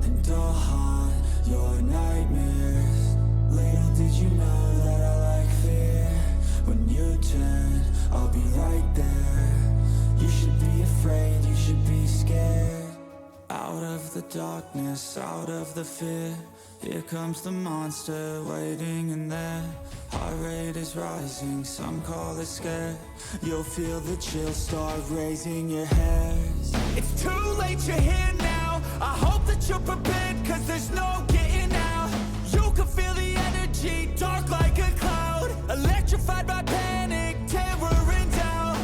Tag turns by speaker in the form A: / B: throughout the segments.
A: and I'll haunt your nightmares. Little did you know that I like fear. When you turn, I'll be right there. You should be afraid, you should be scared. Out of the darkness, out of the fear, here comes the monster waiting in there. Heart rate is rising, some call it scared. You'll feel the chill start raising your hairs. It's too late, you're here now. I hope that you're prepared, cause there's no getting out. You can feel the energy, dark like a cloud. Electrified by panic, terror and doubt.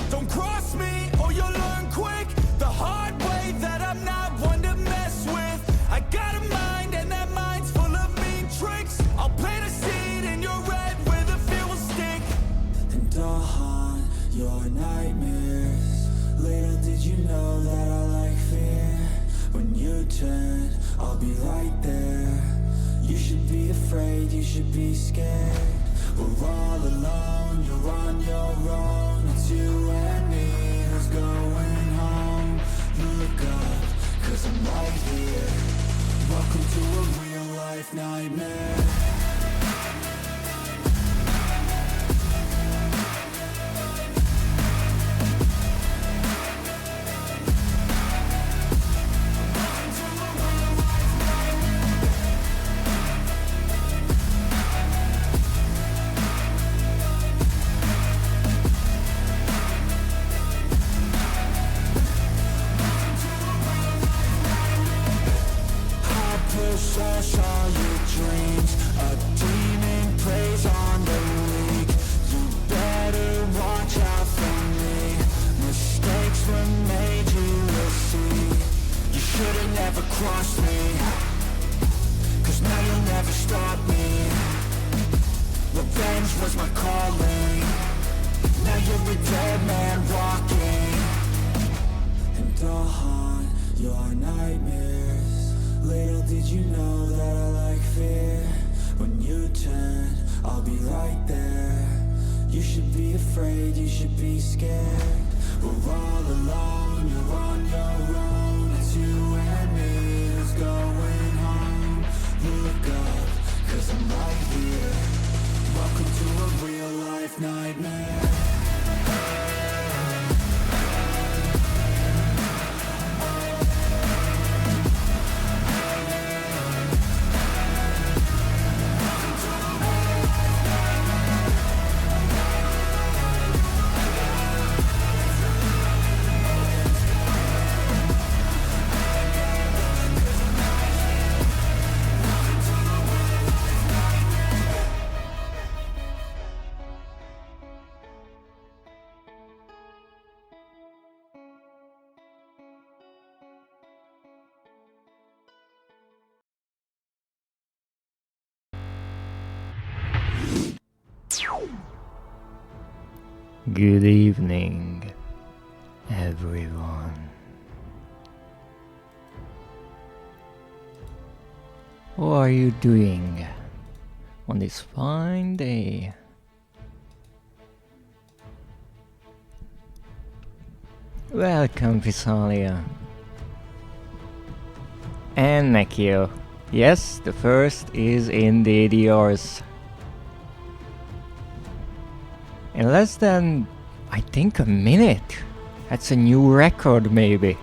A: Don't cross me or you'll learn quick the hard way that I'm not one to mess with. I got a mind and that mind's full of mean tricks. I'll plant a seed in your red where the fear will stick, and I'll haunt your nightmares. Little did you know that I like fear. When you turn, I'll be right there. You should be afraid, you should be scared. We're all alone, you're on your own. It's you and me who's going home. Look up, cause I'm right here. Welcome to a real life nightmare. Crush all your dreams. A demon preys on the weak. You better watch out for me. Mistakes were made, you will see. You should've never crossed me, cause now you'll never stop me. Revenge was my calling. Now you're a dead man walking, and I'll haunt your nightmares. Little did you know that I like fear. When you turn, I'll be right there. You should be afraid, you should be scared. We're all alone, you're on your own. It's you and me who's going home. Look up, cause I'm right here. Welcome to a real life nightmare.
B: Good evening, everyone. How are you doing on this fine day? Welcome, Visalia. And Nekio. Yes, the first is indeed yours. In less than, I think, a minute. That's a new record, maybe.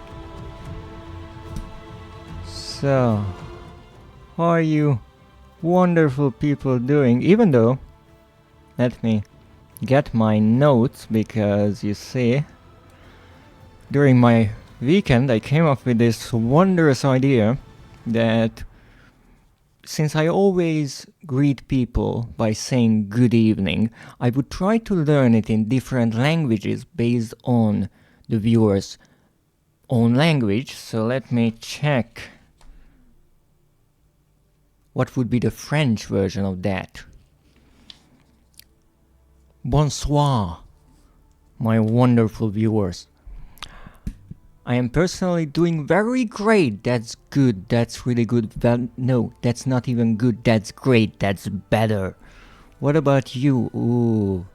B: So, how are you wonderful people doing? Even though, let me get my notes, because you see, during my weekend I came up with this wondrous idea that since I always greet people by saying good evening, I would try to learn it in different languages based on the viewer's own language. So let me check what would be the French version of that. Bonsoir, my wonderful viewers. I am personally doing very great. That's good. That's really good. Well, no, that's not even good. That's great. That's better. What about you? Ooh.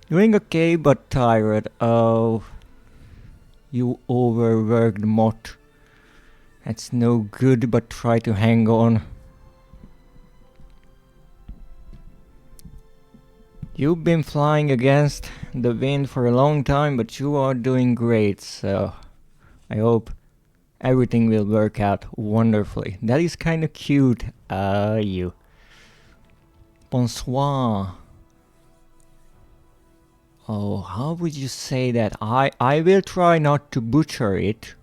B: Doing okay, but tired. Oh. You overworked mot. That's no good, but try to hang on. You've been flying against the wind for a long time, but you are doing great, so I hope everything will work out wonderfully. That is kind of cute, you. Bonsoir. Oh, how would you say that? I will try not to butcher it.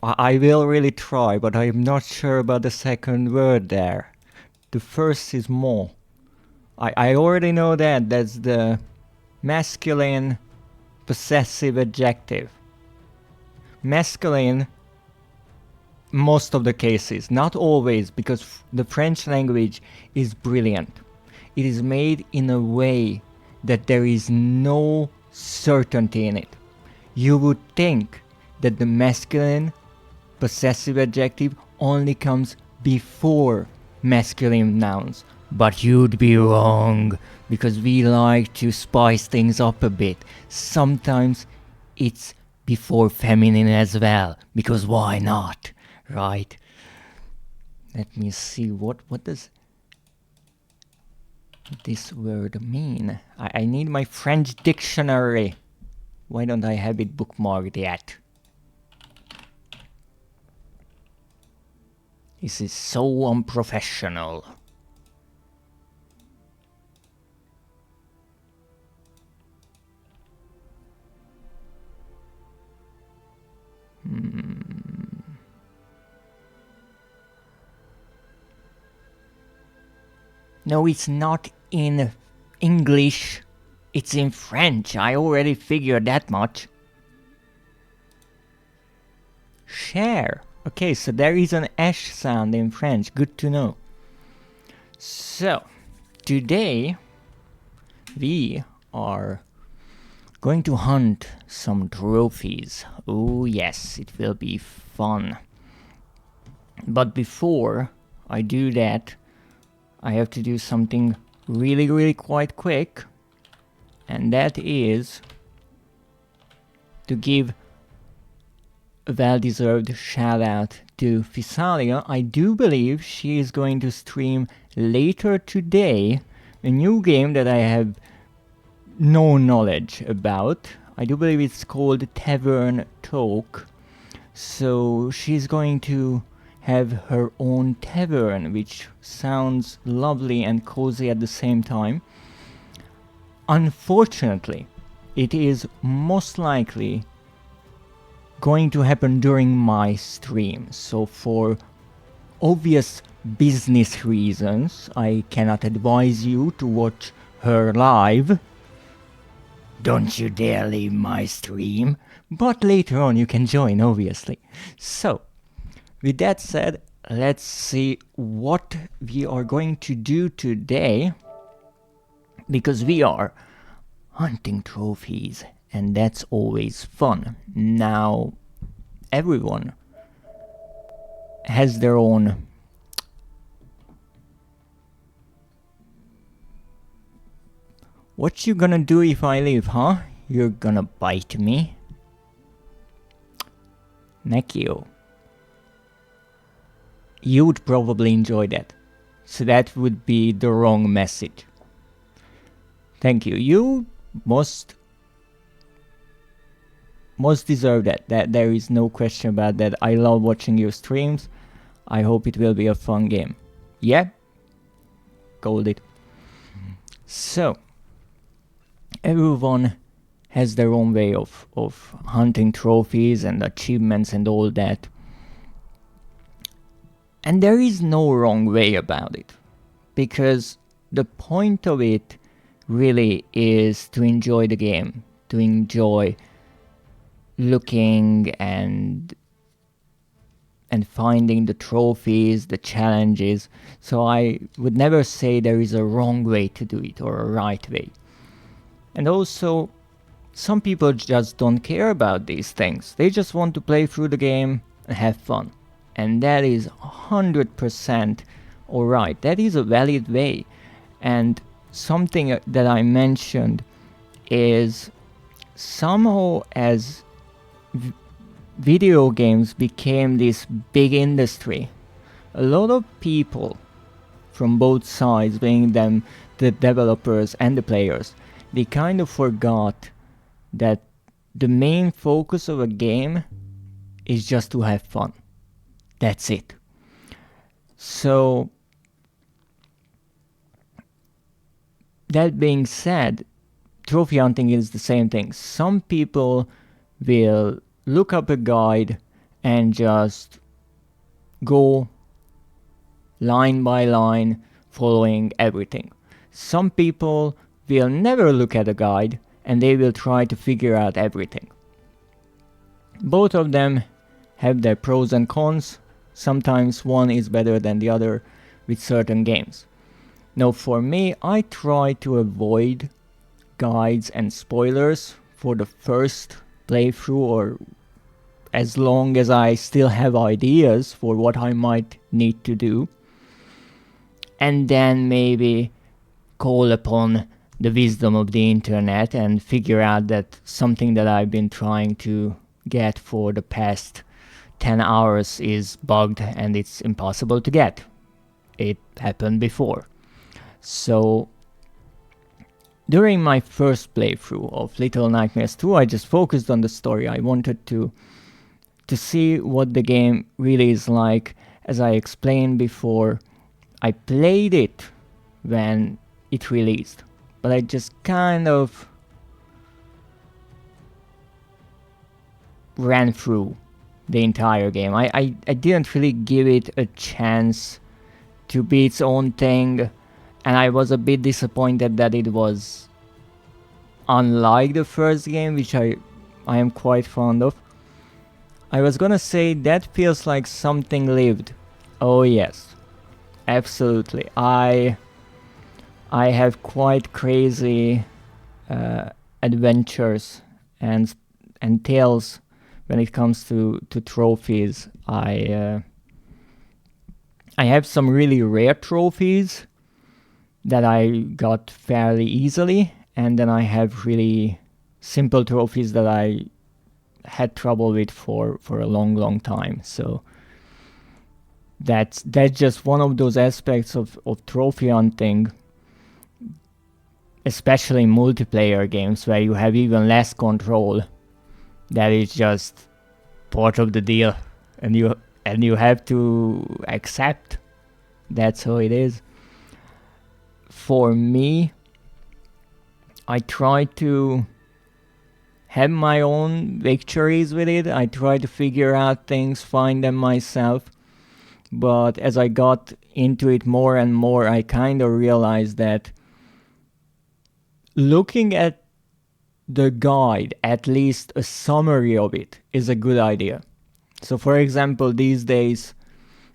B: I will really try, but I'm not sure about the second word there. The first is more. I already know that. That's the masculine possessive adjective. Masculine, most of the cases, not always, because the French language is brilliant. It is made in a way that there is no certainty in it. You would think that the masculine possessive adjective only comes before masculine nouns. But you'd be wrong, because we like to spice things up a bit. Sometimes it's before feminine as well, because why not, right? Let me see, what does this word mean? I need my French dictionary. Why don't I have it bookmarked yet? This is so unprofessional. No, it's not in English. It's in French. I already figured that much. Share. Okay, so there is an sh sound in French. Good to know. So, today we are going to hunt some trophies. Oh yes, it will be fun. But before I do that, I have to do something really quite quick, and that is to give a well-deserved shout out to Physalia. I do believe she is going to stream later today a new game that I have no knowledge about. I do believe it's called Tavern Talk. So she's going to have her own tavern, which sounds lovely and cozy at the same time. Unfortunately, it is most likely going to happen during my stream, so for obvious business reasons I cannot advise you to watch her live. Don't you dare leave my stream, but later on you can join, obviously. So, with that said, let's see what we are going to do today, because we are hunting trophies, and that's always fun. Now, everyone has their own What you gonna do if I leave, huh? You're gonna bite me? Nekio. You would probably enjoy that. So that would be the wrong message. Thank you. You most deserve that. There is no question about that. I love watching your streams. I hope it will be a fun game. Yeah? Gold it. So, everyone has their own way of hunting trophies and achievements and all that. And there is no wrong way about it, because the point of it really is to enjoy the game, to enjoy looking and finding the trophies, the challenges. So I would never say there is a wrong way to do it or a right way. And also, some people just don't care about these things. They just want to play through the game and have fun. And that is 100% alright. That is a valid way. And something that I mentioned is somehow as video games became this big industry, a lot of people from both sides, being them the developers and the players, they kind of forgot that the main focus of a game is just to have fun. That's it. So, that being said, trophy hunting is the same thing. Some people will look up a guide and just go line by line following everything. Some people will never look at a guide and they will try to figure out everything. Both of them have their pros and cons. Sometimes one is better than the other with certain games. Now for me, I try to avoid guides and spoilers for the first playthrough, or as long as I still have ideas for what I might need to do. And then maybe call upon the wisdom of the internet and figure out that something that I've been trying to get for the past 10 hours is bugged and it's impossible to get. It happened before. So during my first playthrough of Little Nightmares 2, I just focused on the story. I wanted to see what the game really is like. As I explained before, I played it when it released, but I just kind of ran through the entire game. I didn't really give it a chance to be its own thing, and I was a bit disappointed that it was unlike the first game, which I am quite fond of. I was gonna say that feels like something lived. Oh yes, absolutely. I have quite crazy adventures and tales when it comes to trophies. I have some really rare trophies that I got fairly easily, and then I have really simple trophies that I had trouble with for a long time. So that's just one of those aspects of trophy hunting, especially in multiplayer games where you have even less control. That is just part of the deal, and you have to accept that's how it is. For me, I try to have my own victories with it. I try to figure out things, find them myself. But as I got into it more and more, I kind of realized that looking at the guide, at least a summary of it, is a good idea. So for example, these days,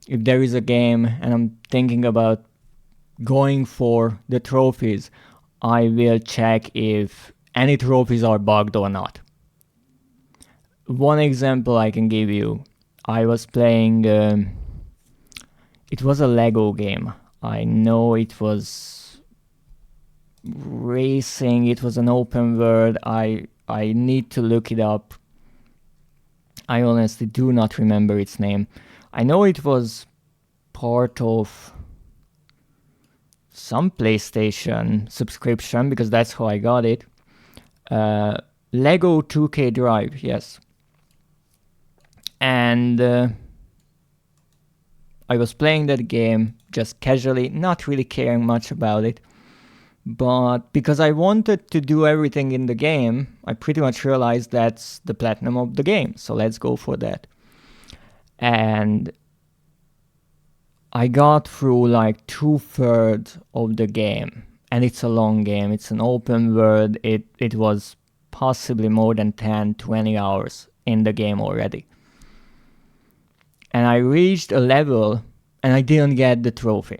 B: if there is a game and I'm thinking about going for the trophies, I will check if any trophies are bugged or not. One example I can give you, I was playing, it was a Lego game. I know it was racing, it was an open world. I need to look it up. I honestly do not remember its name. I know it was part of some PlayStation subscription, because that's how I got it. Lego 2K Drive, yes. And I was playing that game just casually, not really caring much about it. But because I wanted to do everything in the game, I pretty much realized that's the platinum of the game. So let's go for that. And I got through like 2/3 of the game. And it's a long game. It's an open world. It was possibly more than 10-20 hours in the game already. And I reached a level and I didn't get the trophy.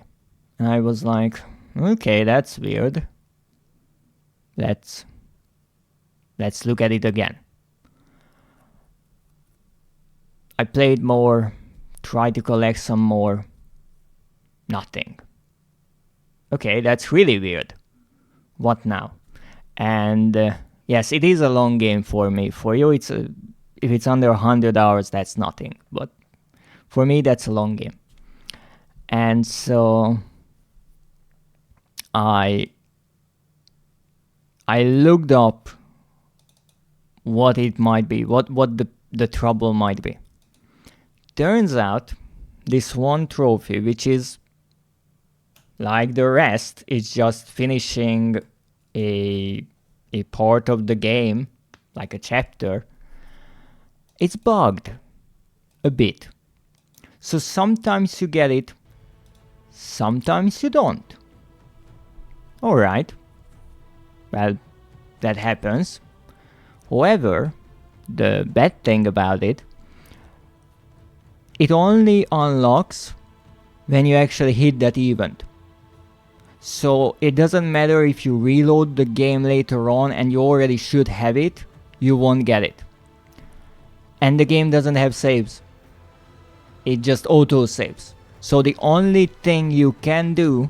B: And I was like, okay, that's weird. Let's look at it again. I played more, tried to collect some more. Nothing. Okay, that's really weird. What now? And Yes, it is a long game for me. For you, if it's under 100 hours, that's nothing. But for me, that's a long game. And so I looked up what it might be, what the trouble might be. Turns out this one trophy, which is like the rest, is just finishing a part of the game, like a chapter. It's bugged a bit. So sometimes you get it, sometimes you don't. Alright. Well, that happens. However, the bad thing about it only unlocks when you actually hit that event. So it doesn't matter if you reload the game later on and you already should have it, you won't get it. And the game doesn't have saves. It just auto saves. So the only thing you can do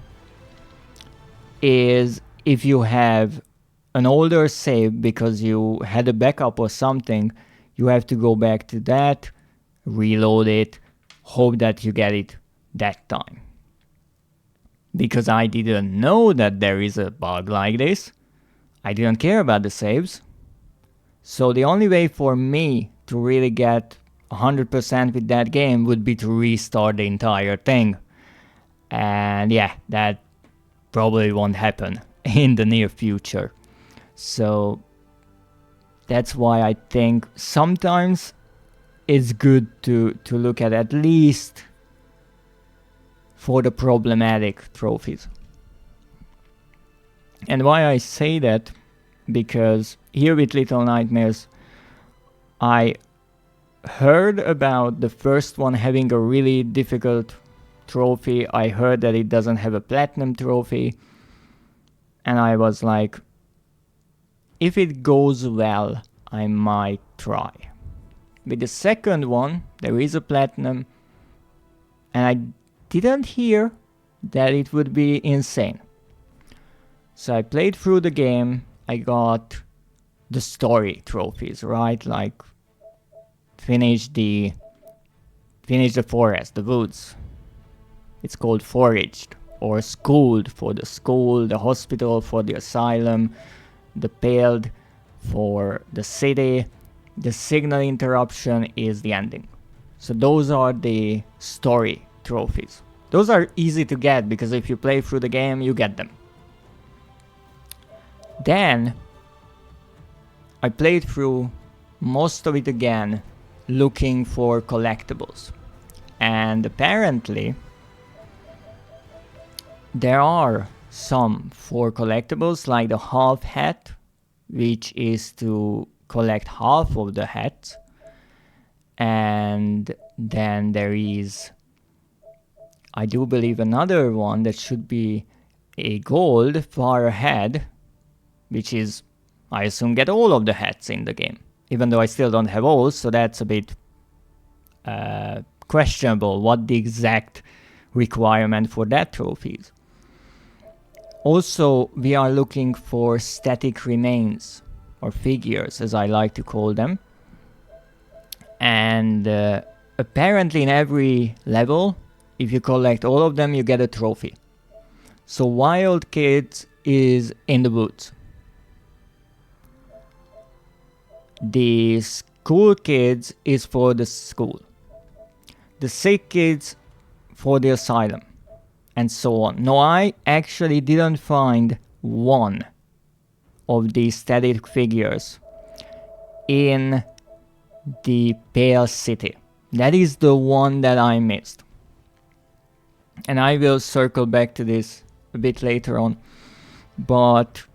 B: is, if you have an older save because you had a backup or something, you have to go back to that, reload it, hope that you get it that time. Because I didn't know that there is a bug like this, I didn't care about the saves. So the only way for me to really get 100% with that game would be to restart the entire thing. And yeah, that probably won't happen in the near future. So that's why I think sometimes it's good to look at least for the problematic trophies. And why I say that, because here with Little Nightmares, I heard about the first one having a really difficult trophy. I heard that it doesn't have a platinum trophy. And I was like, if it goes well, I might try. With the second one, there is a platinum. And I didn't hear that it would be insane. So I played through the game. I got the story trophies, right? Like finish the forest, the woods. It's called foraged, or schooled for the school, the hospital for the asylum, the paled for the city. The signal interruption is the ending. So those are the story trophies. Those are easy to get because if you play through the game, you get them. Then I played through most of it again looking for collectibles. And apparently there are some for collectibles, like the half hat, which is to collect half of the hats. And then there is, I do believe, another one that should be a gold far ahead, which is, I assume, get all of the hats in the game. Even though I still don't have all, so that's a bit questionable what the exact requirement for that trophy is. Also, we are looking for static remains, or figures as I like to call them. And apparently in every level, if you collect all of them, you get a trophy. So Wild Kids is in the woods. The school kids is for the school. The sick kids for the asylum. And so on. No, I actually didn't find one of these static figures in the Pale City. That is the one that I missed. And I will circle back to this a bit later on. But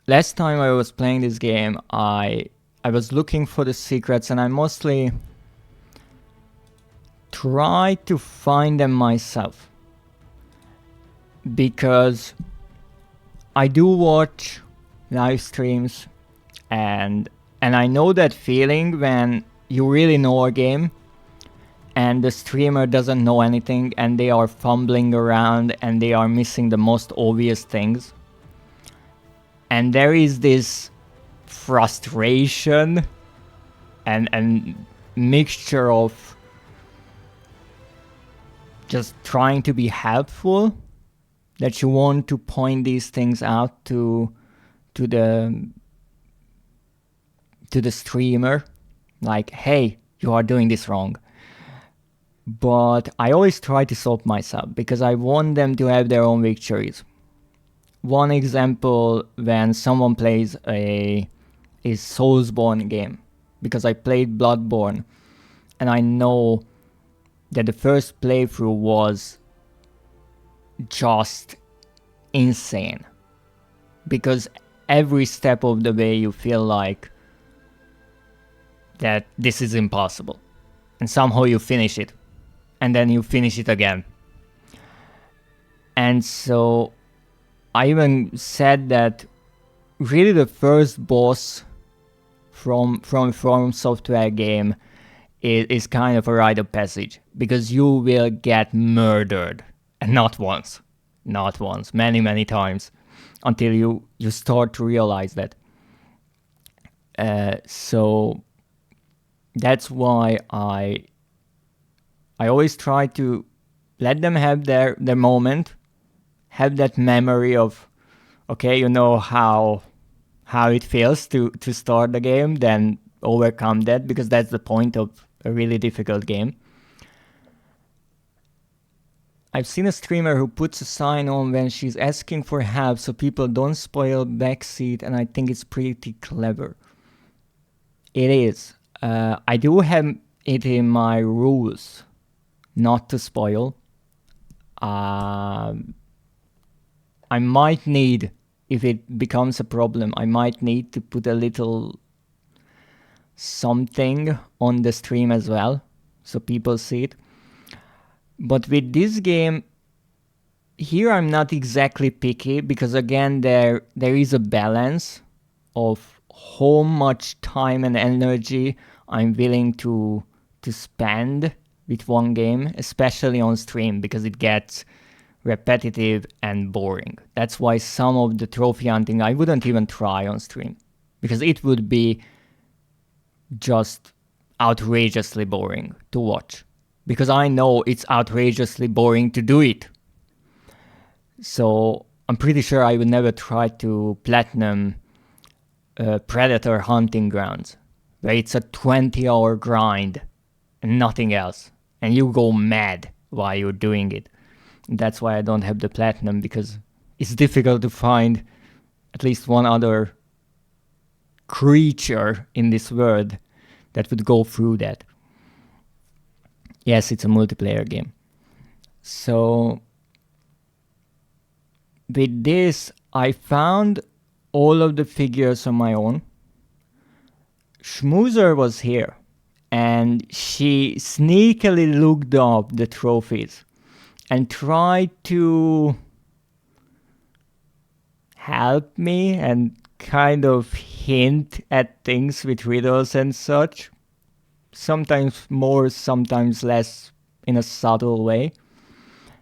B: last time I was playing this game, I was looking for the secrets, and I mostly try to find them myself. Because I do watch live streams, and I know that feeling when you really know a game and the streamer doesn't know anything and they are fumbling around and they are missing the most obvious things. And there is this frustration and mixture of just trying to be helpful, that you want to point these things out to the streamer, like, hey, you are doing this wrong. But I always try to stop myself because I want them to have their own victories. One example, when someone plays a Soulsborne game, because I played Bloodborne and I know that the first playthrough was just insane, because every step of the way you feel like that this is impossible, and somehow you finish it, and then you finish it again. And so I even said that really the first boss from Software game is kind of a rite of passage, because you will get murdered, and not once, many times, until you start to realize that. So that's why I always try to let them have their moment, have that memory of, okay, you know how it feels to start the game, then overcome that, because that's the point of a really difficult game. I've seen a streamer who puts a sign on when she's asking for help so people don't spoil backseat, and I think it's pretty clever. It is. I do have it in my rules not to spoil. I might need, if it becomes a problem, I might need to put a little something on the stream as well, so people see it. But with this game, here I'm not exactly picky, because again, there is a balance of how much time and energy I'm willing to spend with one game, especially on stream, because it gets repetitive and boring. That's why some of the trophy hunting I wouldn't even try on stream, because it would be just outrageously boring to watch, because I know it's outrageously boring to do it. So I'm pretty sure I would never try to platinum Predator Hunting Grounds, where it's a 20-hour grind and nothing else, and you go mad while you're doing it. And that's why I don't have the platinum, because it's difficult to find at least one other creature in this world that would go through that. Yes, it's a multiplayer game. So with this, I found all of the figures on my own. Schmoozer was here, and she sneakily looked up the trophies and tried to help me and kind of hint at things with riddles and such. Sometimes more, sometimes less, in a subtle way.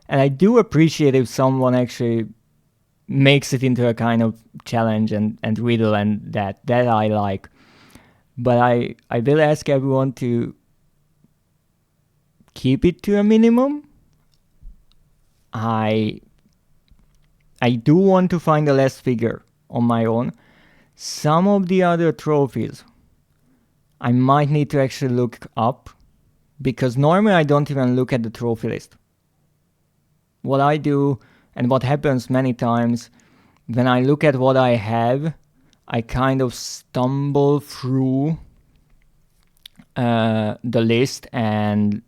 B: And I do appreciate if someone actually makes it into a kind of challenge and riddle, and that I like. But I will ask everyone to keep it to a minimum. I do want to find a last figure on my own. Some of the other trophies I might need to actually look up, because normally I don't even look at the trophy list. What I do, and what happens many times, when I look at what I have, I kind of stumble through the list and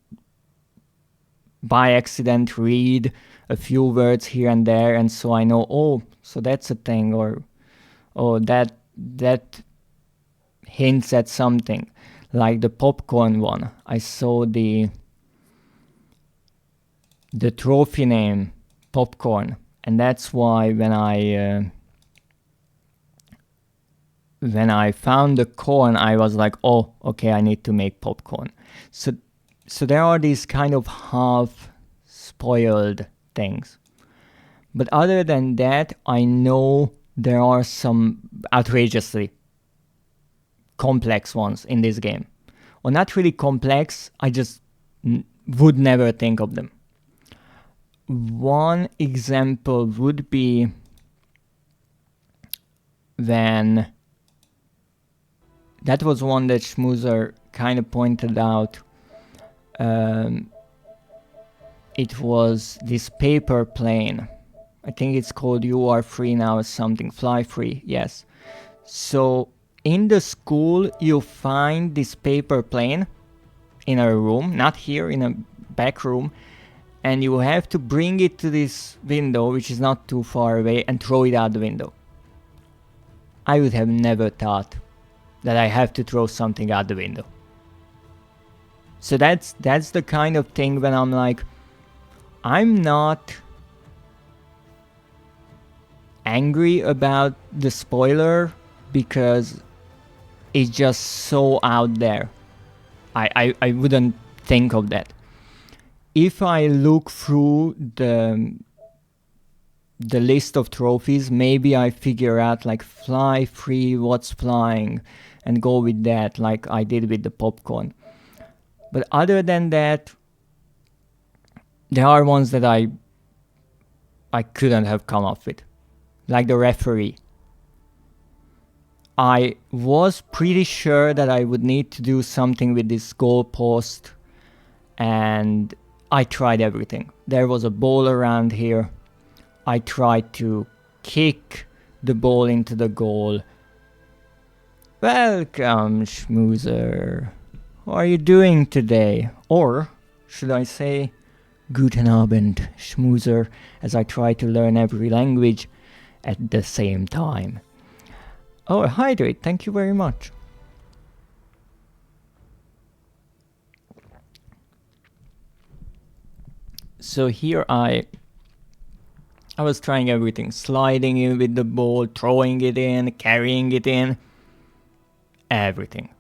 B: by accident read a few words here and there, and so I know, oh, so that's a thing, or oh, that hints at something. Like the popcorn one, I saw the trophy name popcorn, and that's why when I found the corn, I was like, oh, okay, I need to make popcorn. So there are these kind of half spoiled things. But other than that, I know there are some outrageously complex ones in this game. Or not really complex, I just would never think of them. One example would be when that was one that Schmoozer kind of pointed out. It was this paper plane. I think it's called You Are Free Now or something. Fly Free, yes. So in the school you find this paper plane in a room, not here, in a back room, and you have to bring it to this window, which is not too far away, and throw it out the window. I would have never thought that I have to throw something out the window. So that's the kind of thing when I'm like, I'm not angry about the spoiler because it's just so out there. I wouldn't think of that. If I look through the list of trophies, maybe I figure out like fly free, what's flying, and go with that like I did with the popcorn. But other than that, there are ones that I couldn't have come up with. Like the referee. I was pretty sure that I would need to do something with this goalpost, and I tried everything. There was a ball around here. I tried to kick the ball into the goal. Welcome, Schmoozer. How are you doing today? Or should I say, Guten Abend, Schmoozer, as I try to learn every language at the same time. Oh, hydrate, thank you very much. So here I was trying everything, sliding in with the ball, throwing it in, carrying it in, everything.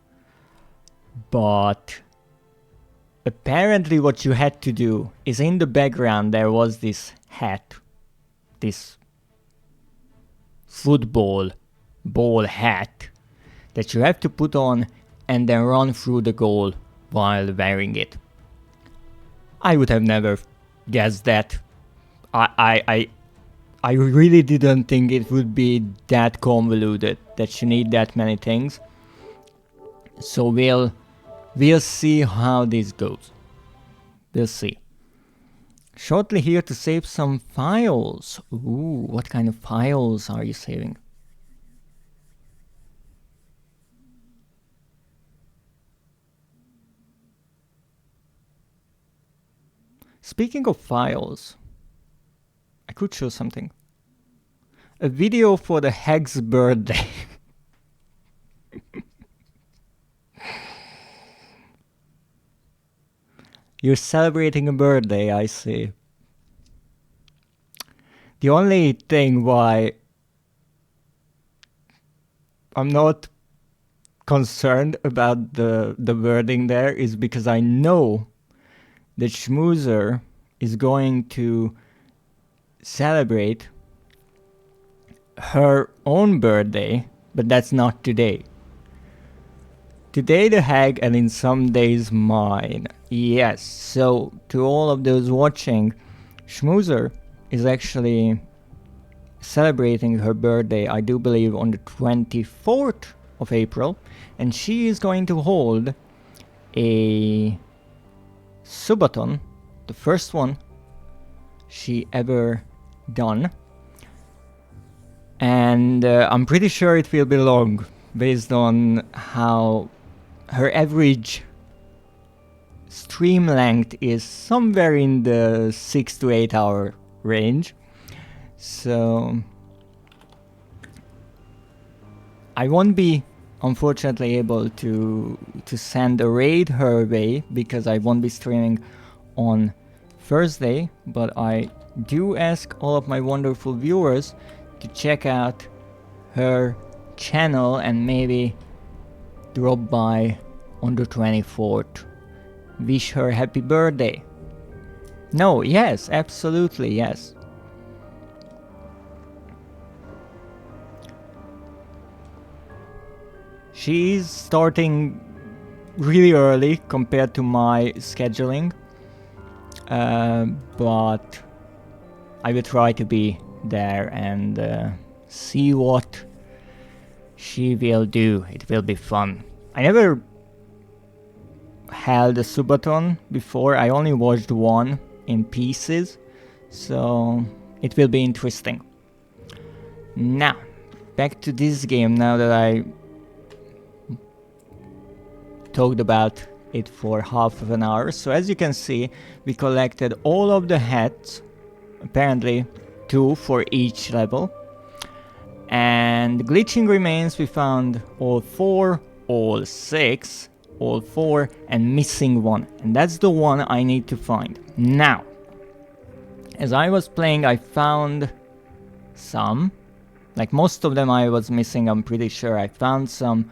B: But apparently what you had to do is in the background there was this hat, this football ball hat that you have to put on and then run through the goal while wearing it. I would have never guessed that. I really didn't think it would be that convoluted, that you need that many things. So we'll see how this goes. We'll see. Shortly here to save some files. Ooh, what kind of files are you saving? Speaking of files, I could show something. A video for the Hag's birthday. You're celebrating a birthday, I see. The only thing why I'm not concerned about the wording there is because I know that Schmoozer is going to celebrate her own birthday, but that's not today. Today the Hag, and in some days mine. Yes, so to all of those watching, Schmoozer is actually celebrating her birthday, I do believe, on the 24th of April, and she is going to hold a subathon, the first one she ever done, and I'm pretty sure it will be long based on how her average stream length is somewhere in the 6 to 8 hour range. So I won't be unfortunately able to send a raid her way because I won't be streaming on Thursday, but I do ask all of my wonderful viewers to check out her channel and maybe drop by on the 24th. Wish her happy birthday. No, yes, absolutely, yes. She's starting really early compared to my scheduling, but I will try to be there and see what she will do. It will be fun. I never held a subathon before. I only watched one in pieces, so it will be interesting. Now, back to this game now that I talked about it for half of an hour. So as you can see, we collected all of the hats, apparently 2 for each level. And glitching remains, we found all 4, all 6, all 4, and missing 1. And that's the one I need to find. Now, as I was playing, I found some. Like most of them I was missing, I'm pretty sure. I found some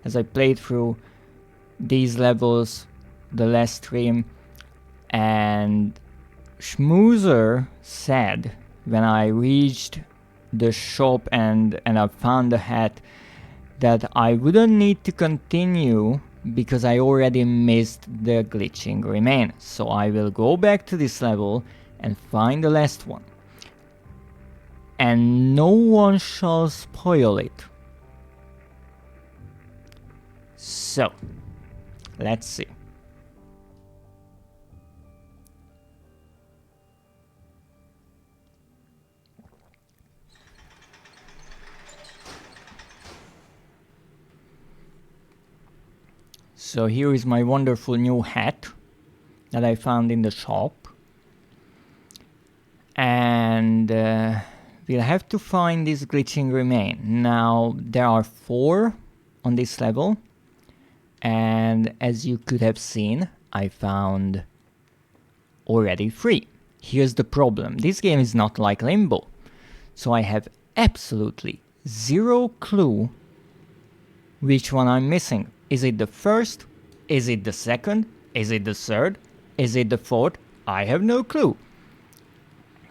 B: as I played through these levels the last stream. And Schmoozer said when I reached the shop and I found the hat that I wouldn't need to continue because I already missed the glitching remain. So I will go back to this level and find the last one. And no one shall spoil it. So, let's see. So here is my wonderful new hat that I found in the shop. And we'll have to find this glitching remain. Now, there are 4 on this level. And as you could have seen, I found already 3. Here's the problem. This game is not like Limbo. So I have absolutely 0 clue which one I'm missing. Is it the first? Is it the second? Is it the third? Is it the fourth? I have no clue.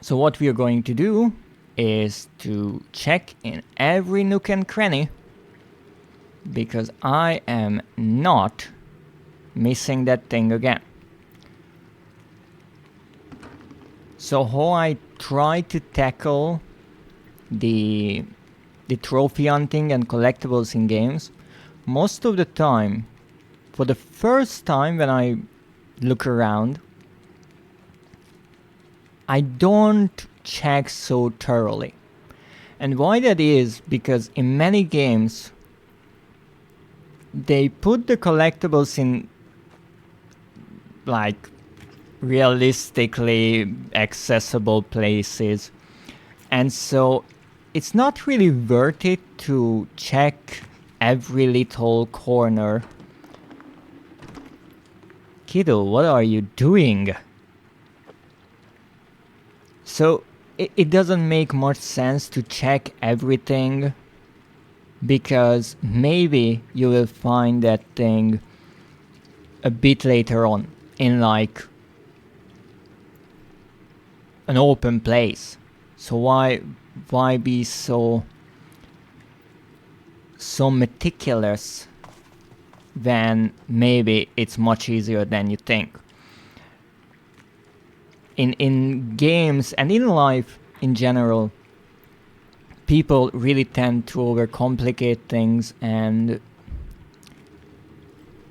B: So what we are going to do is to check in every nook and cranny, because I am not missing that thing again. So how I try to tackle the trophy hunting and collectibles in games, most of the time, for the first time when I look around, I don't check so thoroughly. And why that is, because in many games they put the collectibles in like realistically accessible places, and so it's not really worth it to check every little corner. Kiddo, what are you doing? So it doesn't make much sense to check everything, because maybe you will find that thing a bit later on in like an open place. So why be so meticulous when maybe it's much easier than you think? In games and in life in general, people really tend to overcomplicate things, and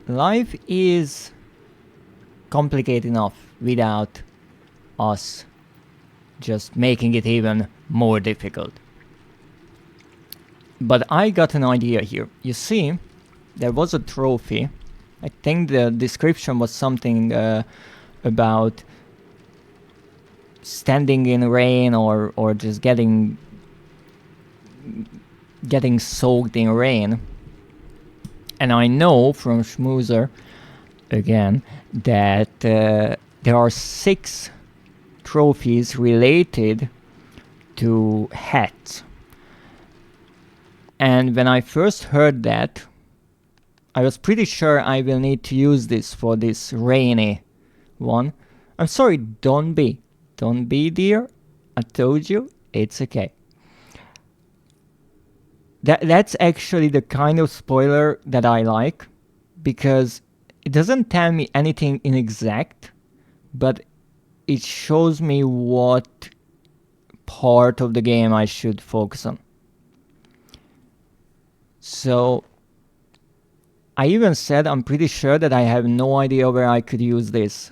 B: life is complicated enough without us just making it even more difficult. But I got an idea here. You see, there was a trophy. I think the description was something about standing in rain or just getting soaked in rain. And I know from Schmoozer, again, that there are 6 trophies related to hats. And when I first heard that, I was pretty sure I will need to use this for this rainy one. I'm sorry, don't be, dear. I told you, it's okay. That's actually the kind of spoiler that I like, because it doesn't tell me anything in exact, but it shows me what part of the game I should focus on. So I even said I'm pretty sure that I have no idea where I could use this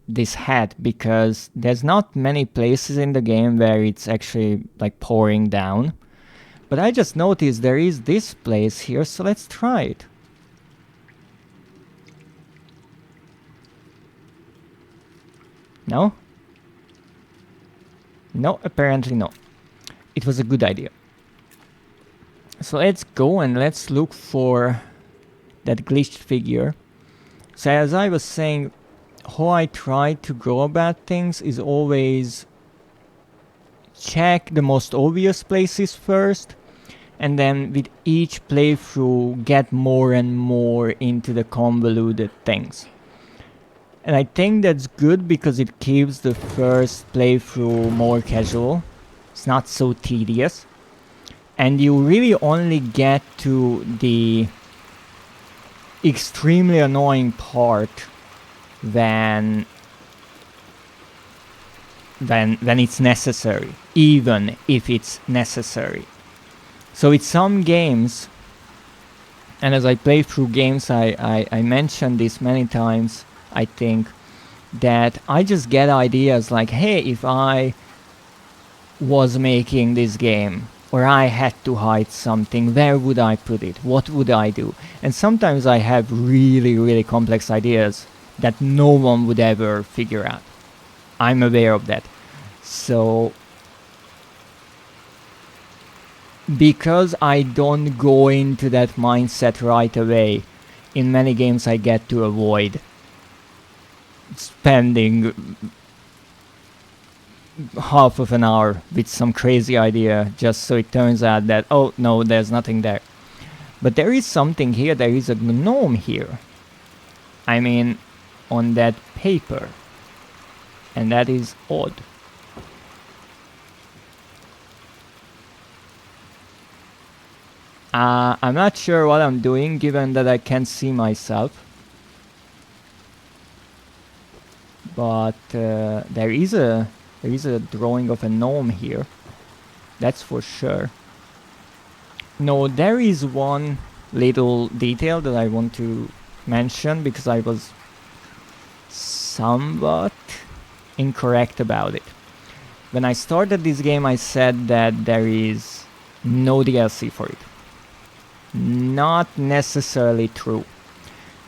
B: this hat, because there's not many places in the game where it's actually like pouring down. But I just noticed there is this place here, so let's try it. No? No, apparently no. It was a good idea. So let's go and let's look for that glitched figure. So as I was saying, how I try to go about things is always check the most obvious places first, and then with each playthrough get more and more into the convoluted things. And I think that's good because it keeps the first playthrough more casual. It's not so tedious. And you really only get to the extremely annoying part when it's necessary, even if it's necessary. So with some games, and as I play through games, I mentioned this many times, I think, that I just get ideas like, hey, if I was making this game, or I had to hide something, where would I put it? What would I do? And sometimes I have really, really complex ideas that no one would ever figure out. I'm aware of that. So, because I don't go into that mindset right away, in many games I get to avoid spending half of an hour with some crazy idea just so it turns out that, oh no, there's nothing there. But there is something here, there is a gnome here. I mean, on that paper. And that is odd. I'm not sure what I'm doing given that I can't see myself. But there is a drawing of a gnome here. That's for sure. No, there is one little detail that I want to mention because I was somewhat incorrect about it. When I started this game, I said that there is no DLC for it. Not necessarily true.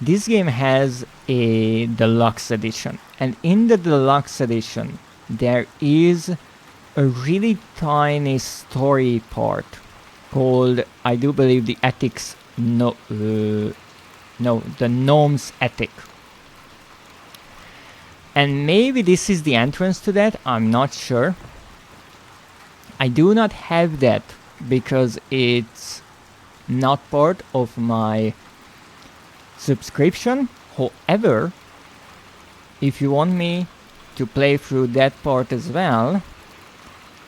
B: This game has a deluxe edition, and in the deluxe edition there is a really tiny story part called, I do believe, the ethics, the gnome's ethic. And maybe this is the entrance to that, I'm not sure. I do not have that because it's not part of my subscription. However, if you want me to play through that part as well,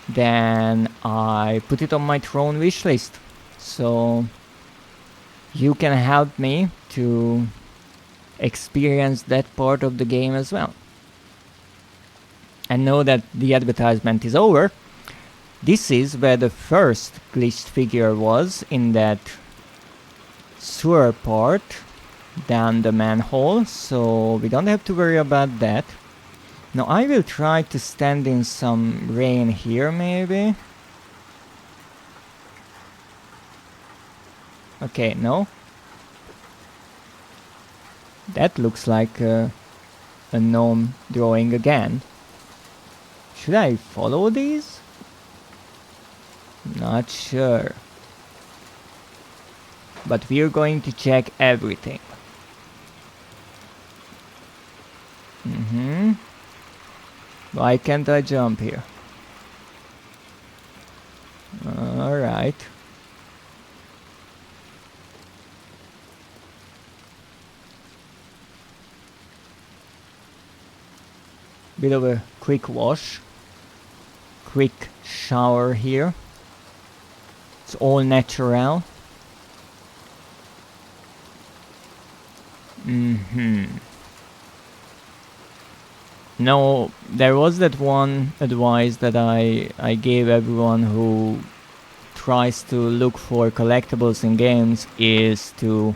B: then I put it on my Throne wishlist. So you can help me to experience that part of the game as well. And know that the advertisement is over. This is where the first glitched figure was, in that sewer part down the manhole, so we don't have to worry about that. Now I will try to stand in some rain here, maybe. Okay, no. That looks like a gnome drawing again. Should I follow these? Not sure. But we're going to check everything. Why can't I jump here? Alright. Bit of a quick wash. Quick shower here. It's all natural. No, there was that one advice that I gave everyone who tries to look for collectibles in games is to...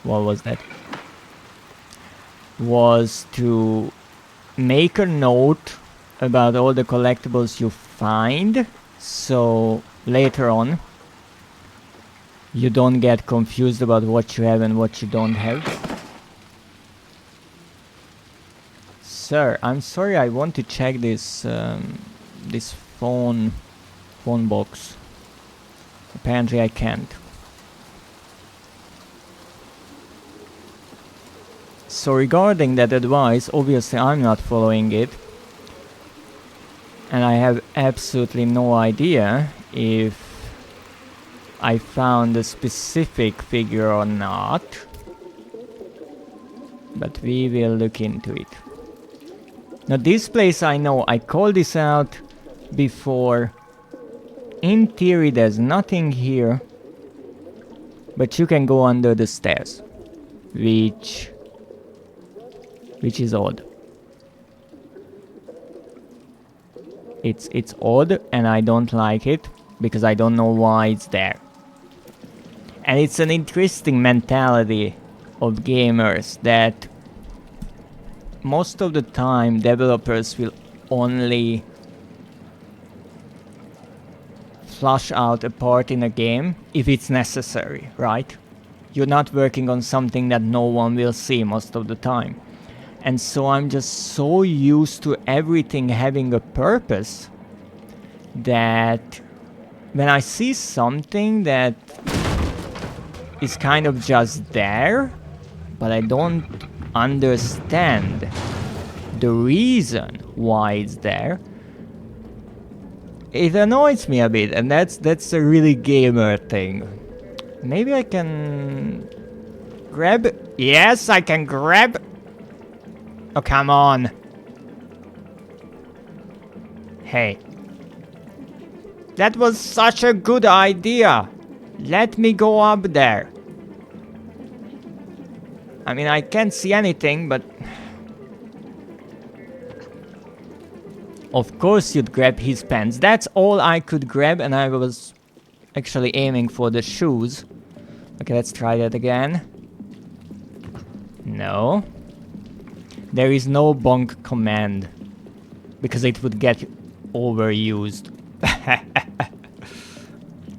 B: what was that? Was to make a note about all the collectibles you find, so later on you don't get confused about what you have and what you don't have. Sir, I'm sorry, I want to check this this phone box. Apparently I can't. So regarding that advice, obviously I'm not following it. And I have absolutely no idea if I found a specific figure or not. But we will look into it. Now this place I know, I called this out before. In theory there's nothing here. But you can go under the stairs. Which is odd. It's odd and I don't like it. Because I don't know why it's there. And it's an interesting mentality of gamers that most of the time developers will only flush out a part in a game if it's necessary, right? You're not working on something that no one will see most of the time. And so I'm just so used to everything having a purpose that when I see something that is kind of just there, but I don't understand the reason why it's there, it annoys me a bit, and that's a really gamer thing. Maybe I can grab... Yes, I can grab... Oh, come on. Hey. That was such a good idea. Let me go up there. I mean, I can't see anything, but... Of course you'd grab his pants. That's all I could grab, and I was actually aiming for the shoes. Okay, let's try that again. No. There is no bonk command. Because it would get overused.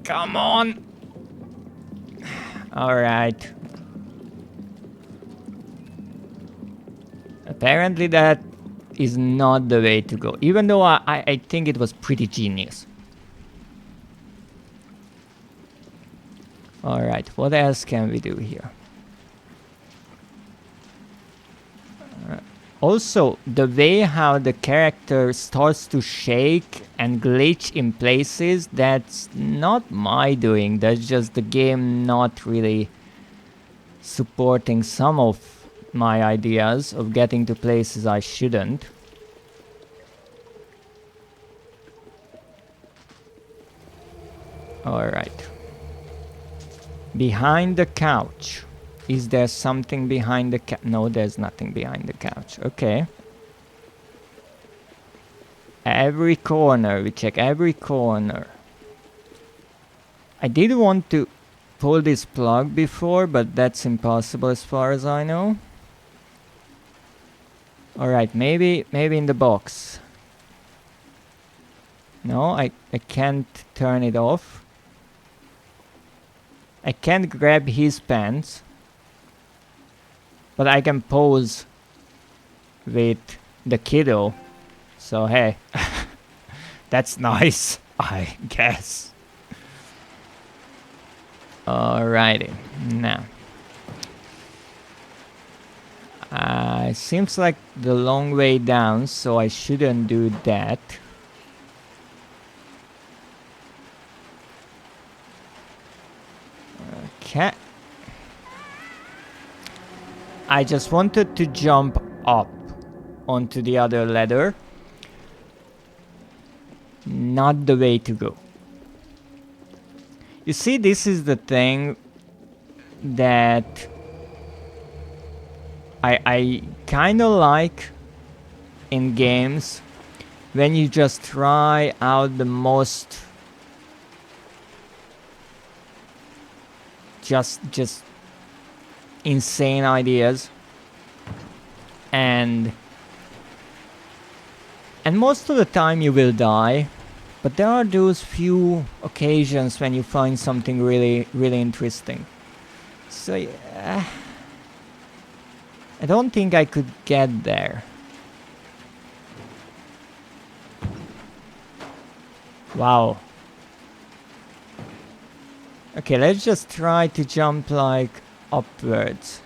B: Come on! Alright. Apparently that is not the way to go. Even though I think it was pretty genius. Alright, what else can we do here? Also, the way how the character starts to shake and glitch in places, that's not my doing. That's just the game not really supporting some of my ideas of getting to places I shouldn't. Alright. Behind the couch. Is there something behind the couch? No, there's nothing behind the couch. Okay. Every corner. We check every corner. I did want to pull this plug before, but that's impossible as far as I know. Alright, maybe in the box. No, I can't turn it off. I can't grab his pants. But I can pose with the kiddo. So hey, that's nice, I guess. Alrighty, now. It seems like the long way down, so I shouldn't do that. Okay. I just wanted to jump up onto the other ladder. Not the way to go. You see, this is the thing that I kind of like in games, when you just try out the most just insane ideas, and most of the time you will die, but there are those few occasions when you find something really interesting. So I don't think I could get there. Wow. Okay, let's just try to jump like upwards.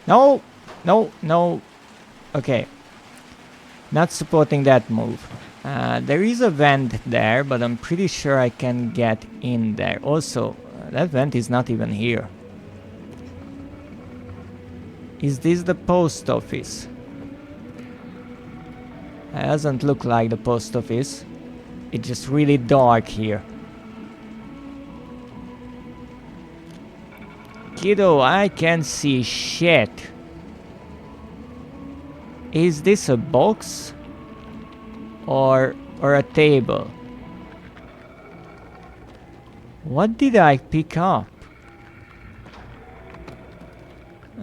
B: No! No, no. Okay. Not supporting that move. There is a vent there, but I'm pretty sure I can get in there. Also, that vent is not even here. Is this the post office? It doesn't look like the post office. It's just really dark here. Kiddo, I can see shit. Is this a box? Or a table? What did I pick up?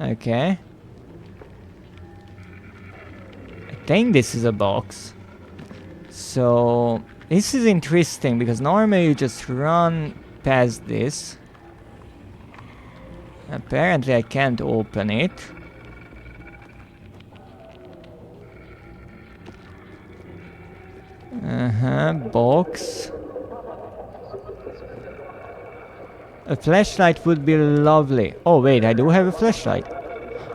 B: Okay. I think this is a box. So this is interesting because normally you just run past this. Apparently I can't open it. Box. A flashlight would be lovely. Oh wait, I do have a flashlight.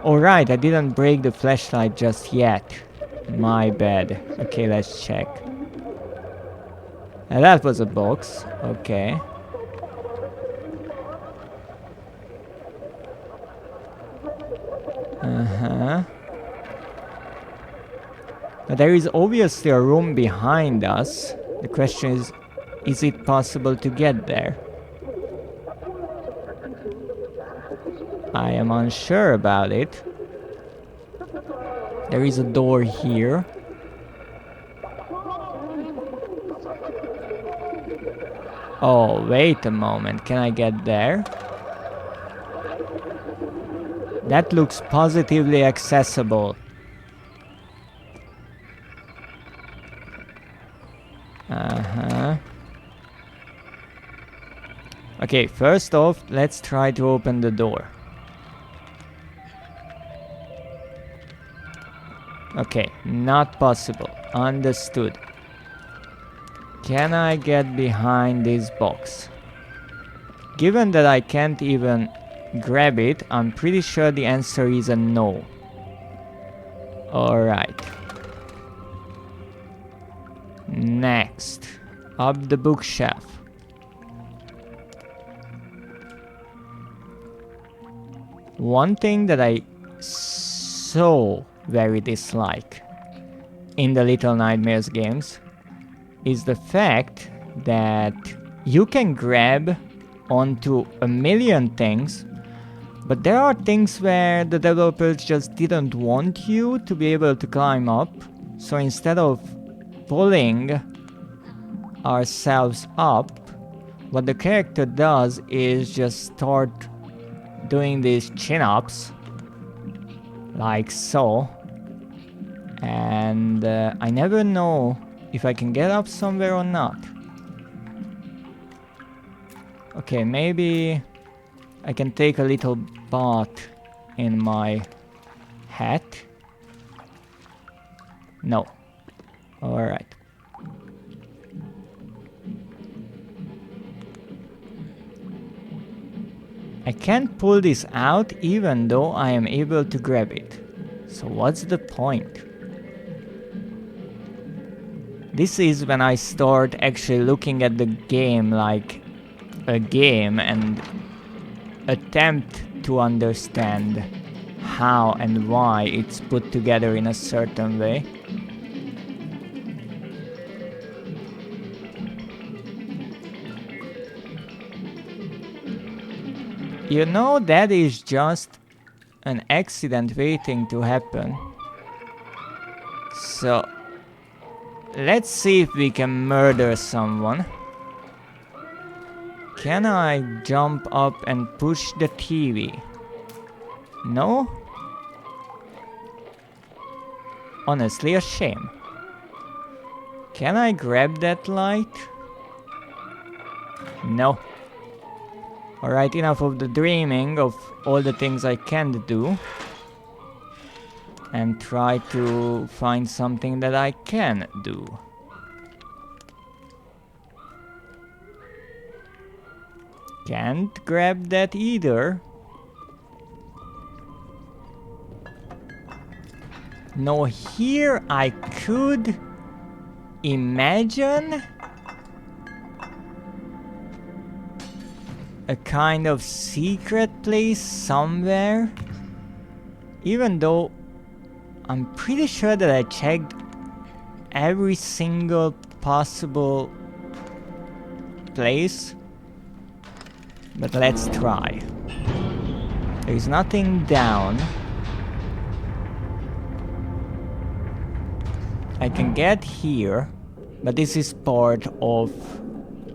B: Alright, I didn't break the flashlight just yet. My bad. Okay, let's check. That was a box. Okay. But there is obviously a room behind us. The question is it possible to get there? I am unsure about it. There is a door here. Oh, wait a moment. Can I get there? That looks positively accessible. Okay, first off, let's try to open the door. Okay, not possible. Understood. Can I get behind this box? Given that I can't even grab it, I'm pretty sure the answer is a no. Alright. Next. Up the bookshelf. One thing that I so very dislike in the Little Nightmares games is the fact that you can grab onto a million things, but there are things where the developers just didn't want you to be able to climb up. So instead of pulling ourselves up, what the character does is just start doing these chin-ups like so, and I never know if I can get up somewhere or not. Okay, maybe I can take a little bath in my hat. No. Alright. I can't pull this out even though I am able to grab it. So what's the point? This is when I start actually looking at the game like a game and attempt to understand how and why it's put together in a certain way. You know, that is just an accident waiting to happen. So, let's see if we can murder someone. Can I jump up and push the TV? No? Honestly, a shame. Can I grab that light? No. Alright, enough of the dreaming of all the things I can't do. And try to find something that I can do. Can't grab that either. No, here I could imagine a kind of secret place somewhere. Even though I'm pretty sure that I checked every single possible place. But let's try. There's nothing down. I can get here, but this is part of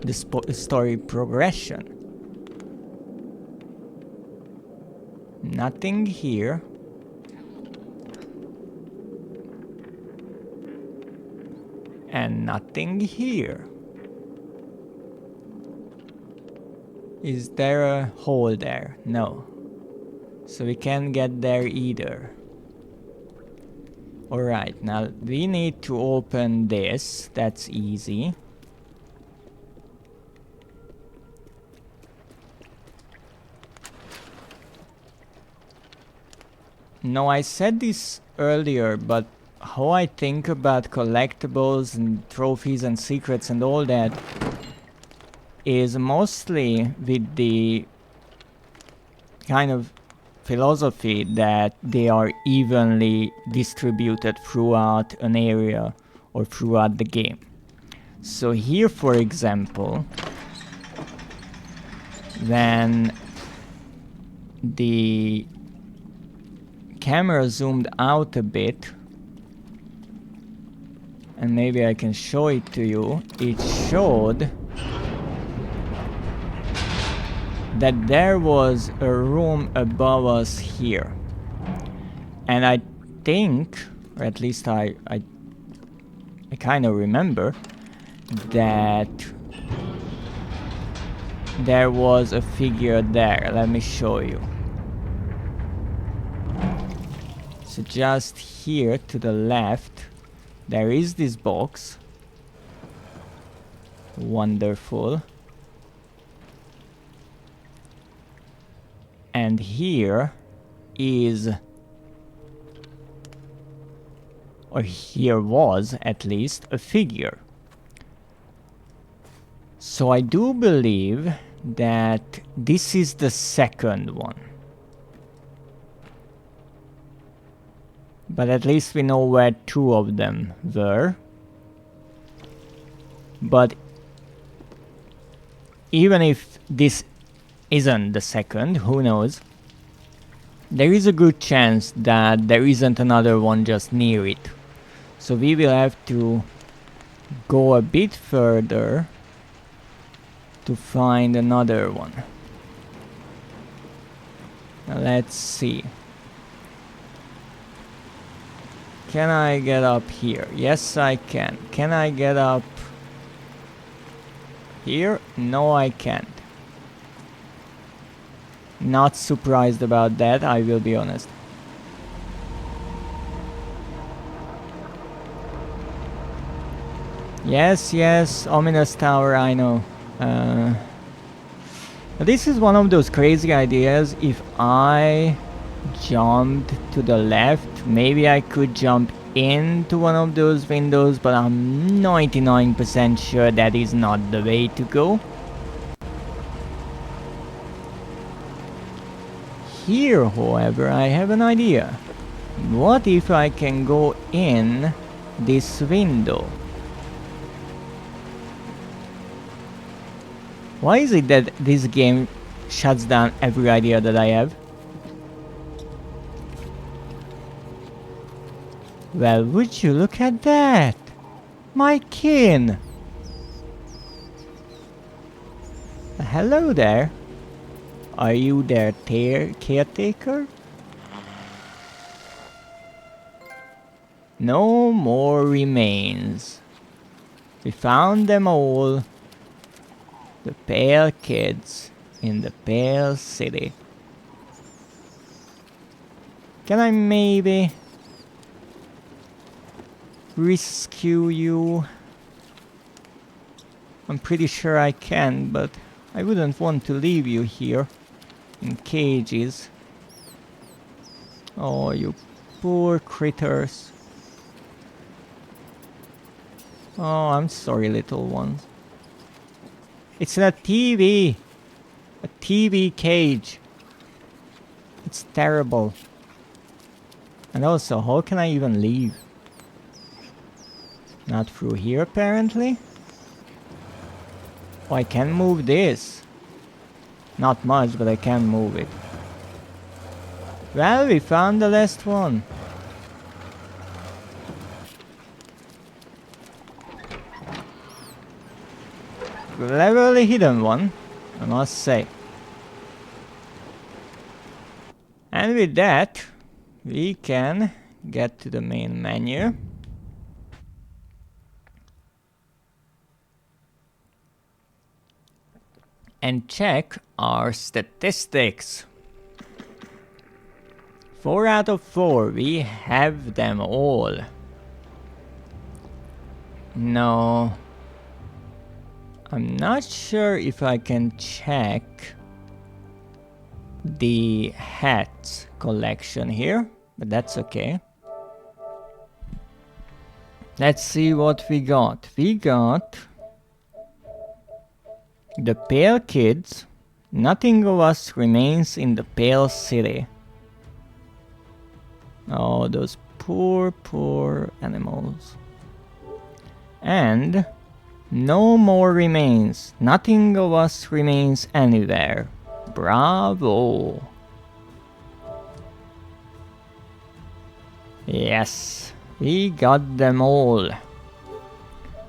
B: the story progression. Nothing here. And nothing here. Is there a hole there? No. So we can't get there either. Alright, now we need to open this. That's easy. No, I said this earlier, but how I think about collectibles and trophies and secrets and all that is mostly with the kind of philosophy that they are evenly distributed throughout an area or throughout the game. So here, for example, when the camera zoomed out a bit, and maybe I can show it to you, it showed that there was a room above us here. And I think, or at least I kind of remember, that there was a figure there. Let me show you. So just here to the left, there is this box. Wonderful. And here is, or here was at least, a figure. So I do believe that this is the second one. But at least we know where two of them were. But even if this isn't the second, who knows? There is a good chance that there isn't another one just near it. So we will have to go a bit further to find another one. Now let's see. Can I get up here? Yes, I can. Can I get up here? No, I can't. Not surprised about that, I will be honest. Yes, yes, ominous tower, I know. This is one of those crazy ideas. If I jumped to the left, maybe I could jump into one of those windows, but I'm 99% sure that is not the way to go. Here, however, I have an idea. What if I can go in this window? Why is it that this game shuts down every idea that I have. Well, would you look at that? My kin! Hello there. Are you their caretaker? No more remains. We found them all. The pale kids in the pale city. Can I maybe rescue you? I'm pretty sure I can, but I wouldn't want to leave you here in cages. Oh, you poor critters. Oh, I'm sorry, little ones. It's a TV! A TV cage. It's terrible. And also, how can I even leave? Not through here, apparently. Oh, I can move this. Not much, but I can move it. Well, we found the last one. Cleverly hidden one, I must say. And with that, we can get to the main menu. And check our statistics. 4 out of 4, we have them all. No. I'm not sure if I can check the hats collection here, but that's okay. Let's see what we got. We got the Pale Kids. Nothing of us remains in the Pale City. Oh, those poor, poor animals. And no more remains. Nothing of us remains anywhere. Bravo. Yes, we got them all.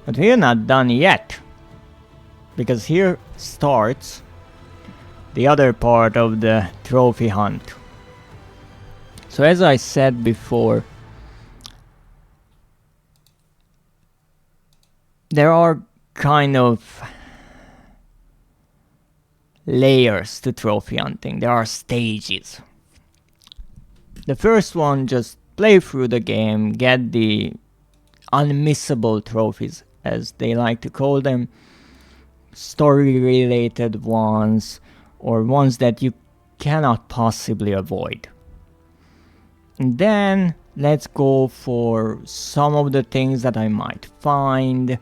B: But we're not done yet. Because here starts the other part of the trophy hunt. So as I said before, there are kind of layers to trophy hunting. There are stages. The first one, just play through the game, get the unmissable trophies, as they like to call them, story related ones, or ones that you cannot possibly avoid. And then let's go for some of the things that I might find,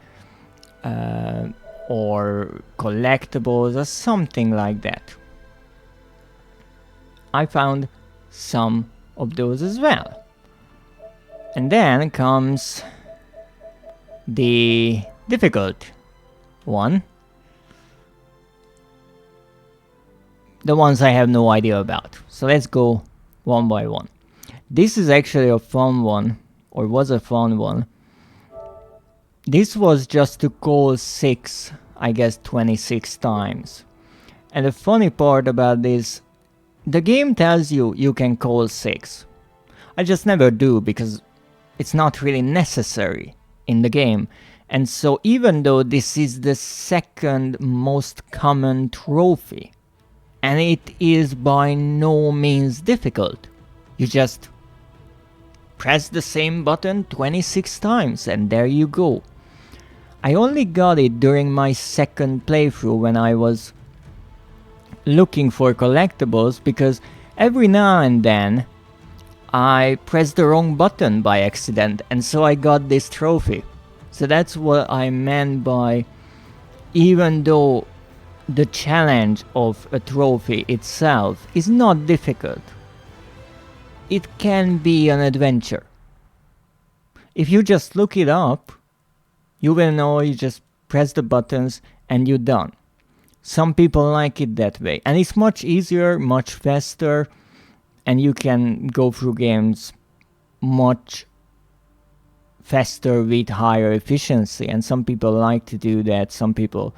B: or collectibles or something like that. I found some of those as well. And then comes the difficult one. The ones I have no idea about. So let's go one by one. This is actually a fun one, or was a fun one. This was just to call 6, I guess 26 times. And the funny part about this, the game tells you you can call 6. I just never do because it's not really necessary in the game. And so even though this is the second most common trophy, and it is by no means difficult, you just press the same button 26 times and there you go. I only got it during my second playthrough when I was looking for collectibles, because every now and then I pressed the wrong button by accident and so I got this trophy. So that's what I meant by, even though the challenge of a trophy itself is not difficult, it can be an adventure. If you just look it up, you will know, you just press the buttons and you're done. Some people like it that way, and it's much easier, much faster, and you can go through games much faster with higher efficiency, and some people like to do that. Some people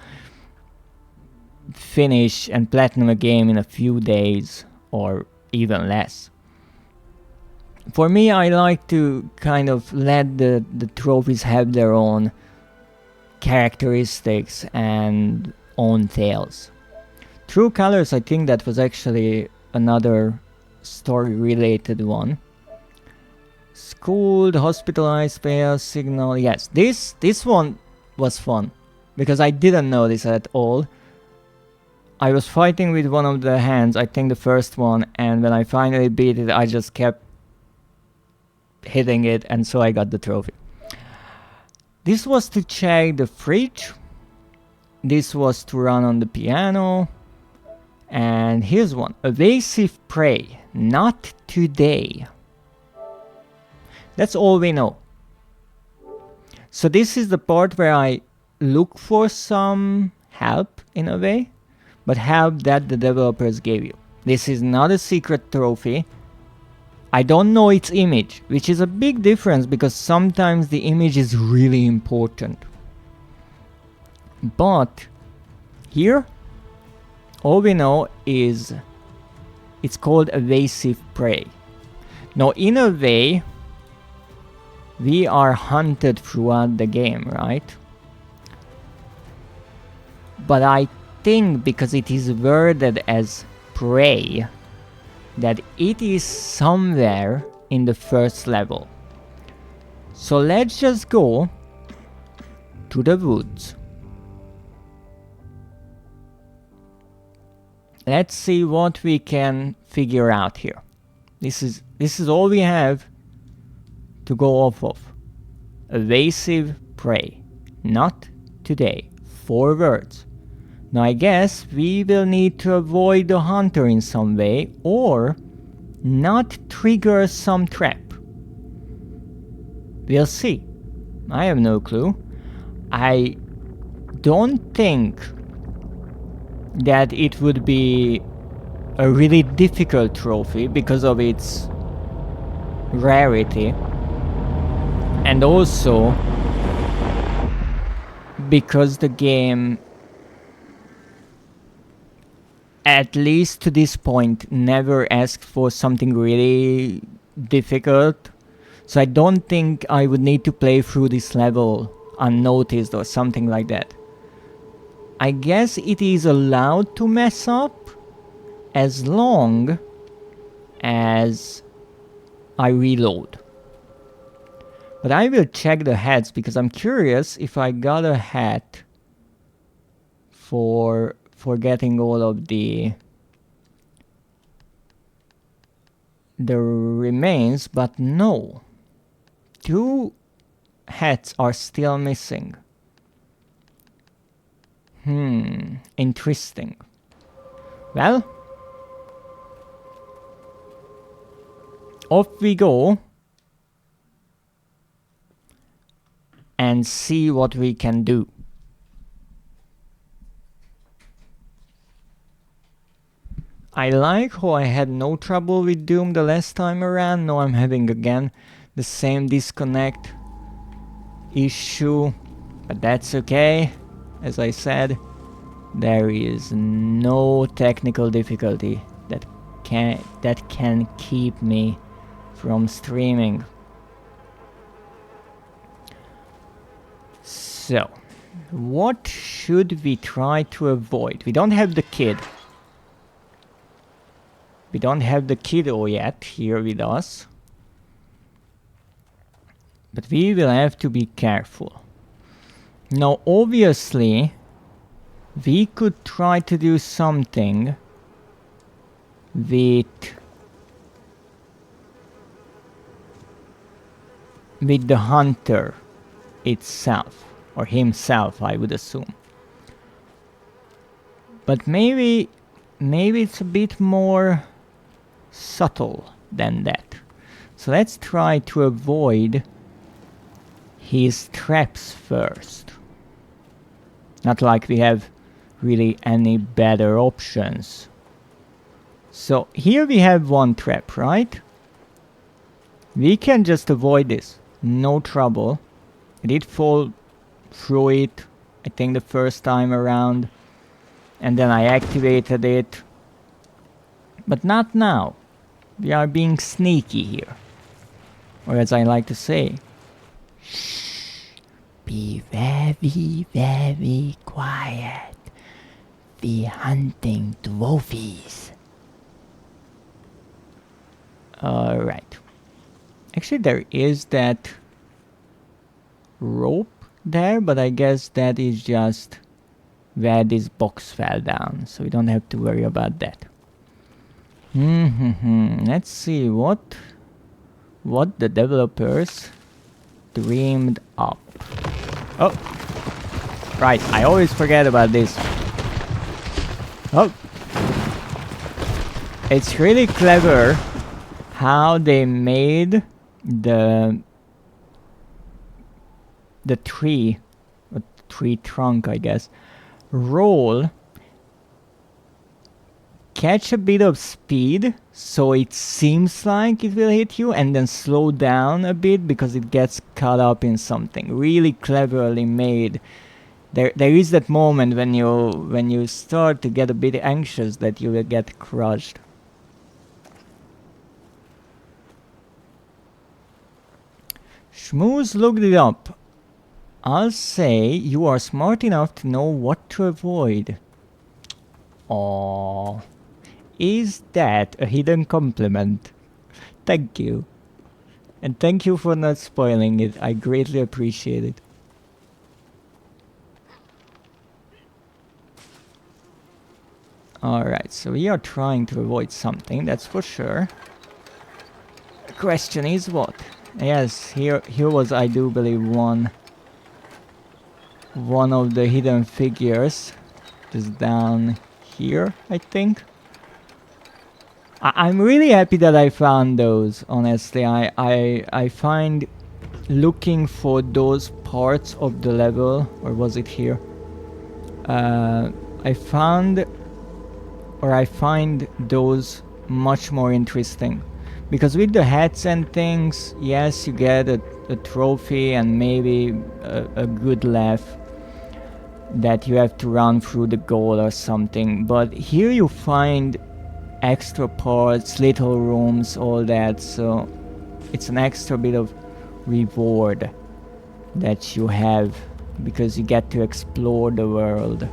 B: finish and platinum a game in a few days or even less. For me, I like to kind of let the trophies have their own characteristics and own tales. True Colors, I think that was actually another story related one. Schooled, hospitalized, fail, signal. Yes, this one was fun because I didn't know this at all. I was fighting with one of the hands, I think the first one, and when I finally beat it, I just kept hitting it, and so I got the trophy. This was to check the fridge. This was to run on the piano. And here's one. Evasive prey. Not today. That's all we know. So this is the part where I look for some help in a way, but help that the developers gave you. This is not a secret trophy. I don't know its image, which is a big difference because sometimes the image is really important. But here, all we know is it's called evasive prey. Now, in a way, we are hunted throughout the game, right? But I think because it is worded as prey, that it is somewhere in the first level. So let's just go to the woods. Let's see what we can figure out here. This is all we have to go off of. Evasive prey. Not today. 4 words. Now I guess we will need to avoid the hunter in some way or not trigger some trap. We'll see. I have no clue. I don't think that it would be a really difficult trophy because of its rarity, and also because the game, at least to this point, never asked for something really difficult. So I don't think I would need to play through this level unnoticed or something like that. I guess it is allowed to mess up as long as I reload. But I will check the hats because I'm curious if I got a hat for getting all of the remains, but no. 2 hats are still missing. Interesting. Well, off we go and see what we can do. I like how I had no trouble with Doom the last time around. Now I'm having again the same disconnect issue, but that's okay. As I said, there is no technical difficulty that can keep me from streaming. So, what should we try to avoid? We don't have the kid. We don't have the kiddo yet here with us. But we will have to be careful. Now, obviously, we could try to do something with the hunter itself, or himself, I would assume. But maybe it's a bit more subtle than that. So let's try to avoid his traps first. Not like we have really any better options. So here we have one trap, right? We can just avoid this, no trouble. I did fall through it, I think the first time around, and then I activated it. But not now. We are being sneaky here. Or as I like to say, shh, be very, very quiet. Be hunting dwarfies. Alright. Actually, there is that rope there, but I guess that is just where this box fell down, so we don't have to worry about that. Let's see what the developers dreamed up. Oh, right, I always forget about this. Oh, it's really clever how they made the tree trunk, I guess, roll, catch a bit of speed so it seems like it will hit you, and then slow down a bit because it gets caught up in something. Really cleverly made. There is that moment when you start to get a bit anxious that you will get crushed. Schmooze looked it up. I'll say you are smart enough to know what to avoid. Aww. Is that a hidden compliment? Thank you. And thank you for not spoiling it. I greatly appreciate it. Alright, so we are trying to avoid something, that's for sure. The question is what? Yes, here was, I do believe, one of the hidden figures. Just down here, I think. I'm really happy that I found those, honestly. I find looking for those parts of the level, or was it here? I find those much more interesting. Because with the hats and things, yes, you get a trophy and maybe a good laugh that you have to run through the goal or something. But here you find extra parts, little rooms, all that, so it's an extra bit of reward that you have because you get to explore the world.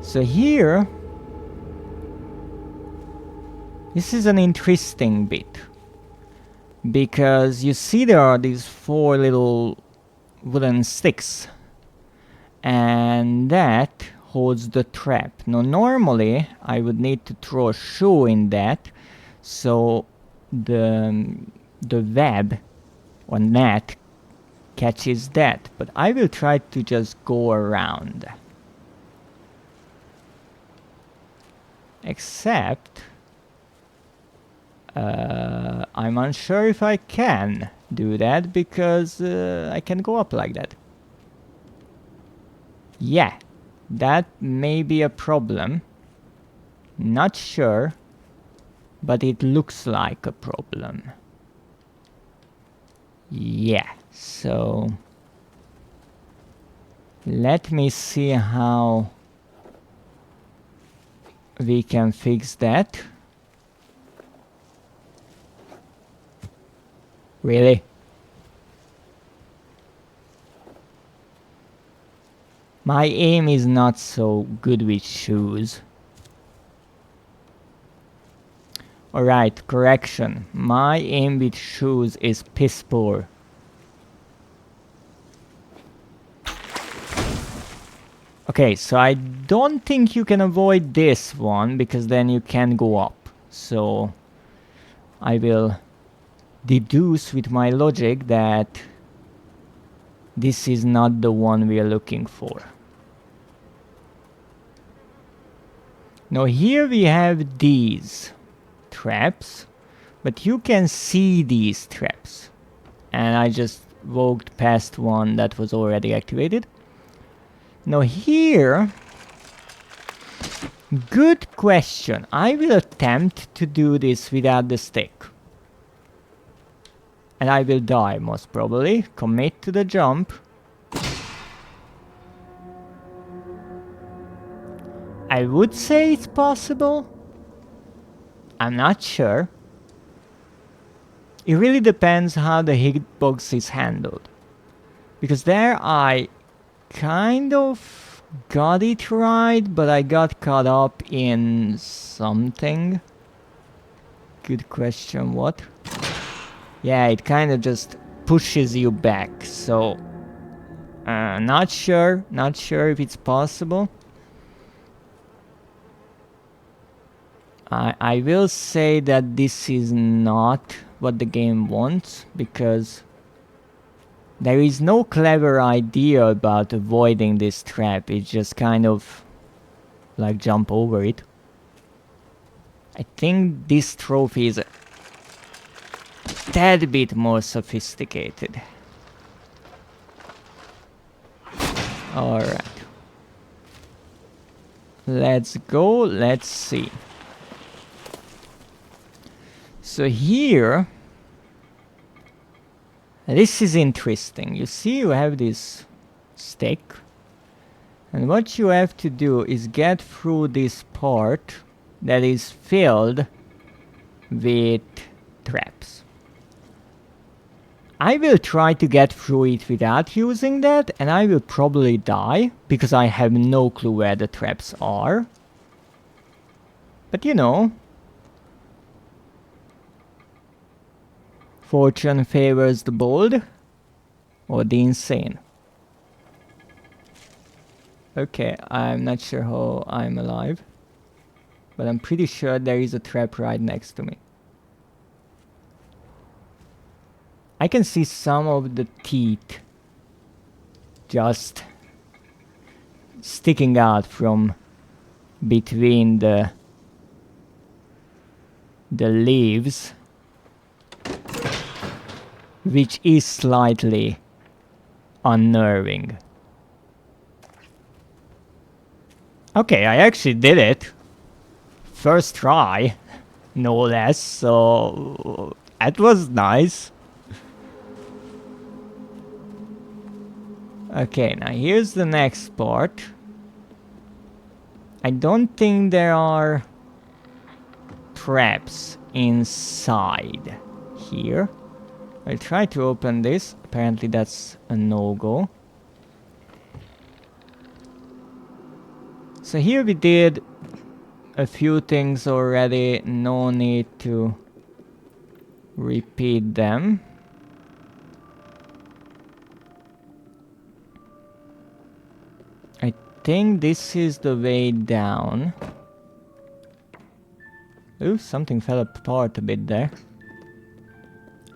B: So here, this is an interesting bit because you see there are these 4 little wooden sticks, and that holds the trap. Now normally I would need to throw a shoe in that so the web or net catches that, but I will try to just go around. Except I'm unsure if I can do that because I can go up like that. Yeah, that may be a problem. Not sure, but it looks like a problem. Yeah, so let me see how we can fix that. Really? My aim is not so good with shoes. Alright, correction. My aim with shoes is piss poor. Okay, so I don't think you can avoid this one because then you can go up. So I will deduce with my logic that this is not the one we are looking for. Now here we have these traps, but you can see these traps. And I just walked past one that was already activated. Now here Good question. I will attempt to do this without the stick. And I will die, most probably. Commit to the jump. I would say it's possible. I'm not sure. It really depends how the hitbox is handled. Because there I kind of got it right, but I got caught up in something. Good question, what? Yeah, it kind of just pushes you back, so... not sure if it's possible. I will say that this is not what the game wants, because there is no clever idea about avoiding this trap. It's just kind of like jump over it. I think this trophy is a tad bit more sophisticated. Alright. Let's go, let's see. So here, this is interesting. You see, you have this stick, and what you have to do is get through this part that is filled with traps. I will try to get through it without using that, and I will probably die, because I have no clue where the traps are. But you know, fortune favors the bold, or the insane. Okay, I'm not sure how I'm alive, but I'm pretty sure there is a trap right next to me. I can see some of the teeth just sticking out from between the leaves, which is slightly unnerving. Okay, I actually did it. First try, no less, so that was nice. Okay, now here's the next part. I don't think there are traps inside here. I'll try to open this. Apparently that's a no-go. So here we did a few things already. No need to repeat them. I think this is the way down. Ooh, something fell apart a bit there.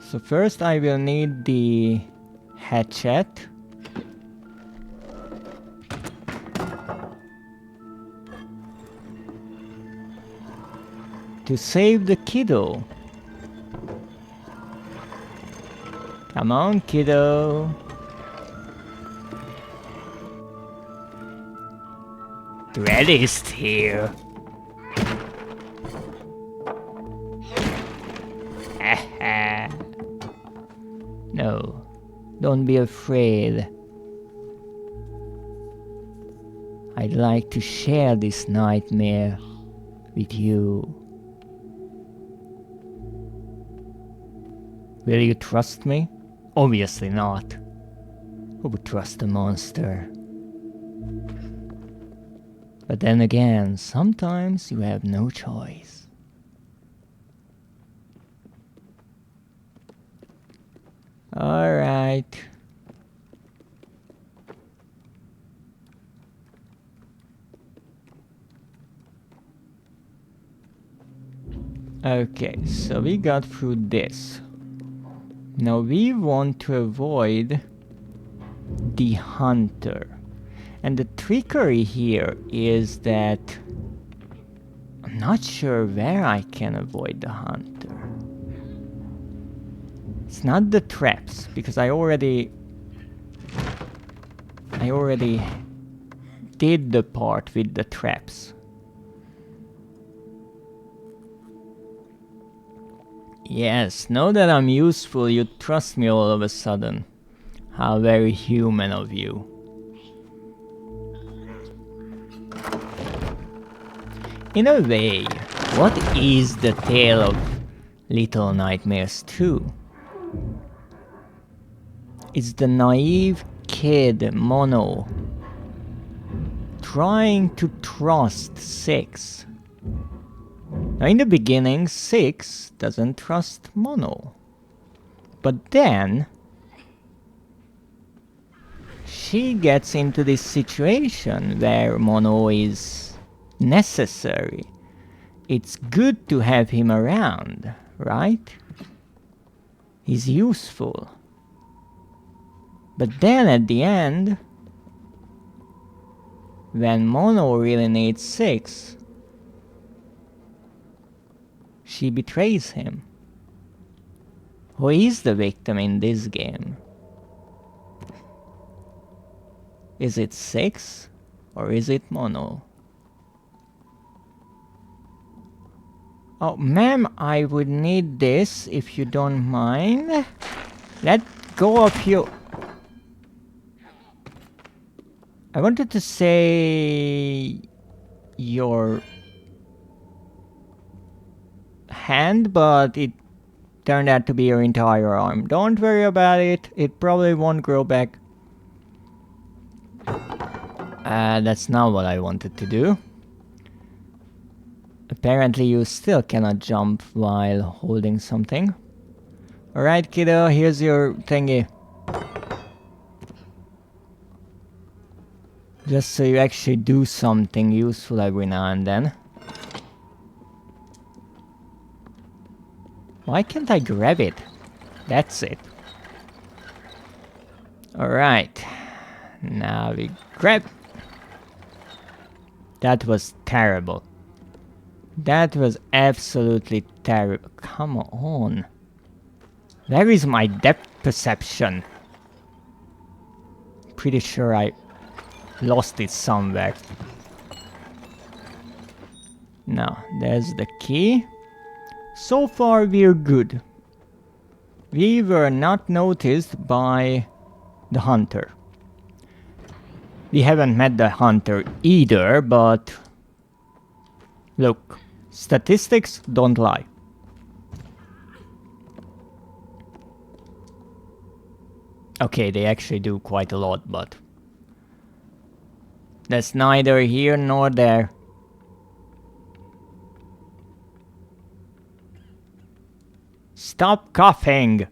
B: So first I will need the hatchet. To save the kiddo. Come on, kiddo. Dreadist here. No, don't be afraid. I'd like to share this nightmare with you. Will you trust me? Obviously not. Who would trust a monster? But then again, sometimes you have no choice. Alright. Okay, so we got through this. Now we want to avoid the hunter. And the trickery here is that I'm not sure where I can avoid the hunter. It's not the traps, because I already did the part with the traps. Yes, now that I'm useful, you trust me all of a sudden. How very human of you. In a way, what is the tale of Little Nightmares 2? It's the naive kid Mono trying to trust Six. Now in the beginning, Six doesn't trust Mono. But then she gets into this situation where Mono is necessary. It's good to have him around, right? He's useful. But then at the end, when Mono really needs Six, she betrays him. Who is the victim in this game? Is it Six or is it Mono? Oh, ma'am, I would need this if you don't mind. Let go of you. I wanted to say your hand, but it turned out to be your entire arm. Don't worry about it. It probably won't grow back. That's not what I wanted to do. Apparently you still cannot jump while holding something. Alright, kiddo, here's your thingy. Just so you actually do something useful every now and then. Why can't I grab it? That's it. Alright. Now we grab. That was terrible. That was absolutely terrible. Come on. Where is my depth perception? Pretty sure I lost it somewhere. Now, there's the key. So far we're good. We were not noticed by the hunter. We haven't met the hunter either, but look, statistics don't lie. Okay, they actually do quite a lot, but that's neither here nor there. Stop coughing!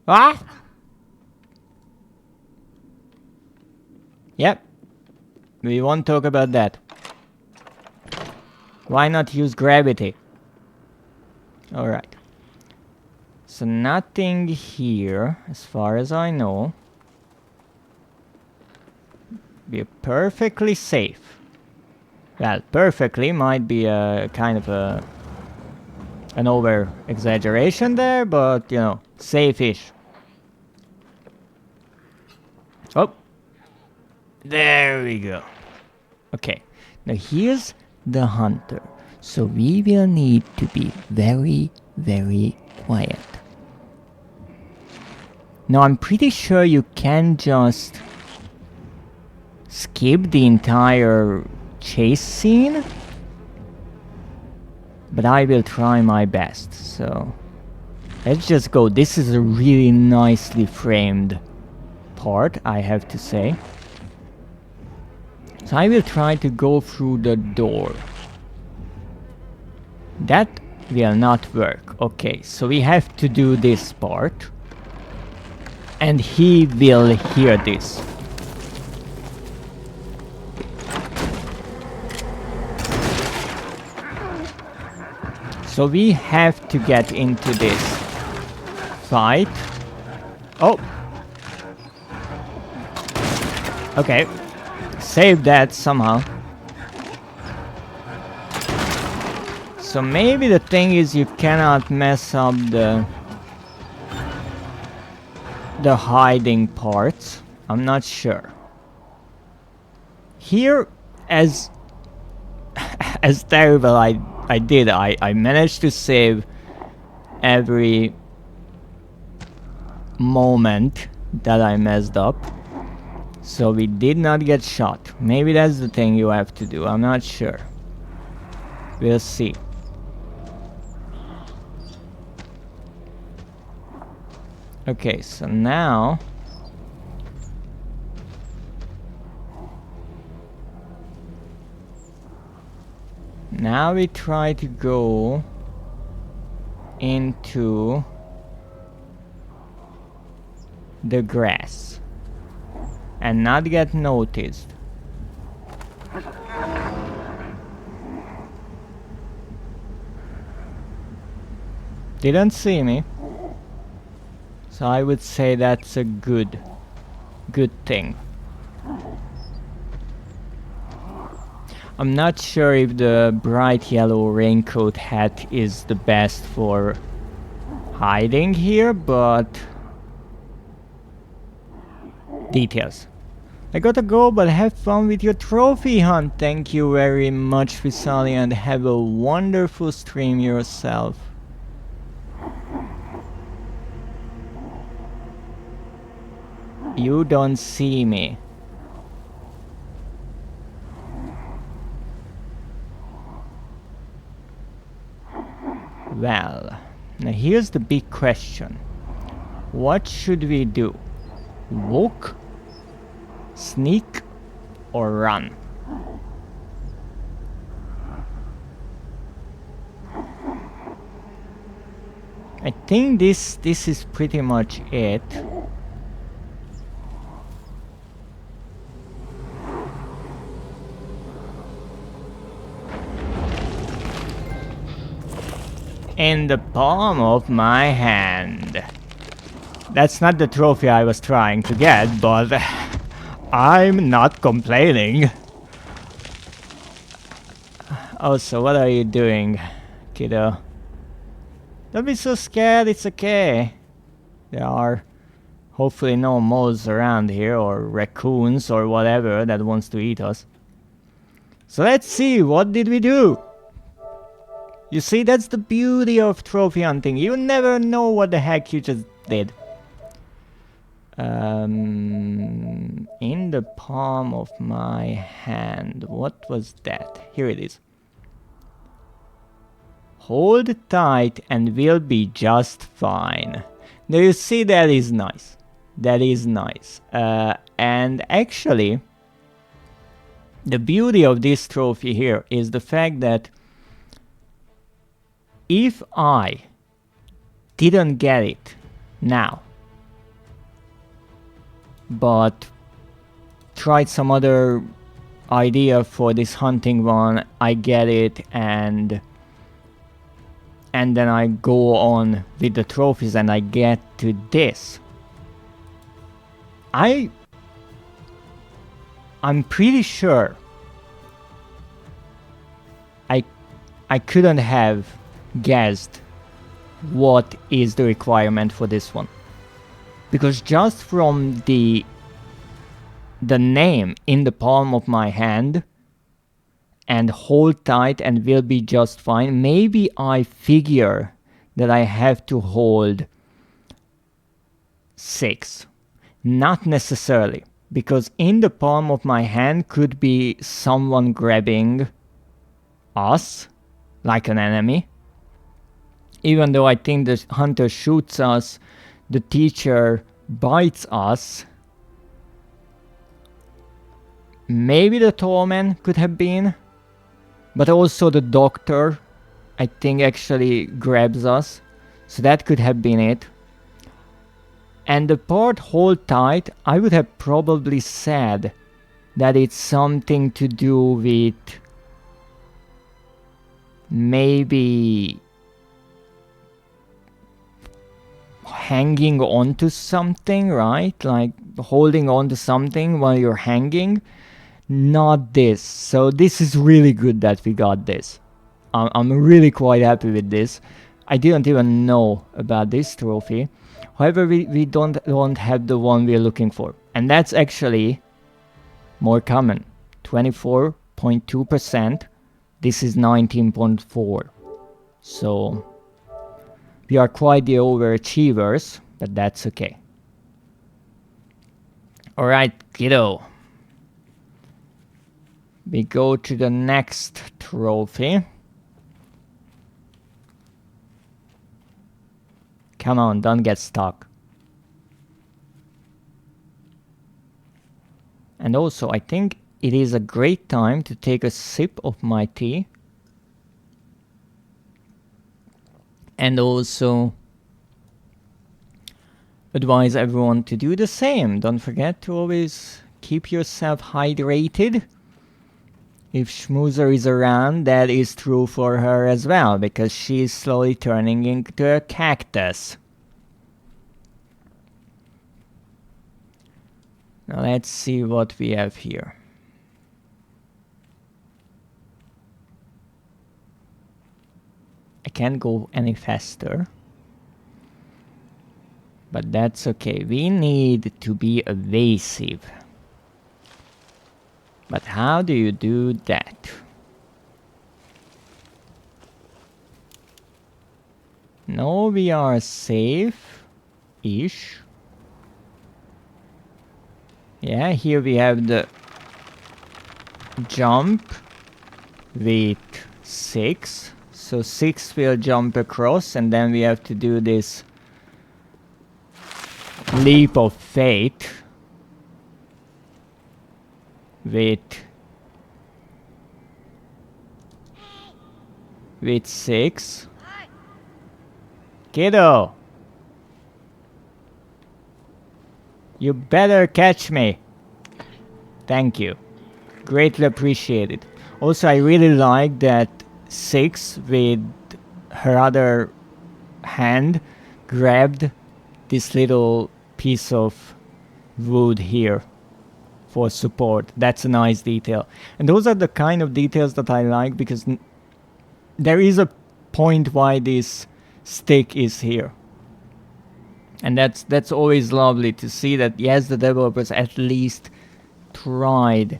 B: Ah! Yep. We won't talk about that. Why not use gravity? Alright. So nothing here, as far as I know. We're perfectly safe. Well, perfectly might be a kind of an over exaggeration there, but you know, safe-ish. Oh, there we go. Okay, now here's the hunter, so we will need to be very, very quiet. Now I'm pretty sure you can just skip the entire chase scene, but I will try my best. So let's just go. This is a really nicely framed part, I have to say. So I will try to go through the door. That will not work. Okay, so we have to do this part. And he will hear this. So we have to get into this fight. Oh! Okay. Save that somehow. So maybe the thing is you cannot mess up the hiding parts. I'm not sure. Here, as terrible I managed to save every moment that I messed up. So we did not get shot. Maybe that's the thing you have to do. I'm not sure. We'll see. Okay, so now we try to go into the grass and not get noticed. Didn't see me, so I would say that's a good thing. I'm not sure if the bright yellow raincoat hat is the best for hiding here, but details. I gotta go, but have fun with your trophy hunt. Thank you very much, Visali, and have a wonderful stream yourself. You don't see me. Well, now here's the big question. What should we do? Walk, sneak, or run? I think this is pretty much it. In the palm of my hand. That's not the trophy I was trying to get, but I'm not complaining. Oh, so what are you doing, kiddo? Don't be so scared, it's okay. There are hopefully no moles around here, or raccoons, or whatever that wants to eat us. So let's see, what did we do? You see, that's the beauty of trophy hunting. You never know what the heck you just did. In the palm of my hand. What was that? Here it is. Hold tight and we'll be just fine. Now you see, that is nice. That is nice. And actually, the beauty of this trophy here is the fact that if I didn't get it now, but tried some other idea for this hunting one, I get it, and then I go on with the trophies and I get to this. I'm pretty sure I couldn't have guessed what is the requirement for this one, because just from the name in the palm of my hand and hold tight and we'll be just fine, maybe I figure that I have to hold 6. Not necessarily, because in the palm of my hand could be someone grabbing us like an enemy. Even though I think the hunter shoots us, the teacher bites us. Maybe the tall man could have been, but also the doctor, I think, actually grabs us. So that could have been it. And the part hold tight, I would have probably said that it's something to do with maybe hanging onto something, right? Like holding on to something while you're hanging. Not this. So this is really good that we got this. I'm really quite happy with this. I didn't even know about this trophy. However, we don't have the one we're looking for. And that's actually more common. 24.2%. This is 19.4. So We are quite the overachievers, but that's okay. Alright, kiddo. We go to the next trophy. Come on, don't get stuck. And also, I think it is a great time to take a sip of my tea. And also advise everyone to do the same. Don't forget to always keep yourself hydrated. If Schmoozer is around, that is true for her as well, because she is slowly turning into a cactus. Now let's see what we have here. I can't go any faster. But that's okay. We need to be evasive. But how do you do that? No, we are safe-ish. Yeah, here we have the jump with 6. So 6 will jump across, and then we have to do this leap of faith with 6. Kiddo, you better catch me. Thank you. Greatly appreciated. Also, I really like that 6 with her other hand grabbed this little piece of wood here for support. That's a nice detail. And those are the kind of details that I like, because there is a point why this stick is here. And that's always lovely to see that, yes, the developers at least tried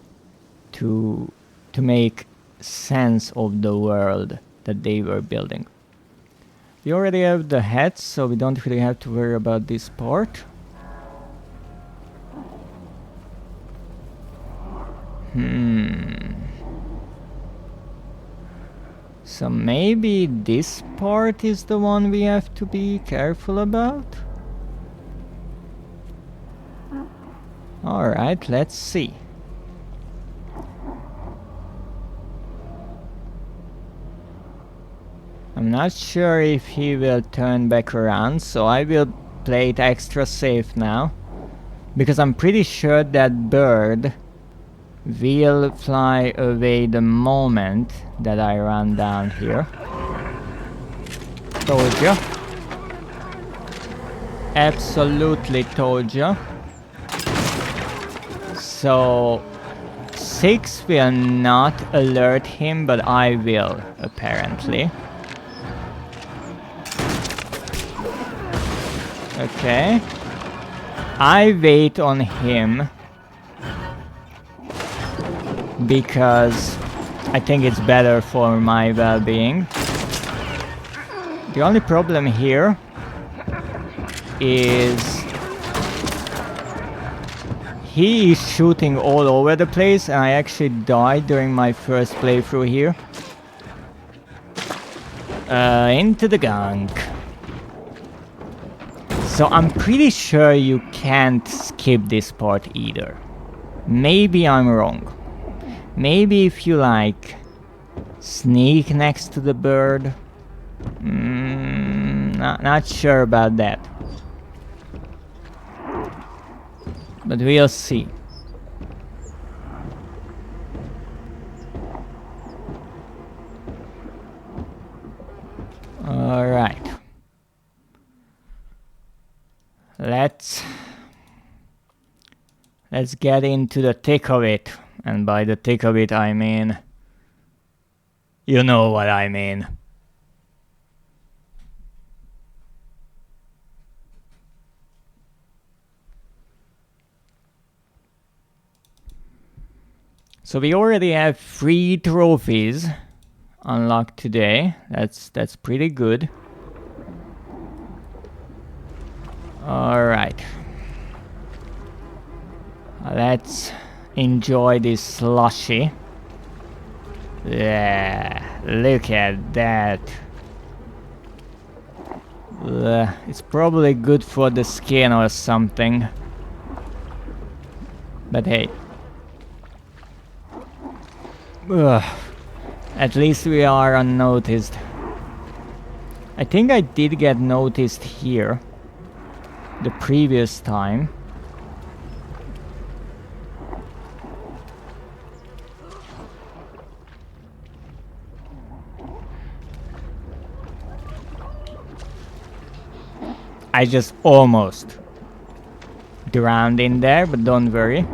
B: to make sense of the world that they were building. We already have the hats, so we don't really have to worry about this part. So maybe this part is the one we have to be careful about? Alright, let's see. I'm not sure if he will turn back around, so I will play it extra safe now. Because I'm pretty sure that bird will fly away the moment that I run down here. Told ya. Absolutely told ya. So 6 will not alert him, but I will, apparently. Okay. I wait on him because I think it's better for my well-being. The only problem here is he is shooting all over the place, and I actually died during my first playthrough here. Into the gunk. So I'm pretty sure you can't skip this part either. Maybe I'm wrong. Maybe if you like sneak next to the bird. Not sure about that. But we'll see. Alright. Let's get into the thick of it. And by the thick of it, I mean, you know what I mean. So we already have 3 trophies unlocked today. That's pretty good. Alright. Let's enjoy this slushy. Yeah, look at that. It's probably good for the skin or something. But hey. Ugh. At least we are unnoticed. I think I did get noticed here the previous time. I just almost drowned in there, but don't worry.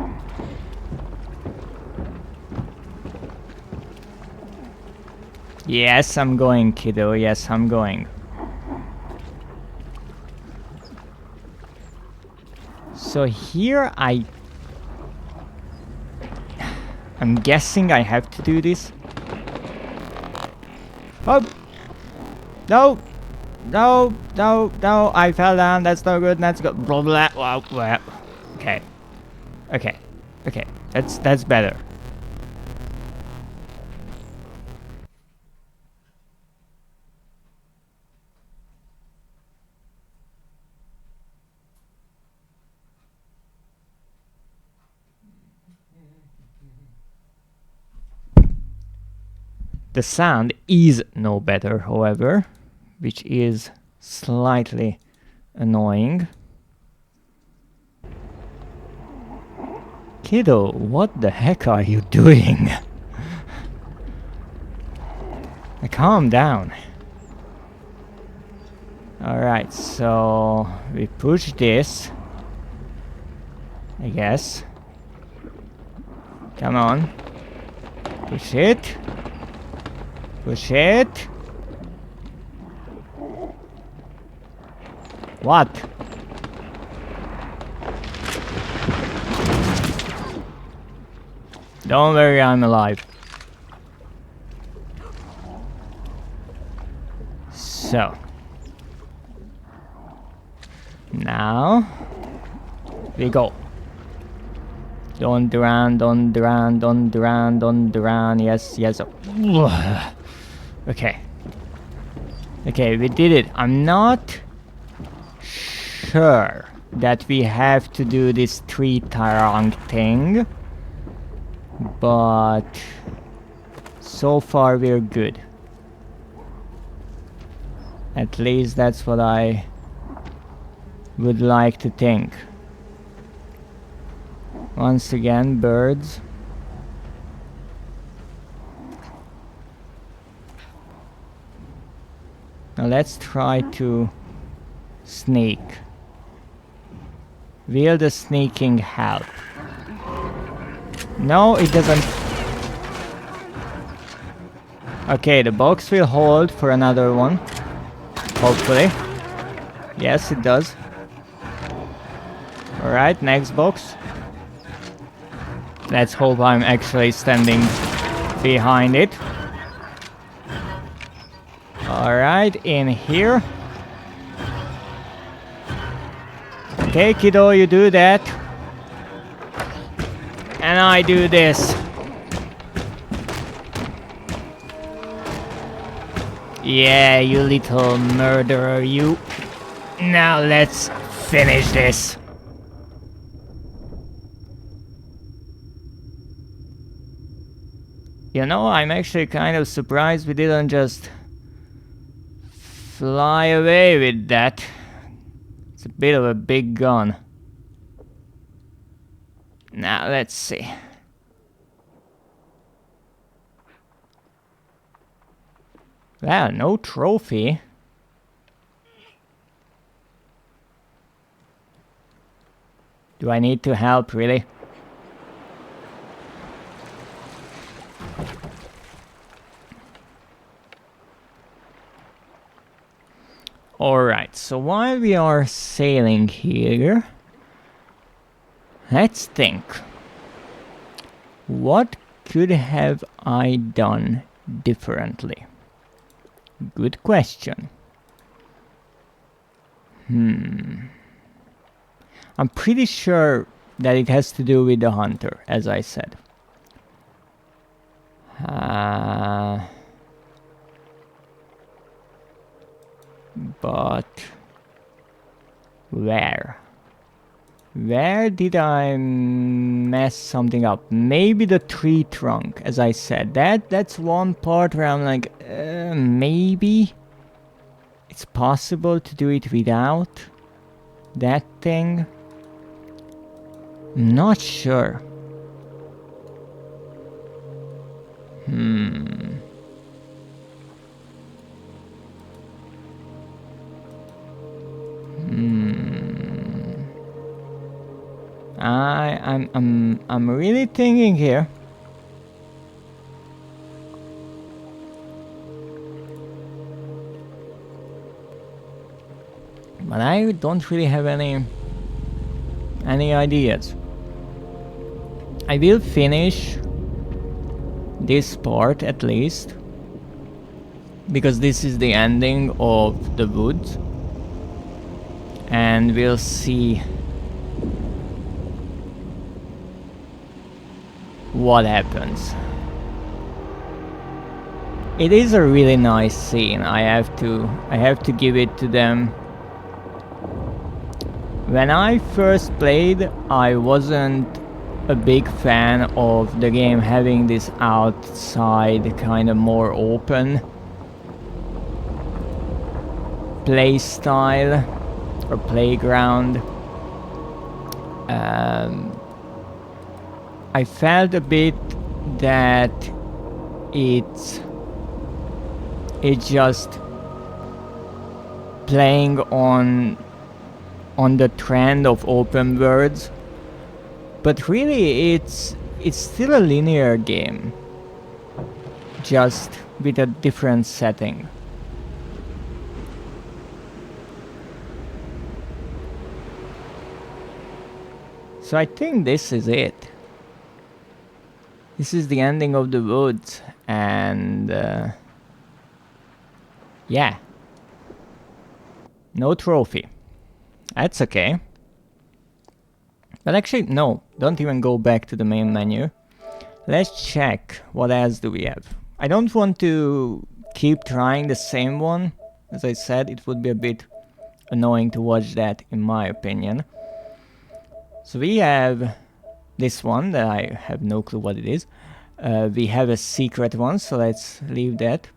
B: Yes, I'm going, kiddo. Yes, I'm going. So here I'm guessing I have to do this. Oh! No! No, no, no, I fell down, that's no good, that's good. Blah, blah, blah, blah. Okay. Okay. Okay. That's better. The sound is no better, however, which is slightly annoying. Kiddo, what the heck are you doing? Calm down. Alright, so we push this, I guess. Come on. Push it. Push it. What? Don't worry, I'm alive. So. Now. We go. Don't drown, don't drown, don't drown, don't drown. Yes, yes. Okay. Okay, we did it. I'm not sure that we have to do this tree trunk thing, but so far we're good. At least that's what I would like to think. Once again, birds. Now let's try to sneak. Will the sneaking help? No, it doesn't. Okay, the box will hold for another one. Hopefully. Yes, it does. Alright, next box. Let's hope I'm actually standing behind it. Alright, in here. Okay, kiddo, you do that. And I do this. Yeah, you little murderer, you. Now let's finish this. You know, I'm actually kind of surprised we didn't just fly away with that. It's a bit of a big gun. Now, let's see. Well, no trophy. Do I need to help, really? Alright, so while we are sailing here, let's think. What could have I done differently? Good question. I'm pretty sure that it has to do with the hunter, as I said. But where? Where did I mess something up? Maybe the tree trunk, as I said. That's one part where I'm like, maybe it's possible to do it without that thing. I'm not sure. I'm really thinking here. But I don't really have any ideas. I will finish this part at least, because this is the ending of the woods, and we'll see what happens. It is a really nice scene. I have to give it to them. When I first played, I wasn't a big fan of the game having this outside kind of more open play style or playground. I felt a bit that it's just playing on the trend of open worlds, but really it's still a linear game, just with a different setting. So I think this is it. This is the ending of the woods, and yeah, no trophy. That's okay. But actually, no, don't even go back to the main menu. Let's check what else do we have. I don't want to keep trying the same one. As I said, it would be a bit annoying to watch that, in my opinion. So we have this one that I have no clue what it is. We have a secret one, so let's leave that.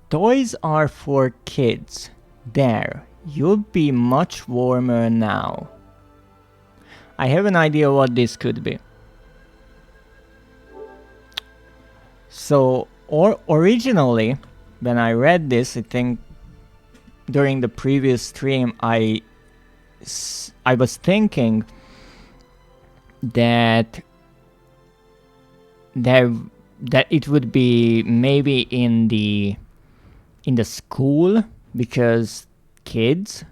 B: Toys are for kids. There, you'll be much warmer now. I have an idea what this could be. So, originally, when I read this, I think during the previous stream, I was thinking that it would be maybe in the school, because kids,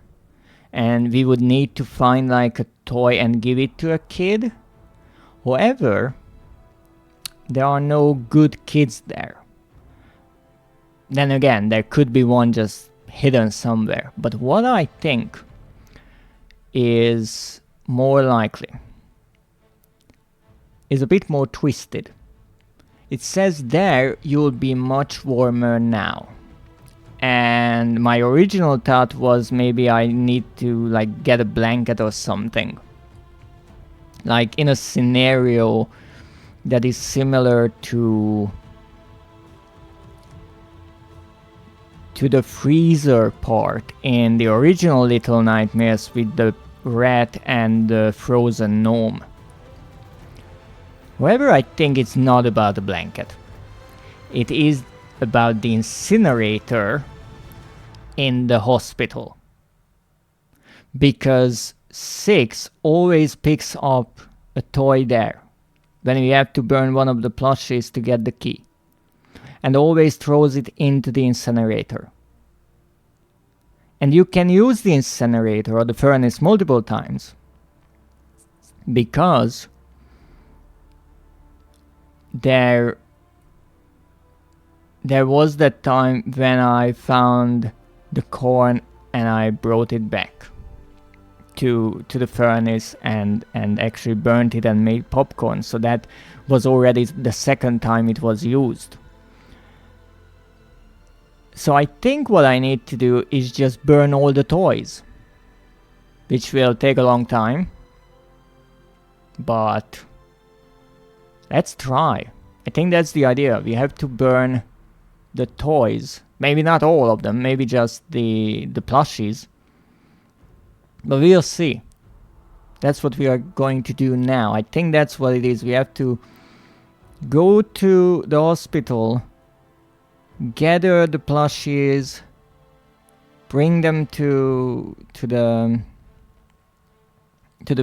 B: and we would need to find like a toy and give it to a kid. However, there are no good kids there. Then again, there could be one just hidden somewhere. But what I think is more likely is a bit more twisted. It says there, you'll be much warmer now. And my original thought was maybe I need to like get a blanket or something. Like in a scenario that is similar to the freezer part in the original Little Nightmares with the rat and the frozen gnome. However, I think it's not about the blanket. It is about the incinerator in the hospital. Because 6 always picks up a toy there when we have to burn one of the plushies to get the key. And always throws it into the incinerator. And you can use the incinerator or the furnace multiple times. Because there was that time when I found the corn and I brought it back to the furnace and actually burnt it and made popcorn. So that was already the second time it was used. So I think what I need to do is just burn all the toys, which will take a long time, but let's try. I think that's the idea. We have to burn the toys. Maybe not all of them, maybe just the plushies. But we'll see. That's what we are going to do now. I think that's what it is. We have to go to the hospital, gather the plushies, bring them to the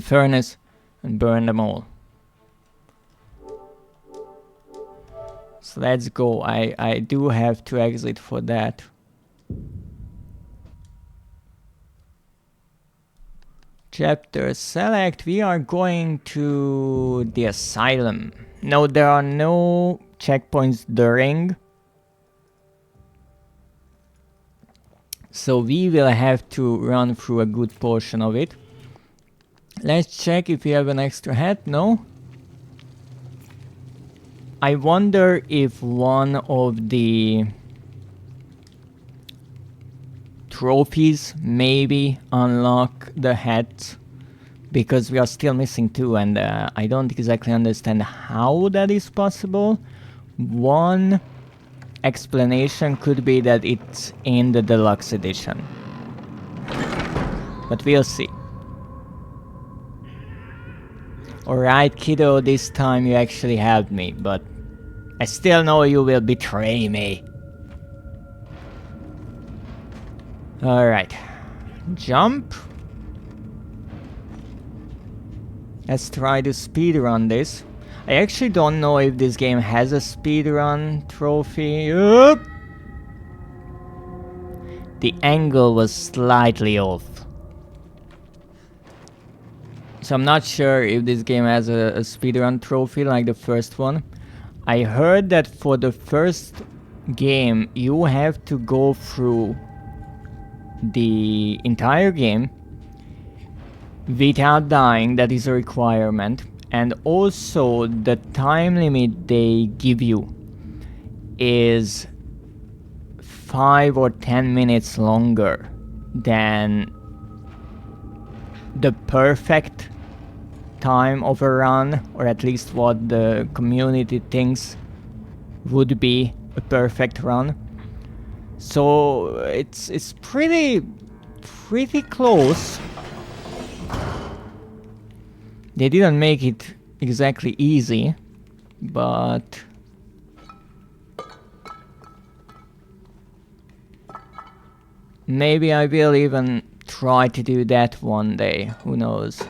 B: furnace and burn them all. So let's go. I do have to exit for that. Chapter select. We are going to the asylum. No, there are no checkpoints during. So we will have to run through a good portion of it. Let's check if we have an extra hat. No. I wonder if one of the trophies maybe unlock the hats, because we are still missing 2 and I don't exactly understand how that is possible. One explanation could be that it's in the deluxe edition, but we'll see. Alright, kiddo, this time you actually helped me, but I still know you will betray me. Alright. Jump. Let's try to speedrun this. I actually don't know if this game has a speedrun trophy. Oop! The angle was slightly off. So I'm not sure if this game has a speedrun trophy like the first one. I heard that for the first game you have to go through the entire game without dying. That is a requirement. And also the time limit they give you is 5 or 10 minutes longer than the perfect time of a run, or at least what the community thinks would be a perfect run. So it's pretty close. They didn't make it exactly easy, but maybe I will even try to do that one day, who knows.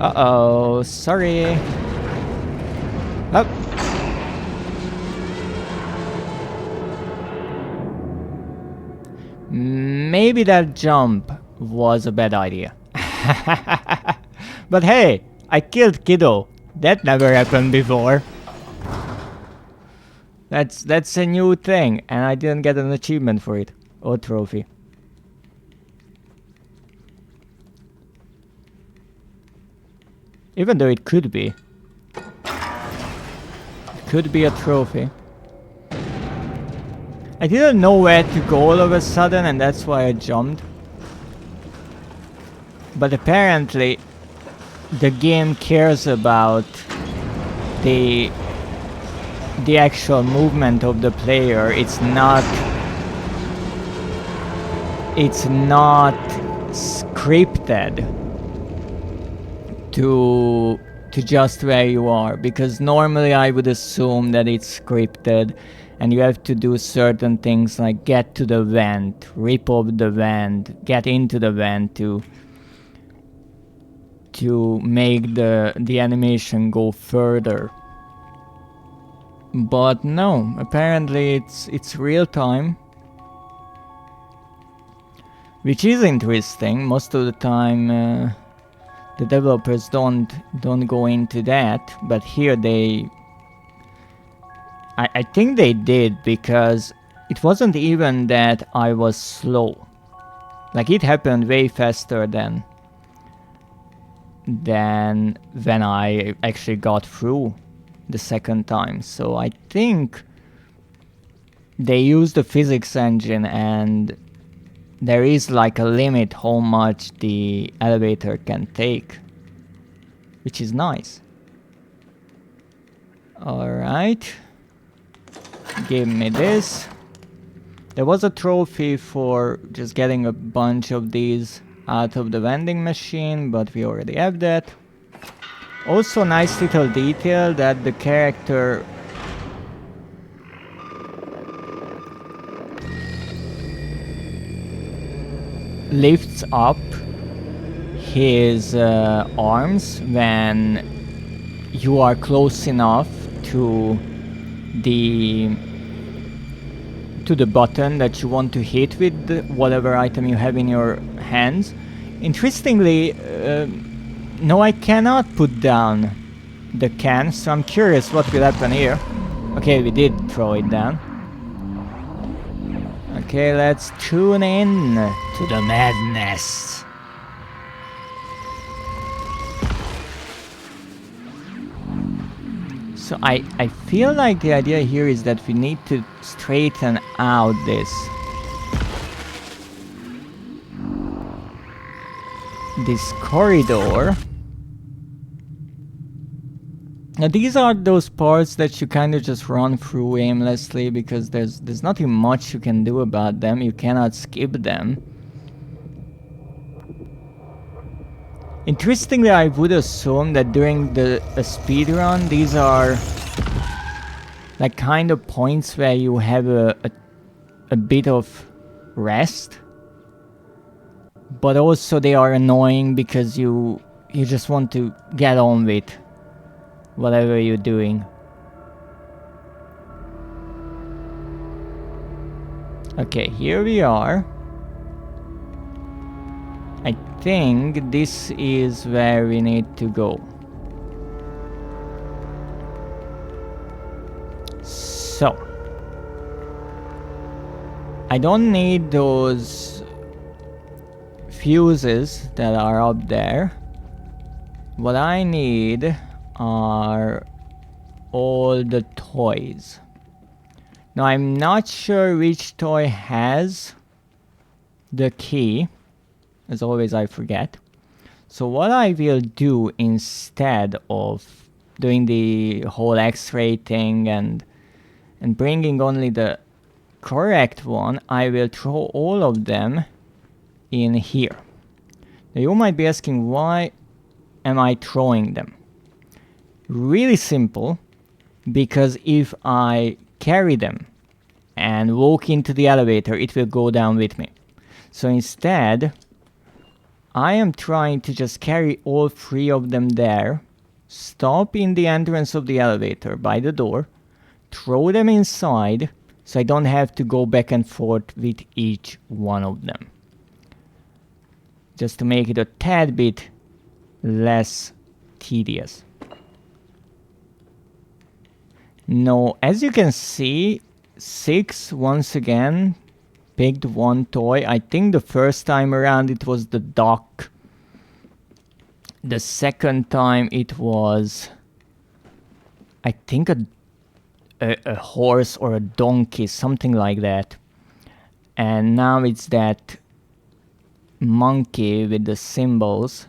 B: Uh-oh, sorry. Up. Maybe that jump was a bad idea. But hey, I killed Kiddo. That never happened before. That's a new thing, and I didn't get an achievement for it or trophy. Even though it could be. It could be a trophy. I didn't know where to go all of a sudden, and that's why I jumped. But apparently the game cares about the actual movement of the player. It's not scripted to just where you are, because normally I would assume that it's scripted and you have to do certain things like get to the vent, rip off the vent, get into the vent to make the animation go further. But no, apparently it's real time, which is interesting. Most of the time the developers don't go into that, but here I think they did, because it wasn't even that I was slow. Like, it happened way faster than when I actually got through the second time. So I think they use the physics engine, and there is like a limit how much the elevator can take, which is nice. Alright, give me this. There was a trophy for just getting a bunch of these out of the vending machine, but we already have that. Also, nice little detail that the character lifts up his arms when you are close enough to the button that you want to hit with whatever item you have in your hands. Interestingly, no, I cannot put down the can, so I'm curious what will happen here. Okay, we did throw it down. Okay, let's tune in to the madness. So I feel like the idea here is that we need to straighten out this corridor. Now these are those parts that you kind of just run through aimlessly because there's nothing much you can do about them. You cannot skip them. Interestingly, I would assume that during a speed run, these are like kind of points where you have a bit of rest, but also they are annoying because you just want to get on with whatever you're doing. Okay, here we are. I think this is where we need to go. So I don't need those fuses that are up there. What I need are all the toys. Now I'm not sure which toy has the key. As always, I forget. So what I will do instead of doing the whole X-ray thing and bringing only the correct one, I will throw all of them in here. Now you might be asking, why am I throwing them? Really simple, because if I carry them and walk into the elevator, it will go down with me. So instead, I am trying to just carry all three of them there, stop in the entrance of the elevator by the door, throw them inside, so I don't have to go back and forth with each one of them. Just to make it a tad bit less tedious. Now, as you can see, 6 once again picked one toy. I think the first time around it was the duck. The second time it was, I think, a horse or a donkey, something like that. And now it's that monkey with the symbols.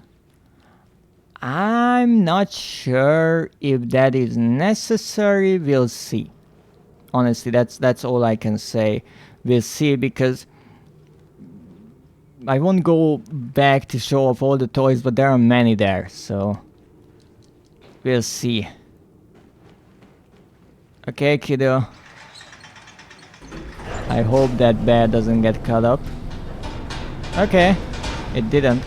B: I'm not sure if that is necessary. We'll see. Honestly, that's all I can say. We'll see, because I won't go back to show off all the toys, but there are many there, so we'll see. Okay, kiddo. I hope that bear doesn't get cut up. Okay, it didn't.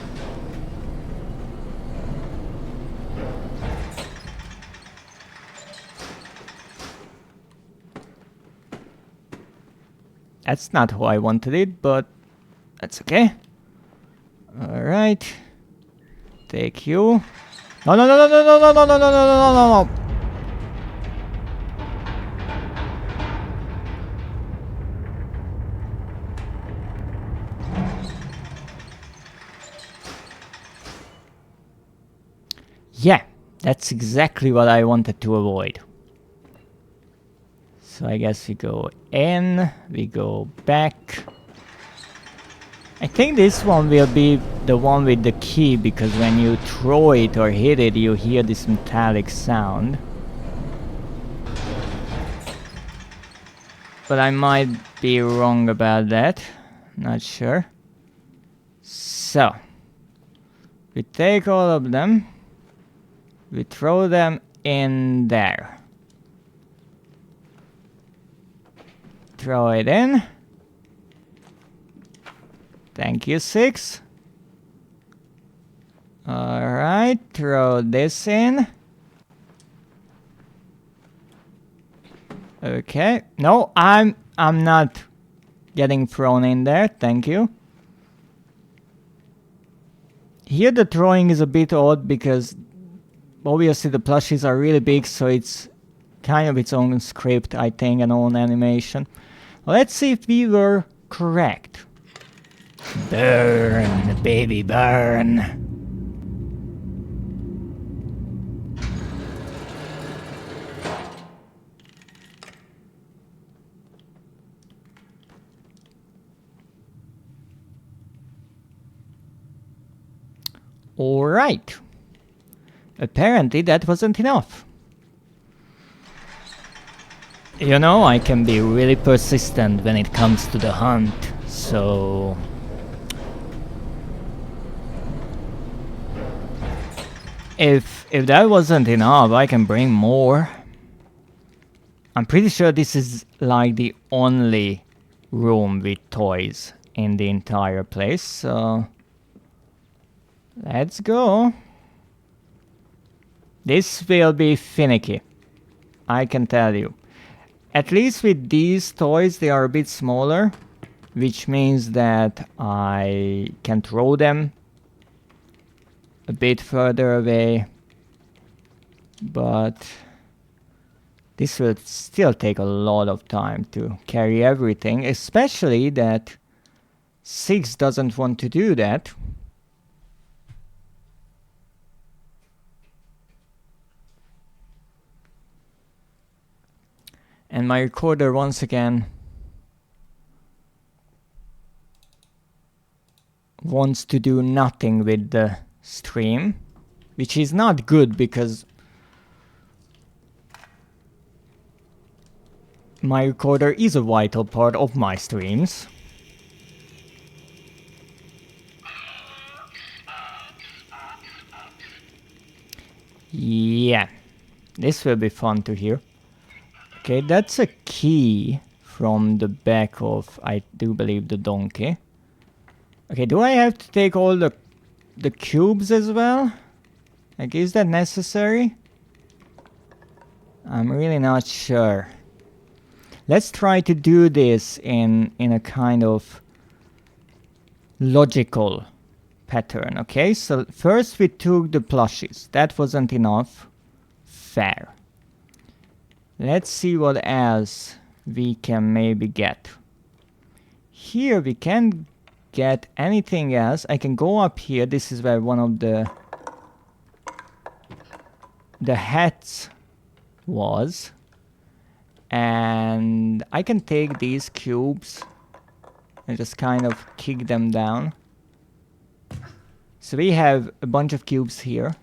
B: That's not how I wanted it, but that's okay. Alright. Take you. No, no, no, no, no, no, no, no, no, no, no, no, no. Yeah, that's exactly what I wanted to avoid. So I guess we go in, we go back. I think this one will be the one with the key, because when you throw it or hit it, you hear this metallic sound. But I might be wrong about that. Not sure. So, we take all of them. We throw them in there. Throw it in. Thank you, 6. Alright, throw this in. Okay. No, I'm not getting thrown in there. Thank you. Here the throwing is a bit odd because obviously the plushies are really big, so it's kind of its own script, I think, and own animation. Let's see if we were correct. Burn, baby, burn. Alright. Apparently that wasn't enough. You know, I can be really persistent when it comes to the hunt, so... If that wasn't enough, I can bring more. I'm pretty sure this is like the only room with toys in the entire place, so... Let's go. This will be finicky, I can tell you. At least with these toys, they are a bit smaller, which means that I can throw them a bit further away. But this will still take a lot of time to carry everything, especially that 6 doesn't want to do that. And my recorder once again wants to do nothing with the stream, which is not good because my recorder is a vital part of my streams. Yeah, this will be fun to hear. Okay, that's a key from the back of, I do believe, the donkey. Okay, do I have to take all the cubes as well? Like, is that necessary? I'm really not sure. Let's try to do this in a kind of logical pattern, okay? So first we took the plushies. That wasn't enough. Fair. Let's see what else we can maybe get. Here we can't get anything else. I can go up here. This is where one of the hats was. And I can take these cubes and just kind of kick them down. So we have a bunch of cubes here.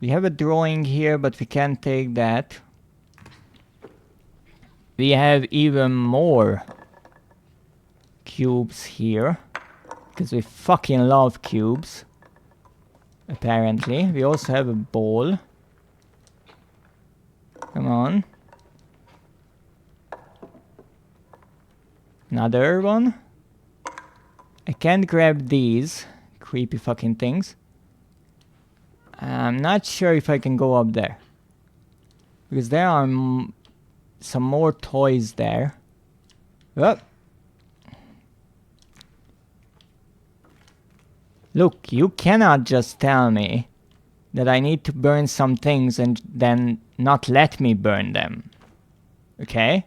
B: We have a drawing here, but we can't take that. We have even more cubes here, because we fucking love cubes, apparently. We also have a ball. Come on. Another one. I can't grab these creepy fucking things. I'm not sure if I can go up there, because there are some more toys there. Oh. Look, you cannot just tell me that I need to burn some things and then not let me burn them. Okay?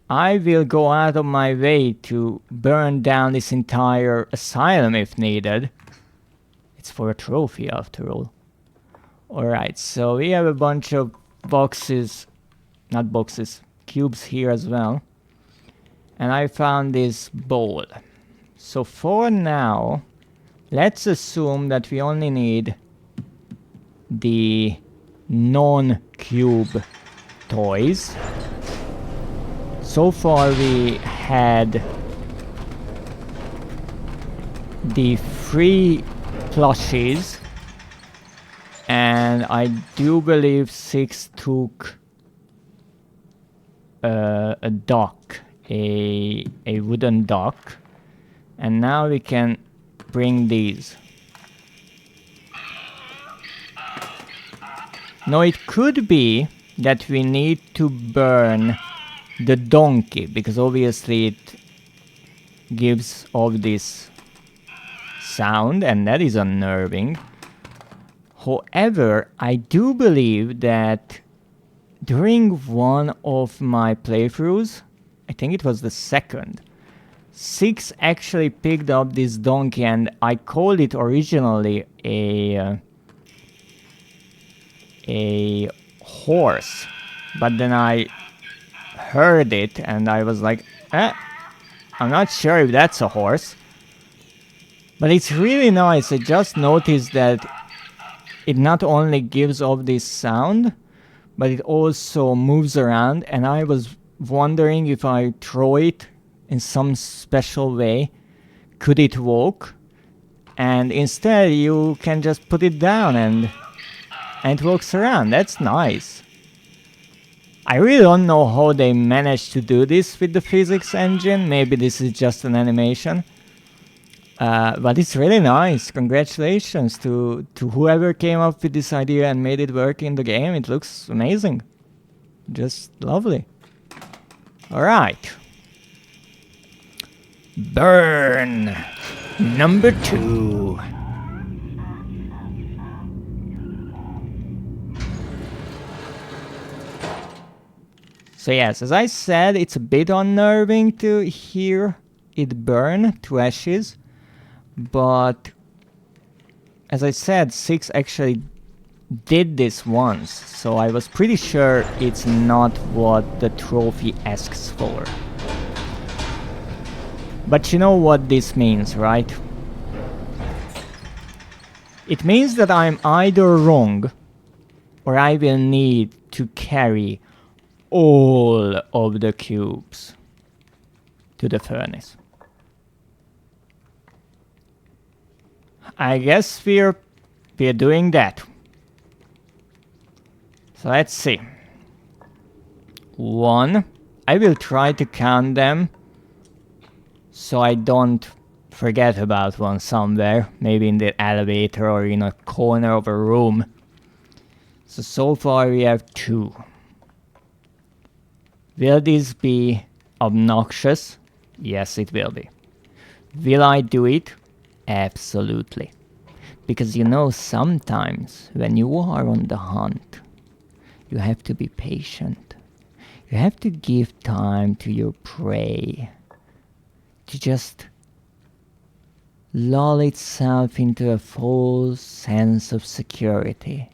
B: I will go out of my way to burn down this entire asylum if needed. It's for a trophy after all. Alright, so we have a bunch of boxes, not boxes, cubes here as well. And I found this bowl. So for now, let's assume that we only need the non-cube toys. So far we had the free plushies, and I do believe 6 took a dock, a wooden dock, and now we can bring these. Now it could be that we need to burn the donkey, because obviously it gives off this sound and that is unnerving. However, I do believe that during one of my playthroughs, I think it was the second, 6 actually picked up this donkey, and I called it originally a horse, but then I heard it and I was like, I'm not sure if that's a horse. But it's really nice. I just noticed that it not only gives off this sound, but it also moves around, and I was wondering if I throw it in some special way, could it walk? And instead you can just put it down and it walks around. That's nice. I really don't know how they managed to do this with the physics engine. Maybe this is just an animation. But it's really nice. Congratulations to whoever came up with this idea and made it work in the game. It looks amazing. Just lovely. Alright. Burn! Number 2. So yes, as I said, it's a bit unnerving to hear it burn to ashes. But as I said, 6 actually did this once, so I was pretty sure it's not what the trophy asks for. But you know what this means, right? It means that I'm either wrong, or I will need to carry all of the cubes to the furnace. I guess we're doing that. So let's see. 1. I will try to count them so I don't forget about one somewhere, maybe in the elevator or in a corner of a room. So far we have 2. Will this be obnoxious? Yes, it will be. Will I do it? Absolutely. Because you know, sometimes when you are on the hunt, you have to be patient. You have to give time to your prey to just lull itself into a false sense of security.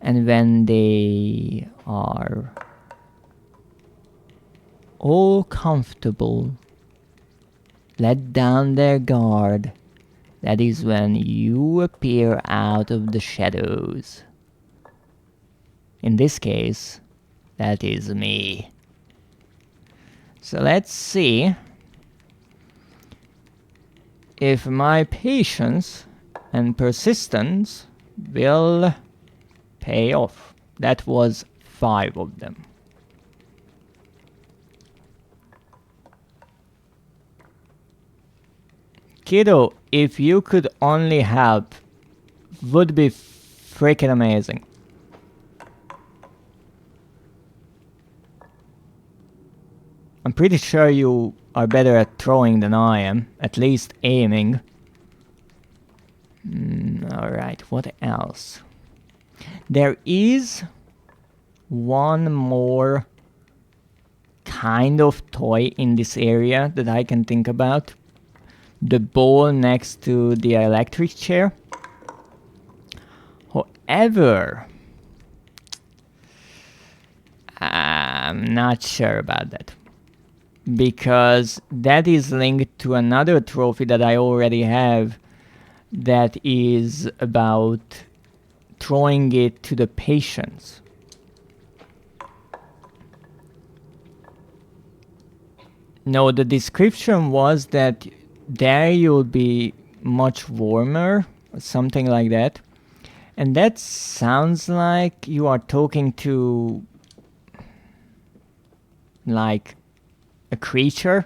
B: And when they are all comfortable, let down their guard, that is when you appear out of the shadows. In this case, that is me. So let's see if my patience and persistence will pay off. That was 5 of them. Kiddo, if you could only help, would be freaking amazing. I'm pretty sure you are better at throwing than I am, at least aiming. Alright, what else? There is one more kind of toy in this area that I can think about. The ball next to the electric chair. However, I'm not sure about that. Because that is linked to another trophy that I already have that is about throwing it to the patients. No, the description was that there you'll be much warmer, something like that. And that sounds like you are talking to like a creature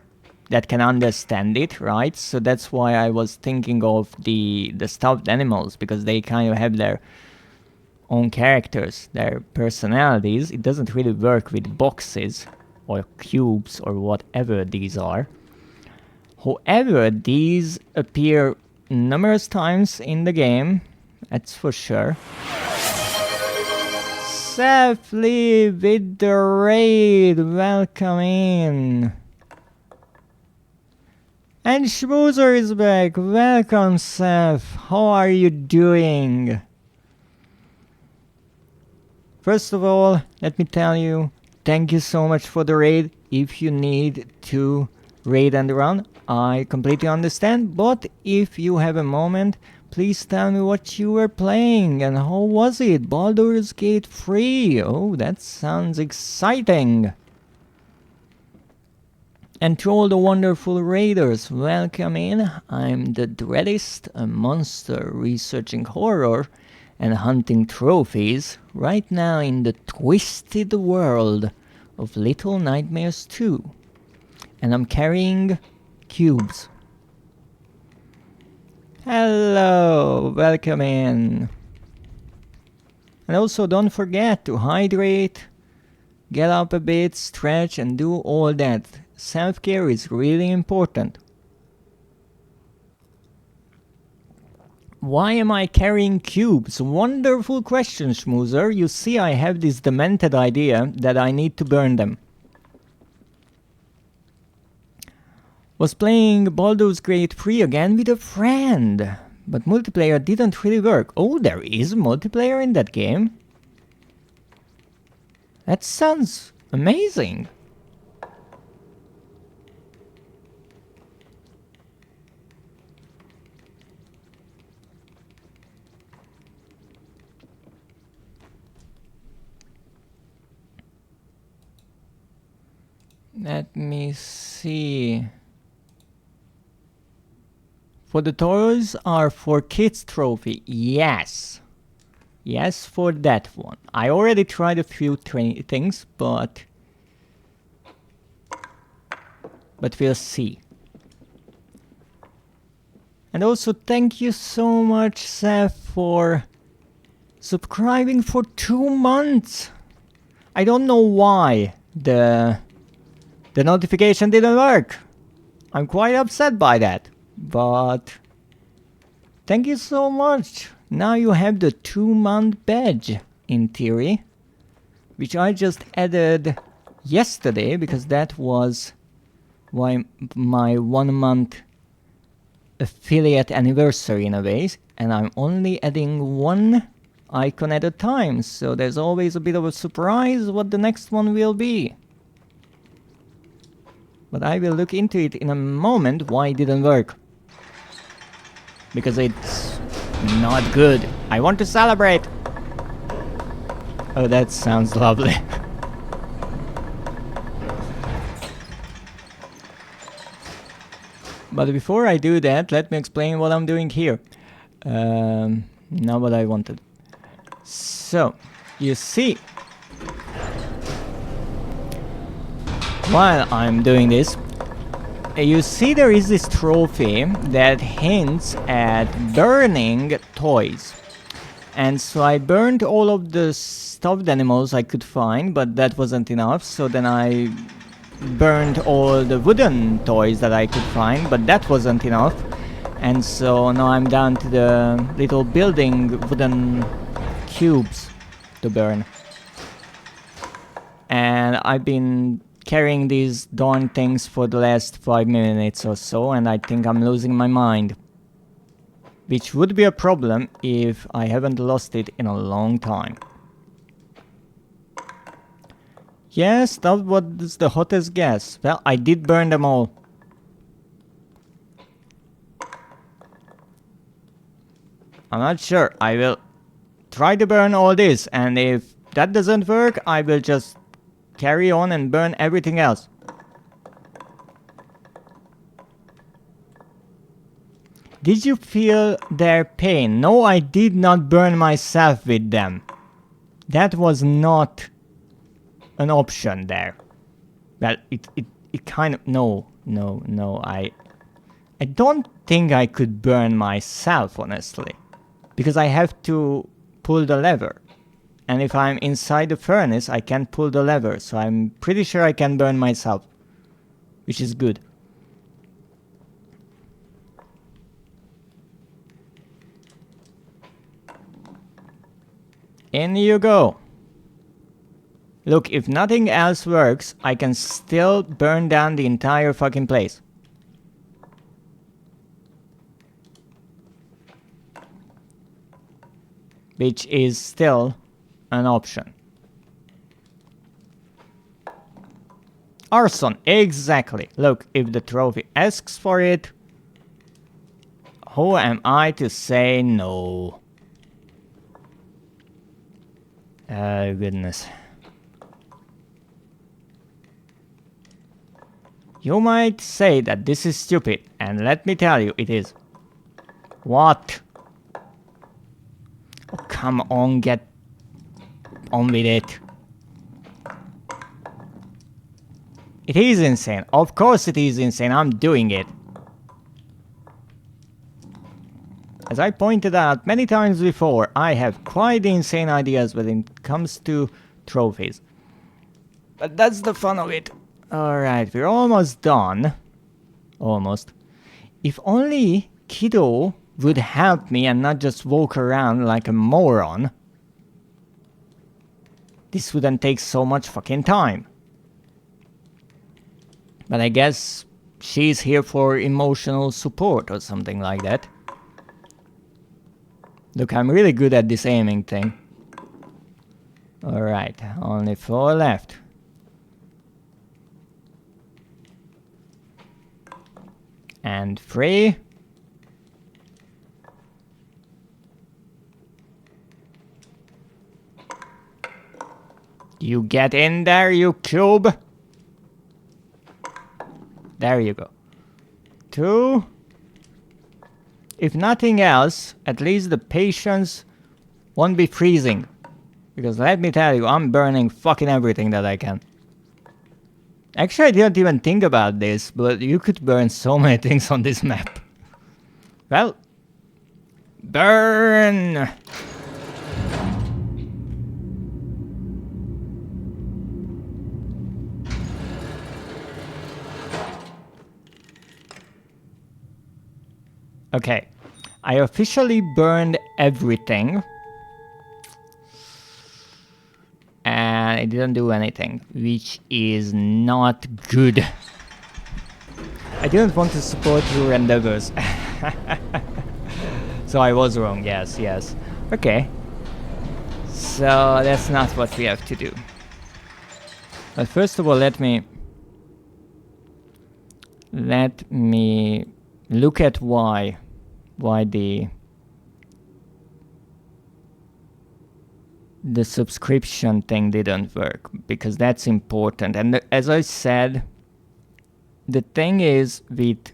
B: that can understand it, right? So that's why I was thinking of the stuffed animals, because they kind of have their own characters, their personalities. It doesn't really work with boxes or cubes or whatever these are. However, these appear numerous times in the game, that's for sure. Safely with the raid, welcome in. And Schmoozer is back, welcome Seth, how are you doing? First of all, let me tell you, thank you so much for the raid. If you need to raid and run, I completely understand, but if you have a moment, please tell me what you were playing and how was it? Baldur's Gate 3. Oh, that sounds exciting. And to all the wonderful raiders, welcome in. I'm the Dreadist, a monster researching horror and hunting trophies right now in the twisted world of Little Nightmares 2. And I'm carrying cubes. Hello, welcome in. And also don't forget to hydrate, get up a bit, stretch and do all that. Self-care is really important. Why am I carrying cubes? Wonderful question, Schmoozer. You see, I have this demented idea that I need to burn them. Was playing Baldur's Gate 3 again with a friend, but multiplayer didn't really work. Oh, there is multiplayer in that game? That sounds amazing. Let me see. For the toys are for kids trophy. Yes. Yes, for that one. I already tried a few things, but we'll see. And also thank you so much, Seth, for subscribing for 2 months. I don't know why the notification didn't work. I'm quite upset by that. But thank you so much. Now you have the 2-month badge in theory, which I just added yesterday because that was my 1-month affiliate anniversary in a way, and I'm only adding 1 icon at a time, so there's always a bit of a surprise what the next one will be. But I will look into it in a moment why it didn't work. Because it's not good. I want to celebrate! Oh, that sounds lovely. But before I do that, let me explain what I'm doing here. Not what I wanted. So, you see, while I'm doing this, you see there is this trophy that hints at burning toys. And so I burned all of the stuffed animals I could find, but that wasn't enough. So then I burned all the wooden toys that I could find, but that wasn't enough. And so now I'm down to the little building wooden cubes to burn. And I've been carrying these darn things for the last 5 minutes or so, and I think I'm losing my mind. Which would be a problem if I haven't lost it in a long time. Yes, that was the hottest gas. Well, I did burn them all. I'm not sure. I will try to burn all this, and if that doesn't work, I will just carry on and burn everything else. Did you feel their pain? No, I did not burn myself with them. That was not an option there. Well, it kind of... No, I don't think I could burn myself, honestly. Because I have to pull the lever. And if I'm inside the furnace, I can't pull the lever. So I'm pretty sure I can burn myself. Which is good. In you go. Look, if nothing else works, I can still burn down the entire fucking place. Which is still an option. Arson, exactly. Look, if the trophy asks for it, who am I to say no? Oh, goodness. You might say that this is stupid, and let me tell you, it is. What? Oh, come on, get on with it. It is insane. Of course it is insane. I'm doing it. As I pointed out many times before, I have quite insane ideas when it comes to trophies. But that's the fun of it. Alright, we're almost done. Almost. If only Kiddo would help me and not just walk around like a moron. This wouldn't take so much fucking time. But I guess she's here for emotional support or something like that. Look, I'm really good at this aiming thing. Alright, only 4 left. And 3. You get in there, you cube! There you go. 2. If nothing else, at least the patience won't be freezing. Because let me tell you, I'm burning fucking everything that I can. Actually, I didn't even think about this, but you could burn so many things on this map. Well, burn! Okay, I officially burned everything. And it didn't do anything, which is not good. I didn't want to support your endeavors. So I was wrong, yes. Okay. So that's not what we have to do. But first of all, let me look at why the subscription thing didn't work, because that's important. And as I said, the thing is with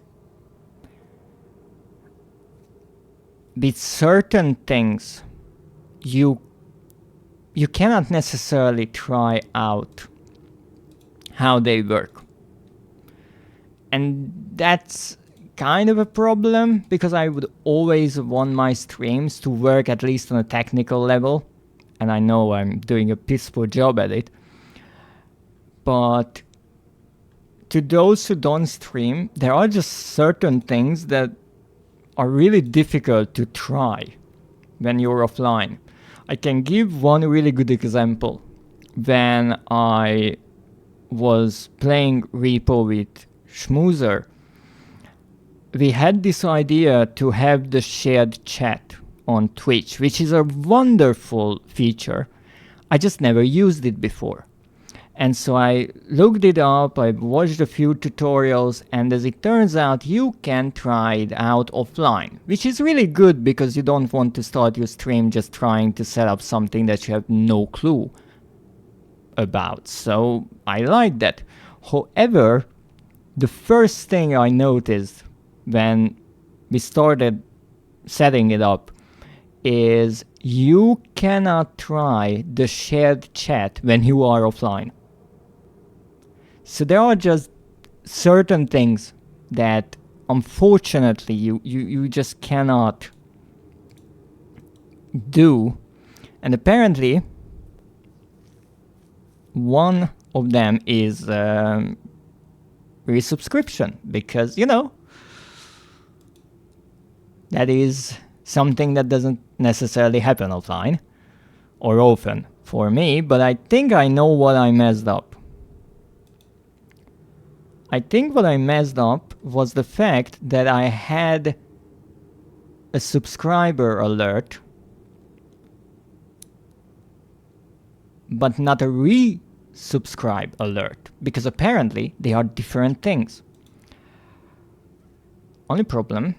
B: certain things, you cannot necessarily try out how they work. And that's kind of a problem, because I would always want my streams to work at least on a technical level. And I know I'm doing a piss poor job at it. But to those who don't stream, there are just certain things that are really difficult to try when you're offline. I can give one really good example. When I was playing Repo with Schmoozer, we had this idea to have the shared chat on Twitch, which is a wonderful feature. I just never used it before. And so I looked it up, I watched a few tutorials, and as it turns out, you can try it out offline, which is really good because you don't want to start your stream just trying to set up something that you have no clue about. So I like that. However, the first thing I noticed when we started setting it up is you cannot try the shared chat when you are offline. So there are just certain things that unfortunately you just cannot do. And apparently one of them is resubscription, because that is something that doesn't necessarily happen offline or often for me, but I think I know what I messed up. I think what I messed up was the fact that I had a subscriber alert, but not a resubscribe alert, because apparently they are different things. Only problem,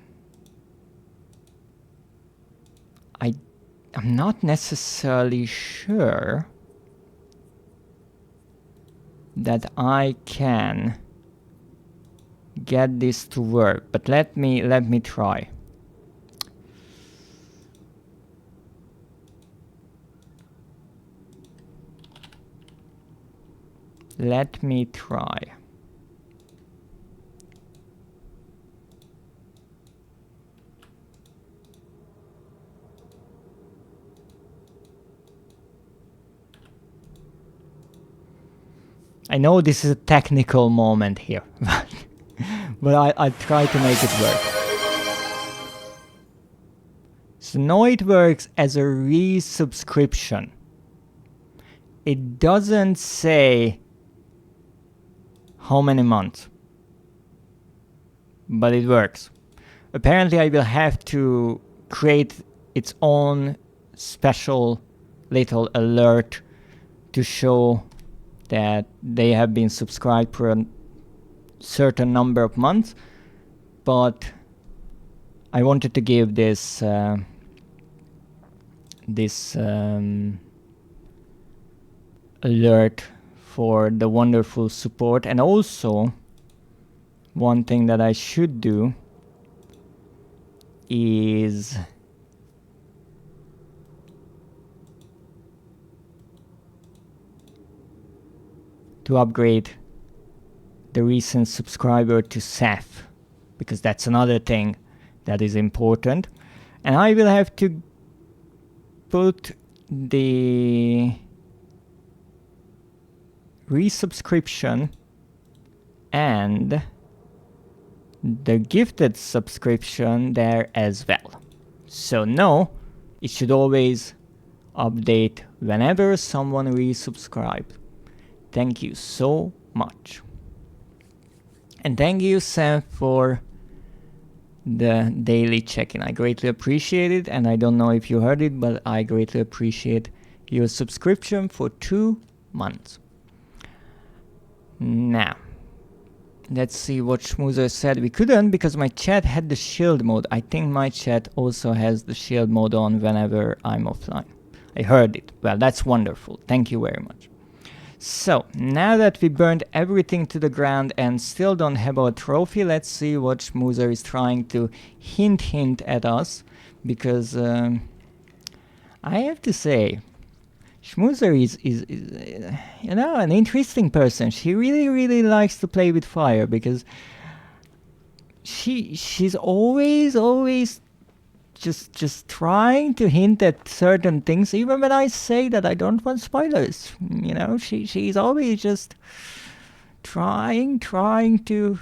B: I'm not necessarily sure that I can get this to work, but let me try. Let me try. I know this is a technical moment here, but I try to make it work. So now it works as a resubscription. It doesn't say how many months, but it works. Apparently I will have to create its own special little alert to show that they have been subscribed for a certain number of months, but I wanted to give this alert for the wonderful support. And also one thing that I should do is to upgrade the recent subscriber to Seth, because that's another thing that is important. And I will have to put the resubscription and the gifted subscription there as well. So no, it should always update whenever someone resubscribes. Thank you so much. And thank you, Sam, for the daily check-in. I greatly appreciate it, and I don't know if you heard it, but I greatly appreciate your subscription for 2 months. Now, let's see what Schmoozer said. We couldn't because my chat had the shield mode. I think my chat also has the shield mode on whenever I'm offline. I heard it. Well, that's wonderful. Thank you very much. So, now that we burned everything to the ground and still don't have a trophy, let's see what Schmoozer is trying to hint at us. Because, I have to say, Schmoozer is an interesting person. She really likes to play with fire, because she's always just trying to hint at certain things, even when I say that I don't want spoilers. She's always just trying to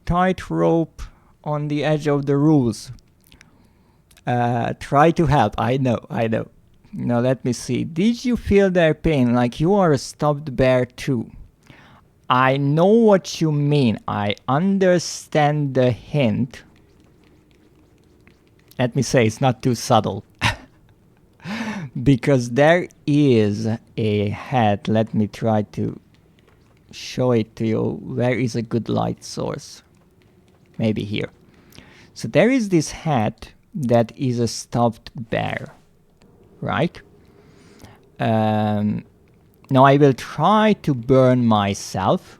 B: tightrope on the edge of the rules. Try to help. I know. Now let me see. Did you feel their pain like you are a stuffed bear too? I know what you mean. I understand the hint. Let me say it's not too subtle. Because there is a hat. Let me try to show it to you. Where is a good light source? Maybe here. So there is this hat that is a stuffed bear, right? Now I will try to burn myself,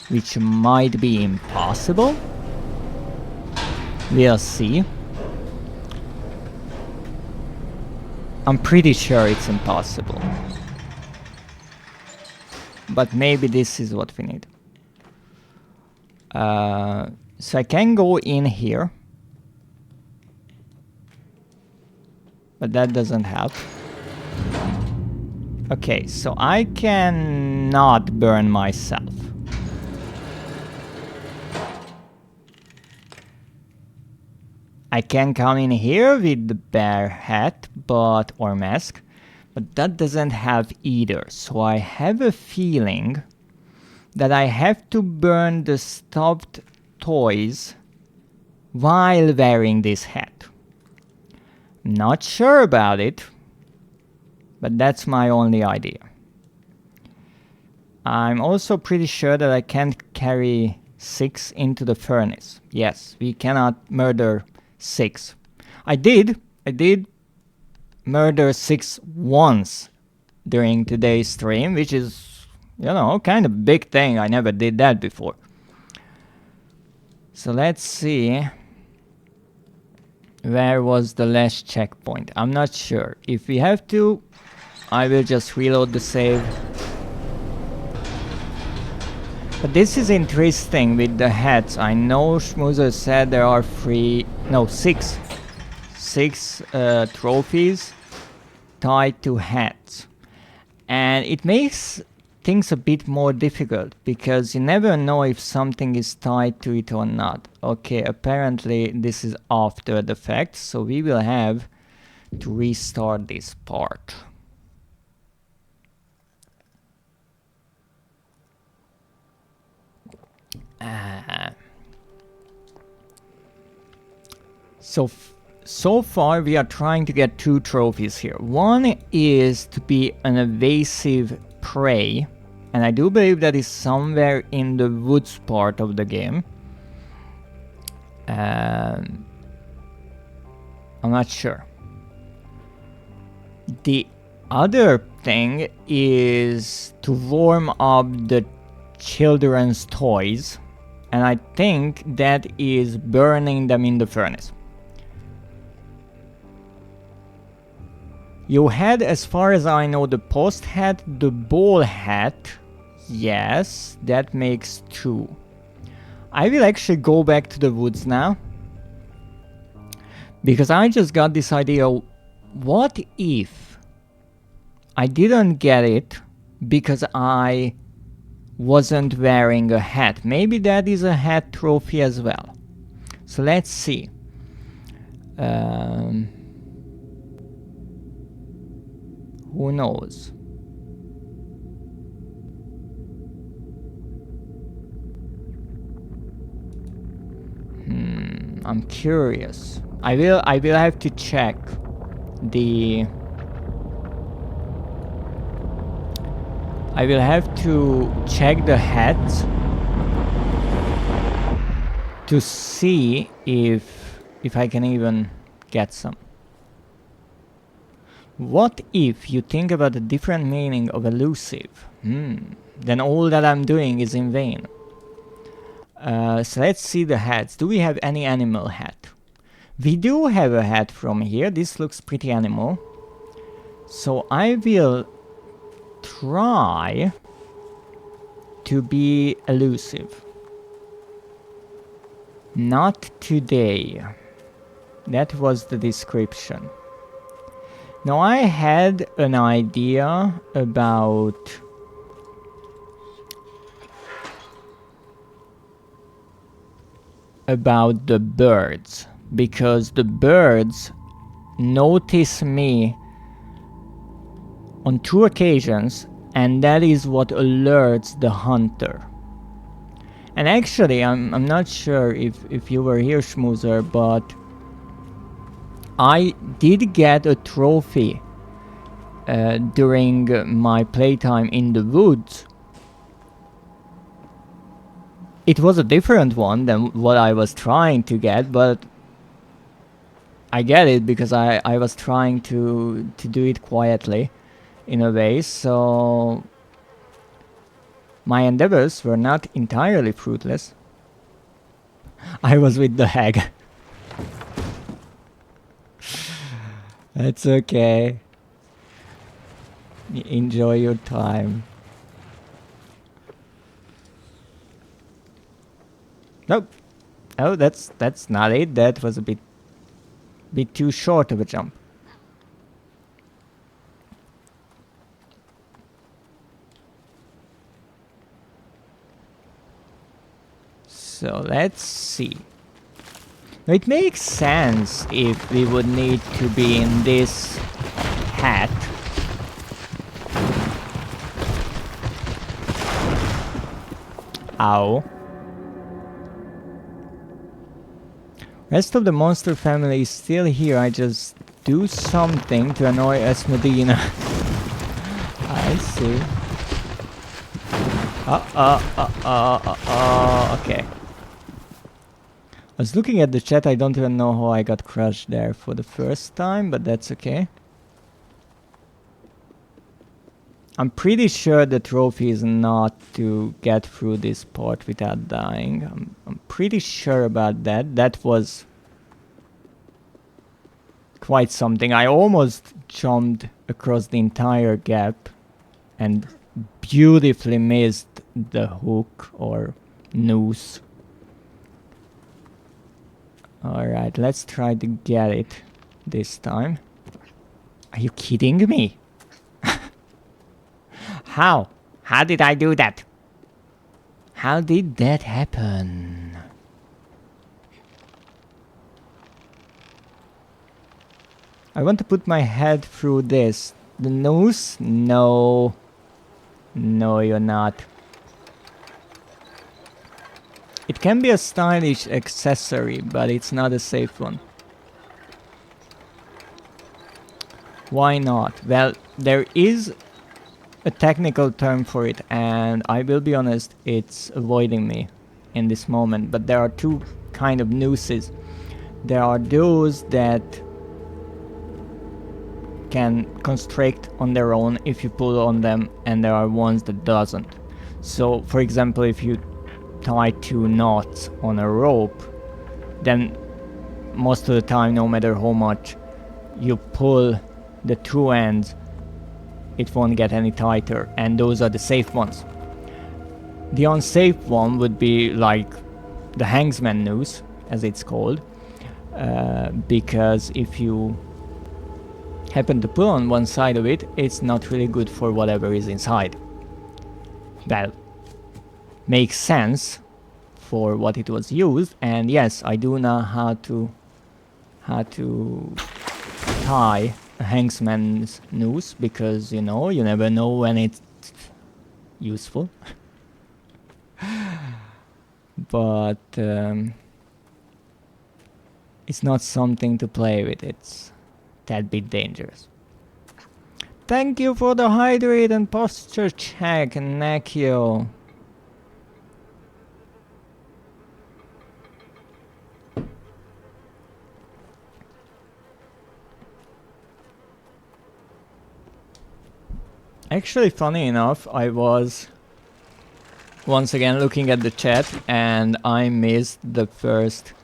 B: which might be impossible. We'll see. I'm pretty sure it's impossible. But maybe this is what we need. So I can go in here. But that doesn't help. Okay, so I cannot burn myself. I can come in here with the bear hat, or mask, but that doesn't have either. So I have a feeling that I have to burn the stuffed toys while wearing this hat. Not sure about it, but that's my only idea. I'm also pretty sure that I can't carry 6 into the furnace. Yes, we cannot murder 6. I did murder 6 once during today's stream, which is, you know, kind of a big thing. I never did that before. So let's see. Where was the last checkpoint? I'm not sure. If we have to, I will just reload the save. But this is interesting with the hats. I know Schmoozer said there are 6 trophies tied to hats. And it makes things a bit more difficult because you never know if something is tied to it or not. Okay, apparently this is after the fact, so we will have to restart this part. So far we are trying to get 2 trophies here. One is to be an evasive prey, and I do believe that is somewhere in the woods part of the game. I'm not sure. The other thing is to warm up the children's toys, and I think that is burning them in the furnace. You had, as far as I know, the post hat, the ball hat. Yes, that makes 2. I will actually go back to the woods now, because I just got this idea. What if I didn't get it because I wasn't wearing a hat? Maybe that is a hat trophy as well. So let's see. Who knows? I'm curious. I will have to check the... I will have to check the hats to see if I can even get some. What if you think about the different meaning of elusive? Then all that I'm doing is in vain. So let's see the hats. Do we have any animal hat? We do have a hat from here. This looks pretty animal. So I will try to be elusive. Not today. That was the description. Now I had an idea about the birds, because the birds notice me on 2 occasions, and that is what alerts the hunter. And actually, I'm not sure if you were here, Schmoozer, but I did get a trophy during my playtime in the woods. It was a different one than what I was trying to get, but I get it because I was trying to do it quietly in a way, so my endeavors were not entirely fruitless. I was with the hag. That's okay. Enjoy your time. Nope. Oh, that's not it. That was a bit too short of a jump. So let's see. It makes sense if we would need to be in this hat. Ow. Rest of the monster family is still here. I just do something to annoy Esmedina. I see. Okay. I was looking at the chat. I don't even know how I got crushed there for the first time, but that's okay. I'm pretty sure the trophy is not to get through this part without dying. I'm pretty sure about that. That was quite something. I almost jumped across the entire gap and beautifully missed the hook or noose. Alright, let's try to get it this time. Are you kidding me? How? How did I do that? How did that happen? I want to put my head through this. The noose? No. No, you're not. It can be a stylish accessory, but it's not a safe one. Why not? Well, there is a technical term for it, and I will be honest, it's avoiding me in this moment. But there are two kind of nooses. There are those that can constrict on their own if you pull on them, and there are ones that doesn't. So, for example, if you tie 2 knots on a rope, then most of the time, no matter how much you pull the 2 ends, it won't get any tighter, and those are the safe ones. The unsafe one would be like the hangsman noose, as it's called, because if you happen to pull on one side of it, it's not really good for whatever is inside. Well, makes sense for what it was used, and yes, I do know how to tie a hangsman's noose, because you know, you never know when it's useful. But it's not something to play with. It's that bit dangerous. Thank you for the hydrate and posture check, Nakio. Actually, funny enough, I was once again looking at the chat and I missed the first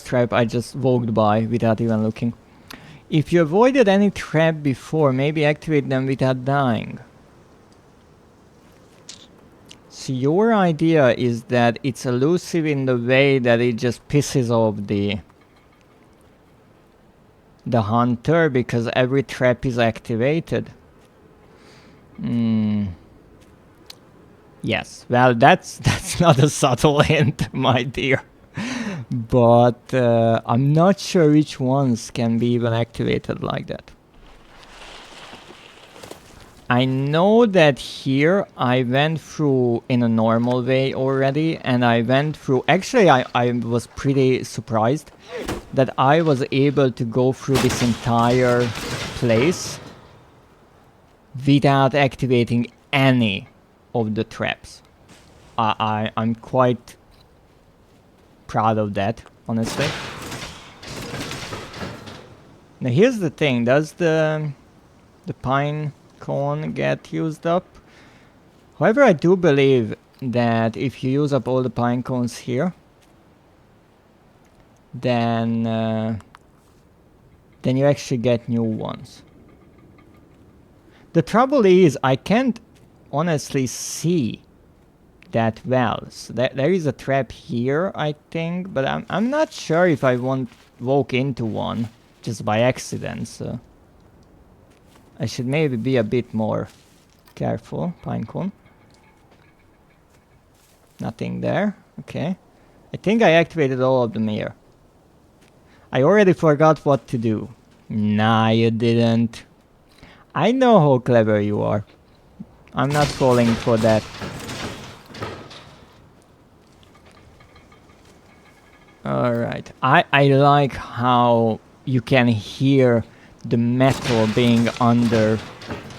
B: trap. I just walked by without even looking. If you avoided any trap before, maybe activate them without dying. So your idea is that it's elusive in the way that it just pisses off the hunter because every trap is activated. Yes, well, that's not a subtle hint, my dear. But I'm not sure which ones can be even activated like that. I know that here I went through in a normal way already, and I went through... Actually, I was pretty surprised that I was able to go through this entire place without activating any of the traps. I'm quite proud of that, honestly. Now here's the thing, does the pine cone get used up? However, I do believe that if you use up all the pine cones here, then you actually get new ones. The trouble is, I can't honestly see that well. So there is a trap here, I think, but I'm not sure if I won't walk into one just by accident, so I should maybe be a bit more careful. Pinecone. Nothing there. Okay. I think I activated all of them here. I already forgot what to do. Nah, you didn't. I know how clever you are. I'm not falling for that. Alright. I like how you can hear the metal being under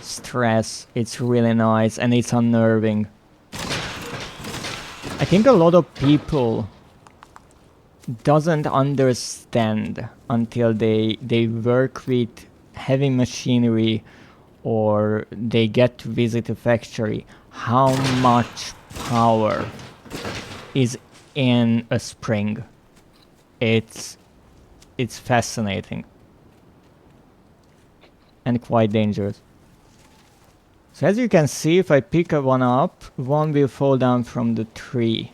B: stress. It's really nice and it's unnerving. I think a lot of people doesn't understand until they work with heavy machinery or they get to visit a factory how much power is in a spring. It's fascinating and quite dangerous. So as you can see, if I pick one up, one will fall down from the tree.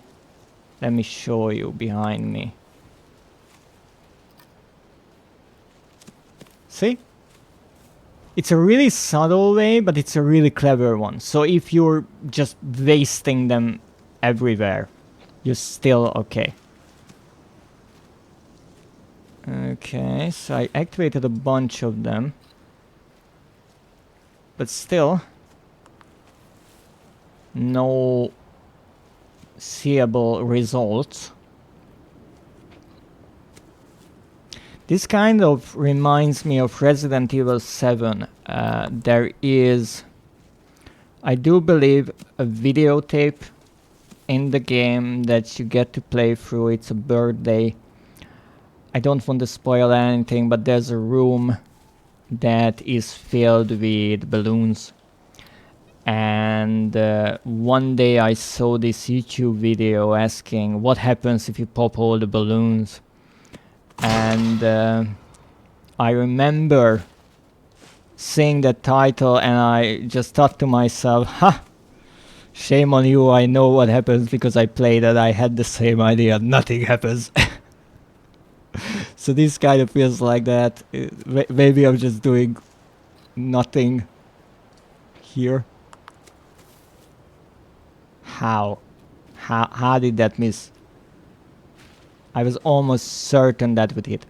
B: Let me show you behind me. See? It's a really subtle way, but it's a really clever one. So if you're just wasting them everywhere, you're still okay. Okay, so I activated a bunch of them. But still, no seeable results. This kind of reminds me of Resident Evil 7. There is, I do believe, a videotape in the game that you get to play through. It's a birthday. I don't want to spoil anything, but there's a room that is filled with balloons. And one day I saw this YouTube video asking what happens if you pop all the balloons. And I remember seeing that title and I just thought to myself, ha! Shame on you, I know what happens because I played it. I had the same idea, nothing happens. So this kind of feels like that. Maybe I'm just doing nothing here. How did that miss? I was almost certain that would hit.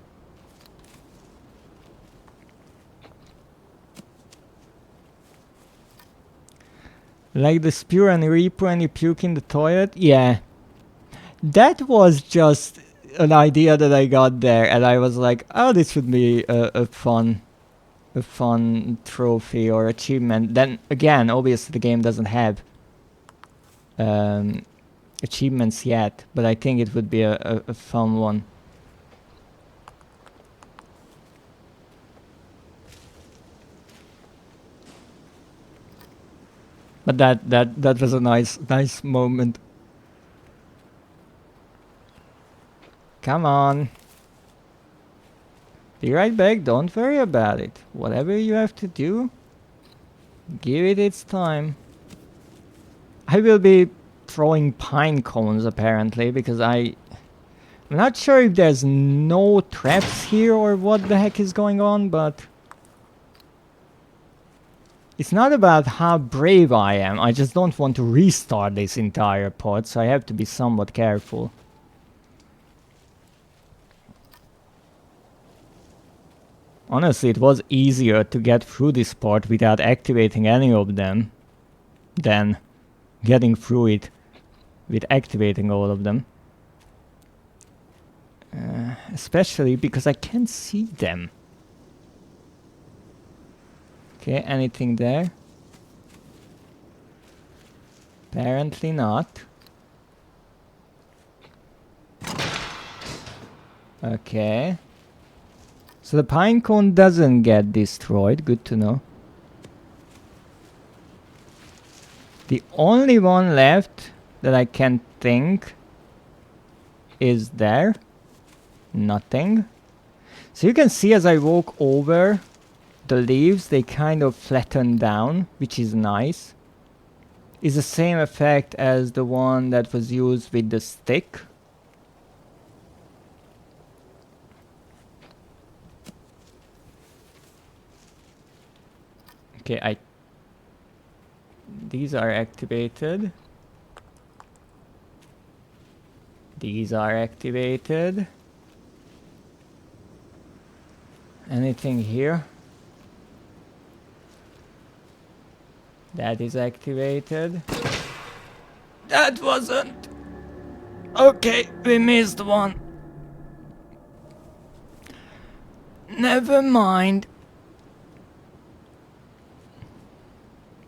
B: Like the spew and reaper and you puke in the toilet? Yeah. That was just an idea that I got there and I was like, oh, this would be a fun trophy or achievement. Then again, obviously the game doesn't have achievements yet, but I think it would be a fun one. But that was a nice moment. Come on. Be right back, don't worry about it. Whatever you have to do, give it its time. I will be throwing pine cones apparently because I'm not sure if there's no traps here or what the heck is going on, but It's not about how brave I am, I just don't want to restart this entire pod, so I have to be somewhat careful. Honestly, it was easier to get through this part without activating any of them than getting through it with activating all of them. Especially because I can't see them. Okay, anything there? Apparently not. Okay. So the pine cone doesn't get destroyed, good to know. The only one left that I can think is there. Nothing. So you can see as I walk over the leaves, they kind of flatten down, which is nice. It's the same effect as the one that was used with the stick. Okay, these are activated. These are activated. Anything here? That is activated. That wasn't. Okay, we missed one. Never mind.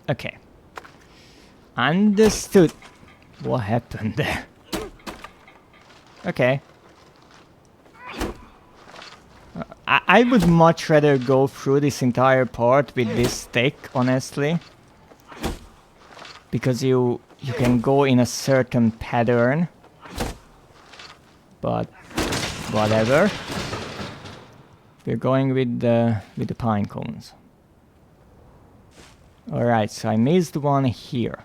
B: Okay. Understood. What happened there? Okay. I would much rather go through this entire part with this stick, honestly. Because you can go in a certain pattern. But whatever. We're going with the pine cones. Alright, so I missed one here.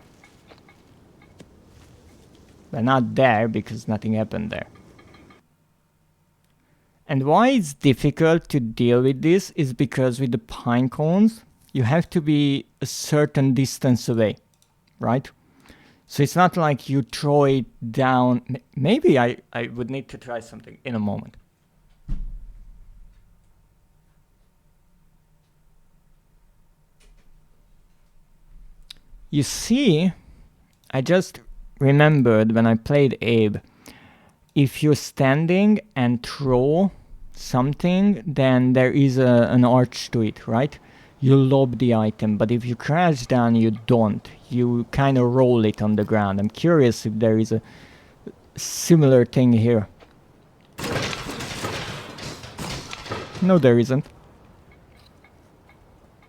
B: But not there, because nothing happened there. And why it's difficult to deal with this is because with the pine cones, you have to be a certain distance away, right? So it's not like you throw it down. Maybe I would need to try something in a moment. You see, I just remembered when I played Abe, if you're standing and throw something, then there is an arch to it, right? You lob the item, but if you crash down, you don't. You kind of roll it on the ground. I'm curious if there is a similar thing here. No, there isn't.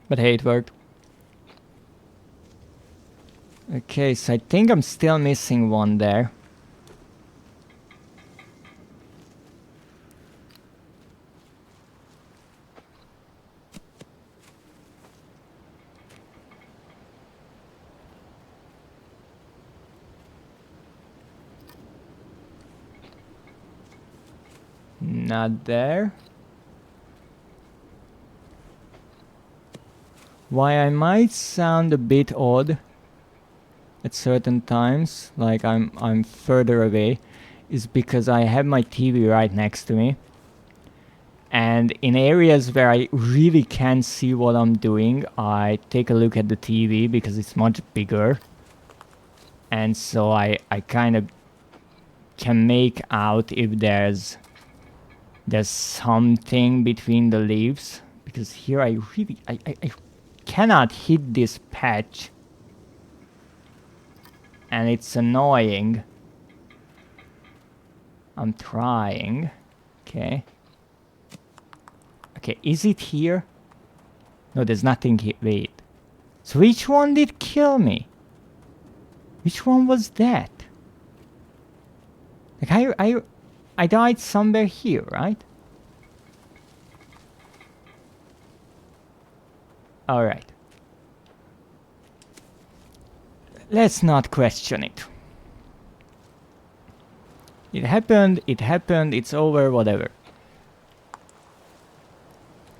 B: But hey, it worked. Okay, so I think I'm still missing one there. Not there. Why I might sound a bit odd at certain times, like I'm further away, is because I have my TV right next to me. And in areas where I really can't see what I'm doing, I take a look at the TV because it's much bigger. And so I kind of can make out if there's something between the leaves. Because here I really, I cannot hit this patch. And it's annoying. I'm trying. Okay. Okay, is it here? No, there's nothing here. Wait. So which one did kill me? Which one was that? Like I died somewhere here, right? Alright. Let's not question it. It happened, it's over, whatever.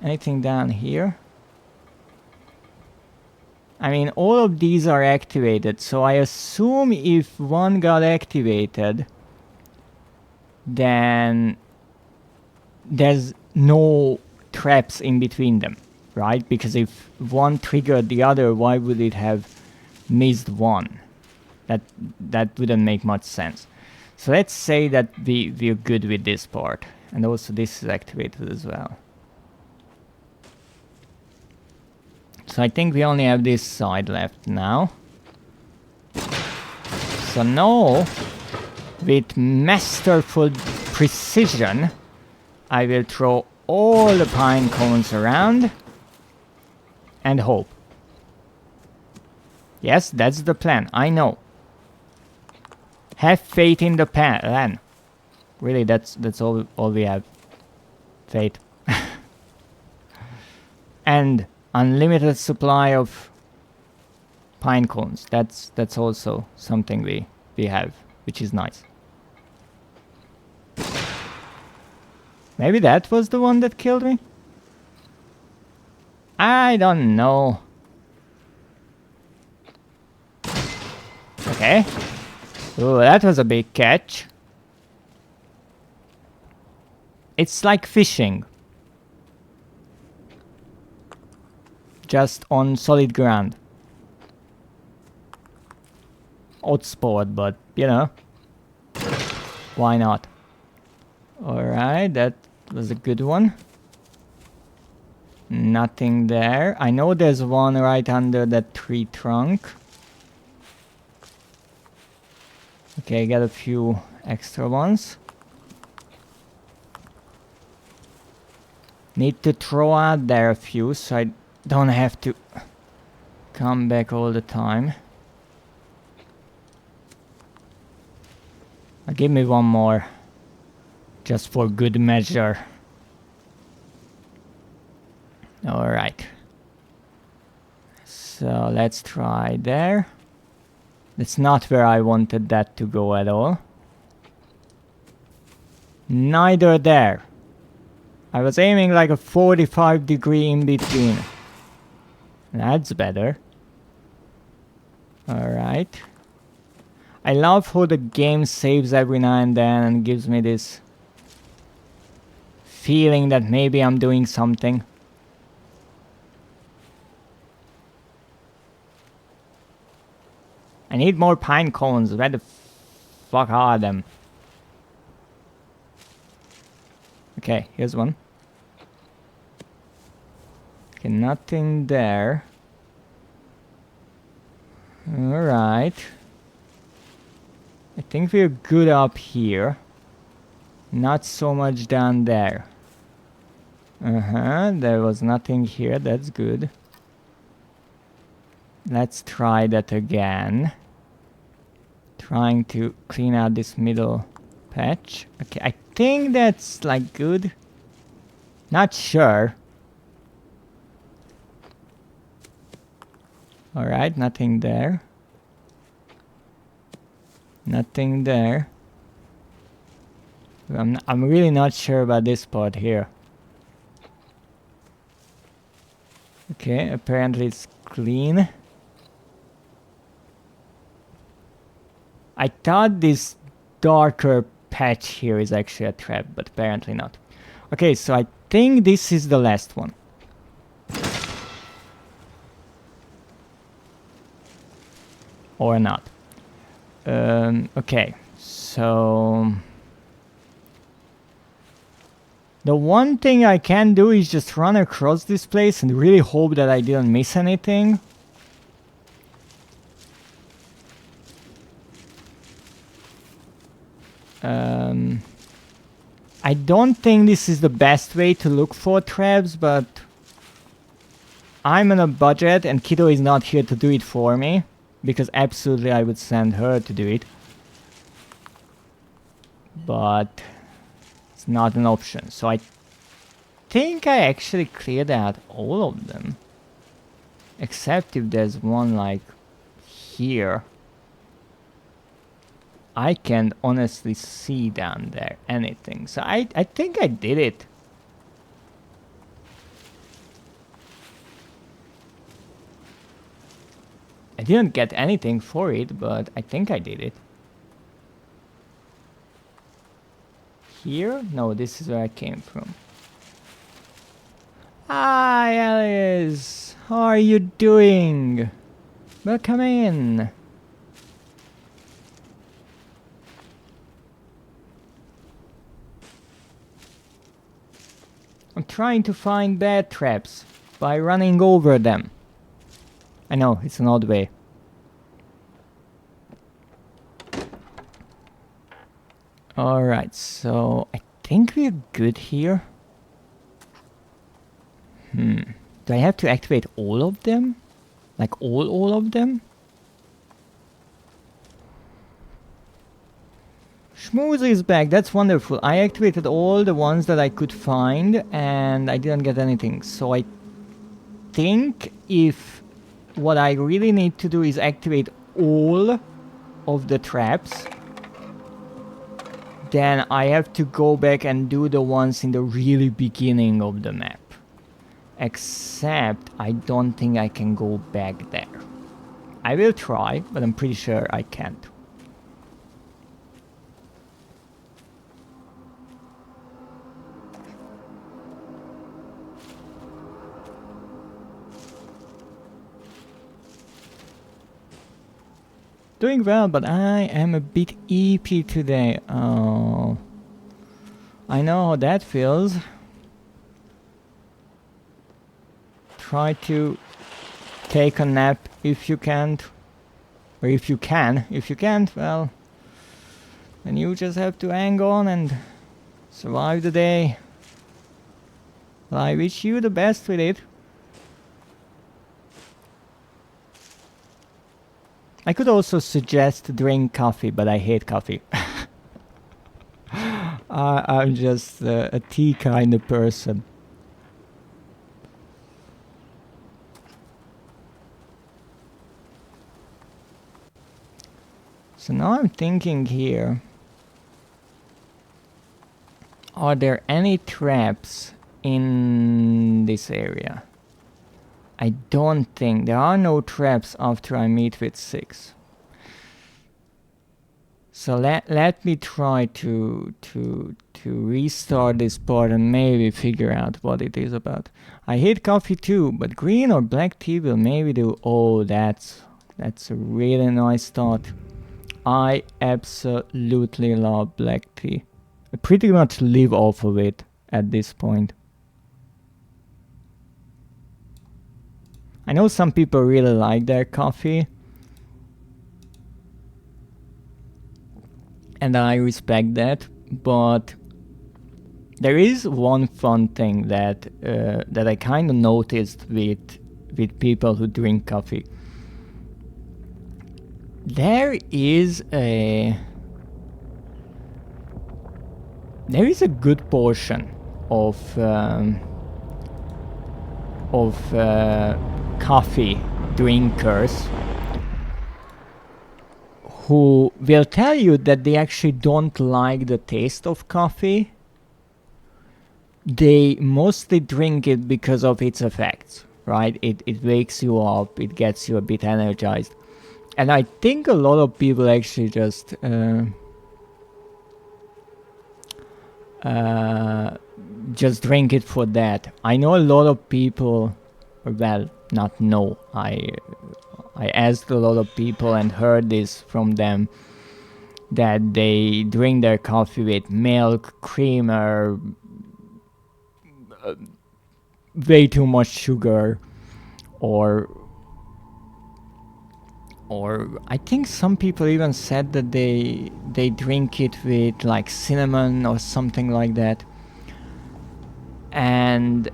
B: Anything down here? I mean, all of these are activated, so I assume if one got activated, then there's no traps in between them, right? Because if one triggered the other, why would it have missed one? That wouldn't make much sense. So let's say that we're good with this part. And also this is activated as well. So I think we only have this side left now. So now, with masterful precision, I will throw all the pine cones around and hope. Yes, that's the plan, I know. Have faith in the plan. Really, that's all we have. Faith. And unlimited supply of pine cones. That's also something we have, which is nice. Maybe that was the one that killed me? I don't know. Okay. Oh, that was a big catch. It's like fishing. Just on solid ground. Odd sport, but you know. Why not? Alright, that was a good one. Nothing there. I know there's one right under that tree trunk. Okay, got a few extra ones. Need to throw out there a few so I don't have to come back all the time. Give me one more. Just for good measure. Alright. So let's try there. That's not where I wanted that to go at all. Neither there. I was aiming like a 45-degree in between. That's better. Alright. I love how the game saves every now and then and gives me this feeling that maybe I'm doing something. I need more pine cones. Where the fuck are them? Okay, here's one. Okay, nothing there. Alright. I think we're good up here. Not so much down there. There was nothing here, that's good. Let's try that again. Trying to clean out this middle patch. Okay, I think that's like good. Not sure. Alright, nothing there. Nothing there. I'm really not sure about this part here. Okay, apparently it's clean. I thought this darker patch here is actually a trap, but apparently not. Okay, so I think this is the last one. Or not. Okay, so... the one thing I can do is just run across this place and really hope that I didn't miss anything. I don't think this is the best way to look for traps, but I'm on a budget and Kiddo is not here to do it for me, because absolutely I would send her to do it. But it's not an option, so I think I actually cleared out all of them. Except if there's one like here. I can't honestly see down there anything. So I think I did it. didn't get anything for it, but I think I did it. Here? No, this is where I came from. Hi, Alice! How are you doing? Welcome in! I'm trying to find bad traps by running over them. I know, it's an odd way. Alright, so I think we're good here. Do I have to activate all of them? Like all of them? Schmoozy is back, that's wonderful. I activated all the ones that I could find and I didn't get anything. So I think if what I really need to do is activate all of the traps, then I have to go back and do the ones in the really beginning of the map. Except I don't think I can go back there. I will try, but I'm pretty sure I can't. Doing well, but I am a bit EP today. Oh, I know how that feels. Try to take a nap if you can't. Or if you can. If you can't, well, then you just have to hang on and survive the day. Well, I wish you the best with it. I could also suggest to drink coffee, but I hate coffee. I'm just a tea kind of person. So now I'm thinking here, are there any traps in this area? I don't think there are no traps after I meet with 6. So let me try to restart this part and maybe figure out what it is about. I hate coffee too, but green or black tea will maybe do. Oh, that's a really nice thought. I absolutely love black tea. I pretty much live off of it at this point. I know some people really like their coffee, and I respect that, but there is one fun thing that that I kind of noticed with people who drink coffee. There is a good portion of coffee drinkers who will tell you that they actually don't like the taste of coffee. They mostly drink it because of its effects, right? It wakes you up, it gets you a bit energized. And I think a lot of people actually just drink it for that. I know a lot of people, well, not know, I asked a lot of people and heard this from them, that they drink their coffee with milk, creamer, way too much sugar, or I think some people even said that they drink it with like cinnamon or something like that. And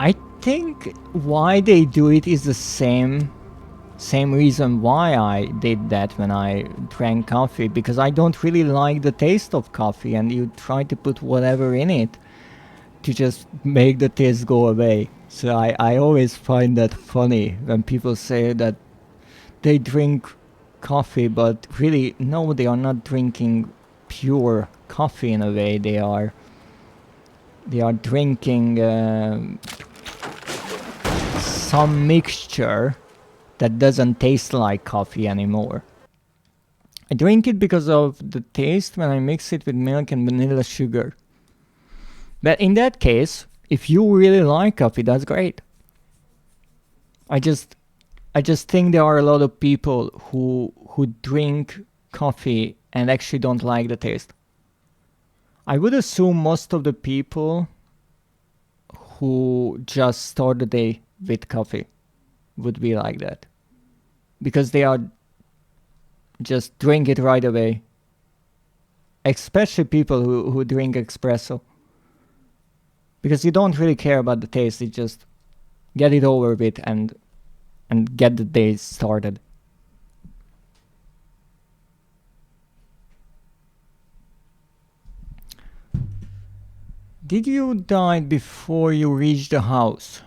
B: I think why they do it is the same reason why I did that when I drank coffee, because I don't really like the taste of coffee, and you try to put whatever in it to just make the taste go away. So I always find that funny when people say that they drink coffee, but really, no, they are not drinking pure coffee in a way. They are drinking some mixture that doesn't taste like coffee anymore. I drink it because of the taste when I mix it with milk and vanilla sugar. But in that case, if you really like coffee, that's great. I just think there are a lot of people who drink coffee and actually don't like the taste. I would assume most of the people who just start the day with coffee would be like that. Because they are just drink it right away. Especially people who drink espresso. Because you don't really care about the taste, you just get it over with and get the day started. Did you die before you reached the house?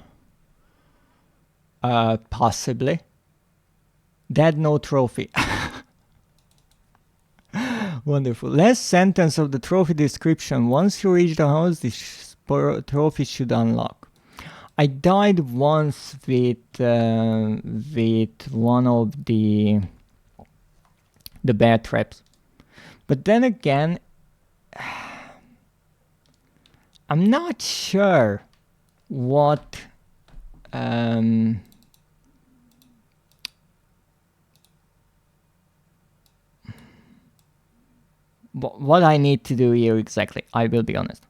B: Possibly. Dead, no trophy. Wonderful. Last sentence of the trophy description. Once you reach the house, this trophy should unlock. I died once with one of the bear traps. But then again, I'm not sure what what I need to do here exactly. I will be honest.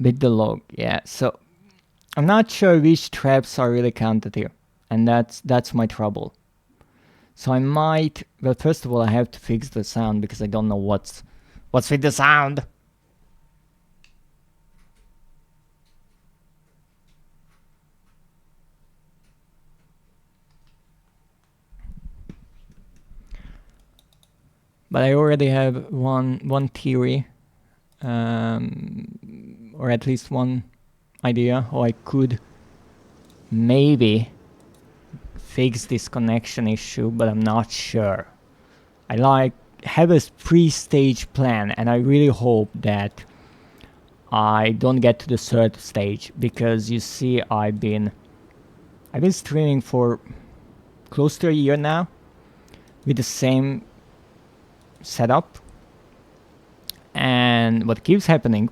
B: With the log, yeah. So I'm not sure which traps are really counted here, and that's my trouble. So I might. Well, first of all, I have to fix the sound because I don't know what's with the sound. But I already have one theory, or at least one idea how I could maybe fix this connection issue, but I'm not sure. I have a pre-stage plan, and I really hope that I don't get to the third stage, because you see, I've been streaming for close to a year now with the same setup, and what keeps happening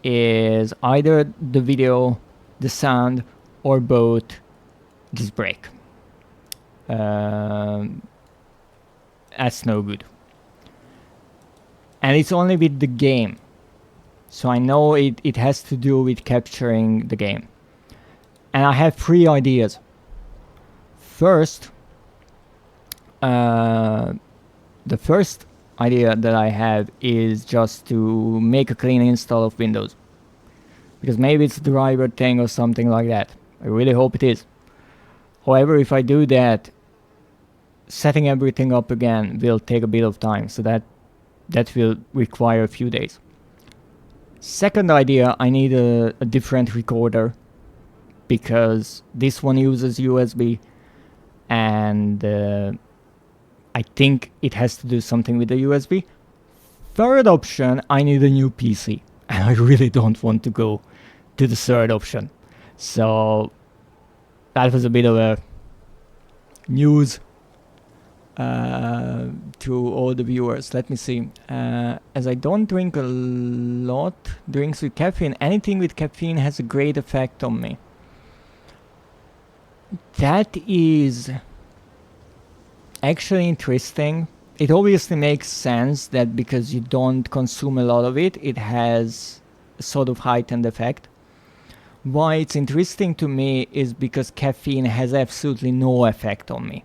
B: is either the video, the sound, or both just break. That's no good. And it's only with the game. So I know it has to do with capturing the game. And I have 3 ideas. First, the first idea that I have is just to make a clean install of Windows. Because maybe it's a driver thing or something like that. I really hope it is. However, if I do that, setting everything up again will take a bit of time, so that will require a few days. Second idea, I need a different recorder, because this one uses USB, and I think it has to do something with the USB. Third option, I need a new PC, and I really don't want to go to the third option. So that was a bit of a news to all the viewers. Let me see. As I don't drink a lot drinks with caffeine, anything with caffeine has a great effect on me. That is actually interesting. It obviously makes sense that because you don't consume a lot of it, it has a sort of heightened effect. Why it's interesting to me is because caffeine has absolutely no effect on me.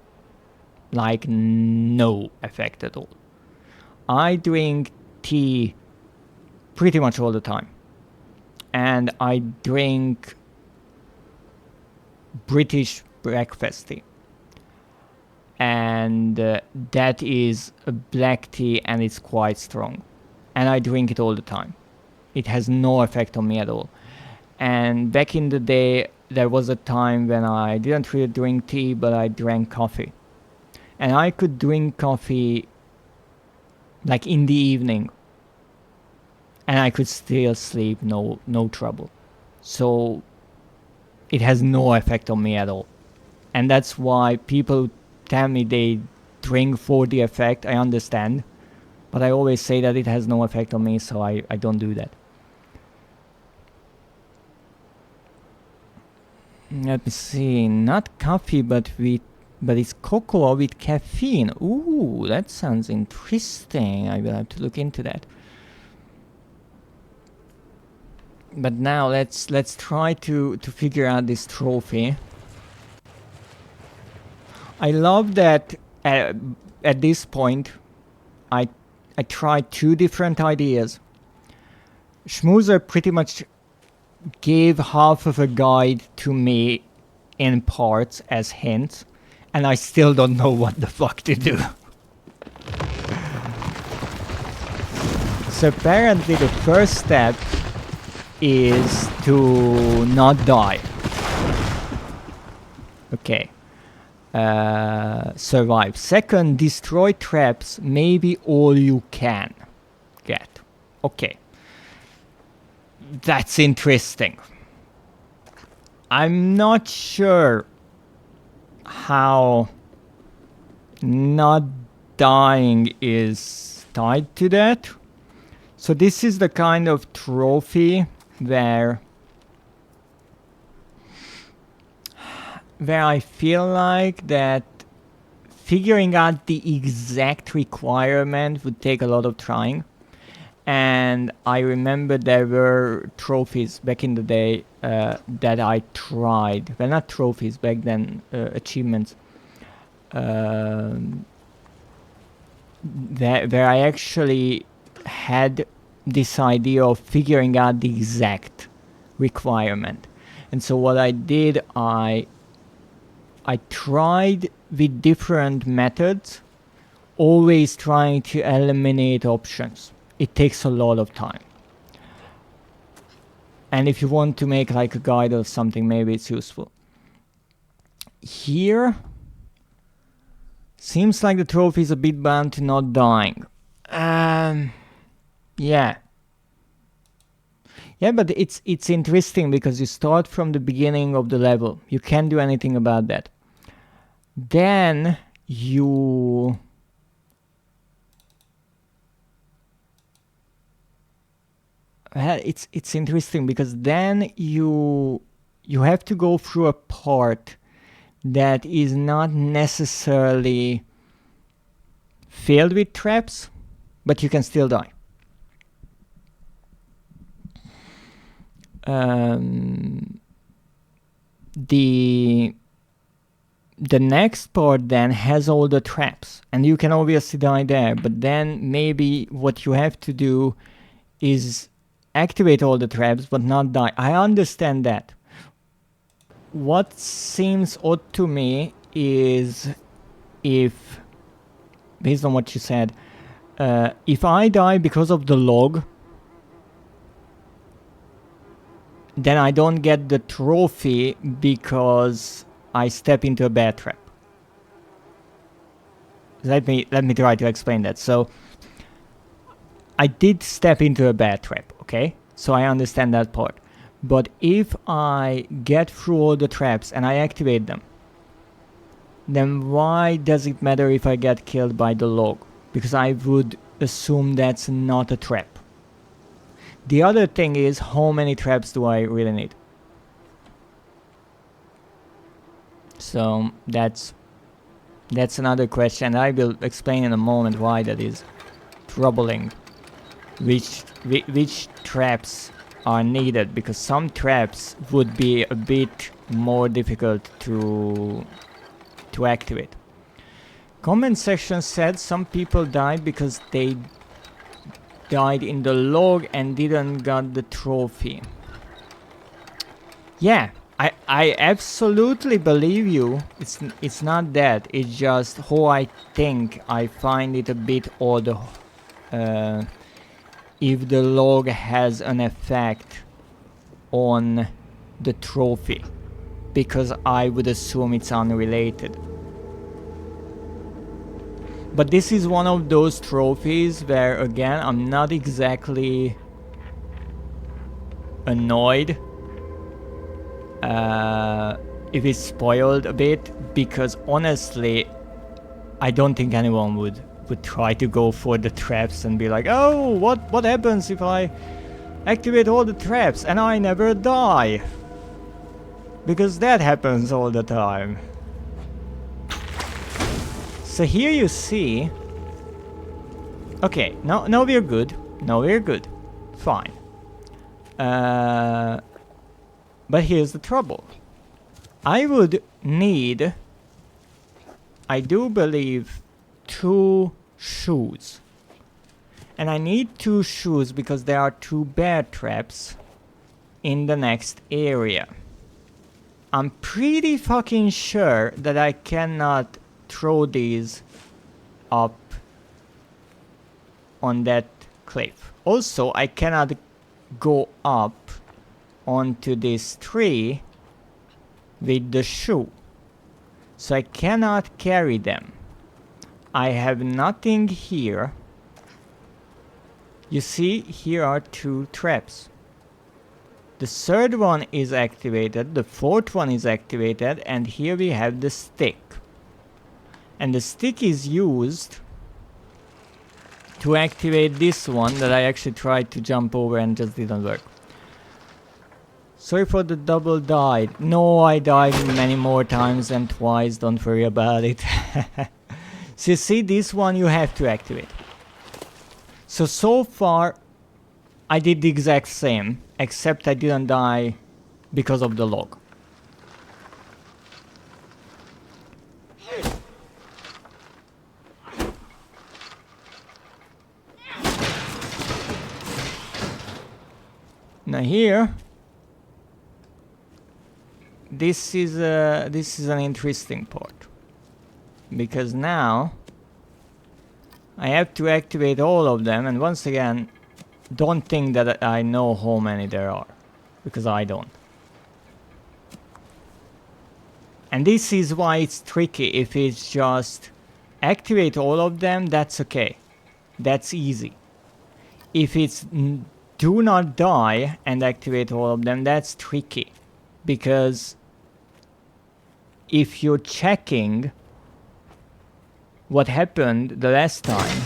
B: Like, no effect at all. I drink tea pretty much all the time. And I drink British breakfast tea. And that is a black tea, and it's quite strong. And I drink it all the time. It has no effect on me at all. And back in the day, there was a time when I didn't really drink tea, but I drank coffee. And I could drink coffee like in the evening, and I could still sleep, no trouble. So it has no effect on me at all. And that's why people tell me they drink for the effect. I understand, but I always say that it has no effect on me, so I don't do that. Let me see, not coffee, but it's cocoa with caffeine. Ooh, that sounds interesting. I will have to look into that. But now let's try to figure out this trophy. I love that at this point I tried 2 different ideas. Schmoozer pretty much gave half of a guide to me in parts as hints, and I still don't know what the fuck to do. So apparently the first step is to not die. Okay. Survive. Second, destroy traps, maybe all you can get. Okay. That's interesting. I'm not sure how not dying is tied to that. So this is the kind of trophy where I feel like that figuring out the exact requirement would take a lot of trying. And I remember there were trophies back in the day that I tried. Well, not trophies back then, achievements. Where I actually had this idea of figuring out the exact requirement. And so what I did, I tried with different methods, always trying to eliminate options. It takes a lot of time. And if you want to make like a guide or something, maybe it's useful. Here, seems like the trophy is a bit bound to not dying. Yeah. Yeah, but it's interesting because you start from the beginning of the level. You can't do anything about that. Then you... it's interesting because then you have to go through a part that is not necessarily filled with traps, but you can still die. The next part then has all the traps, and you can obviously die there, but then maybe what you have to do is activate all the traps but not die. I understand that. What seems odd to me is if, based on what you said, if I die because of the log, then I don't get the trophy because I step into a bear trap. Let me try to explain that. So I did step into a bear trap, okay? So I understand that part. But if I get through all the traps and I activate them, then why does it matter if I get killed by the log? Because I would assume that's not a trap. The other thing is, how many traps do I really need? So that's another question. I will explain in a moment why that is troubling. Which traps are needed, because some traps would be a bit more difficult to activate. Comment section said some people died because they died in the log and didn't got the trophy. Yeah, I absolutely believe you. It's not that. It's just how I think. I find it a bit odd if the log has an effect on the trophy, because I would assume it's unrelated. But this is one of those trophies where, again, I'm not exactly annoyed if it's spoiled a bit, because honestly, I don't think anyone would try to go for the traps and be like, oh, what happens if I activate all the traps and I never die? Because that happens all the time. So here you see. Okay, now we're good. Now we're good. Fine. But here's the trouble. I would need, I do believe, 2 shoes. And I need 2 shoes because there are 2 bear traps in the next area. I'm pretty fucking sure that I cannot throw these up on that cliff. Also, I cannot go up onto this tree with the shoe. So I cannot carry them. I have nothing here. You see, here are 2 traps. The 3rd one is activated, the 4th one is activated, and here we have the stick. And the stick is used to activate this one that I actually tried to jump over and just didn't work. Sorry for the double died. No, I died many more times than twice, don't worry about it. So you see, this one you have to activate. So far, I did the exact same, except I didn't die because of the log. Now here, this is an interesting part, because now I have to activate all of them, and once again, don't think that I know how many there are, because I don't. And this is why it's tricky. If it's just activate all of them, that's okay. That's easy. If it's do not die and activate all of them, that's tricky. Because if you're checking what happened the last time,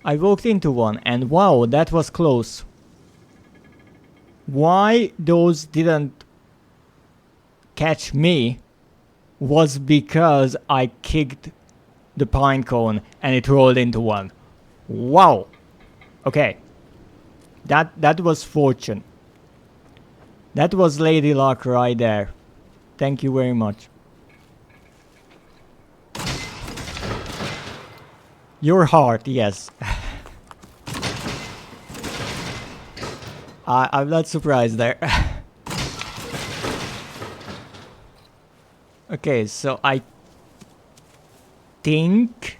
B: I walked into one and wow, that was close. Why those didn't catch me was because I kicked the pine cone and it rolled into one. Wow. Okay. That was fortune. That was lady luck right there. Thank you very much. Your heart, yes. I'm not surprised there. Okay, so I think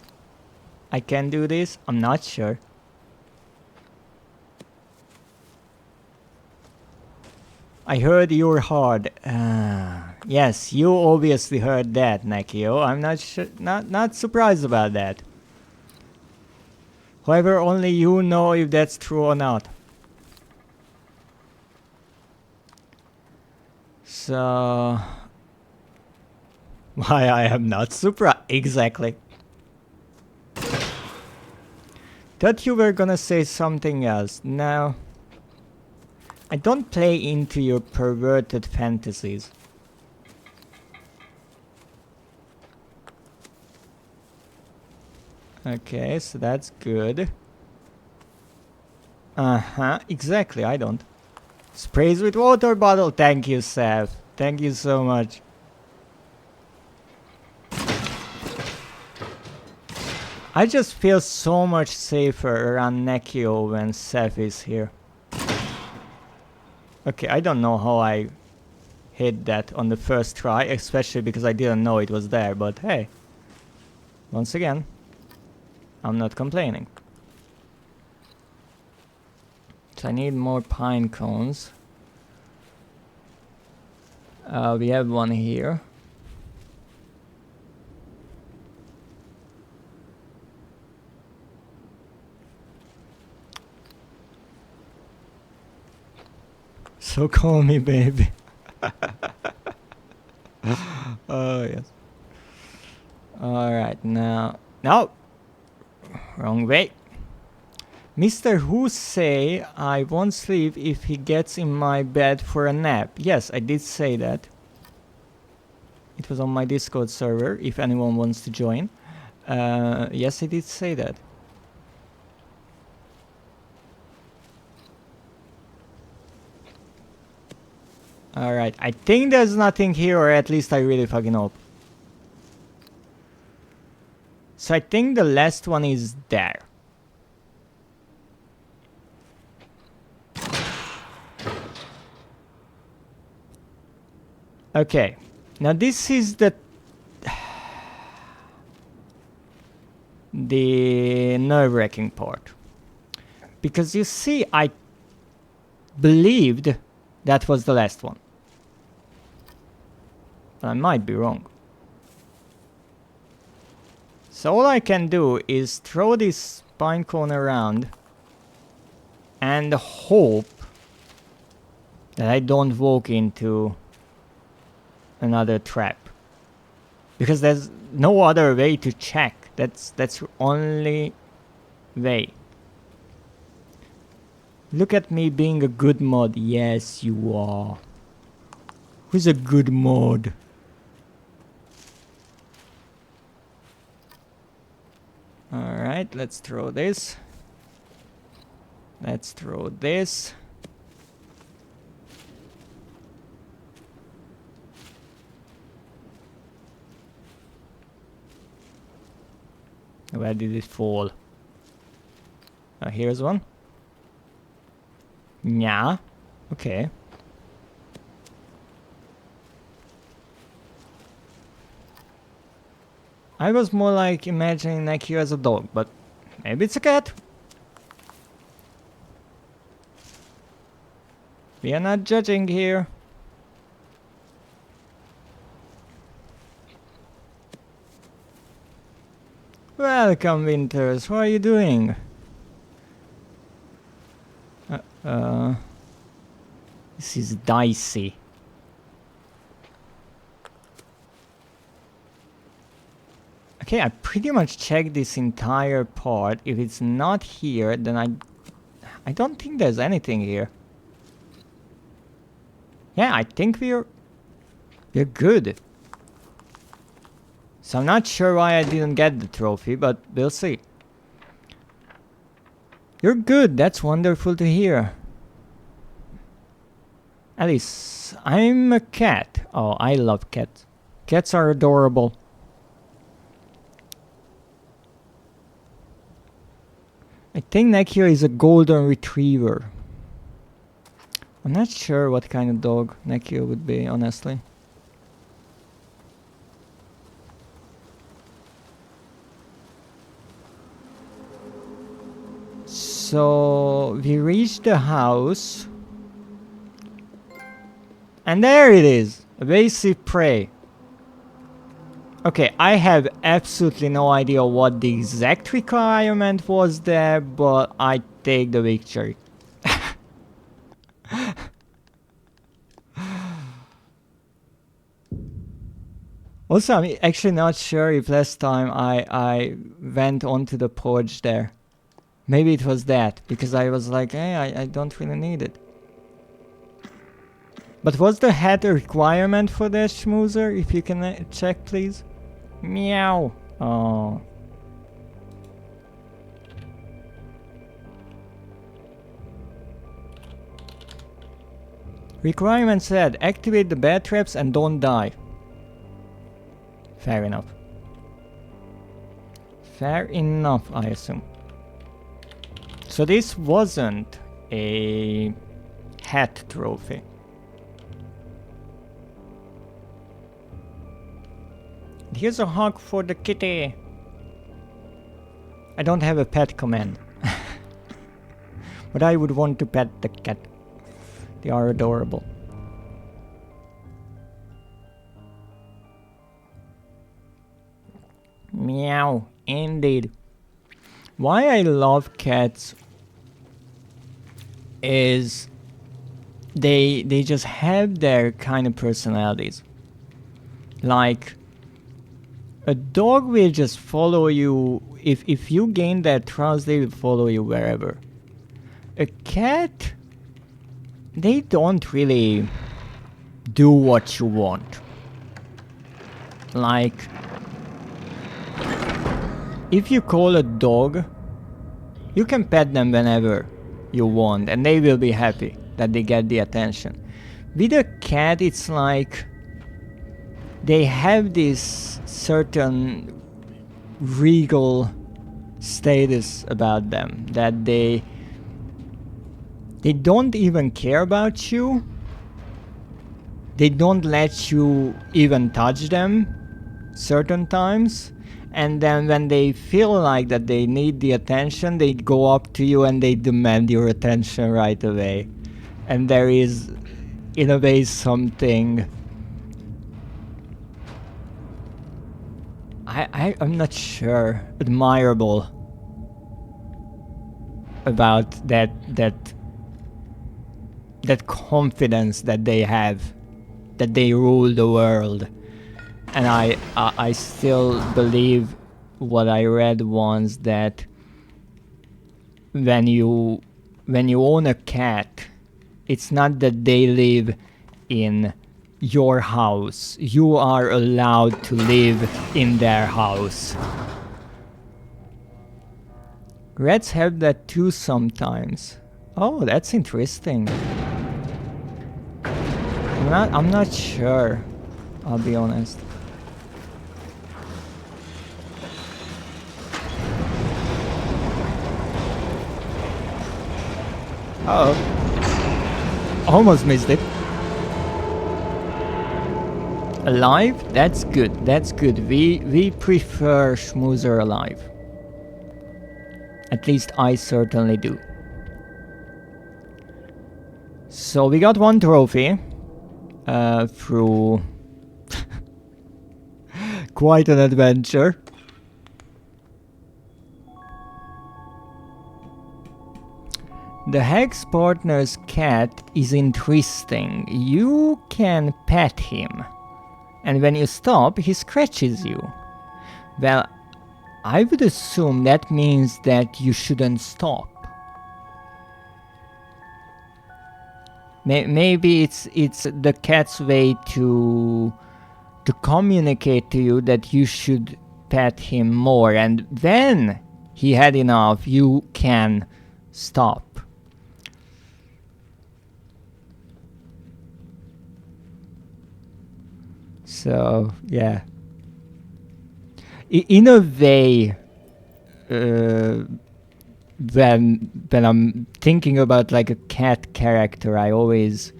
B: I can do this. I'm not sure. I heard you're hard. Yes, you obviously heard that, Nekio. I'm not surprised about that. However, only you know if that's true or not. So why I am not surprised? Exactly. Thought you were gonna say something else. No. I don't play into your perverted fantasies. Okay, so that's good. Exactly, I don't. Sprays with water bottle. Thank you, Seth. Thank you so much. I just feel so much safer around Nekio when Seth is here. Okay, I don't know how I hit that on the first try, especially because I didn't know it was there, but hey. Once again, I'm not complaining. So I need more pine cones. We have one here. So call me baby. Oh yes. Alright, now... No! Wrong way. Mr. Who say I won't sleep if he gets in my bed for a nap. Yes, I did say that. It was on my Discord server, if anyone wants to join. Yes, I did say that. Alright, I think there's nothing here, or at least I really fucking hope. So I think the last one is there. Okay, now this is the nerve-wracking part. Because you see, I believed that was the last one. But I might be wrong. So all I can do is throw this pine cone around and hope that I don't walk into another trap. Because there's no other way to check. That's the only way. Look at me being a good mod. Yes, you are. Who's a good mod? Alright, let's throw this. Let's throw this. Where did it fall? Here's one. Yeah. Okay. I was more like imagining Neki as a dog, but maybe it's a cat. We are not judging here. Welcome, Winters. How are you doing? This is dicey. Okay, I pretty much checked this entire part. If it's not here, then I don't think there's anything here. Yeah, I think we're good. So I'm not sure why I didn't get the trophy, but we'll see. You're good, that's wonderful to hear. Alice, I'm a cat. Oh, I love cats. Cats are adorable. I think Nekio is a golden retriever. I'm not sure what kind of dog Nekio would be, honestly. So we reached the house. And there it is! Evasive prey. Okay, I have absolutely no idea what the exact requirement was there, but I take the victory. Also, I'm actually not sure if last time I went onto the porch there. Maybe it was that, because I was like, hey, I don't really need it. But was the hat a requirement for the schmoozer? If you can check, please. Meow. Oh. Requirement said, activate the bear traps and don't die. Fair enough. Fair enough, I assume. So this wasn't a hat trophy. Here's a hug for the kitty. I don't have a pet command. But I would want to pet the cat. They are adorable. Meow, indeed. Why I love cats is they just have their kind of personalities. Like, a dog will just follow you. If you gain their trust, they will follow you wherever. A cat, they don't really do what you want. Like, if you call a dog, you can pet them whenever you want, and they will be happy that they get the attention. With a cat, it's like they have this certain regal status about them, that they don't even care about you. They don't let you even touch them certain times. And then when they feel like that they need the attention, they go up to you and they demand your attention right away. And there is, in a way, something... I'm not sure, admirable about that confidence that they have, that they rule the world. And I still believe what I read once, that when you own a cat, it's not that they live in your house. You are allowed to live in their house. Rats have that too sometimes. Oh, that's interesting. I'm not sure, I'll be honest. Uh-oh. Almost missed it. Alive? That's good, that's good. We prefer Schmoozer alive. At least I certainly do. So we got one trophy through quite an adventure. The Hex partner's cat is interesting. You can pet him, and when you stop, he scratches you. Well, I would assume that means that you shouldn't stop. Maybe it's the cat's way to communicate to you that you should pet him more, and when he had enough, you can stop. So, yeah. In a way, when I'm thinking about like a cat character, I always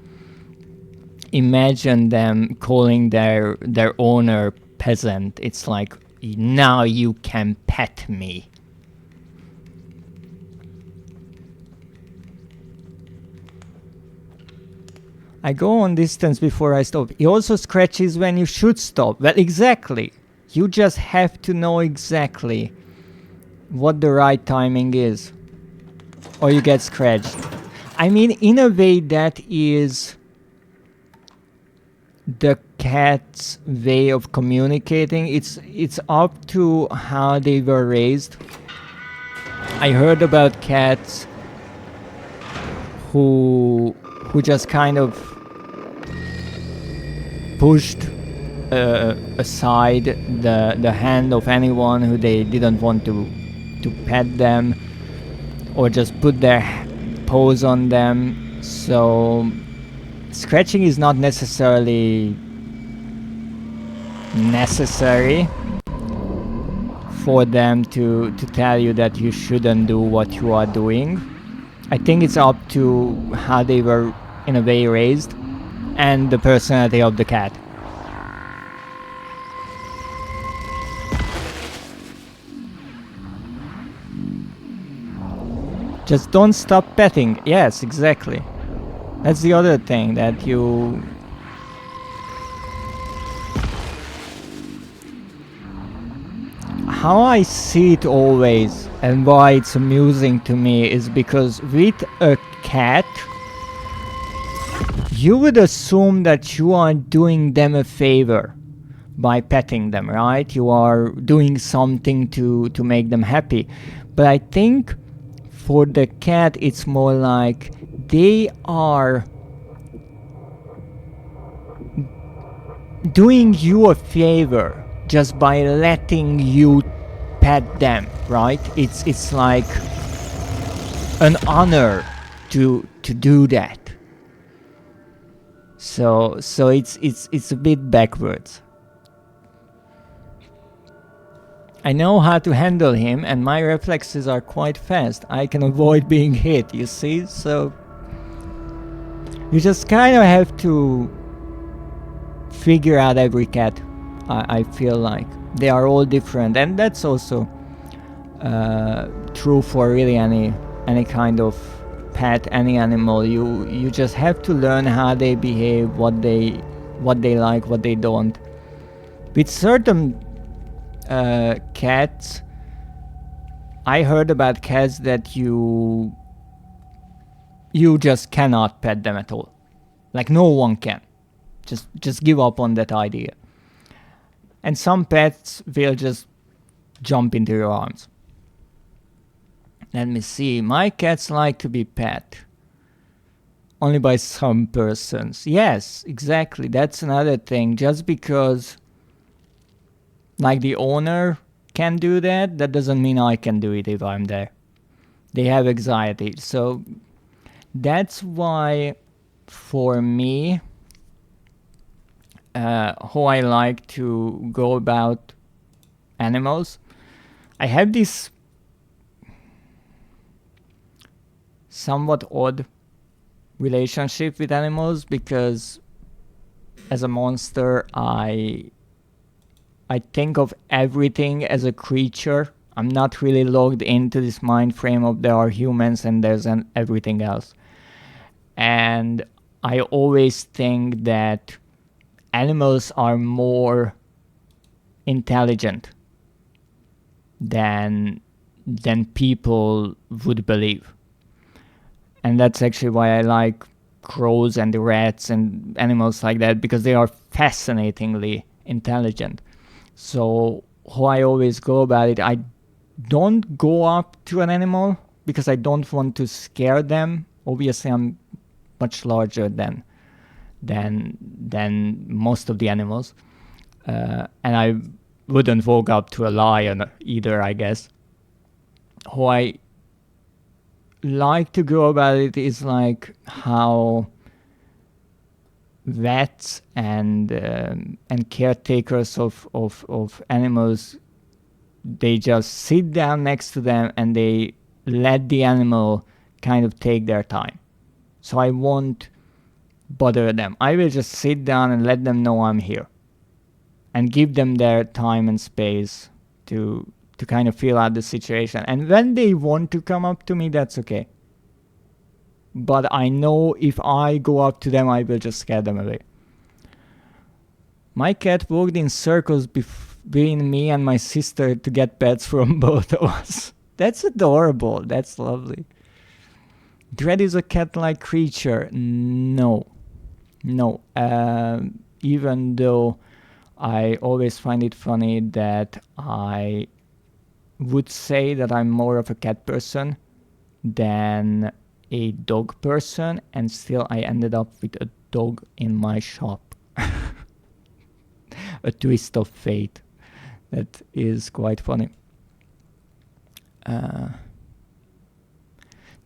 B: imagine them calling their owner peasant. It's like, now you can pet me. I go on distance before I stop. He also scratches when you should stop. Well, exactly. You just have to know exactly what the right timing is, or you get scratched. I mean, in a way, that is the cat's way of communicating. It's up to how they were raised. I heard about cats who just kind of pushed aside the hand of anyone who they didn't want to pet them, or just put their paws on them. So scratching is not necessarily necessary for them to tell you that you shouldn't do what you are doing. I think it's up to how they were in a way raised and the personality of the cat. Just don't stop petting. Yes, exactly. That's the other thing, that you... How I see it always, and why it's amusing to me, is because with a cat, you would assume that you are doing them a favor by petting them, right? You are doing something to make them happy. But I think for the cat, it's more like they are doing you a favor just by letting you pet them, right? It's like an honor to do that. So it's a bit backwards. I know how to handle him, and my reflexes are quite fast. I can avoid being hit, you see? So you just kind of have to figure out every cat. I feel like they are all different, and that's also true for really any kind of pet, any animal. You just have to learn how they behave, what they like, what they don't. With certain cats, I heard about cats that you just cannot pet them at all. Like no one can. Just give up on that idea. And some pets will just jump into your arms. Let me see. My cats like to be pet. Only by some persons. Yes, exactly. That's another thing. Just because like the owner can do that, that doesn't mean I can do it if I'm there. They have anxiety. So that's why for me, how I like to go about animals, I have this somewhat odd relationship with animals, because as a monster I think of everything as a creature. I'm not really logged into this mind frame of there are humans and there's everything else. And I always think that animals are more intelligent than people would believe. And that's actually why I like crows and rats and animals like that, because they are fascinatingly intelligent. So how I always go about it, I don't go up to an animal because I don't want to scare them. Obviously, I'm much larger than most of the animals, and I wouldn't walk up to a lion either, I guess. How I like to go about it is like how vets and caretakers of animals, they just sit down next to them and they let the animal kind of take their time. So I won't bother them. I will just sit down and let them know I'm here and give them their time and space to kind of feel out the situation. And when they want to come up to me, that's okay. But I know if I go up to them, I will just scare them away. My cat walked in circles between me and my sister to get pets from both of us. That's adorable. That's lovely. Dread is a cat-like creature. No. Even though I always find it funny that I would say that I'm more of a cat person than a dog person, and still I ended up with a dog in my shop. A twist of fate. That is quite funny.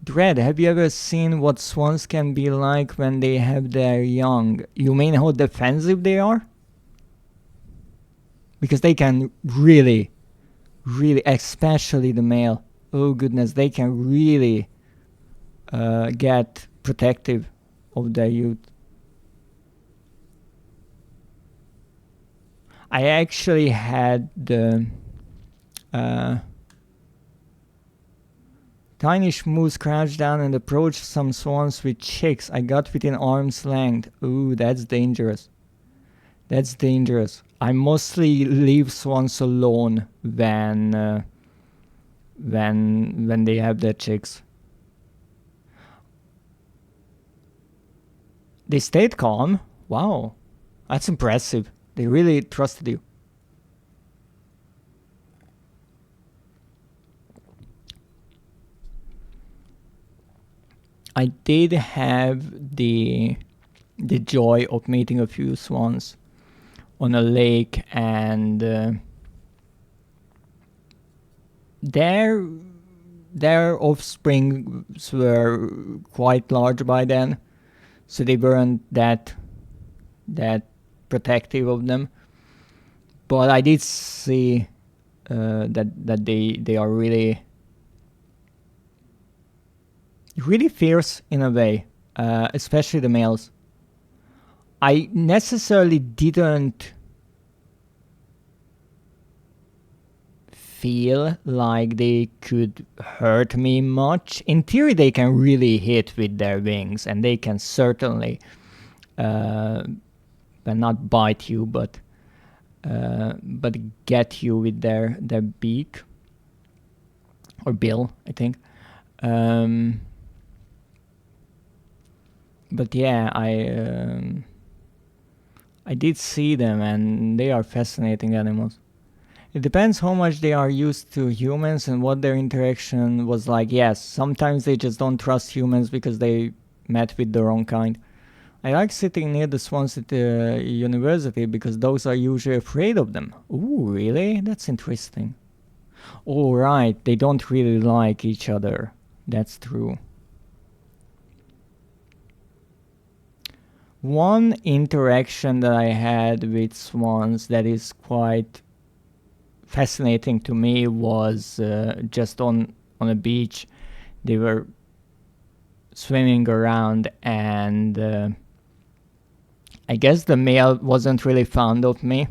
B: Dread, have you ever seen what swans can be like when they have their young? You mean how defensive they are? Because they can really, especially the male, oh goodness, they can really get protective of their youth. I actually had the tiny schmooze crouch down and approach some swans with chicks. I got within arm's length. Ooh, that's dangerous. That's dangerous. I mostly leave swans alone when they have their chicks. They stayed calm. Wow, that's impressive. They really trusted you. I did have the joy of meeting a few swans on a lake, and their offspring were quite large by then, so they weren't that protective of them. But I did see that they are really fierce in a way, especially the males. I necessarily didn't feel like they could hurt me much. In theory, they can really hit with their wings, and they can certainly not bite you, but get you with their beak or bill, I think. But yeah, I did see them, and they are fascinating animals. It depends how much they are used to humans and what their interaction was like. Yes, sometimes they just don't trust humans because they met with the wrong kind. I like sitting near the swans at the university because those are usually afraid of them. Ooh, really? That's interesting. Oh, right, they don't really like each other. That's true. One interaction that I had with swans that is quite fascinating to me was just on a beach. They were swimming around, and I guess the male wasn't really fond of me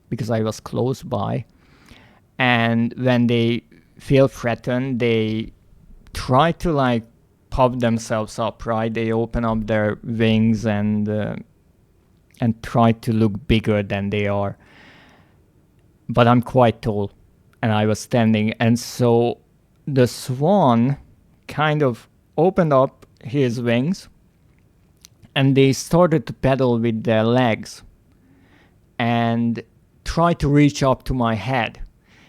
B: because I was close by. And when they feel threatened, they try to like puff themselves up, right? They open up their wings and try to look bigger than they are. But I'm quite tall, and I was standing, and so the swan kind of opened up his wings, and they started to pedal with their legs and try to reach up to my head.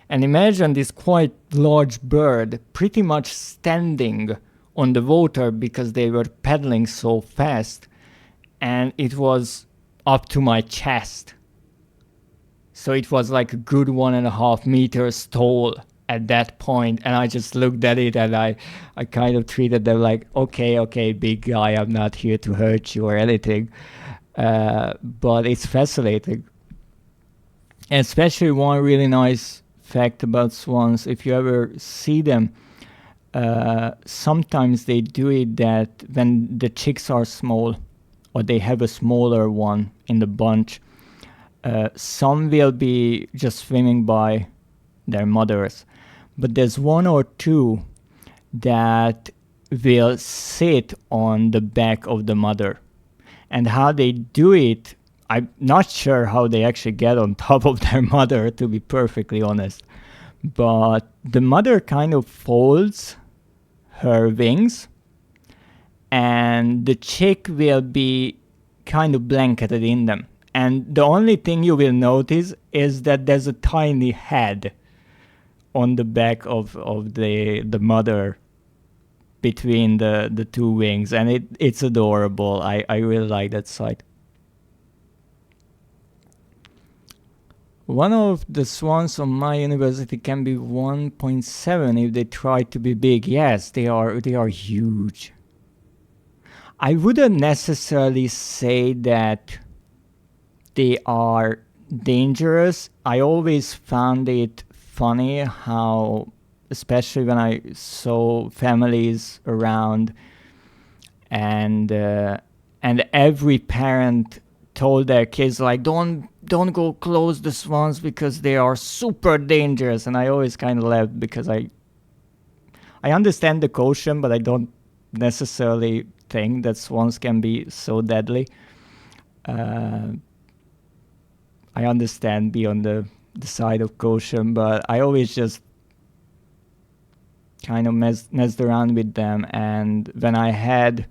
B: And imagine this quite large bird pretty much standing on the water because they were pedaling so fast, and it was up to my chest. So it was like a good 1.5 meters tall at that point, and I just looked at it, and I kind of treated them like, okay, big guy, I'm not here to hurt you or anything. But it's fascinating. And especially one really nice fact about swans, if you ever see them, sometimes they do it that when the chicks are small, or they have a smaller one in the bunch, some will be just swimming by their mothers, but there's one or two that will sit on the back of the mother. And how they do it, I'm not sure how they actually get on top of their mother, to be perfectly honest. But the mother kind of folds her wings, and the chick will be kind of blanketed in them. And the only thing you will notice is that there's a tiny head on the back of the mother between the two wings, and it's adorable. I really like that sight. One of the swans on my university can be 1.7 if they try to be big. Yes, they are huge. I wouldn't necessarily say that they are dangerous. I always found it funny how, especially when I saw families around, and every parent told their kids like, don't go close the swans because they are super dangerous. And I always kind of laughed because I understand the caution, but I don't necessarily think that swans can be so deadly. I understand be on the side of caution, but I always just kind of messed around with them. And when I had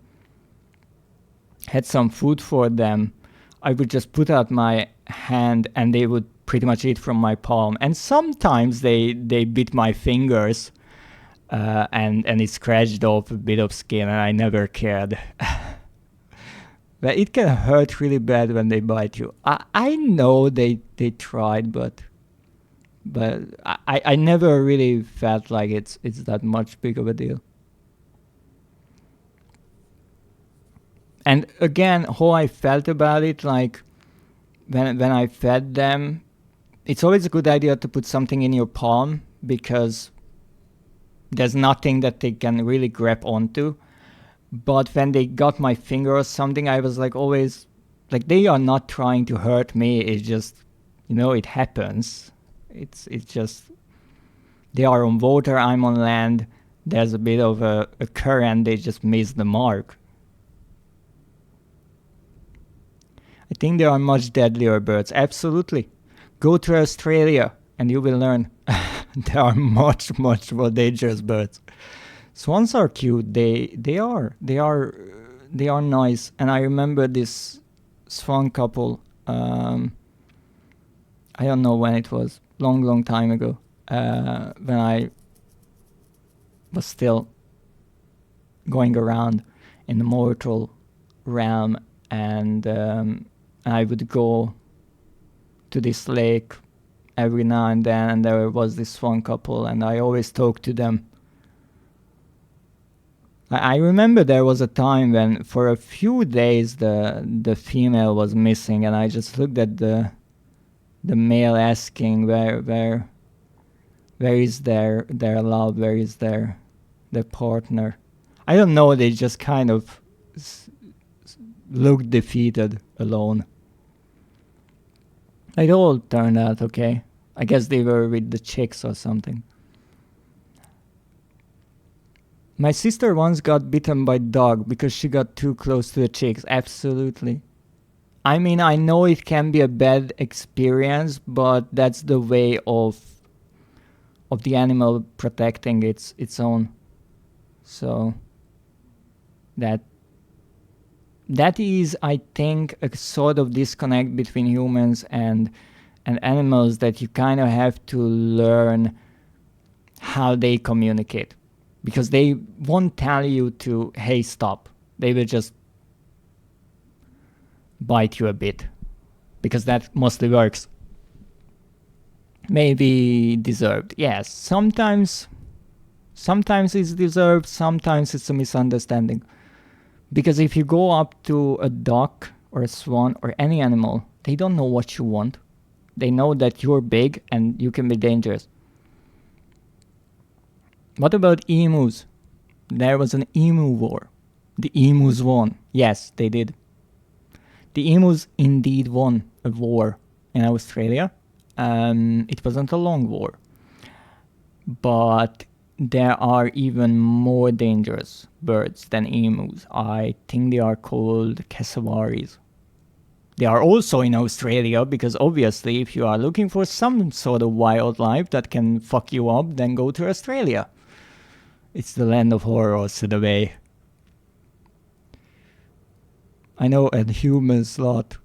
B: had some food for them, I would just put out my hand and they would pretty much eat from my palm. And sometimes they bit my fingers and it scratched off a bit of skin, and I never cared. But it can hurt really bad when they bite you. I know they tried, but I never really felt like it's that much big of a deal. And again, how I felt about it, like when I fed them, it's always a good idea to put something in your palm, because there's nothing that they can really grab onto. But when they got my finger or something, I was like always, like, they are not trying to hurt me. It's just, it happens. It's just, they are on water, I'm on land. There's a bit of a current, they just miss the mark. I think there are much deadlier birds. Absolutely. Go to Australia and you will learn. There are much, much more dangerous birds. Swans are cute. They are nice. And I remember this swan couple. I don't know when it was. Long time ago. When I was still going around in the mortal realm, and I would go to this lake every now and then, and there was this swan couple, and I always talked to them. I remember there was a time when for a few days the female was missing, and I just looked at the male asking where is their love, where is their partner. I don't know, they just kind of looked defeated, alone. It all turned out okay. I guess they were with the chicks or something. My sister once got bitten by a dog because she got too close to the chicks. Absolutely. I mean, I know it can be a bad experience, but that's the way of the animal protecting its own. So that is, I think, a sort of disconnect between humans and animals, that you kind of have to learn how they communicate, because they won't tell you to, hey, stop. They will just bite you a bit, because that mostly works. Maybe deserved. Yes, sometimes it's deserved, sometimes it's a misunderstanding. Because if you go up to a duck or a swan or any animal, they don't know what you want. They know that you're big and you can be dangerous. What about emus? There was an emu war. The emus won. Yes, they did. The emus indeed won a war in Australia. It wasn't a long war. But there are even more dangerous birds than emus. I think they are called cassowaries. They are also in Australia, because obviously if you are looking for some sort of wildlife that can fuck you up, then go to Australia. It's the land of horrors in a way. I know, and humans lot.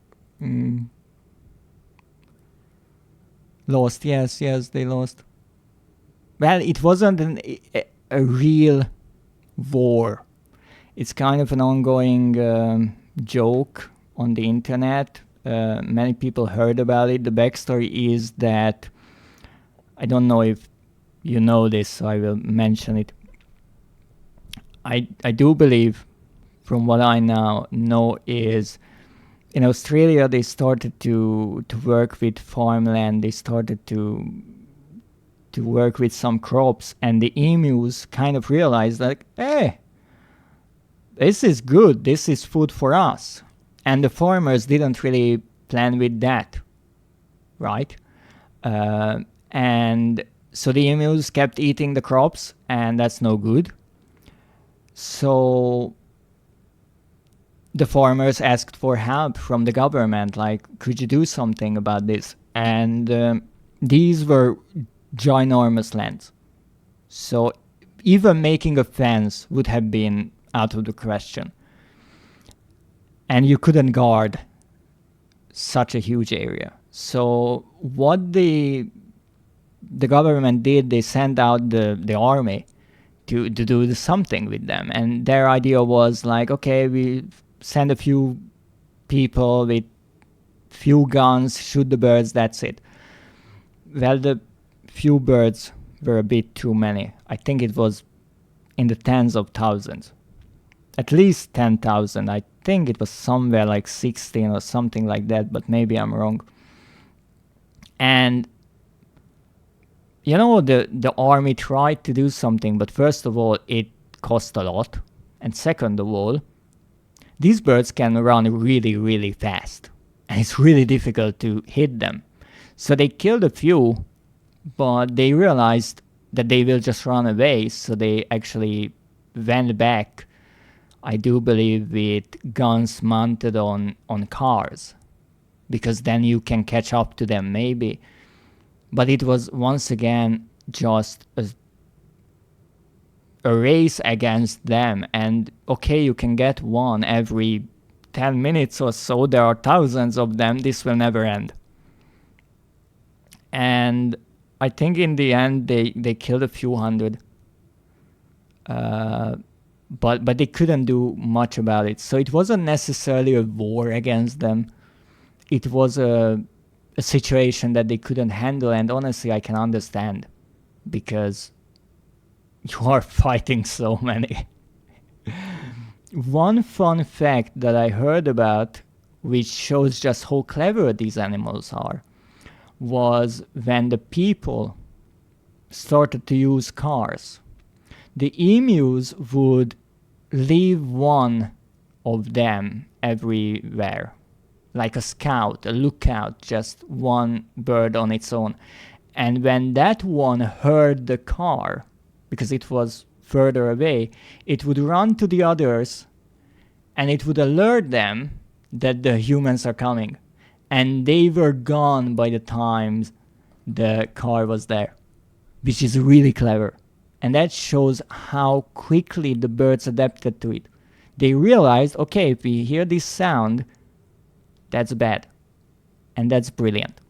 B: Lost, yes, they lost. Well, it wasn't a real war. It's kind of an ongoing joke on the internet. Many people heard about it. The backstory is that, I don't know if you know this, so I will mention it. I do believe, from what I now know, is in Australia they started to work with farmland. They started to work with some crops, and the emus kind of realized, like, hey, this is good, this is food for us. And the farmers didn't really plan with that, right? And so the emus kept eating the crops, and that's no good. So the farmers asked for help from the government, like, could you do something about this? And these were ginormous lands. So even making a fence would have been out of the question. and you couldn't guard such a huge area. So what the government did, they sent out the army to do something with them, and their idea was like, okay, we send a few people with few guns, shoot the birds, that's it. Well, the few birds were a bit too many. I think it was in the tens of thousands, at least 10,000. I think it was somewhere like 16 or something like that, but maybe I'm wrong. And you know, the army tried to do something, but first of all, it cost a lot. And second of all, these birds can run really, really fast. And it's really difficult to hit them. So they killed a few, but they realized that they will just run away. So they actually went back, I do believe, with guns mounted on cars. Because then you can catch up to them, maybe. But it was once again just a race against them. And okay, you can get one every 10 minutes or so. There are thousands of them. This will never end. And I think in the end they killed a few hundred. But they couldn't do much about it. So it wasn't necessarily a war against them. It was a situation that they couldn't handle, and honestly I can understand, because you are fighting so many. One fun fact that I heard about, which shows just how clever these animals are, was when the people started to use cars, the emus would leave one of them everywhere, like a scout, a lookout, just one bird on its own. And when that one heard the car, because it was further away, it would run to the others and it would alert them that the humans are coming. And they were gone by the time the car was there, which is really clever. And that shows how quickly the birds adapted to it. They realized, okay, if we hear this sound, that's bad. And that's brilliant.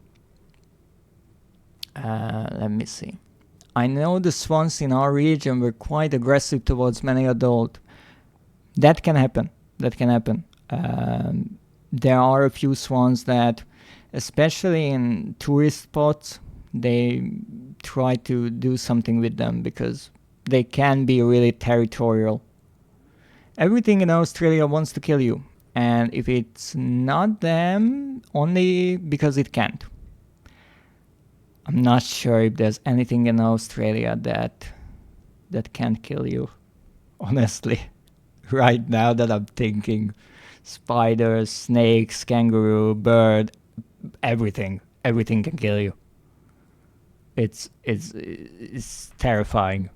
B: Let me see. I know the swans in our region were quite aggressive towards many adults. That can happen. That can happen. There are a few swans that, especially in tourist spots, they try to do something with them because they can be really territorial. Everything in Australia wants to kill you. And if it's not them, only because it can't. I'm not sure if there's anything in Australia that can't kill you. Honestly, right now that I'm thinking, spiders, snakes, kangaroo, bird, everything can kill you. It's terrifying.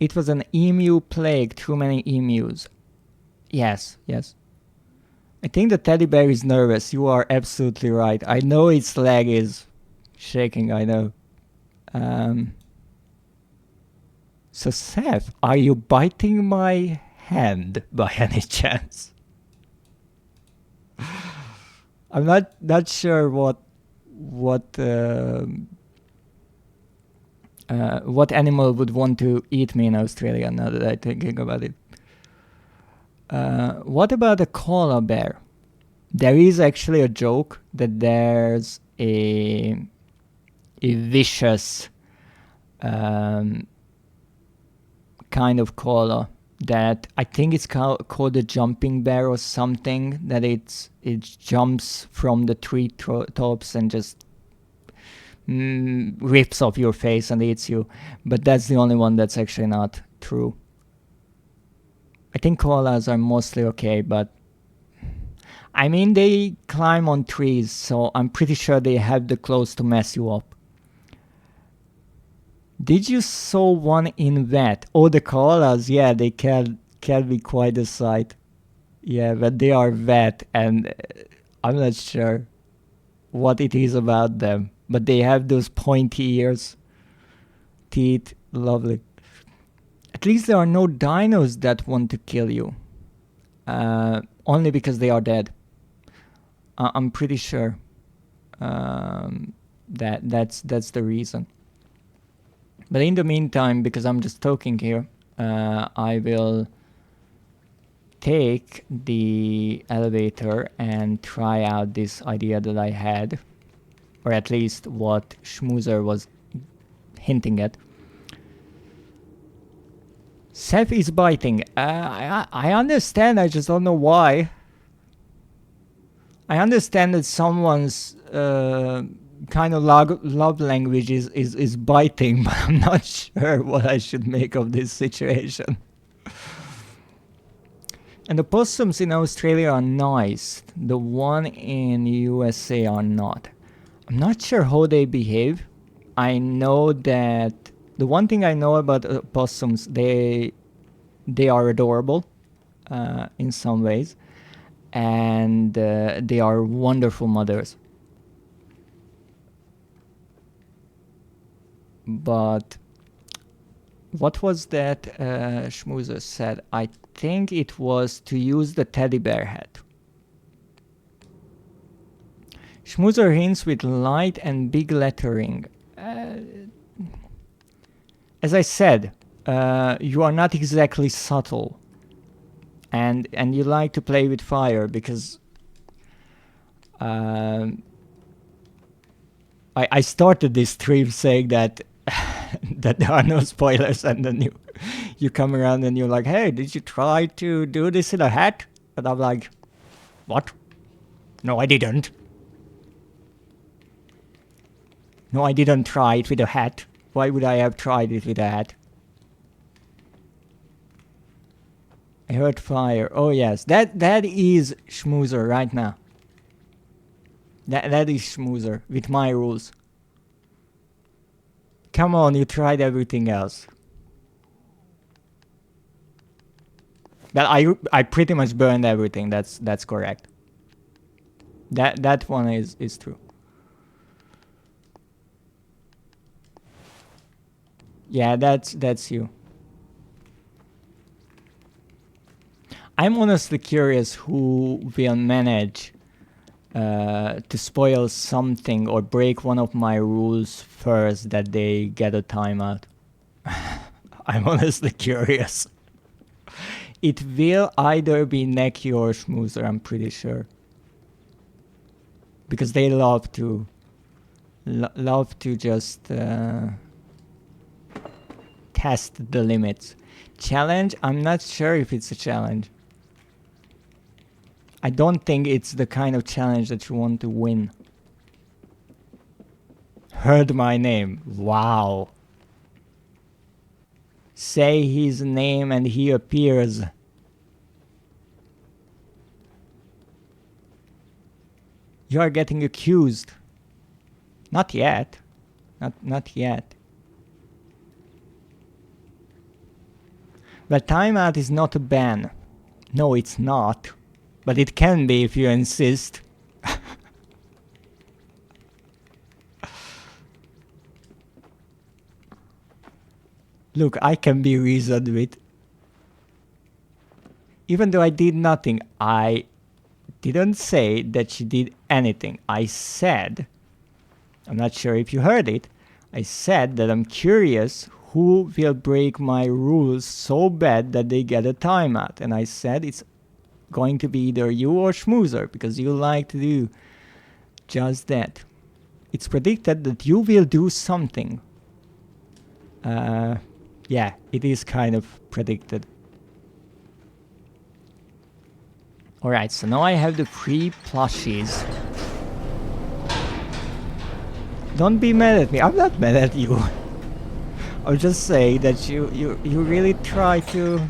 B: It was an emu plague, too many emus. Yes. I think the teddy bear is nervous. You are absolutely right. I know its leg is shaking, I know. So Seth, are you biting my hand by any chance? I'm not sure what animal would want to eat me in Australia, now that I'm thinking about it. What about a koala bear? There is actually a joke that there's a vicious kind of koala that I think it's called a jumping bear or something, that it jumps from the tree tops and just rips off your face and eats you. But that's the only one that's actually not true. I think koalas are mostly okay, but I mean, they climb on trees, so I'm pretty sure they have the clothes to mess you up. Did you saw one in vet? Oh, the koalas, yeah, they can be quite a sight. Yeah, but they are vet, and I'm not sure what it is about them. But they have those pointy ears, teeth, lovely. At least there are no dinos that want to kill you. Only because they are dead. I'm pretty sure that's the reason. But in the meantime, because I'm just talking here, I will take the elevator and try out this idea that I had, or at least what Schmoozer was hinting at. Seth is biting. I understand, I just don't know why. I understand that someone's kind of love language is biting, but I'm not sure what I should make of this situation. And the possums in Australia are nice. The one in USA are not. I'm not sure how they behave. I know that the one thing I know about possums, they are adorable in some ways, and they are wonderful mothers. But what was that Schmoozer said? I think it was to use the teddy bear hat. Schmoozer hints with light and big lettering. As I said, you are not exactly subtle, and you like to play with fire because I started this stream saying that that there are no spoilers, and then you come around and you're like, hey, did you try to do this in a hat? And I'm like, what? No, I didn't. No, I didn't try it with a hat. Why would I have tried it with a hat? I heard fire. Oh yes, that is Schmoozer right now. That is Schmoozer with my rules. Come on, you tried everything else. But I pretty much burned everything. That's correct. That one is true. Yeah, that's you. I'm honestly curious who will manage to spoil something or break one of my rules first that they get a timeout. I'm honestly curious. It will either be Neki or Schmoozer, I'm pretty sure. Because they love to just test the limits. Challenge? I'm not sure if it's a challenge. I don't think it's the kind of challenge that you want to win. Heard my name. Wow. Say his name and he appears. You are getting accused. Not yet. Not yet. But timeout is not a ban. No, it's not. But it can be if you insist. Look, I can be reasoned with. Even though I did nothing, I didn't say that she did anything. I said, I'm not sure if you heard it, I said that I'm curious who will break my rules so bad that they get a timeout. And I said it's going to be either you or Schmoozer, because you like to do just that. It's predicted that you will do something. Yeah, it is kind of predicted. Alright, so now I have the free plushies. Don't be mad at me. I'm not mad at you. I'll just say that you really try to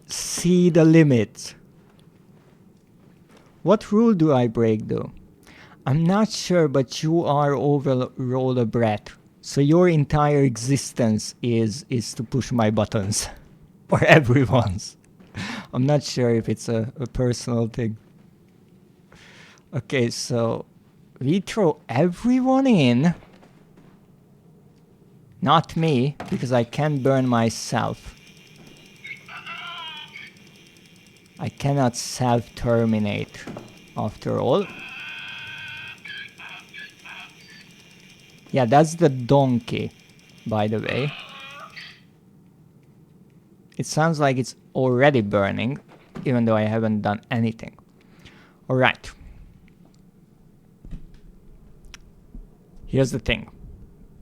B: see the limits. What rule do I break though? I'm not sure, but you are overall a brat. So your entire existence is to push my buttons. Or everyone's. I'm not sure if it's a personal thing. Okay, so we throw everyone in. Not me, because I can't burn myself. I cannot self-terminate, after all. Yeah, that's the donkey, by the way. It sounds like it's already burning, even though I haven't done anything. Alright. Here's the thing.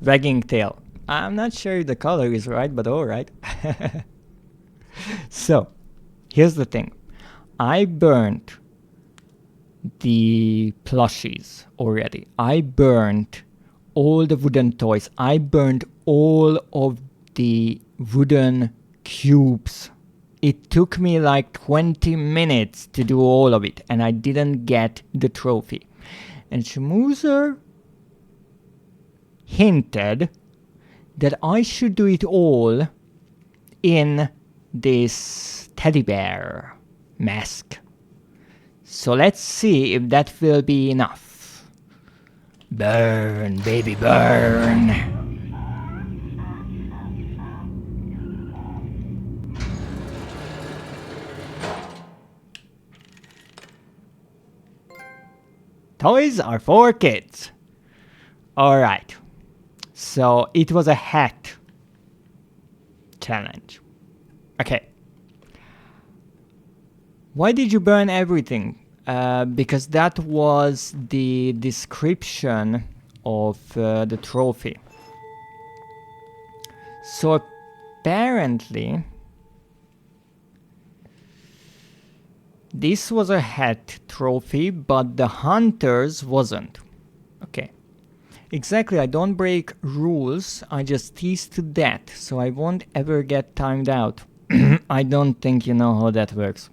B: Wagging tail. I'm not sure if the color is right, but alright. So, here's the thing. I burned the plushies already. I burned all the wooden toys. I burned all of the wooden cubes. It took me like 20 minutes to do all of it, and I didn't get the trophy. And Schmoozer hinted that I should do it all in this teddy bear mask. So let's see if that will be enough. Burn, baby, burn. Toys are for kids. Alright. So it was a hat challenge. Okay. Why did you burn everything? Because that was the description of the trophy. So apparently this was a hat trophy, but the hunters wasn't. Okay. Exactly, I don't break rules, I just tease to death, so I won't ever get timed out. I don't think you know how that works.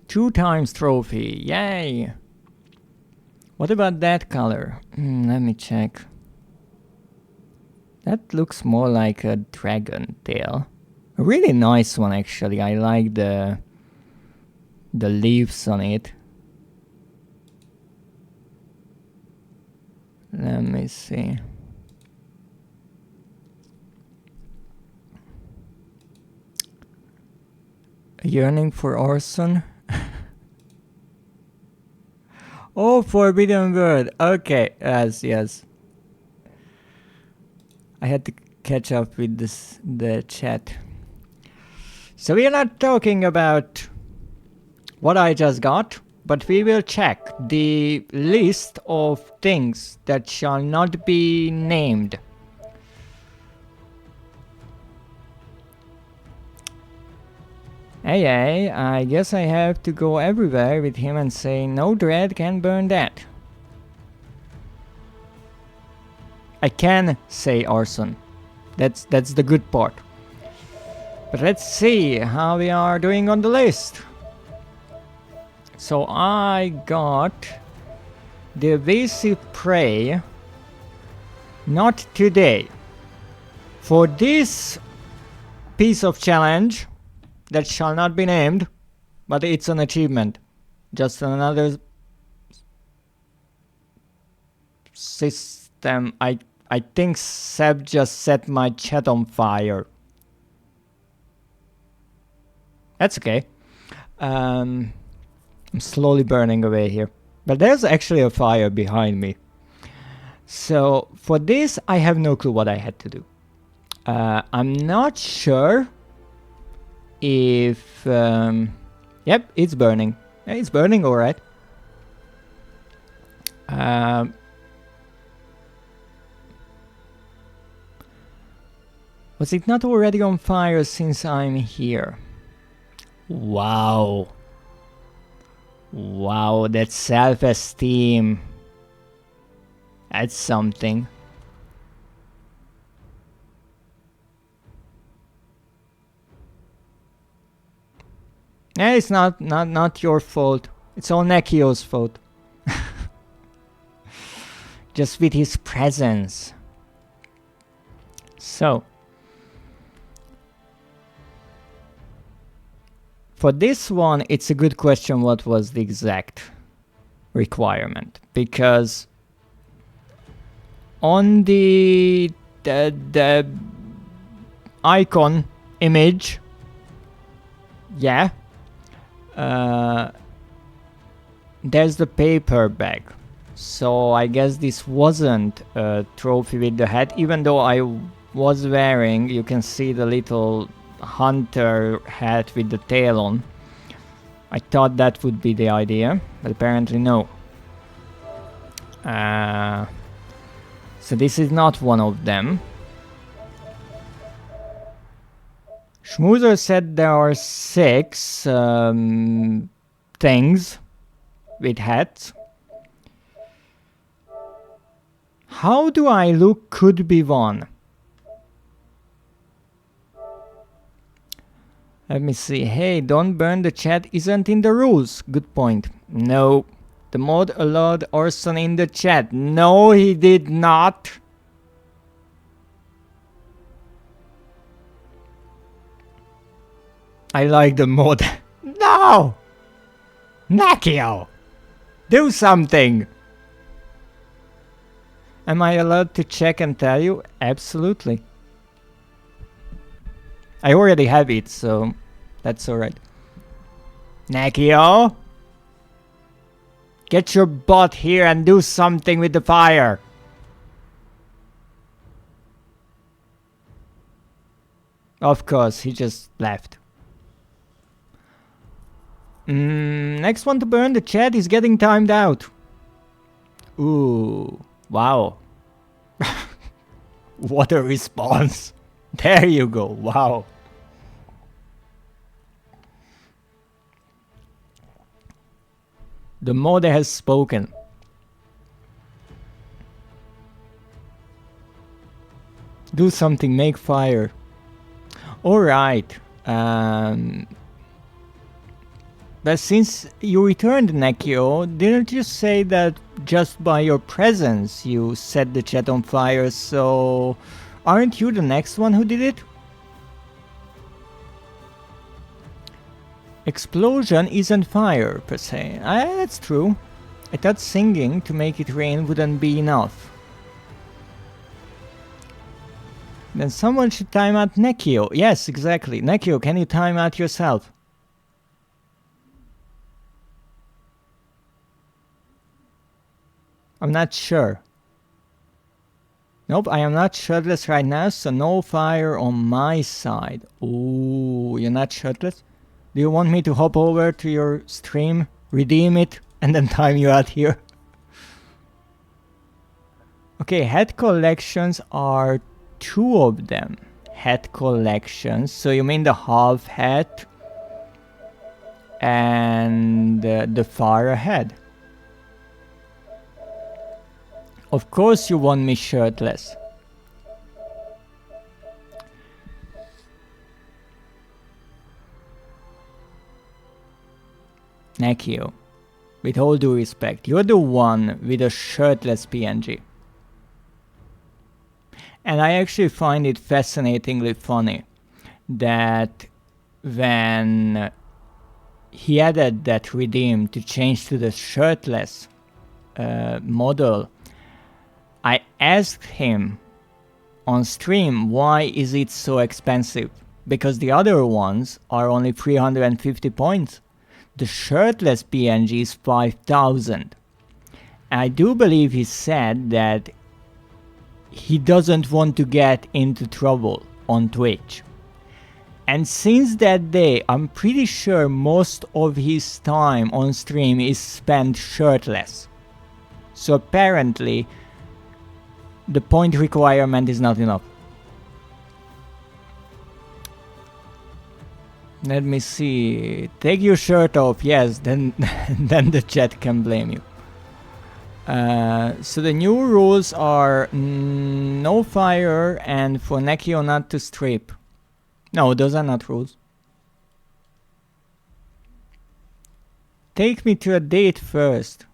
B: Two times trophy, yay! What about that color? Let me check. That looks more like a dragon tail. A really nice one actually, I like the leaves on it. Let me see. Yearning for Orson? Oh, Forbidden Word. Okay, yes. I had to catch up with the chat. So we are not talking about what I just got, but we will check the list of things that shall not be named. Hey, I guess I have to go everywhere with him and say, no, Dread can burn that. I can say arson. That's the good part. But let's see how we are doing on the list. So I got the evasive prey. Not today. For this piece of challenge that shall not be named, but it's an achievement. Just another system. I think Seb just set my chat on fire. That's okay. I'm slowly burning away here. But there's actually a fire behind me. So for this, I have no clue what I had to do. I'm not sure if... yep, it's burning. It's burning alright. Was it not already on fire since I'm here? Wow. Wow, that self-esteem. That's something. Yeah, it's not your fault. It's all Nekio's fault. Just with his presence. So. For this one, it's a good question what was the exact requirement, because on the icon image, yeah, there's the paper bag. So I guess this wasn't a trophy with the hat, even though I was wearing, you can see the little hunter hat with the tail on. I thought that would be the idea, but apparently no. So this is not one of them. Schmoozer said there are 6 things with hats. How do I look could be one. Let me see. Hey, don't burn the chat isn't in the rules. Good point. No. The mod allowed Orson in the chat. No, he did not. I like the mod. No! Nakio! Do something! Am I allowed to check and tell you? Absolutely. I already have it, so that's alright. Nakio? Get your butt here and do something with the fire! Of course, he just left. Next one to burn the chat is getting timed out. Ooh, wow. What a response. There you go, wow. The modder has spoken. Do something, make fire. Alright. But since you returned, Nekio, didn't you say that just by your presence you set the chat on fire, so aren't you the next one who did it? Explosion isn't fire, per se. That's true. I thought singing to make it rain wouldn't be enough. Then someone should time out Nekio. Yes, exactly. Nekio, can you time out yourself? I'm not sure. Nope, I am not shirtless right now, so no fire on my side. Ooh, you're not shirtless? Do you want me to hop over to your stream, redeem it, and then time you out here? Okay, hat collections are 2 of them. Hat collections, so you mean the half hat and the far ahead. Of course you want me shirtless. Nekio, with all due respect, you're the one with a shirtless PNG. And I actually find it fascinatingly funny that when he added that redeem to change to the shirtless model, I asked him on stream why is it so expensive, because the other ones are only 350 points. The shirtless PNG is 5,000. I do believe he said that he doesn't want to get into trouble on Twitch. And since that day, I'm pretty sure most of his time on stream is spent shirtless. So apparently, the point requirement is not enough. Let me see. Take your shirt off. Yes, then then the chat can blame you. So the new rules are no fire and for Nekio not to strip. No, those are not rules. Take me to a date first.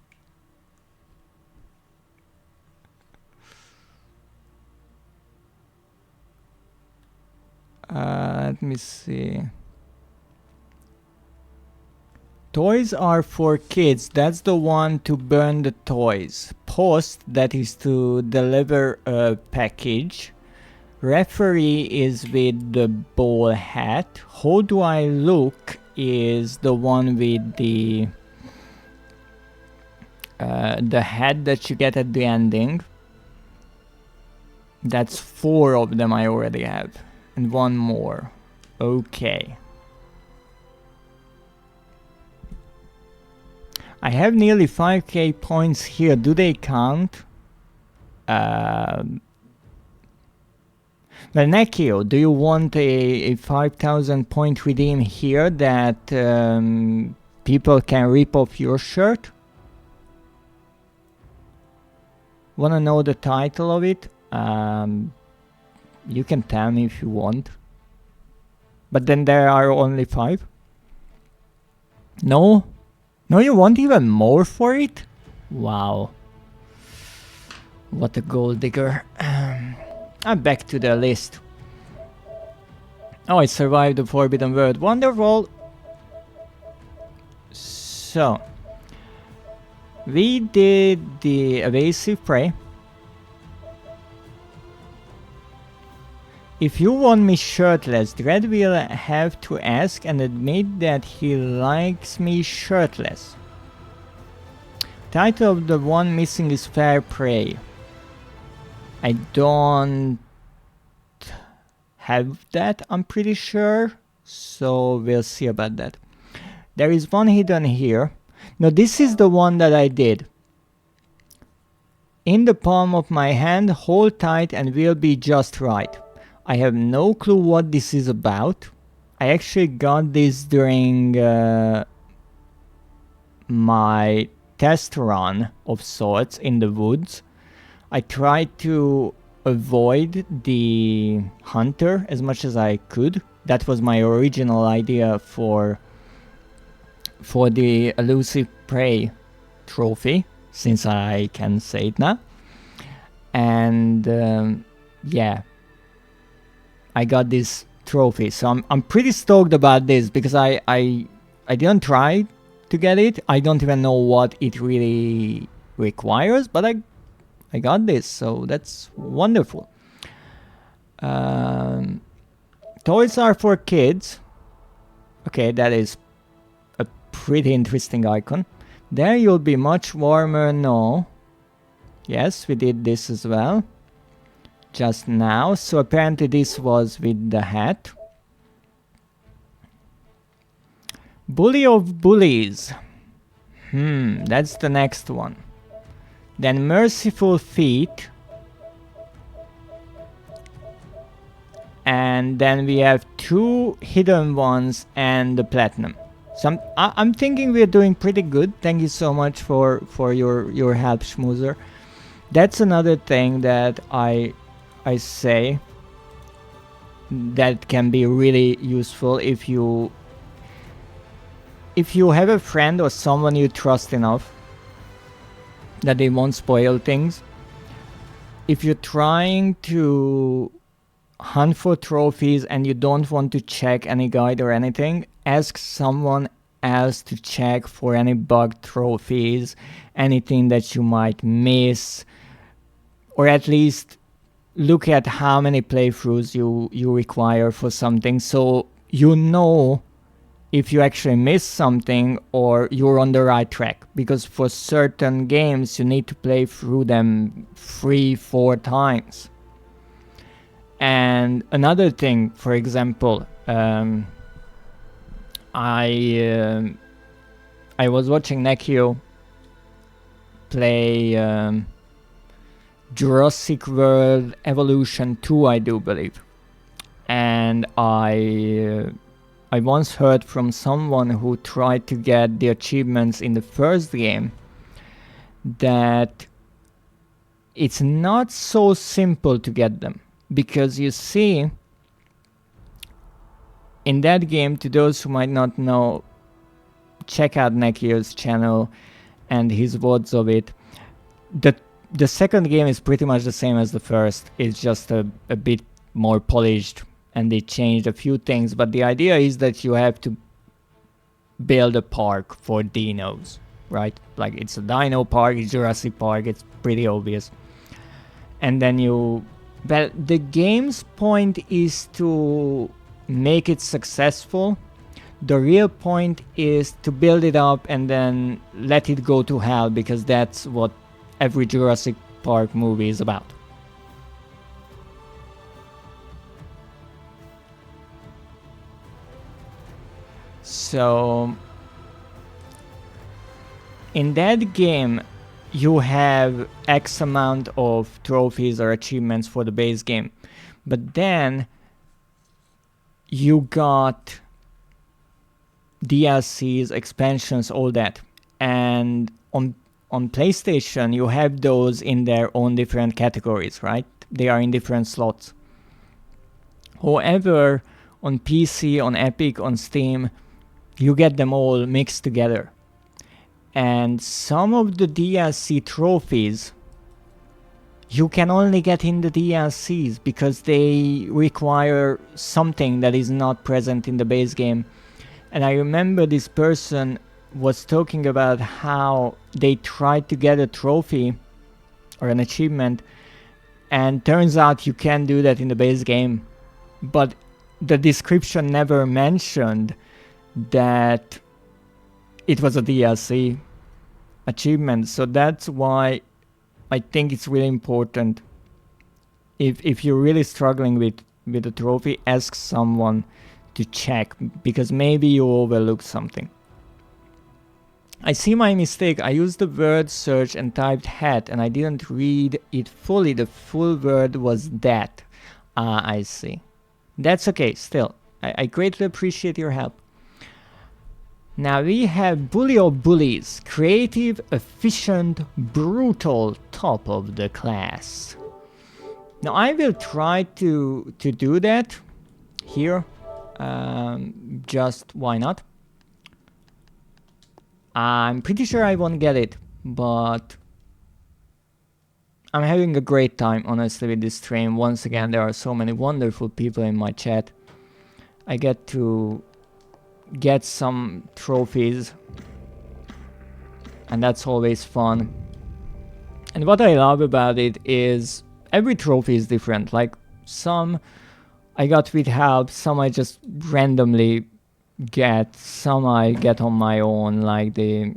B: Let me see. Toys are for kids. That's the one to burn the toys. Post, that is to deliver a package. Referee is with the ball hat. How do I look is the one with the hat that you get at the ending. That's 4 of them I already have. And 1 more. Okay. I have nearly 5k points here. Do they count? Well, Nekio, do you want a 5000 point redeem here that people can rip off your shirt? Wanna know the title of it? You can tell me if you want. But then there are only 5? No? No, you want even more for it? Wow. What a gold digger. I'm back to the list. Oh, I survived the Forbidden World. Wonderful. So, we did the evasive prey. If you want me shirtless, Dread will have to ask and admit that he likes me shirtless. Title of the one missing is Fair Prey. I don't have that, I'm pretty sure, so we'll see about that. There is one hidden here. Now this is the one that I did. In the palm of my hand, hold tight and we'll be just right. I have no clue what this is about. I actually got this during my test run of sorts in the woods. I tried to avoid the hunter as much as I could. That was my original idea for the elusive prey trophy, since I can say it now. And yeah, I got this trophy, so I'm pretty stoked about this because I didn't try to get it. I don't even know what it really requires, but I got this, so that's wonderful. Toys are for kids. Okay, that is a pretty interesting icon. There you'll be much warmer. No. Yes, we did this as well. Just now. So apparently this was with the hat. Bully of bullies. That's the next one. Then merciful feet. And then we have 2 hidden ones and the platinum. So I'm thinking we're doing pretty good. Thank you so much for your help, Schmoozer. That's another thing that I say that can be really useful if you have a friend or someone you trust enough that they won't spoil things. If you're trying to hunt for trophies and you don't want to check any guide or anything, ask someone else to check for any bug trophies, anything that you might miss, or at least look at how many playthroughs you require for something, so you know if you actually miss something or you're on the right track. Because for certain games you need to play through them 3-4 times. And another thing, for example, I was watching Nekio play Jurassic World Evolution 2, I do believe. And I once heard from someone who tried to get the achievements in the first game that it's not so simple to get them. Because you see, in that game, to those who might not know, check out Nekio's channel and his words of it. The second game is pretty much the same as the first. It's just a bit more polished and they changed a few things. But the idea is that you have to build a park for dinos, right? Like it's a dino park, it's Jurassic Park, it's pretty obvious. And then but the game's point is to make it successful. The real point is to build it up and then let it go to hell, because that's what every Jurassic Park movie is about. So in that game you have X amount of trophies or achievements for the base game, but then you got DLCs, expansions, all that. And on PlayStation you have those in their own different categories, right? They are in different slots. However, on PC, on Epic, on Steam, you get them all mixed together. And some of the DLC trophies you can only get in the DLCs because they require something that is not present in the base game. And I remember this person was talking about how they tried to get a trophy or an achievement, and turns out you can't do that in the base game. But the description never mentioned that it was a DLC achievement. So that's why I think it's really important, if you're really struggling with a trophy, ask someone to check, because maybe you overlooked something. I see my mistake. I used the word search and typed hat, and I didn't read it fully. The full word was that. I see. That's okay, still. I greatly appreciate your help. Now we have Bully or Bullies. Creative, efficient, brutal, top of the class. Now I will try to do that here. Just why not? I'm pretty sure I won't get it, but I'm having a great time, honestly, with this stream. Once again, there are so many wonderful people in my chat. I get to get some trophies, and that's always fun. And what I love about it is every trophy is different. Like, some I got with help, some I just randomly get, some I get on my own. Like the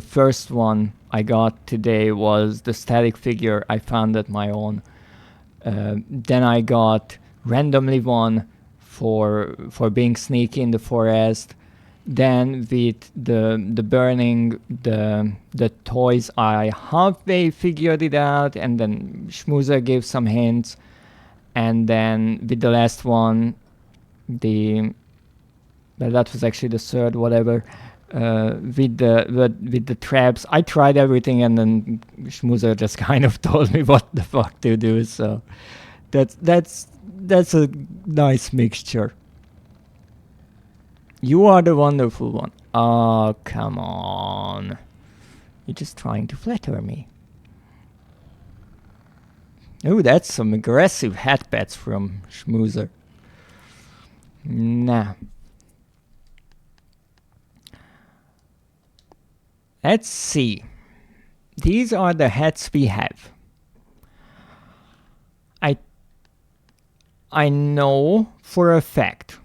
B: first one I got today was the static figure. I found it my own. Then I got randomly one for being sneaky in the forest. Then with the burning the toys, I halfway figured it out, and then Schmoozer gave some hints. And then with the last one, that was actually the third, whatever. With the traps, I tried everything, and then Schmoozer just kind of told me what the fuck to do. So that's a nice mixture. You are the wonderful one. Oh, come on. You're just trying to flatter me. Oh, that's some aggressive hat pats from Schmoozer. Nah. Let's see. These are the hats we have. I know for a fact,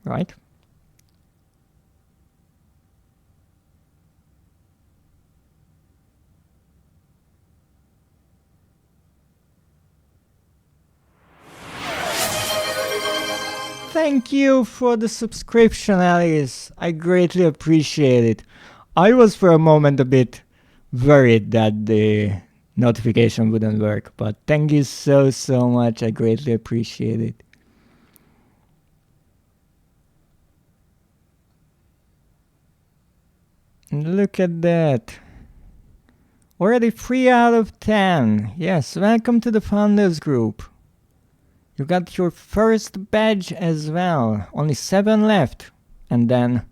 B: right? Thank you for the subscription, Alice. I greatly appreciate it. I was for a moment a bit worried that the notification wouldn't work, but thank you so much. I greatly appreciate it. And look at that. Already 3 out of 10. Yes, welcome to the Founders Group. You got your first badge as well. Only 7 left. And then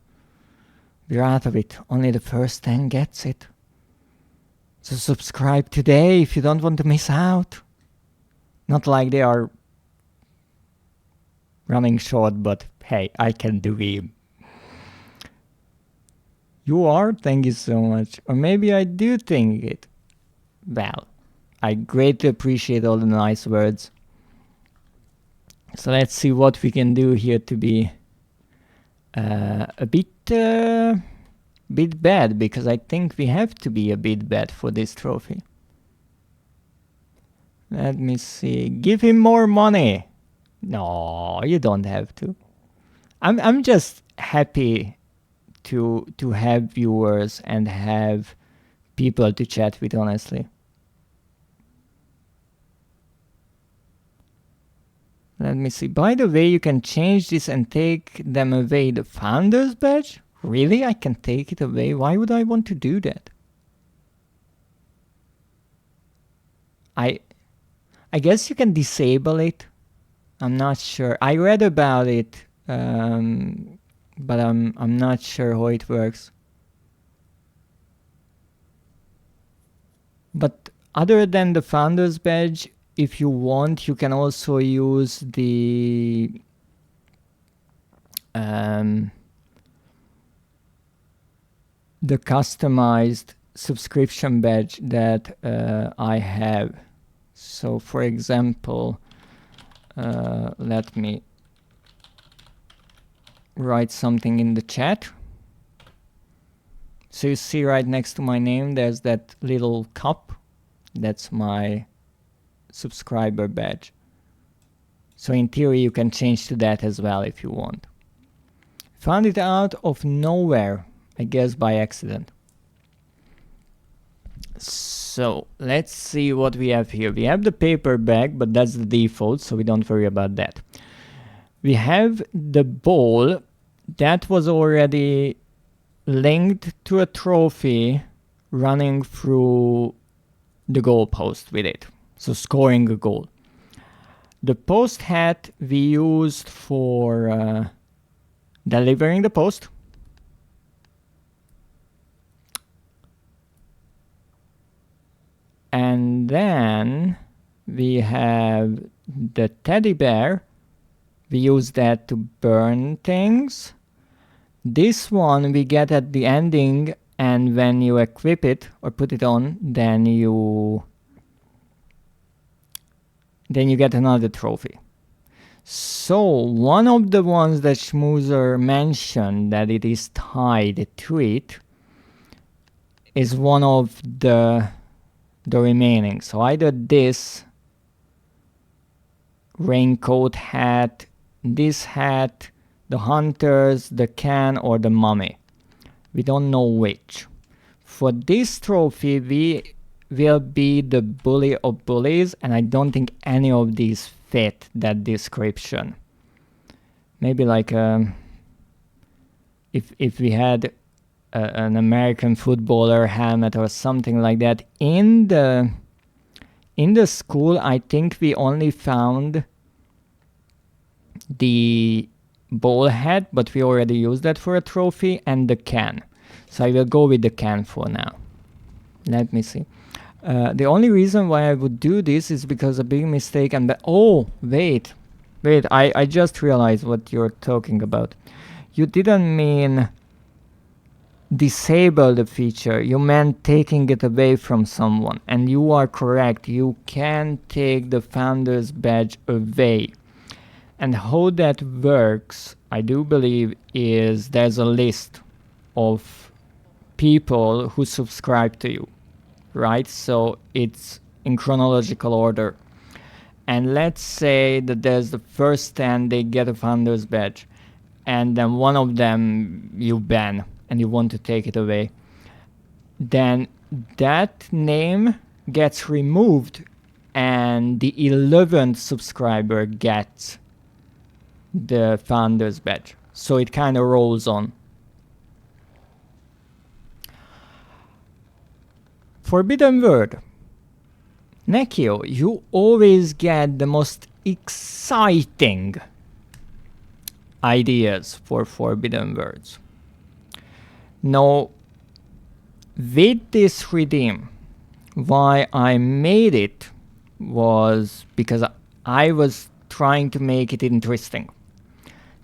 B: we're out of it. Only the first 10 gets it. So subscribe today if you don't want to miss out. Not like they are running short, but hey, I can do him. You are? Thank you so much. Or maybe I do think it. Well, I greatly appreciate all the nice words. So let's see what we can do here to be a bit bad, because I think we have to be a bit bad for this trophy. Let me see. Give him more money. No, you don't have to. I'm just happy to have viewers and have people to chat with, honestly. Let me see. By the way, you can change this and take them away. The founder's badge? Really? I can take it away? Why would I want to do that? I guess you can disable it. I'm not sure. I read about it, but I'm not sure how it works. But other than the founder's badge, if you want, you can also use the customized subscription badge that I have. So for example, let me write something in the chat. So you see right next to my name, there's that little cup. That's my subscriber badge. So in theory, you can change to that as well if you want. Found it out of nowhere, I guess by accident. So let's see what we have here. We have the paper bag, but that's the default, so we don't worry about that. We have the ball that was already linked to a trophy running through the goalpost with it. So scoring a goal. The post hat we used for delivering the post. And then we have the teddy bear. We use that to burn things. This one we get at the ending, and when you equip it or put it on, then you get another trophy. So one of the ones that Schmoozer mentioned that it is tied to it is one of the remaining. So either this raincoat hat, this hat, the hunters, the can, or the mummy. We don't know which. For this trophy, we will be the bully of bullies, and I don't think any of these fit that description. Maybe like if we had an American footballer helmet or something like that. In the school, I think we only found the ball hat, but we already used that for a trophy, and the can. So I will go with the can for now. Let me see. The only reason why I would do this is because a big mistake, and oh, wait, I just realized what you're talking about. You didn't mean disable the feature, you meant taking it away from someone, and you are correct. You can take the founder's badge away. And how that works, I do believe, is there's a list of people who subscribe to you, right? So it's in chronological order. And let's say that there's the first 10, they get a founder's badge, and then one of them you ban and you want to take it away. Then that name gets removed and the 11th subscriber gets the founder's badge. So it kind of rolls on. Forbidden word. Nekio, you always get the most exciting ideas for forbidden words. Now, with this redeem, why I made it was because I was trying to make it interesting.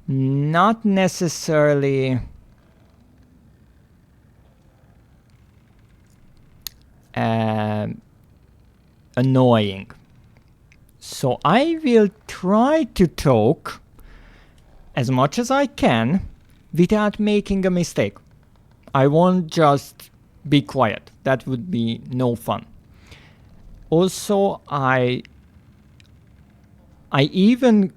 B: not necessarily annoying. So I will try to talk as much as I can without making a mistake. I won't just be quiet. That would be no fun. Also, I even...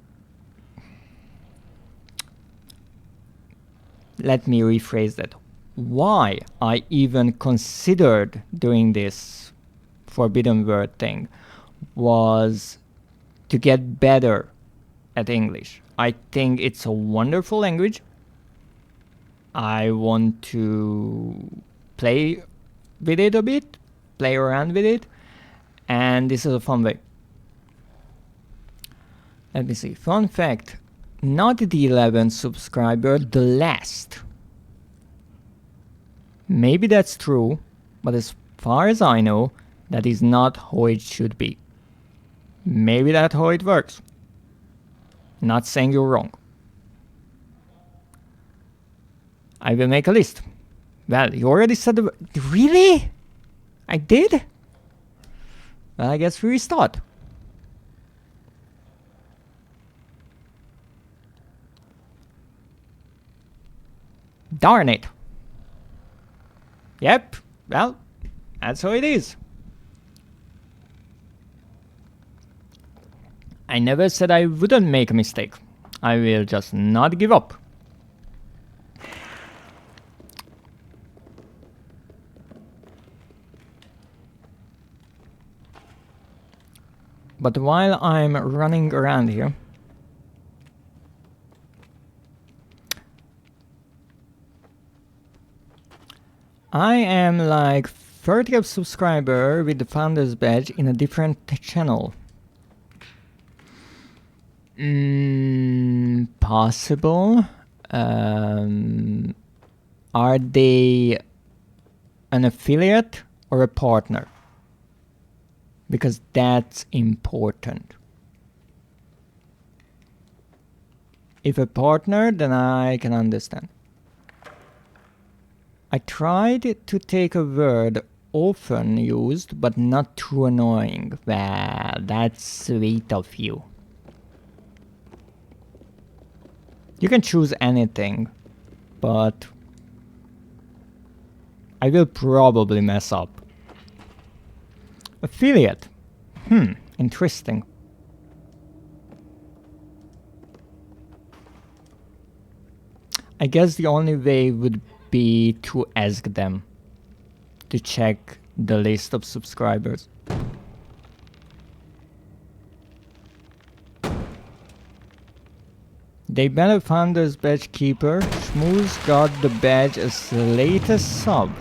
B: Let me rephrase that. Why I even considered doing this forbidden word thing was to get better at English. I think it's a wonderful language. I want to play with it a bit, play around with it, and this is a fun way. Let me see. Fun fact, not the 11th subscriber, the last. Maybe that's true, but as far as I know, that is not how it should be. Maybe that's how it works. Not saying you're wrong. I will make a list. Well, you already said the... Really? I did? Well, I guess we restart. Darn it. Yep, well, that's how it is. I never said I wouldn't make a mistake. I will just not give up. But while I'm running around here, I am like 30th subscriber with the founder's badge in a different channel. Possible. Are they an affiliate or a partner? Because that's important. If a partner, then I can understand. I tried to take a word often used, but not too annoying. Well, that's sweet of you. You can choose anything, but I will probably mess up. Affiliate. Interesting. I guess the only way would be to ask them to check the list of subscribers. They better founder's badge keeper. Schmooze got the badge as the latest sub.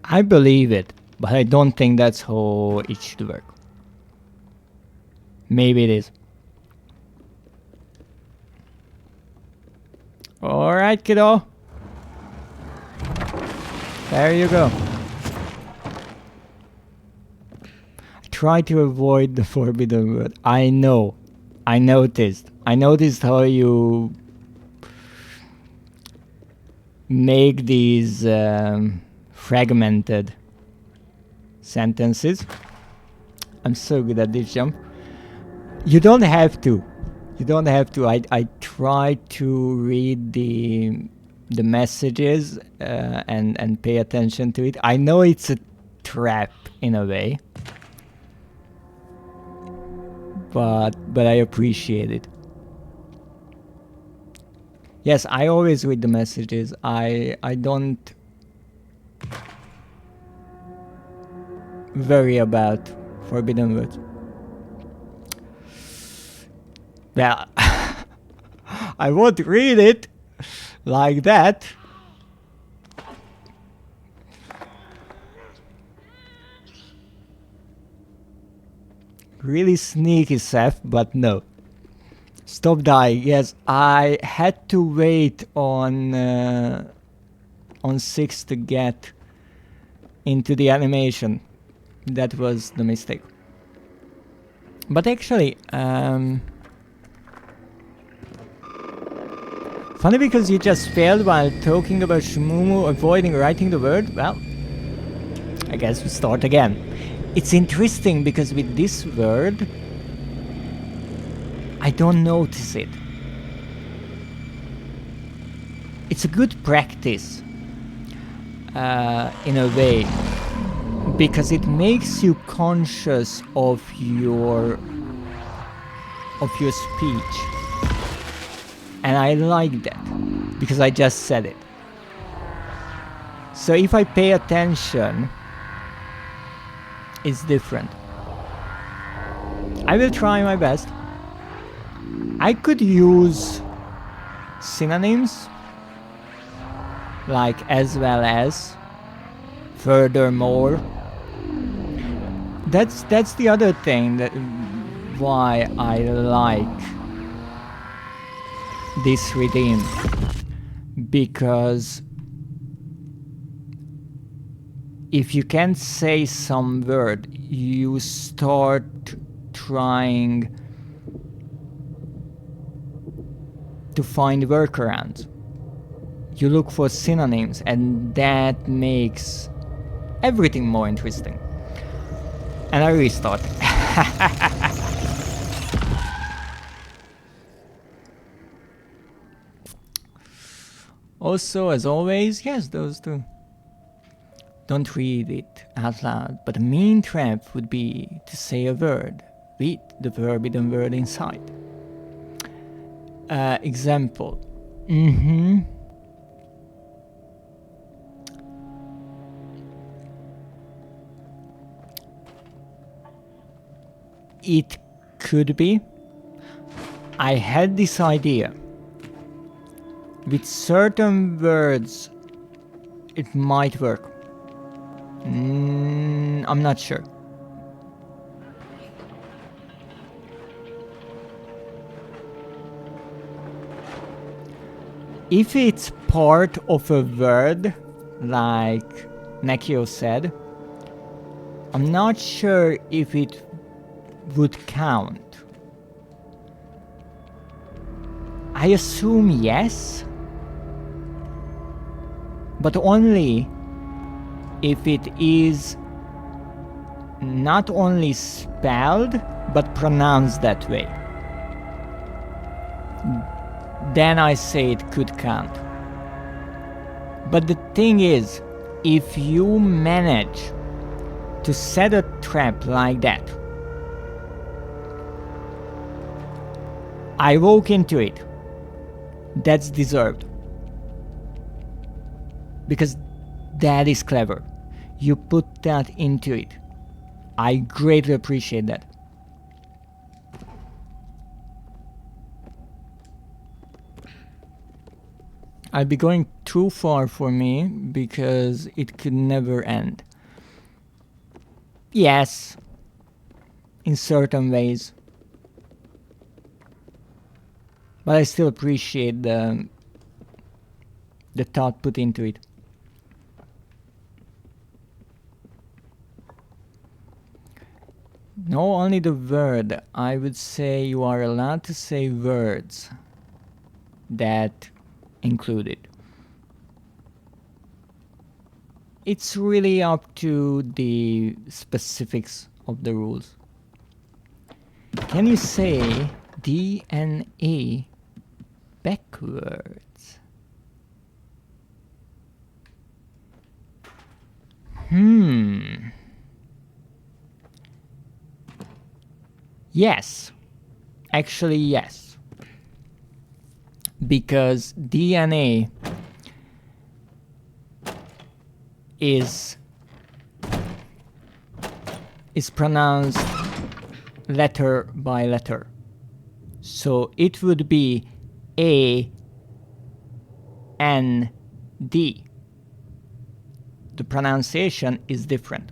B: I believe it, but I don't think that's how it should work. Maybe it is. Alright, kiddo. There you go. Try to avoid the forbidden word. I know. I noticed. I noticed how you make these fragmented sentences. I'm so good at this jump. You don't have to. You don't have to. I try to read the messages and pay attention to it. I know it's a trap in a way. But I appreciate it. Yes, I always read the messages. I don't worry about forbidden words. Well, I won't read it like that. Really sneaky, Seth, but no. Stop dying. Yes, I had to wait on 6 to get into the animation. That was the mistake. But actually, Funny because you just failed while talking about Shmumu avoiding writing the word? Well, I guess we start again. It's interesting because with this word, I don't notice it. It's a good practice in a way, because it makes you conscious of your speech. And I like that, because I just said it. So if I pay attention, it's different. I will try my best. I could use synonyms, like as well as, furthermore. That's the other thing that why I like this redeem, because if you can't say some word, you start trying to find workarounds. You look for synonyms, and that makes everything more interesting. And I restart. Also, as always, yes, those two. Don't read it out loud, but the main trap would be to say a word with the forbidden word inside. Example. It could be. I had this idea. With certain words, it might work. I'm not sure. If it's part of a word, like Nekio said, I'm not sure if it would count. I assume yes, but only if it is not only spelled but pronounced that way. Then I say it could count. But the thing is, if you manage to set a trap like that, I walk into it, that's deserved. Because that is clever. You put that into it. I greatly appreciate that. I'd be going too far for me because it could never end. Yes, in certain ways. But I still appreciate the thought put into it. No, only the word. I would say you are allowed to say words that include it. It's really up to the specifics of the rules. Can you say DNA backwards? Yes. Actually, yes. Because DNA is pronounced letter by letter. So it would be A N D. The pronunciation is different.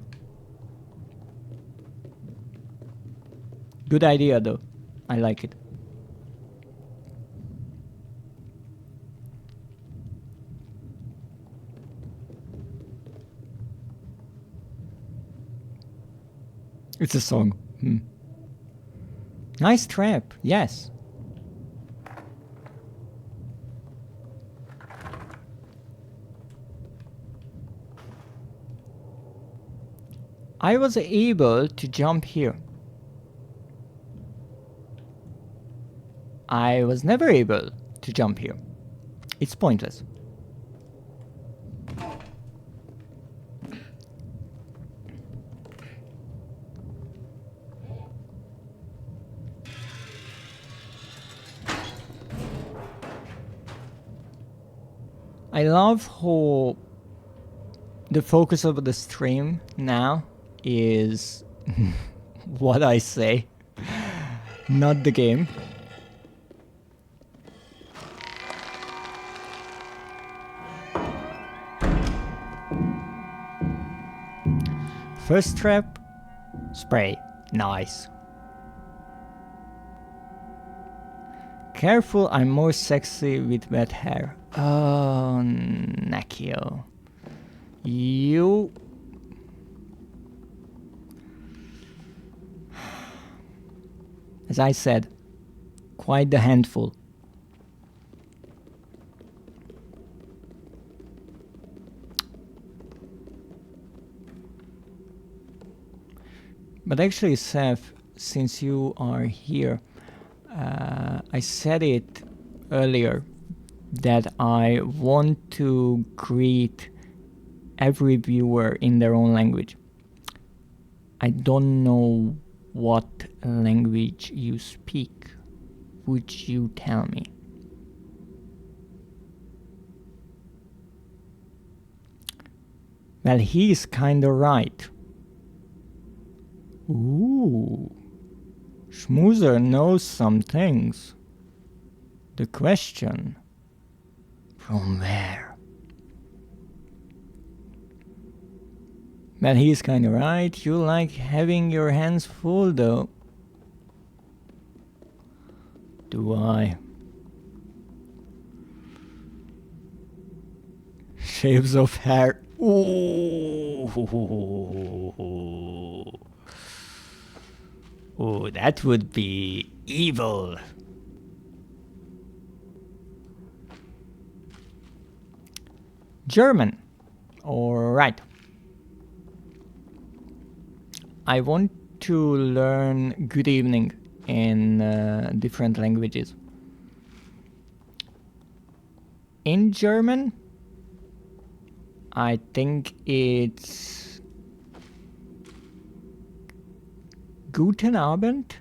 B: Good idea though. I like it. It's a song. Nice trap, yes. I was able to jump here. I was never able to jump here. It's pointless. I love how the focus of the stream now is what I say, not the game. First trap, spray, nice. Careful, I'm more sexy with wet hair. Oh, Nakio. You... As I said, quite the handful. But actually, Seth, since you are here, I said it earlier that I want to greet every viewer in their own language. I don't know what language you speak. Would you tell me? Well, he's kinda right. Ooh. Schmoozer knows some things. The question, from where? Well, he's kinda right. You like having your hands full, though. Do I? Shaves of hair. Ooh. Oh, that would be evil. German. Alright. I want to learn good evening in different languages. In German, I think it's Guten Abend?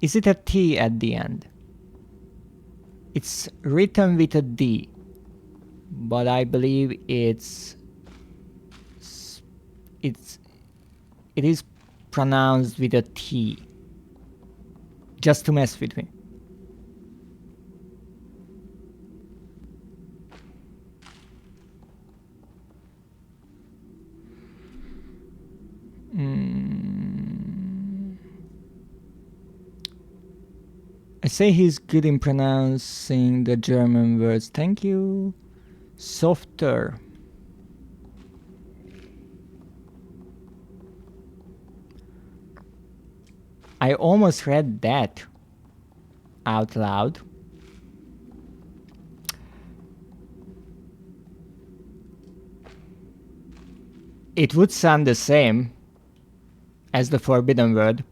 B: Is it a T at the end? It's written with a D, but I believe it is pronounced with a T, just to mess with me. I say he's good in pronouncing the German words. Thank you. Softer. I almost read that out loud. It would sound the same as the forbidden word.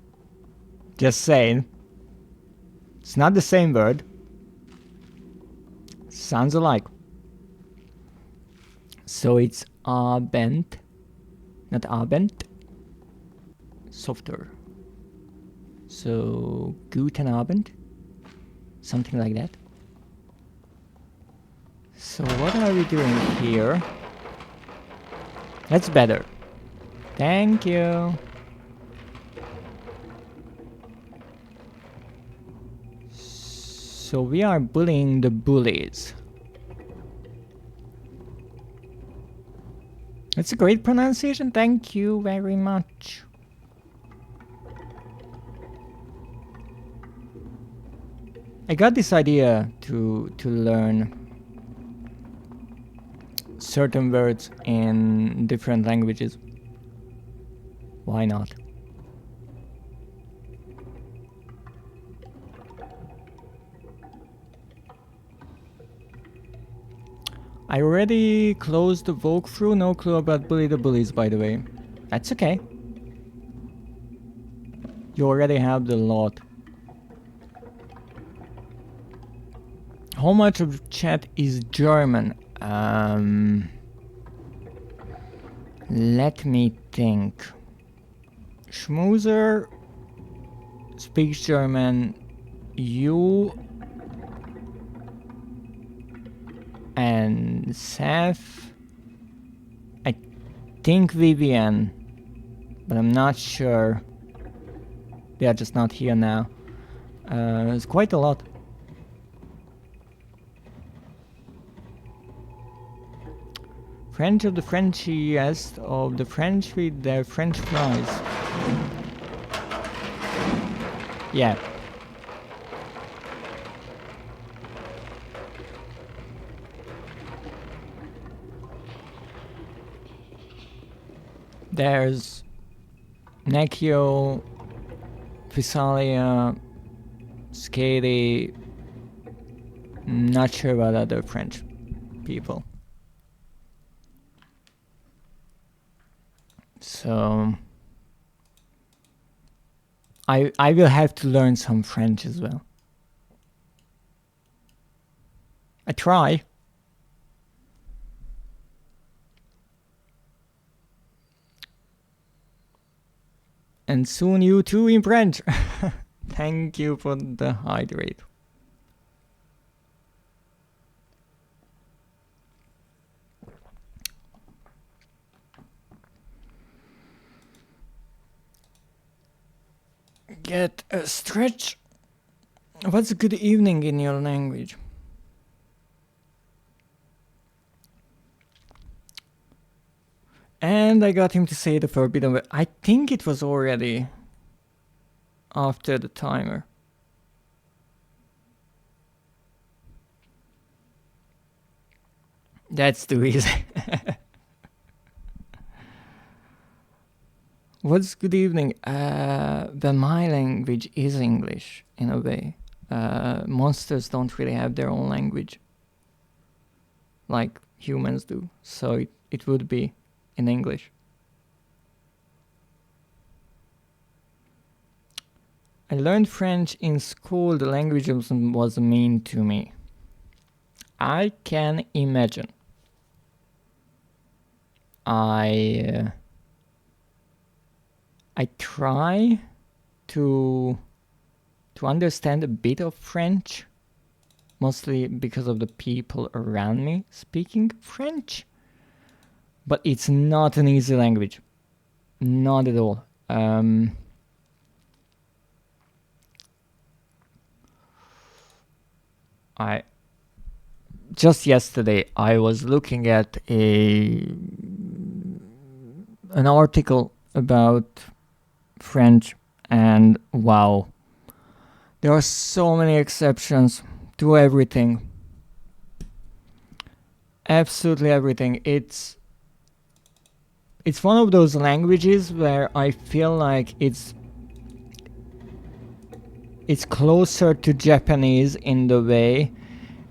B: Just saying. It's not the same word. Sounds alike. So it's Abend, not Abend. Softer. So Guten Abend, something like that. So what are we doing here? That's better. Thank you. So we are bullying the bullies. That's a great pronunciation. Thank you very much. I got this idea to learn certain words in different languages. Why not? I already closed the walkthrough. No clue about Bully the Bullies, by the way. That's okay. You already have the lot. How much of chat is German? Let me think. Schmoozer speaks German. You and Seth. I think Vivian, but I'm not sure. They are just not here now. It's quite a lot. French of the Frenchiest of the French with their French fries. Yeah. There's Nekio, Visalia, Skady. Not sure about other French people. So I will have to learn some French as well. I try. And soon you too in French. Thank you for the hydrate. Get a stretch. What's a good evening in your language? And I got him to say the forbidden word. I think it was already after the timer. That's the reason. What's good evening? But my language is English, in a way. Monsters don't really have their own language, like humans do. So it would be in English. I learned French in school. The language was mean to me. I can imagine. I try to understand a bit of French, mostly because of the people around me speaking French. But it's not an easy language. Not at all. Just yesterday I was looking at an article about French, and wow, there are so many exceptions to everything. Absolutely everything. It's one of those languages where I feel like it's closer to Japanese in the way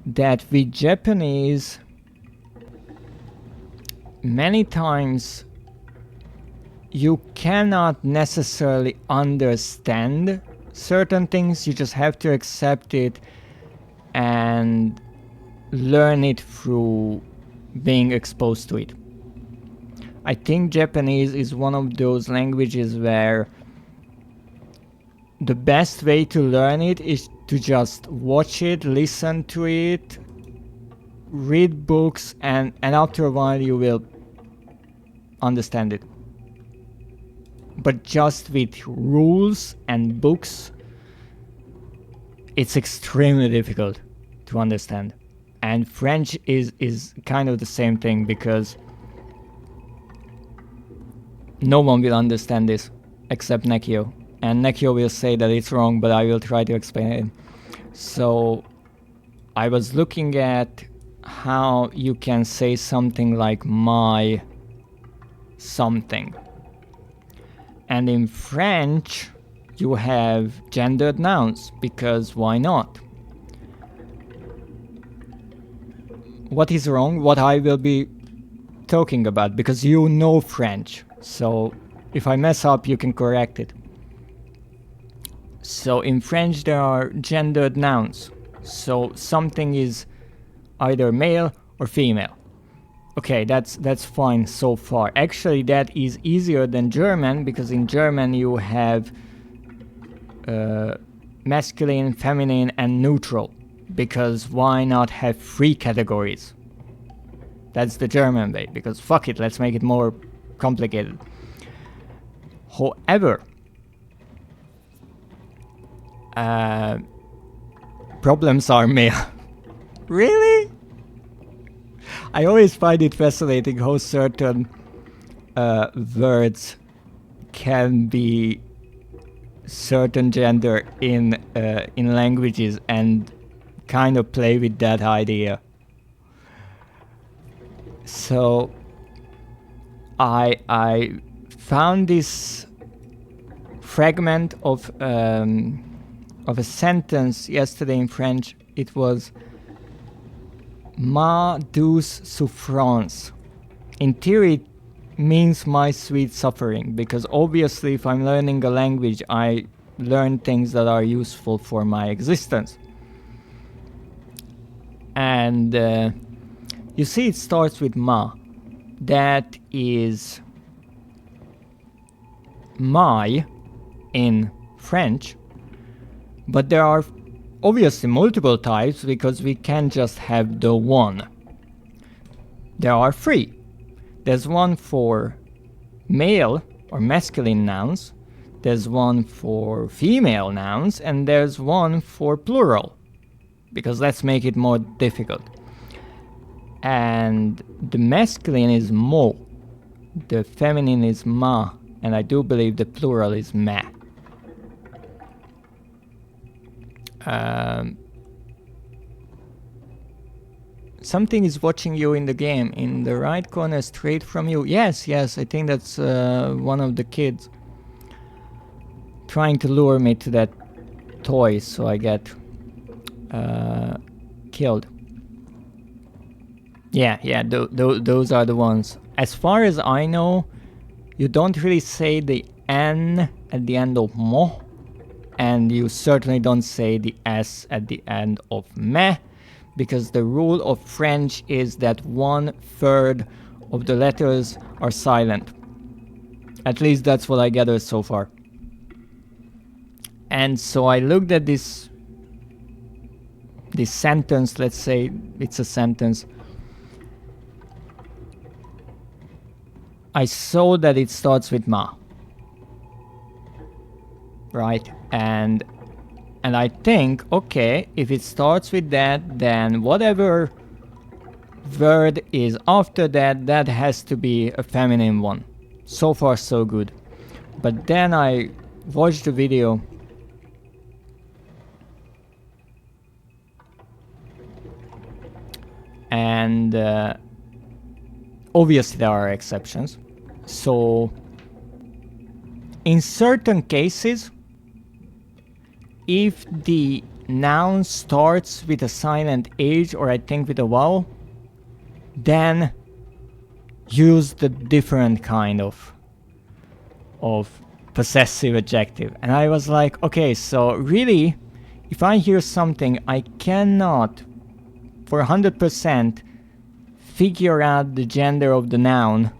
B: that with Japanese, many times you cannot necessarily understand certain things. You just have to accept it and learn it through being exposed to it. I think Japanese is one of those languages where the best way to learn it is to just watch it, listen to it, read books, and after a while you will understand it. But just with rules and books, it's extremely difficult to understand. And French is kind of the same thing, because no one will understand this except Nekio. And Nekio will say that it's wrong, but I will try to explain it. So I was looking at how you can say something like my something. And in French, you have gendered nouns, because why not? What is wrong? What I will be talking about, because you know French. So if I mess up, you can correct it. So in French there are gendered nouns. So something is either male or female. Okay, that's fine so far. Actually, that is easier than German, because in German you have masculine, feminine, and neutral. Because why not have 3 categories? That's the German way, because fuck it, let's make it more complicated. However, problems are male. Really? I always find it fascinating how certain words can be certain gender in languages, and kind of play with that idea. So I found this fragment of a sentence yesterday in French. It was ma douce souffrance. In theory it means my sweet suffering, because obviously if I'm learning a language I learn things that are useful for my existence. And you see, it starts with ma. That is my in French, but there are obviously multiple types, because we can't just have the one. There are 3. There's one for male or masculine nouns, there's one for female nouns, and there's one for plural, because let's make it more difficult. And the masculine is mo, the feminine is ma, and I do believe the plural is ma. Something is watching you in the game, in the right corner straight from you. Yes, I think that's one of the kids trying to lure me to that toy so I get killed. Yeah, those are the ones. As far as I know, you don't really say the N at the end of mo, and you certainly don't say the S at the end of me, because the rule of French is that 1/3 of the letters are silent. At least that's what I gathered so far. And so I looked at this sentence, let's say it's a sentence. I saw that it starts with ma. Right? And I think, okay, if it starts with that, then whatever word is after that, that has to be a feminine one. So far so good. But then I watched the video and obviously there are exceptions. So in certain cases, if the noun starts with a silent H, or I think with a vowel, then use the different kind of possessive adjective. And I was like, okay, so really, if I hear something, I cannot for 100% figure out the gender of the noun,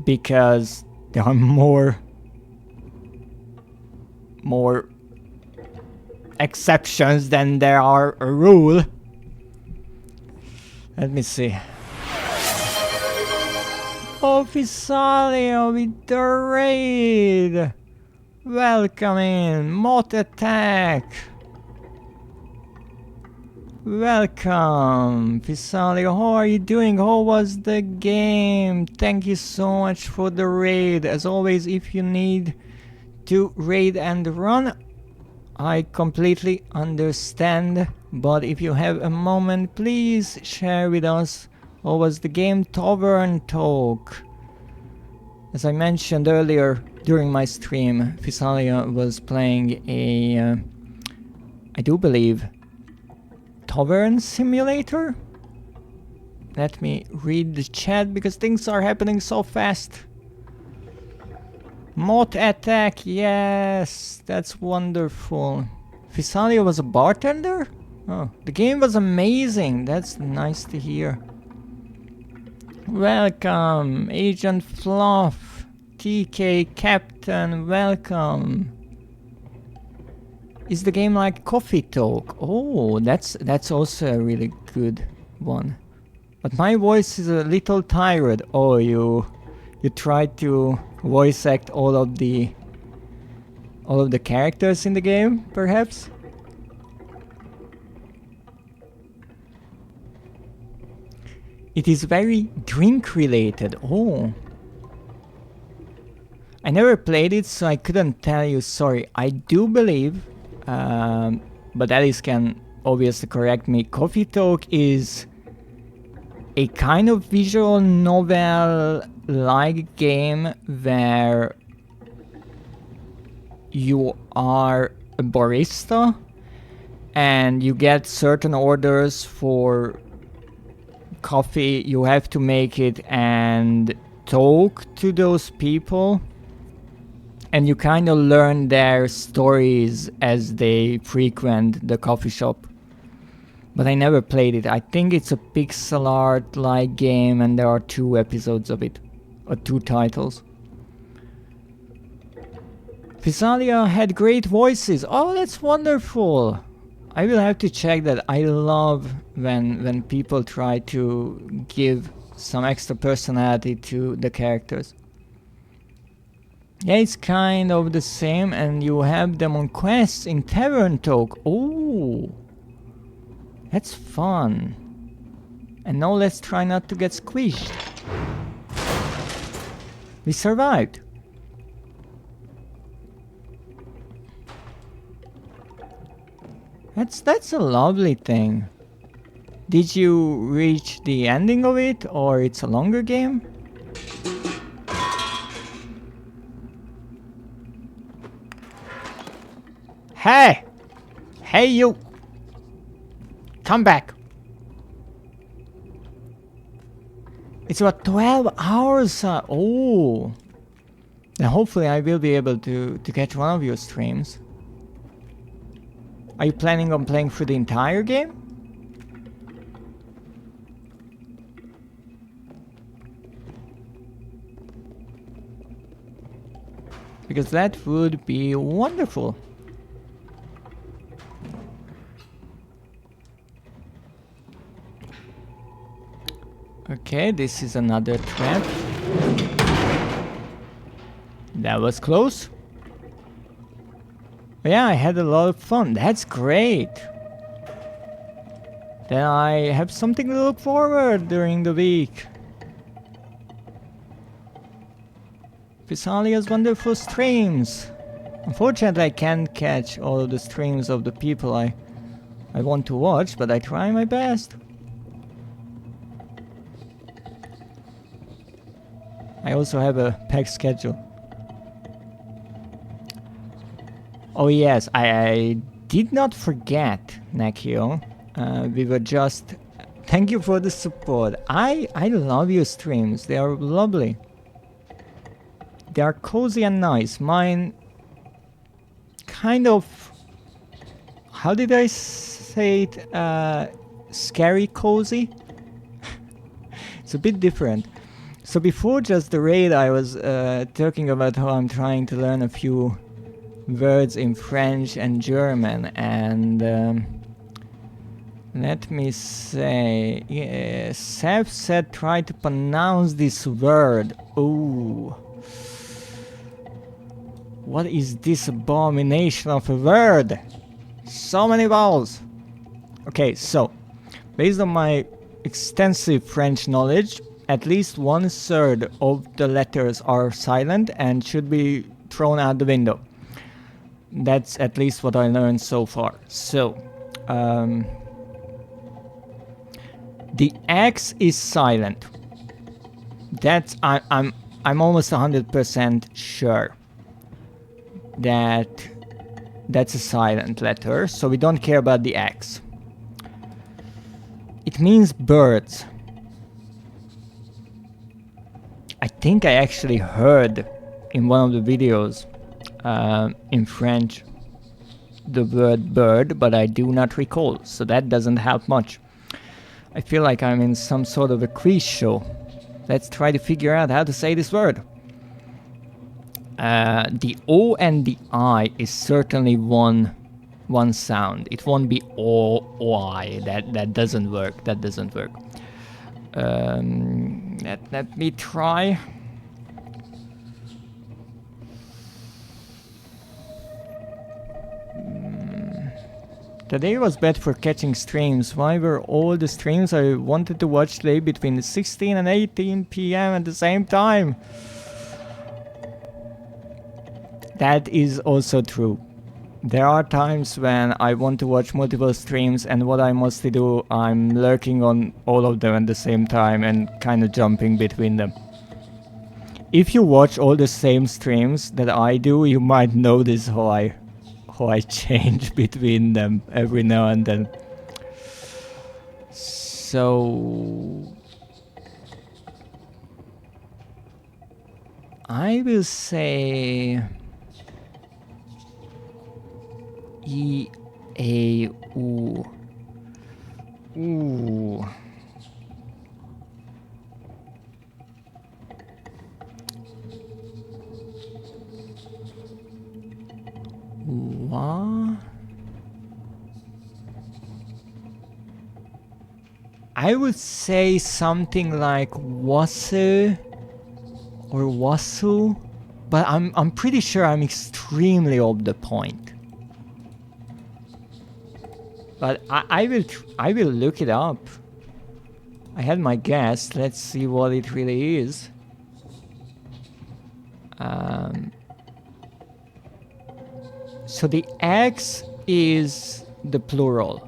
B: because there are more exceptions than there are a rule. Let me see. Oh, Fisalio with the raid! Welcome in, Mot Attack! Welcome, Fisalio, how are you doing? How was the game? Thank you so much for the raid. As always, if you need to raid and run, I completely understand, but if you have a moment, please share with us how was the game. Tavern Talk. As I mentioned earlier during my stream, Fisalia was playing a, I do believe, Tavern Simulator? Let me read the chat because things are happening so fast. Moth attack, yes, that's wonderful. Fisalia was a bartender? Oh, the game was amazing, that's nice to hear. Welcome, Agent Fluff, TK Captain, welcome. Is the game like Coffee Talk? Oh, that's also a really good one. But my voice is a little tired. Oh, you tried to voice act all of the characters in the game, perhaps? It is very drink related. Oh. I never played it, so I couldn't tell you, sorry. I do believe, but Alice can obviously correct me, Coffee Talk is a kind of visual novel-like game where you are a barista and you get certain orders for coffee, you have to make it and talk to those people, and you kind of learn their stories as they frequent the coffee shop. But I never played it. I think it's a pixel art like game and there are 2 episodes of it, or 2 titles. Fisalia had great voices. Oh, that's wonderful. I will have to check that. I love when people try to give some extra personality to the characters. Yeah, it's kind of the same, and you have them on quests in Tavern Talk. Oh, that's fun. And now let's try not to get squished. We survived. That's a lovely thing. Did you reach the ending of it, or it's a longer game? Hey! Hey you! Come back! It's about 12 hours! Oh! Then hopefully I will be able to catch one of your streams. Are you planning on playing through the entire game? Because that would be wonderful. Okay, this is another trap. That was close. Yeah, I had a lot of fun. That's great. Then I have something to look forward during the week. Fisalia's wonderful streams. Unfortunately, I can't catch all of the streams of the people I want to watch, but I try my best. I also have a packed schedule. Oh yes, I did not forget, Nakio. We were just... Thank you for the support. I love your streams. They are lovely. They are cozy and nice. Mine... kind of... How did I say it? Scary cozy? It's a bit different. So before just the raid, I was talking about how I'm trying to learn a few words in French and German, and let me say, yeah, Seth said try to pronounce this word. Ooh, what is this abomination of a word? So many vowels. Okay, so based on my extensive French knowledge, at least 1/3 of the letters are silent and should be thrown out the window. That's at least what I learned so far. So, the X is silent. That's I'm almost 100% sure that that's a silent letter. So we don't care about the X. It means birds. I think I actually heard in one of the videos in French the word bird, but I do not recall, so that doesn't help much. I feel like I'm in some sort of a quiz show. Let's try to figure out how to say this word. The O and the I is certainly one sound. It won't be O or I. That doesn't work. That doesn't work. Let me try. Today was bad for catching streams. Why were all the streams I wanted to watch today between 16 and 18 PM at the same time? That is also true. There are times when I want to watch multiple streams, and what I mostly do, I'm lurking on all of them at the same time and kind of jumping between them. If you watch all the same streams that I do, you might notice how I change between them every now and then. So I will say E A U. Ooh. What? I would say something like wasu or wasu, but I'm pretty sure I'm extremely off the point. But I will look it up. I had my guess. Let's see what it really is. So the X is the plural,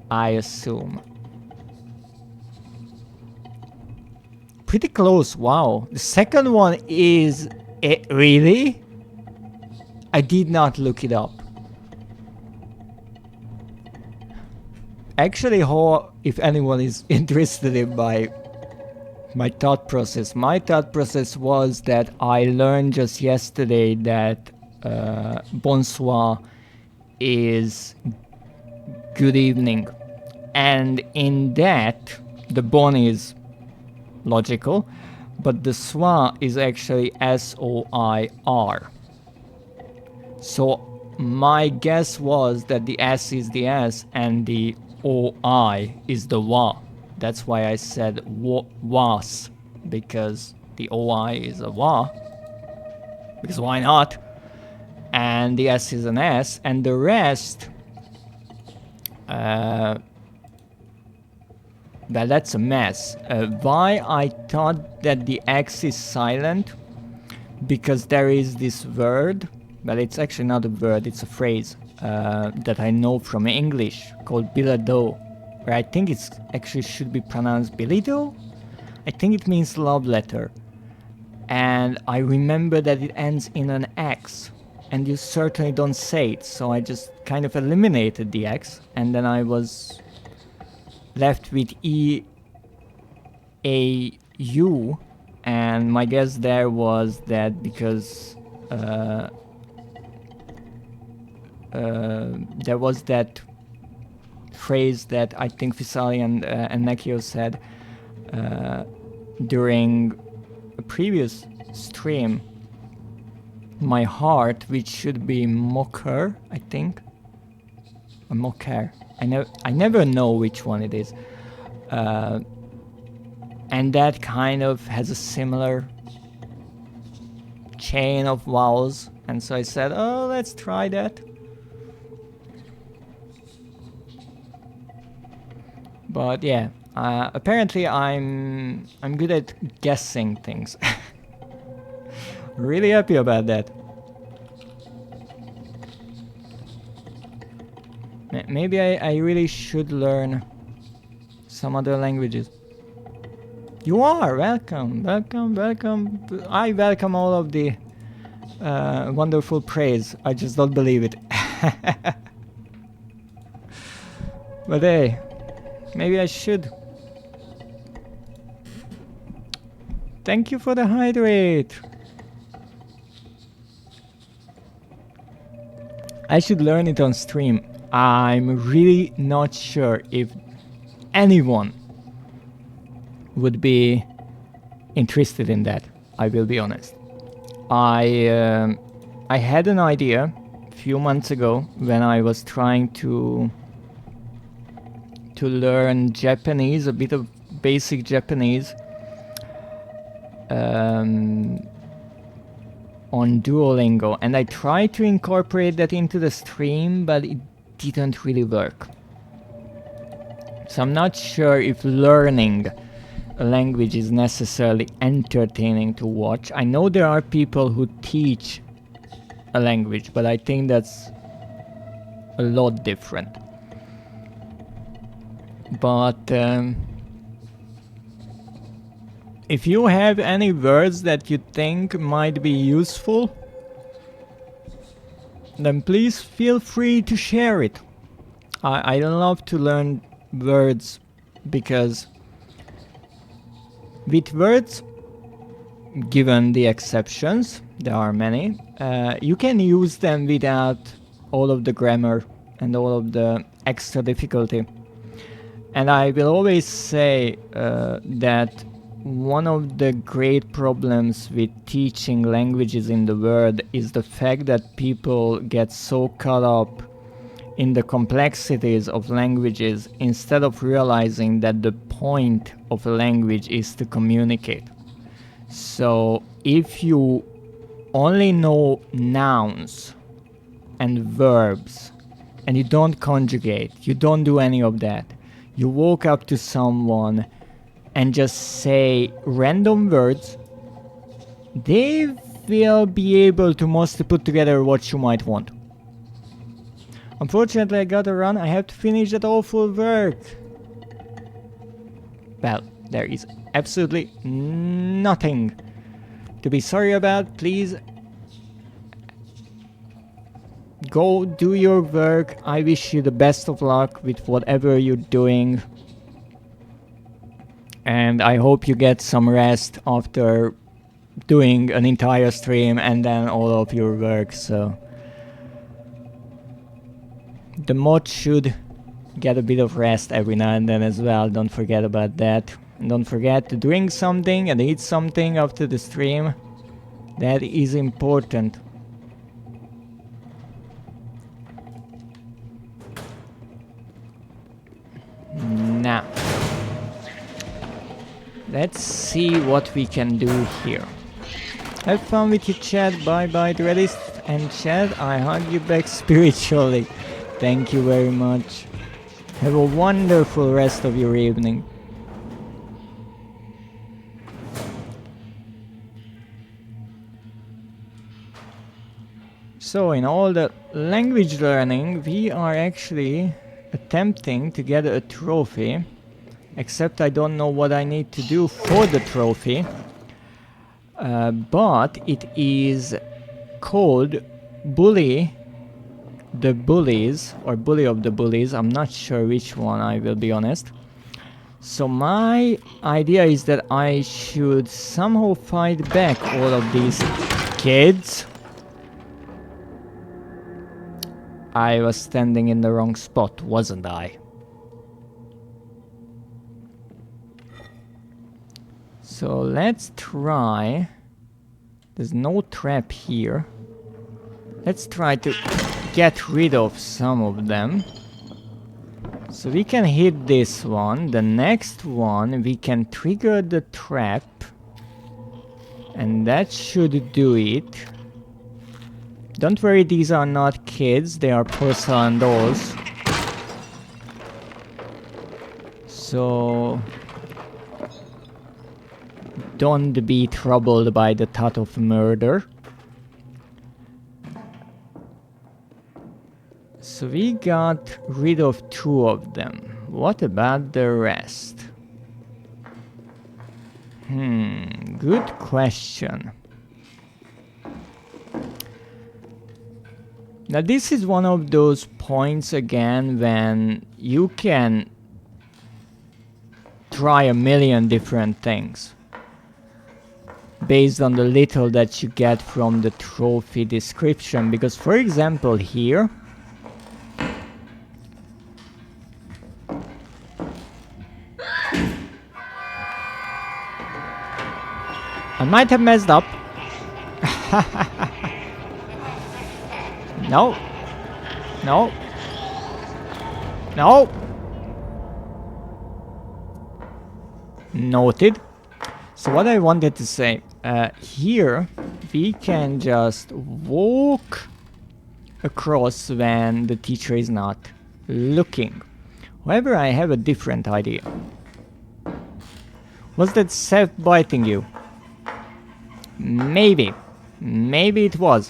B: I assume. Pretty close, wow. The second one is... really? I did not look it up. Actually, if anyone is interested in my thought process was that I learned just yesterday that bonsoir is good evening, and in that the bon is logical, but the soir is actually S-O-I-R. So my guess was that the S is the S and the O-I is the wa. That's why I said was, because the O-I is a wa, because why not? And the S is an S, and the rest, well, that's a mess. Why I thought that the X is silent? Because there is this word, well, it's actually not a word, it's a phrase that I know from English called bilado, where I think it's actually should be pronounced bilido. I think it means love letter. And I remember that it ends in an X. And you certainly don't say it, so I just kind of eliminated the X, and then I was left with E-A-U, and my guess there was that because there was that phrase that I think Visali and Nekio said during a previous stream, my heart, which should be mocker, I think, or mocker. I never know which one it is, and that kind of has a similar chain of vowels, and so I said, oh, let's try that. But yeah, apparently I'm good at guessing things. Really happy about that. Maybe I really should learn some other languages. You are welcome, welcome, welcome. I welcome all of the wonderful praise. I just don't believe it. But hey, maybe I should. Thank you for the hydrate. I should learn it on stream. I'm really not sure if anyone would be interested in that. I will be honest. I had an idea a few months ago when I was trying to learn Japanese, a bit of basic Japanese, on Duolingo, and I tried to incorporate that into the stream, but it didn't really work. So I'm not sure if learning a language is necessarily entertaining to watch. I know there are people who teach a language, but I think that's a lot different. But if you have any words that you think might be useful, then please feel free to share it. I love to learn words because with words, given the exceptions, there are many, you can use them without all of the grammar and all of the extra difficulty. And I will always say that one of the great problems with teaching languages in the world is the fact that people get so caught up in the complexities of languages instead of realizing that the point of a language is to communicate. So if you only know nouns and verbs and you don't conjugate, you don't do any of that, you walk up to someone and just say random words, they will be able to mostly put together what you might want. Unfortunately, I gotta run. I have to finish that awful work. Well, there is absolutely nothing to be sorry about. Please go do your work. I wish you the best of luck with whatever you're doing. And I hope you get some rest after doing an entire stream and then all of your work. So the mod should get a bit of rest every now and then as well. Don't forget about that. And don't forget to drink something and eat something after the stream. That is important. Now, let's see what we can do here. Have fun with your chat. Bye bye, Dreadist. And chat, I hug you back spiritually. Thank you very much. Have a wonderful rest of your evening. So in all the language learning, we are actually attempting to get a trophy, except I don't know what I need to do for the trophy, but it is called Bully the Bullies, or Bully of the Bullies. I'm not sure which one, I will be honest. So my idea is that I should somehow fight back all of these kids. I was standing in the wrong spot, wasn't I? So let's try. There's no trap here. Let's try to get rid of some of them. So we can hit this one. The next one, we can trigger the trap. And that should do it. Don't worry, these are not kids, they are porcelain dolls. So don't be troubled by the thought of murder. So we got rid of 2 of them. What about the rest? Good question. Now this is one of those points again when you can try a million different things based on the little that you get from the trophy description. Because for example here, I might have messed up. No. No. No. Noted. So what I wanted to say, here we can just walk across when the teacher is not looking. However, I have a different idea. Was that Seth biting you? Maybe. Maybe it was.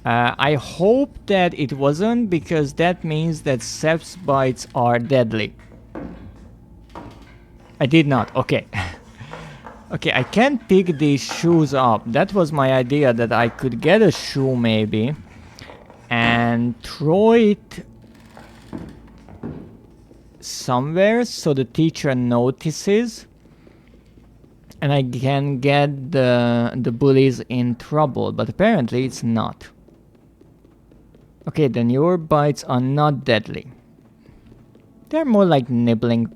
B: I hope that it wasn't, because that means that Seth's bites are deadly. I did not. Okay. Okay, I can pick these shoes up. That was my idea, that I could get a shoe maybe and throw it somewhere so the teacher notices and I can get the bullies in trouble, but apparently it's not. Okay, then your bites are not deadly. They're more like nibbling.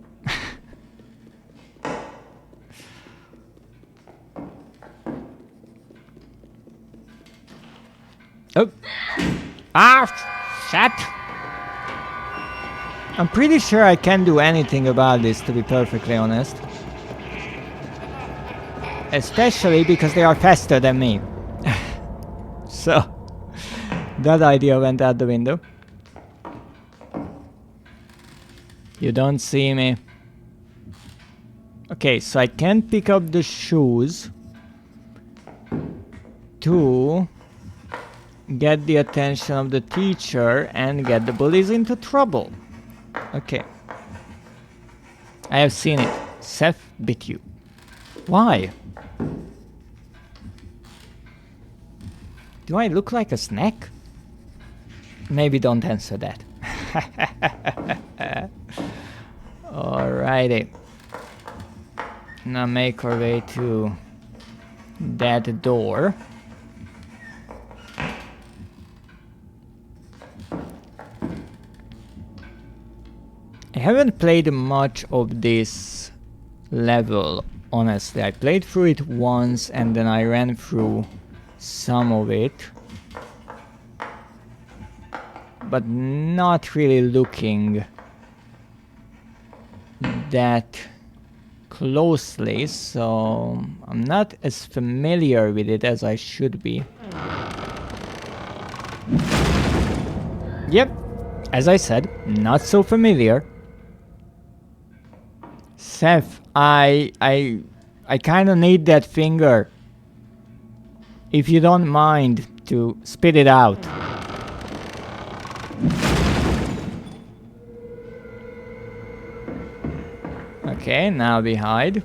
B: Oh. Ah, shit. I'm pretty sure I can't do anything about this, to be perfectly honest. Especially because they are faster than me. So, that idea went out the window. You don't see me. Okay, so I can pick up the shoes to get the attention of the teacher and get the bullies into trouble. Okay. I have seen it. Seth bit you. Why? Do I look like a snack? Maybe don't answer that. Alrighty. Now make our way to that door. I haven't played much of this level, honestly. I played through it once and then I ran through some of it, but not really looking that closely, so I'm not as familiar with it as I should be. Yep, as I said, not so familiar. Seth, I kinda need that finger. If you don't mind to spit it out. Okay, now we hide.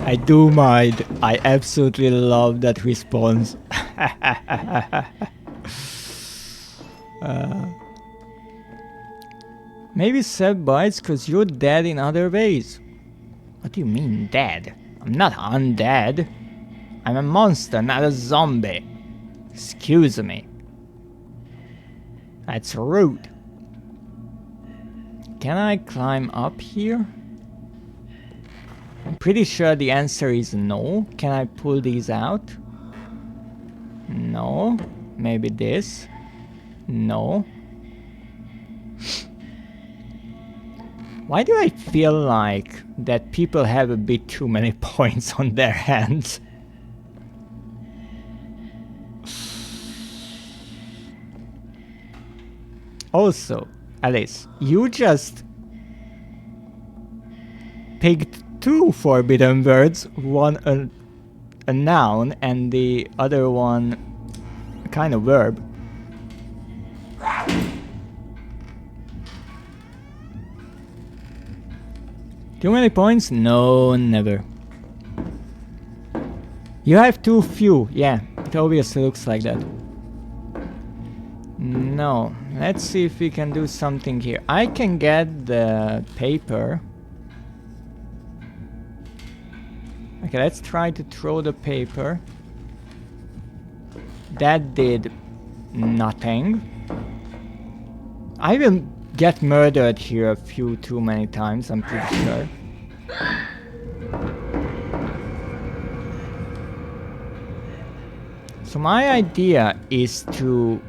B: I do mind. I absolutely love that response. Maybe Seb bites because you're dead in other ways. What do you mean dead? I'm not undead. I'm a monster, not a zombie. Excuse me. That's rude. Can I climb up here? I'm pretty sure the answer is no. Can I pull these out? No. Maybe this? No. Why do I feel like that people have a bit too many points on their hands? Also, Alice, you just picked two forbidden words, one a noun and the other one a kind of verb. Too many points? No, never. You have too few. Yeah, it obviously looks like that. No. Let's see if we can do something here. I can get the paper. Okay, let's try to throw the paper. That did nothing. I will get murdered here a few too many times, I'm pretty sure. So my idea is to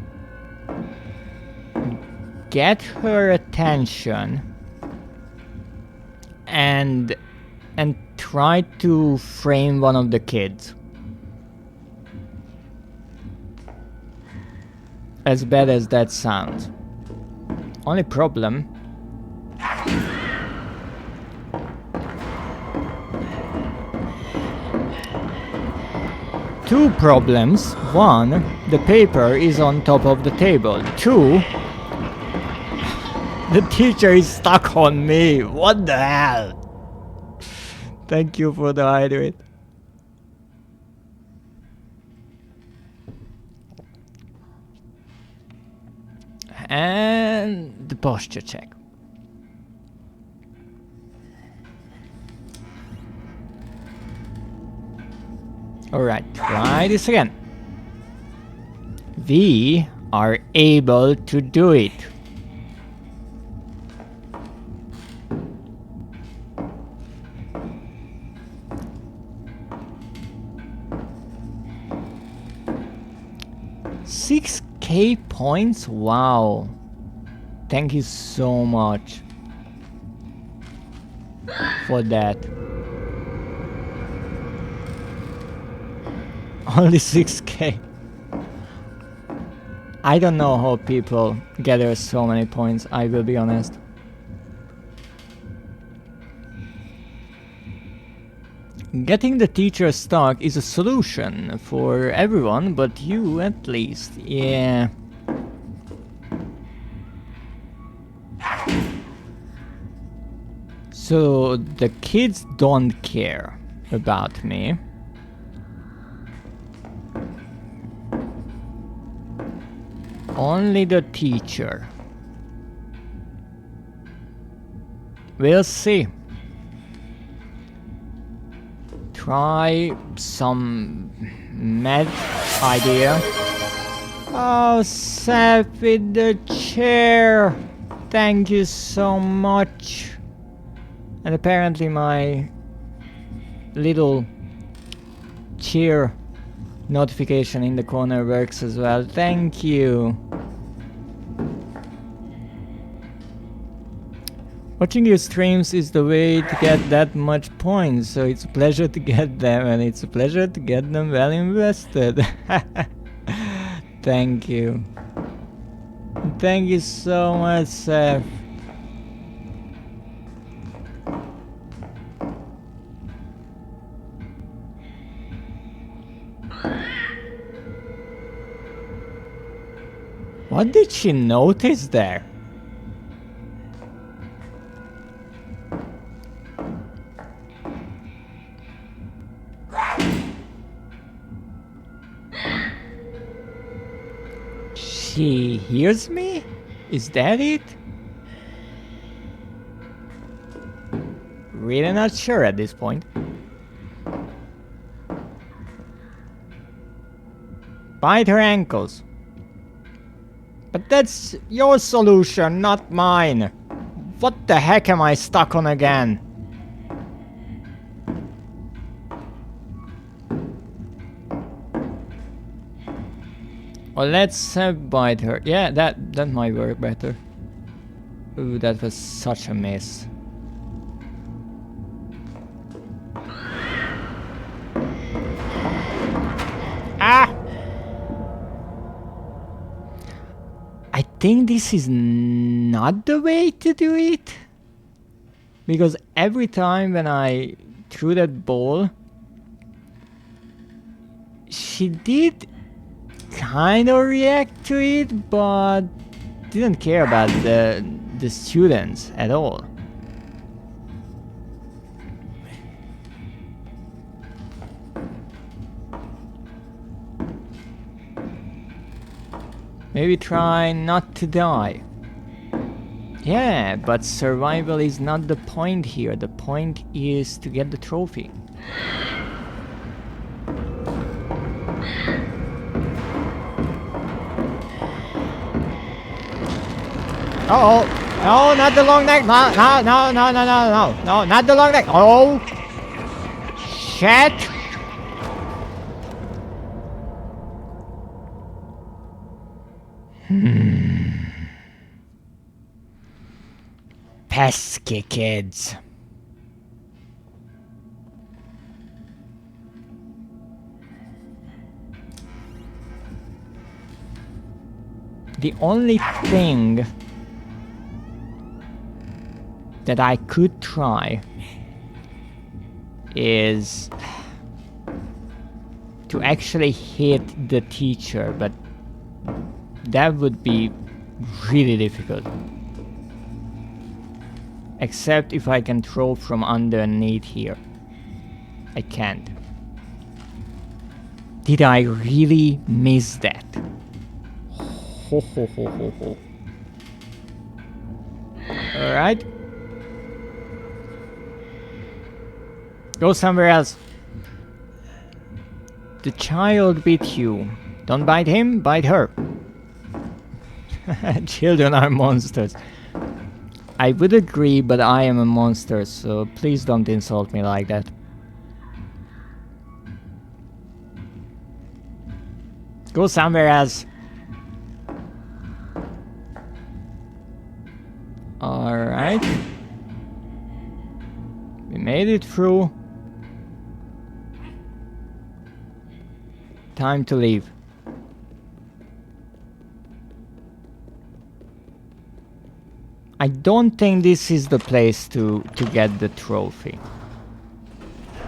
B: get her attention and try to frame one of the kids. As bad as that sounds. Only problem. Two problems. One, the paper is on top of the table. Two, the teacher is stuck on me. What the hell? Thank you for the hydrate. And the posture check. Alright, try this again. We are able to do it. $6,000 points? Wow. Thank you so much for that. Only 6K. I don't know how people gather so many points, I will be honest. Getting the teacher stuck is a solution for everyone, but you at least. Yeah. So the kids don't care about me. Only the teacher. We'll see. Try some mad idea. Oh, Seth with the chair. Thank you so much. And apparently my little cheer notification in the corner works as well. Thank you. Watching your streams is the way to get that much points, so it's a pleasure to get them, and it's a pleasure to get them well invested. Thank you. Thank you so much, Seth. What did she notice there? She hears me? Is that it? Really not sure at this point. Bite her ankles. But that's your solution, not mine. What the heck am I stuck on again? Well, let's bite her. Yeah, that might work better. Ooh, that was such a miss. Ah! I think this is not the way to do it. Because every time when I threw that ball, she did kind of react to it, but didn't care about the students at all. Maybe try not to die. Yeah, but survival is not the point here. The point is to get the trophy. Uh-oh. No, not the long neck. No, no, no, no, no, no, no. No, not the long neck. Oh. Shit. Pesky kids. The only thing that I could try is to actually hit the teacher, but that would be really difficult. Except if I can throw from underneath here. I can't. Did I really miss that? Ho ho ho ho ho. Alright. Go somewhere else. The child bit you. Don't bite him, bite her. Children are monsters. I would agree, but I am a monster, so please don't insult me like that. Go somewhere else. Alright. We made it through. Time to leave. I don't think this is the place to get the trophy.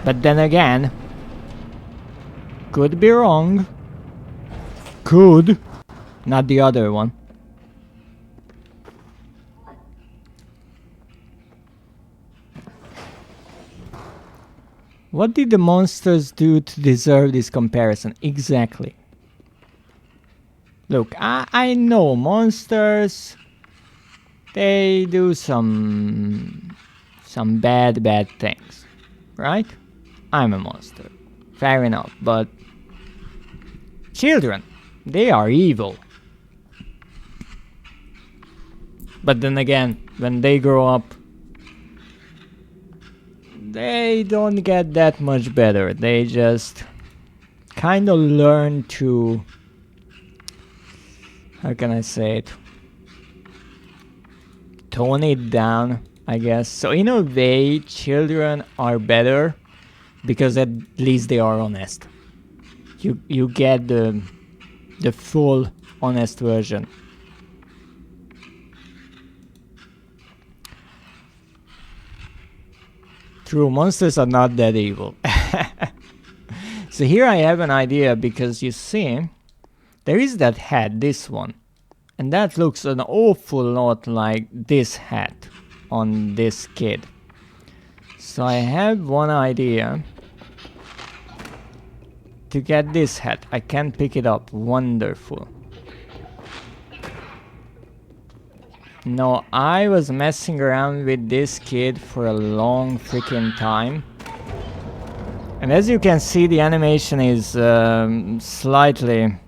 B: But then again, could be wrong. Could. Not the other one. What did the monsters do to deserve this comparison? Exactly. Look, I know monsters. They do some bad things, right? I'm a monster. Fair enough, but children, they are evil. But then again, when they grow up, they don't get that much better. They just kind of learn to, how can I say it? Tone it down, I guess. So in a way, children are better because at least they are honest. You get the full honest version. True, monsters are not that evil. So here I have an idea, because you see, there is that hat, this one. And that looks an awful lot like this hat on this kid. So I have one idea to get this hat. I can pick it up. Wonderful. No, I was messing around with this kid for a long freaking time. And as you can see, the animation is slightly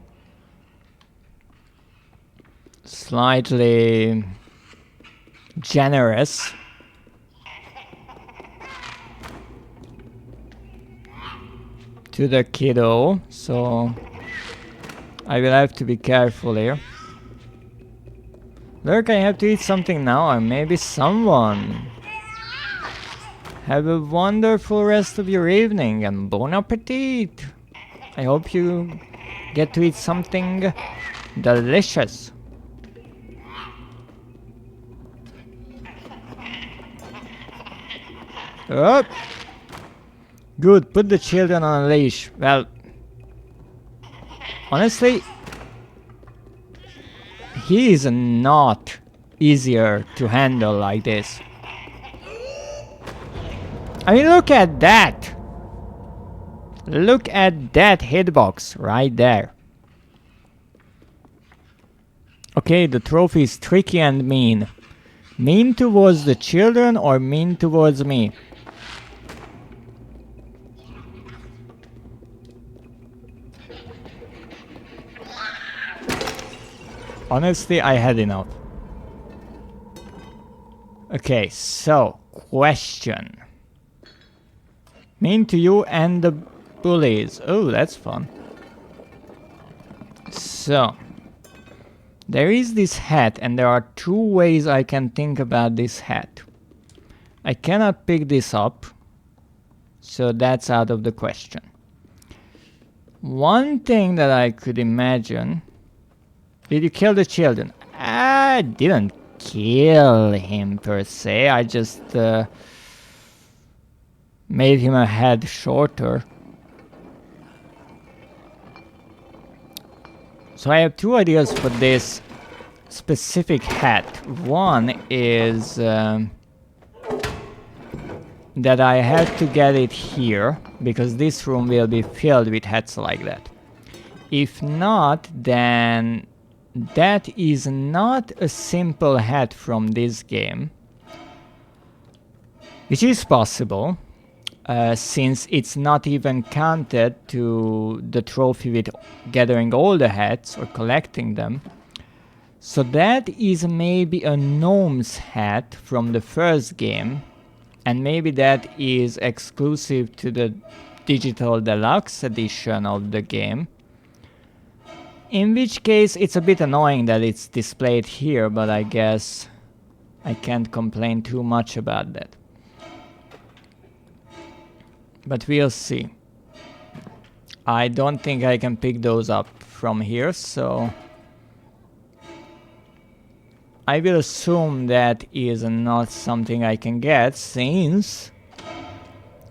B: generous. To the kiddo, so I will have to be careful here. Look, I have to eat something now, or maybe someone. Have a wonderful rest of your evening and bon appetit. I hope you get to eat something delicious. Oh. Good, put the children on a leash. Well, honestly, he is not easier to handle like this. I mean, look at that! Look at that hitbox right there. Okay, the trophy is tricky and mean. Mean towards the children or mean towards me? Honestly, I had enough. Okay, so, question. Mean to you and the bullies. Oh, that's fun. So, there is this hat, and there are two ways I can think about this hat. I cannot pick this up, so that's out of the question. One thing that I could imagine... Did you kill the children? I didn't kill him per se, I just made him a head shorter. So I have two ideas for this specific hat. One is that I have to get it here, because this room will be filled with hats like that. If not, then that is not a simple hat from this game, which is possible, since it's not even counted to the trophy with gathering all the hats or collecting them. So that is maybe a gnome's hat from the first game, and maybe that is exclusive to the digital deluxe edition of the game. In which case, it's a bit annoying that it's displayed here, but I guess I can't complain too much about that. But we'll see. I don't think I can pick those up from here, so I will assume that is not something I can get, since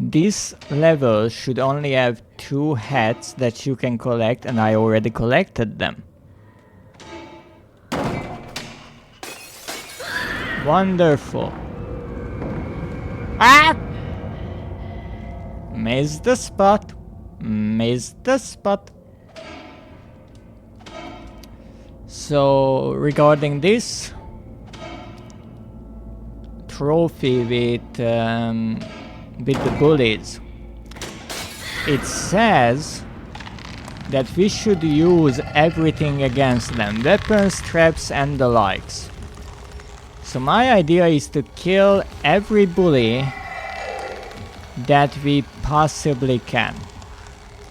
B: this level should only have 2 hats that you can collect, and I already collected them. Wonderful. Ah! Missed the spot. Missed the spot. So, regarding this trophy with the bullies, it says that we should use everything against them, weapons, traps and the likes. So my idea is to kill every bully that we possibly can.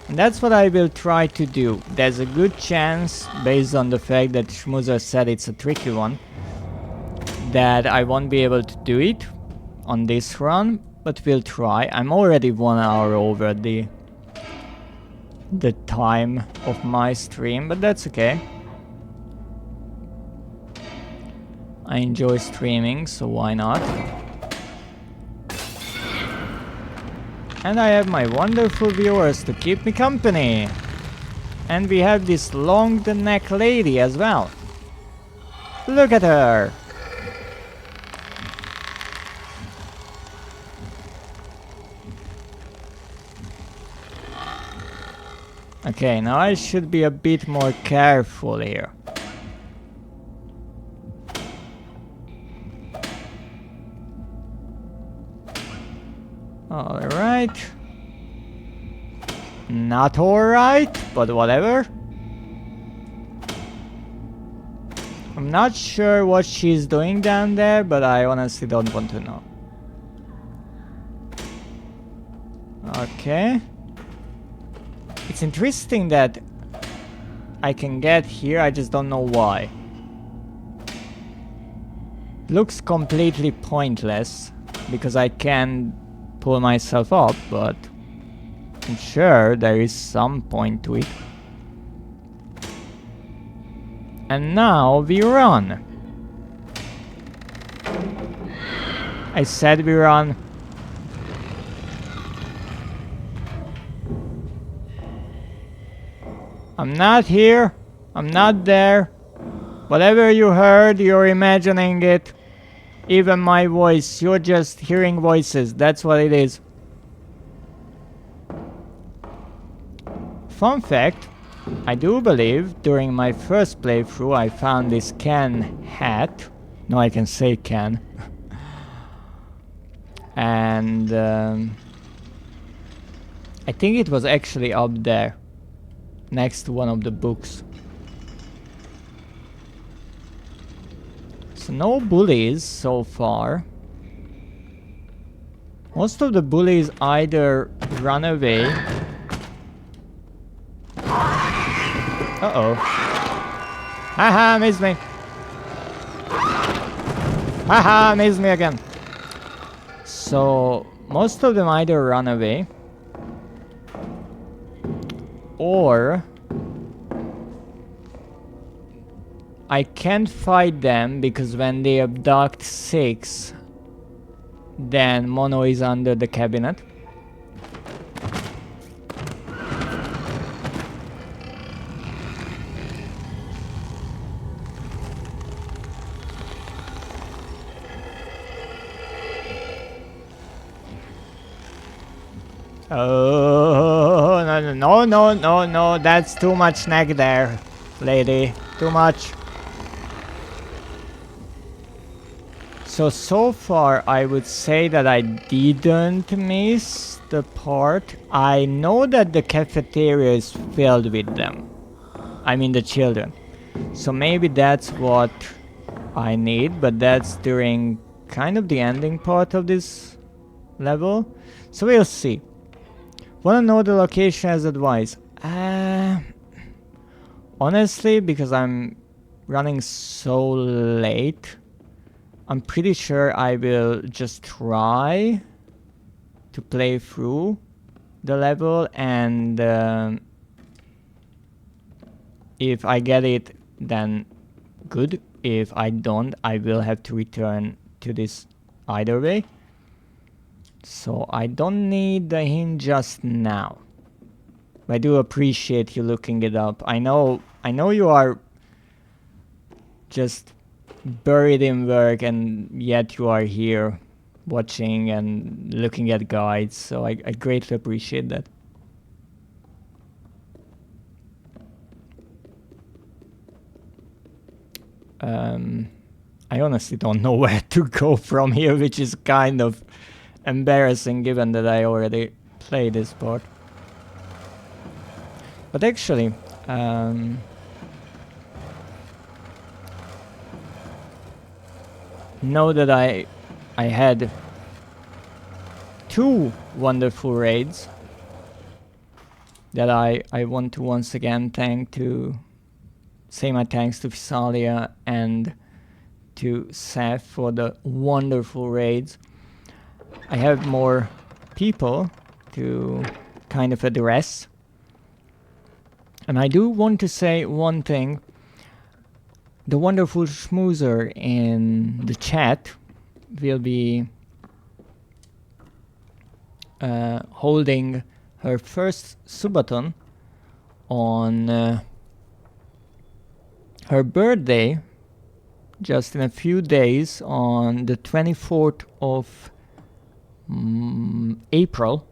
B: And that's what I will try to do. There's a good chance, based on the fact that Schmoozer said it's a tricky one, that I won't be able to do it on this run, but we'll try. I'm already 1 hour over the time of my stream, but that's okay. I enjoy streaming, so why not? And I have my wonderful viewers to keep me company. And we have this long the neck lady as well. Look at her! Okay, now I should be a bit more careful here. Alright. Not alright, but whatever. I'm not sure what she's doing down there, but I honestly don't want to know. Okay. It's interesting that I can get here, I just don't know why. Looks completely pointless, because I can pull myself up, but I'm sure there is some point to it. And now we run. I said we run. I'm not here. I'm not there. Whatever you heard, you're imagining it. Even my voice, you're just hearing voices. That's what it is. Fun fact, I do believe during my first playthrough I found this can hat. No, I can say can. And I think it was actually up there, next to one of the books. So no bullies so far. Most of the bullies either run away. Uh-oh. Haha, missed me. Haha, missed me again. So most of them either run away or I can't fight them because when they abduct 6, then Mono is under the cabinet. Oh, no, that's too much neck there, lady. Too much. So far I would say that I didn't miss the part. I know that the cafeteria is filled with them. I mean the children. So maybe that's what I need, but that's during kind of the ending part of this level. So we'll see. Wanna know the location as advice? Honestly, because I'm running so late, I'm pretty sure I will just try to play through the level, and if I get it, then good. If I don't, I will have to return to this either way. So I don't need the hint just now. I do appreciate you looking it up. I know you are just buried in work, and yet you are here watching and looking at guides, so I greatly appreciate that. I honestly don't know where to go from here, which is kind of embarrassing given that I already played this part. But actually, know that I had 2 wonderful raids that I want to once again say my thanks to Visalia and to Seth for the wonderful raids. I have more people to kind of address. And I do want to say one thing. The wonderful schmoozer in the chat will be holding her first subathon on her birthday just in a few days on the 24th of April.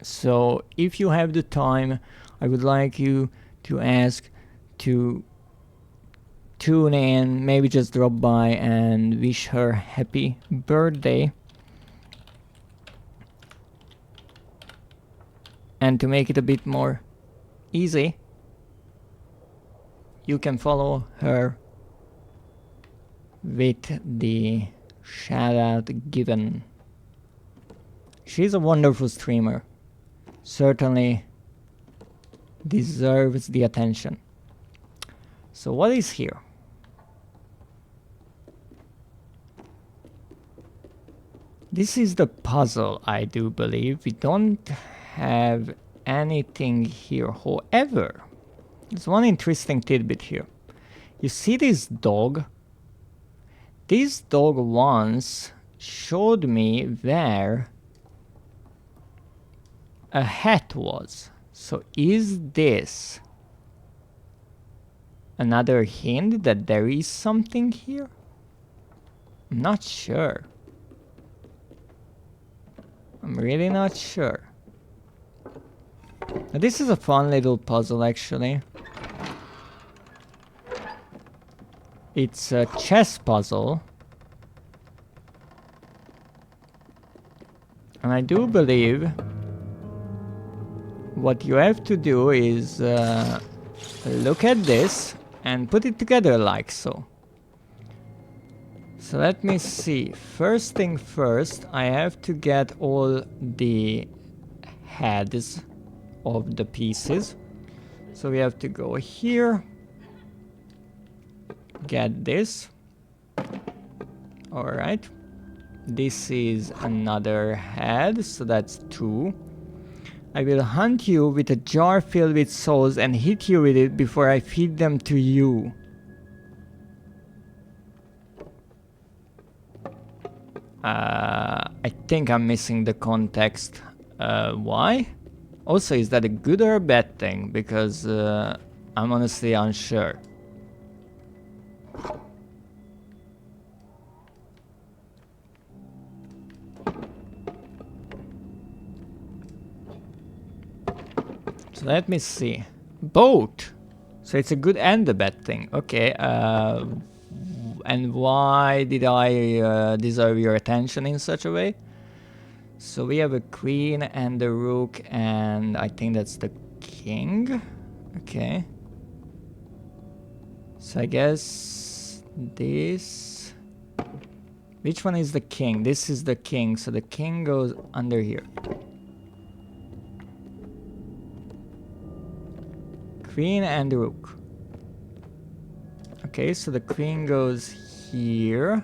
B: So if you have the time, I would like you to ask to tune in, maybe just drop by and wish her happy birthday. And to make it a bit more easy, you can follow her with the shout out given. She's a wonderful streamer. Certainly deserves the attention. So what is here? This is the puzzle, I do believe. We don't have anything here. However, there's one interesting tidbit here. You see this dog? This dog once showed me where a hat was. So is this another hint that there is something here? I'm not sure. I'm really not sure. Now, this is a fun little puzzle actually. It's a chess puzzle. And I do believe what you have to do is look at this and put it together like so. So let me see. First thing first, I have to get all the heads of the pieces. So we have to go here. Get this. Alright. This is another head, so that's 2. I will hunt you with a jar filled with souls and hit you with it before I feed them to you. I think I'm missing the context. Why? Also, is that a good or a bad thing? Because I'm honestly unsure. So let me see. Both. So it's a good and a bad thing. Okay. And why did I deserve your attention in such a way? So we have a queen and a rook, and I think that's the king. Okay. So I guess this... Which one is the king? This is the king, so the king goes under here. Queen and rook. Okay, so the queen goes here.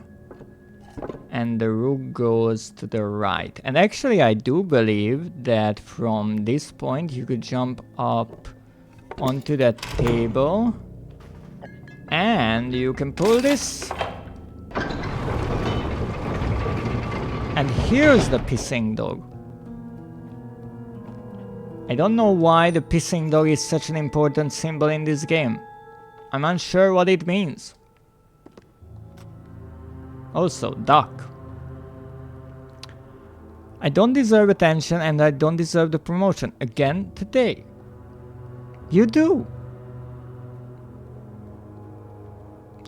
B: And the rook goes to the right. And actually I do believe that from this point you could jump up onto that table. And you can pull this. And here's the pissing dog. I don't know why the pissing dog is such an important symbol in this game. I'm unsure what it means. Also, duck. I don't deserve attention and I don't deserve the promotion. Again today. You do.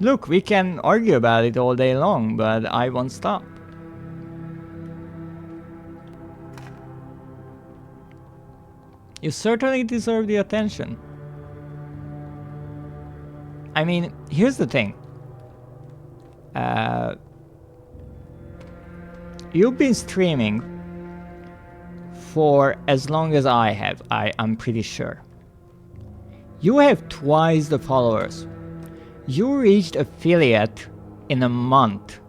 B: Look, we can argue about it all day long, but I won't stop. You certainly deserve the attention. I mean, here's the thing. You've been streaming for as long as I have, I'm pretty sure. You have twice the followers. You reached affiliate in a month.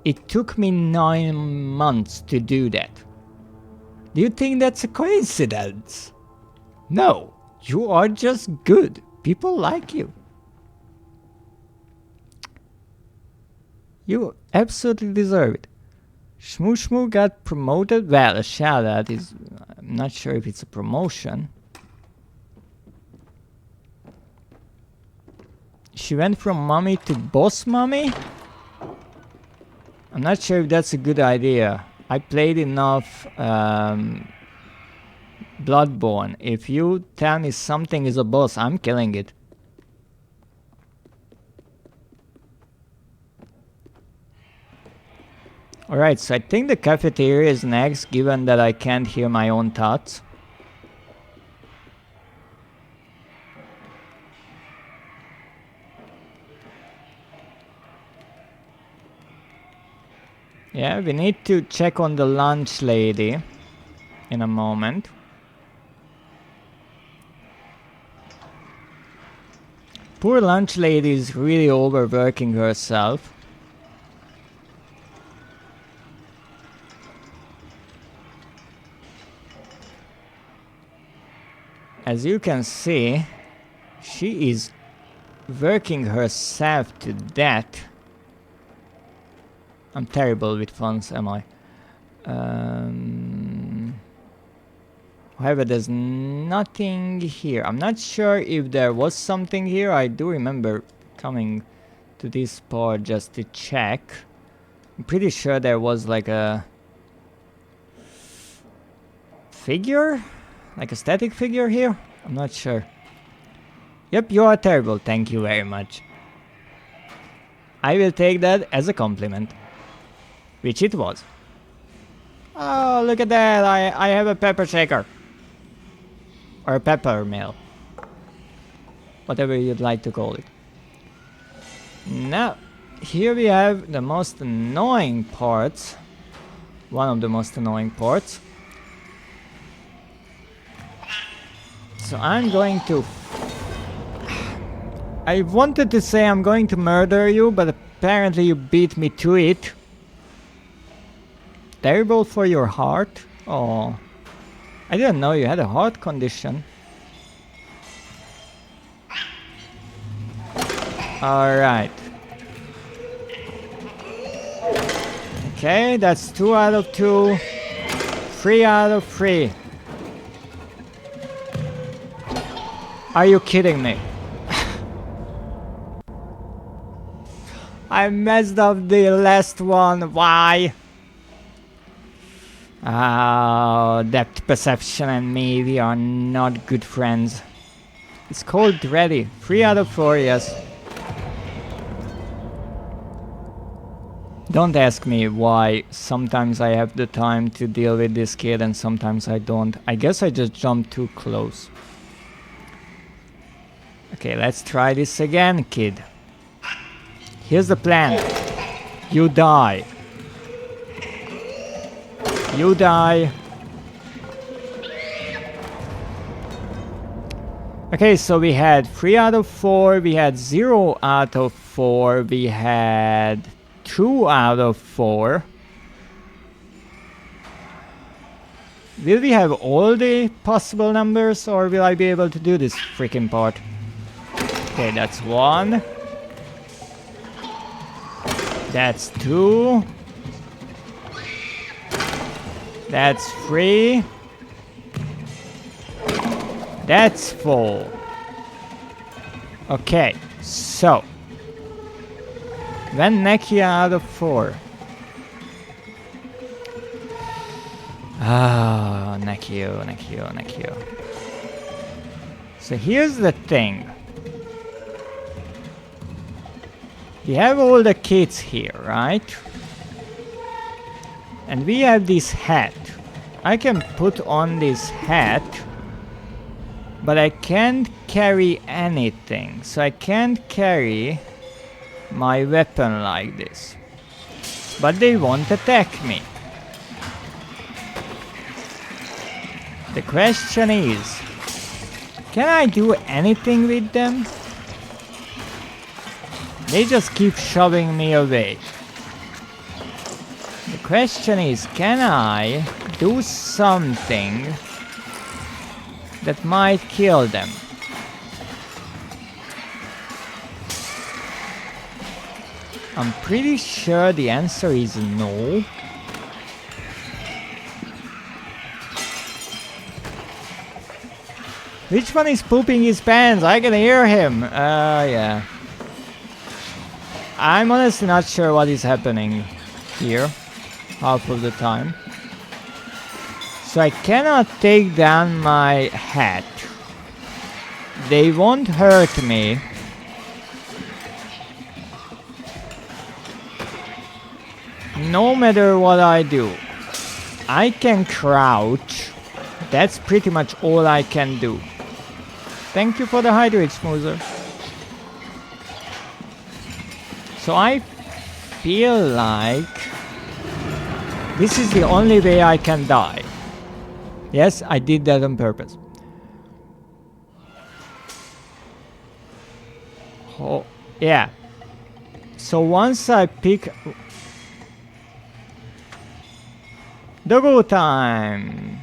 B: It took me 9 months to do that. Do you think that's a coincidence? No, you are just good. People like you. You absolutely deserve it. Shmoo Shmoo got promoted. Well, a shout out is... I'm not sure if it's a promotion. She went from mommy to boss mommy? I'm not sure if that's a good idea. I played enough Bloodborne. If you tell me something is a boss, I'm killing it. Alright, so I think the cafeteria is next, given that I can't hear my own thoughts. Yeah, we need to check on the lunch lady in a moment. Poor lunch lady is really overworking herself. As you can see, she is working herself to death. I'm terrible with fonts, am I? However, there's nothing here. I'm not sure if there was something here. I do remember coming to this part just to check. I'm pretty sure there was like a figure like a static figure here? I'm not sure. Yep, you are terrible, thank you very much. I will take that as a compliment. Which it was. Oh, look at that, I have a pepper shaker. Or a pepper mill. Whatever you'd like to call it. Now, here we have the most annoying parts. One of the most annoying parts. So I'm going to... I wanted to say I'm going to murder you, but apparently you beat me to it. Terrible for your heart? Oh. I didn't know you had a heart condition. Alright. Okay, that's 2 out of 2. 3 out of 3. Are you kidding me? I messed up the last one. Why? Oh, depth perception and me, we are not good friends. It's called Dready. 3 out of 4, yes. Don't ask me why sometimes I have the time to deal with this kid and sometimes I don't. I guess I just jumped too close. Okay, let's try this again, kid. Here's the plan. You die. You die. Okay, so we had 3 out of 4, we had 0 out of 4, we had 2 out of 4. Will we have all the possible numbers or will I be able to do this freaking part? Okay, that's 1. That's 2. That's 3. That's 4. Okay, so when Nekia out of 4. Ah, Nekio. So here's the thing. We have all the kids here, right? And we have this hat. I can put on this hat, but I can't carry anything. So I can't carry my weapon like this. But they won't attack me. The question is, can I do anything with them? They just keep shoving me away. The question is, can I do something that might kill them? I'm pretty sure the answer is no. Which one is pooping his pants? I can hear him. Yeah. I'm honestly not sure what is happening here half of the time. So I cannot take down my hat. They won't hurt me. No matter what I do. I can crouch. That's pretty much all I can do. Thank you for the hydrate, Smoozer. So I feel like this is the only way I can die. Yes, I did that on purpose. Oh, yeah. So once I pick... Doggo time!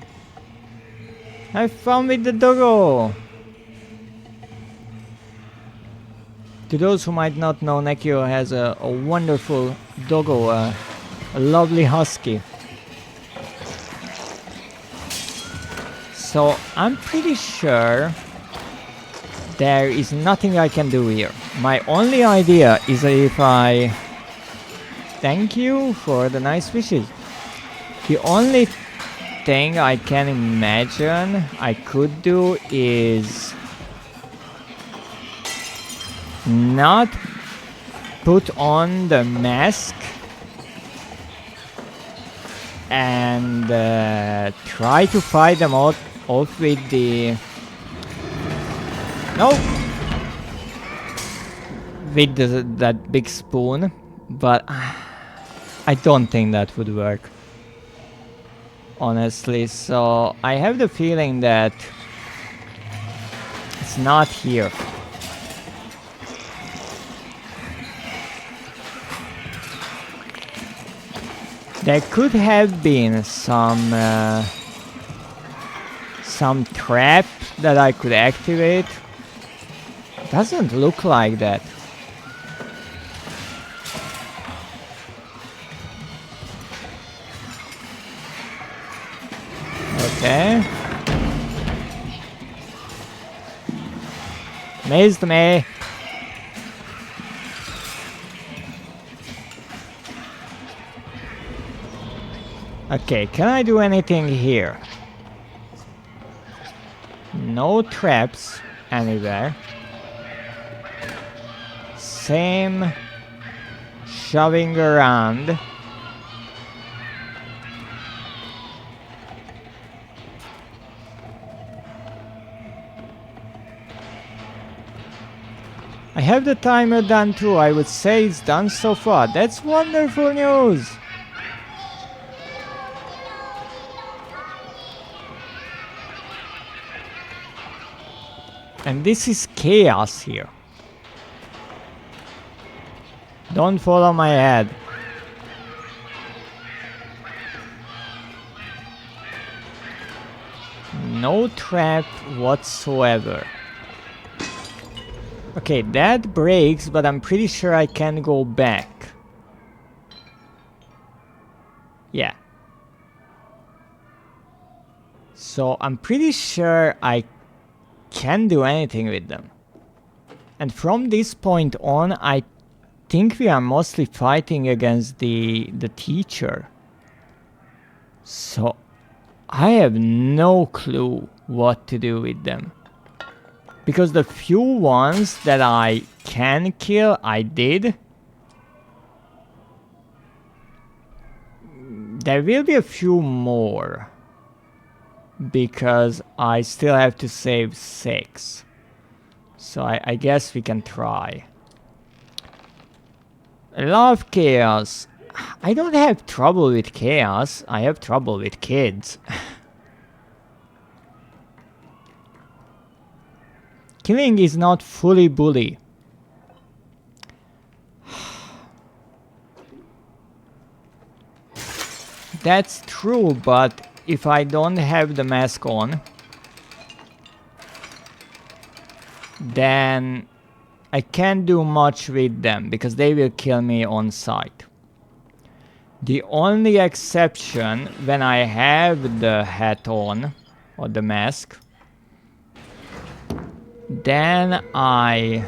B: Have fun with the doggo! To those who might not know, Nekio has a wonderful doggo, a lovely husky. So I'm pretty sure there is nothing I can do here. My only idea is if I... Thank you for the nice wishes. The only thing I can imagine I could do is not put on the mask and try to fight them off with the... No! With that big spoon, but I don't think that would work, honestly. So I have the feeling that it's not here. There could have been some trap that I could activate. Doesn't look like that. Okay. Missed me. Okay, can I do anything here? No traps anywhere. Same shoving around. I have the timer done too. I would say it's done so far. That's wonderful news. And this is chaos here. Don't follow my head. No trap whatsoever. Okay, that breaks, but I'm pretty sure I can go back. Yeah. So I'm pretty sure I can do anything with them. And from this point on, I think we are mostly fighting against the teacher. So I have no clue what to do with them. Because the few ones that I can kill, I did. There will be a few more. Because I still have to save 6. So I guess we can try. I love chaos. I don't have trouble with chaos. I have trouble with kids. Killing is not fully bully. That's true, but if I don't have the mask on, then I can't do much with them because they will kill me on sight. The only exception when I have the hat on or the mask, then I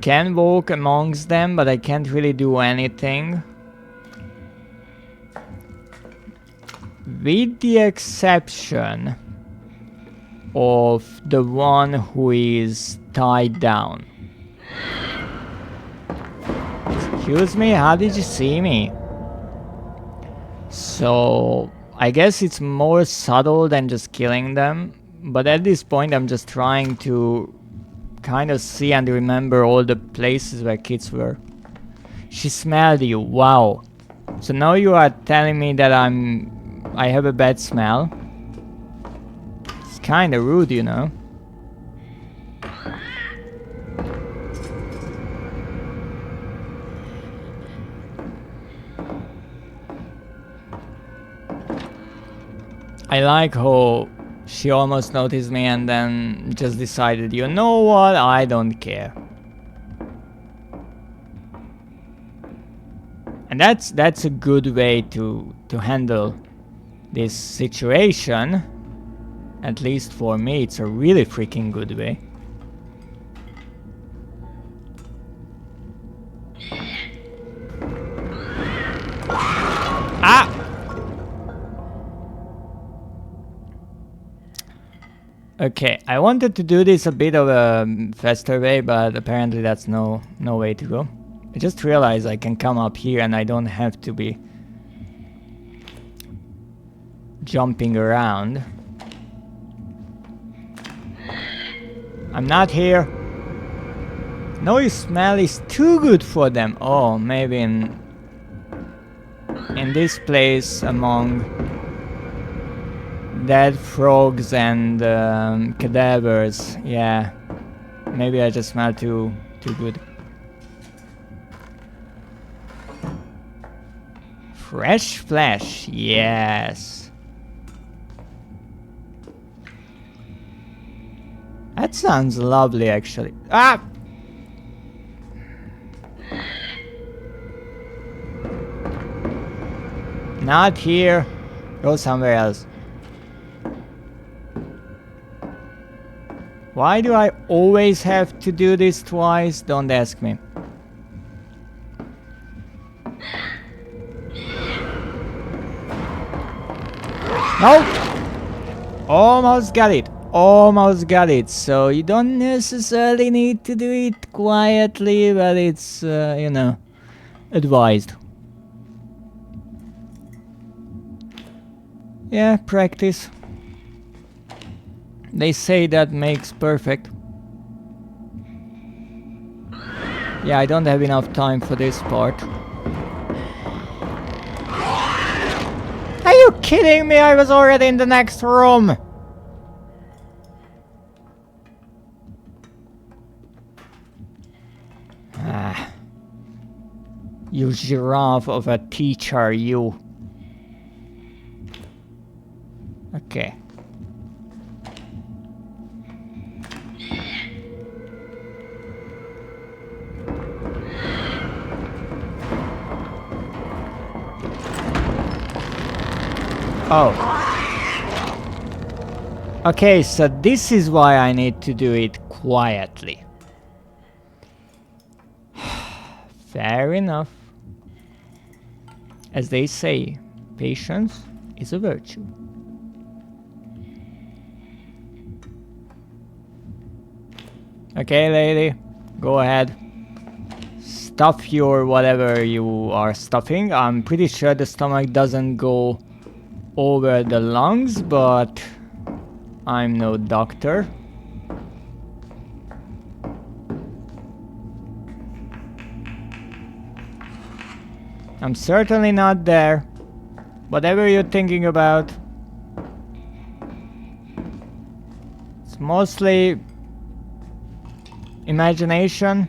B: can walk amongst them, but I can't really do anything. With the exception of the one who is tied down. Excuse me, how did you see me? So I guess it's more subtle than just killing them. But at this point I'm just trying to kind of see and remember all the places where kids were. She smelled you, wow. So now you are telling me that I have a bad smell? It's kinda rude, you know. I like how she almost noticed me and then just decided, you know what, I don't care. And that's a good way to handle this situation. At least for me, it's a really freaking good way. Ah! Okay, I wanted to do this a bit of a faster way, but apparently that's no way to go. I just realized I can come up here and I don't have to be jumping around. I'm not here. No smell is too good for them. Oh, maybe in this place among dead frogs and cadavers. Yeah, maybe I just smell too good. Fresh flesh, yes. That sounds lovely, actually. Ah! Not here. Go somewhere else. Why do I always have to do this twice? Don't ask me. No! Almost got it. Almost got it. So you don't necessarily need to do it quietly, but it's, you know, advised. Yeah, practice. They say that makes perfect. Yeah, I don't have enough time for this part. Are you kidding me? I was already in the next room. Ah. You giraffe of a teacher, you. Okay. Oh. Okay, so this is why I need to do it quietly. Fair enough. As they say, patience is a virtue. Okay, lady, go ahead. Stuff your whatever you are stuffing. I'm pretty sure the stomach doesn't go over the lungs, but I'm no doctor. I'm certainly not there. Whatever you're thinking about. It's mostly imagination.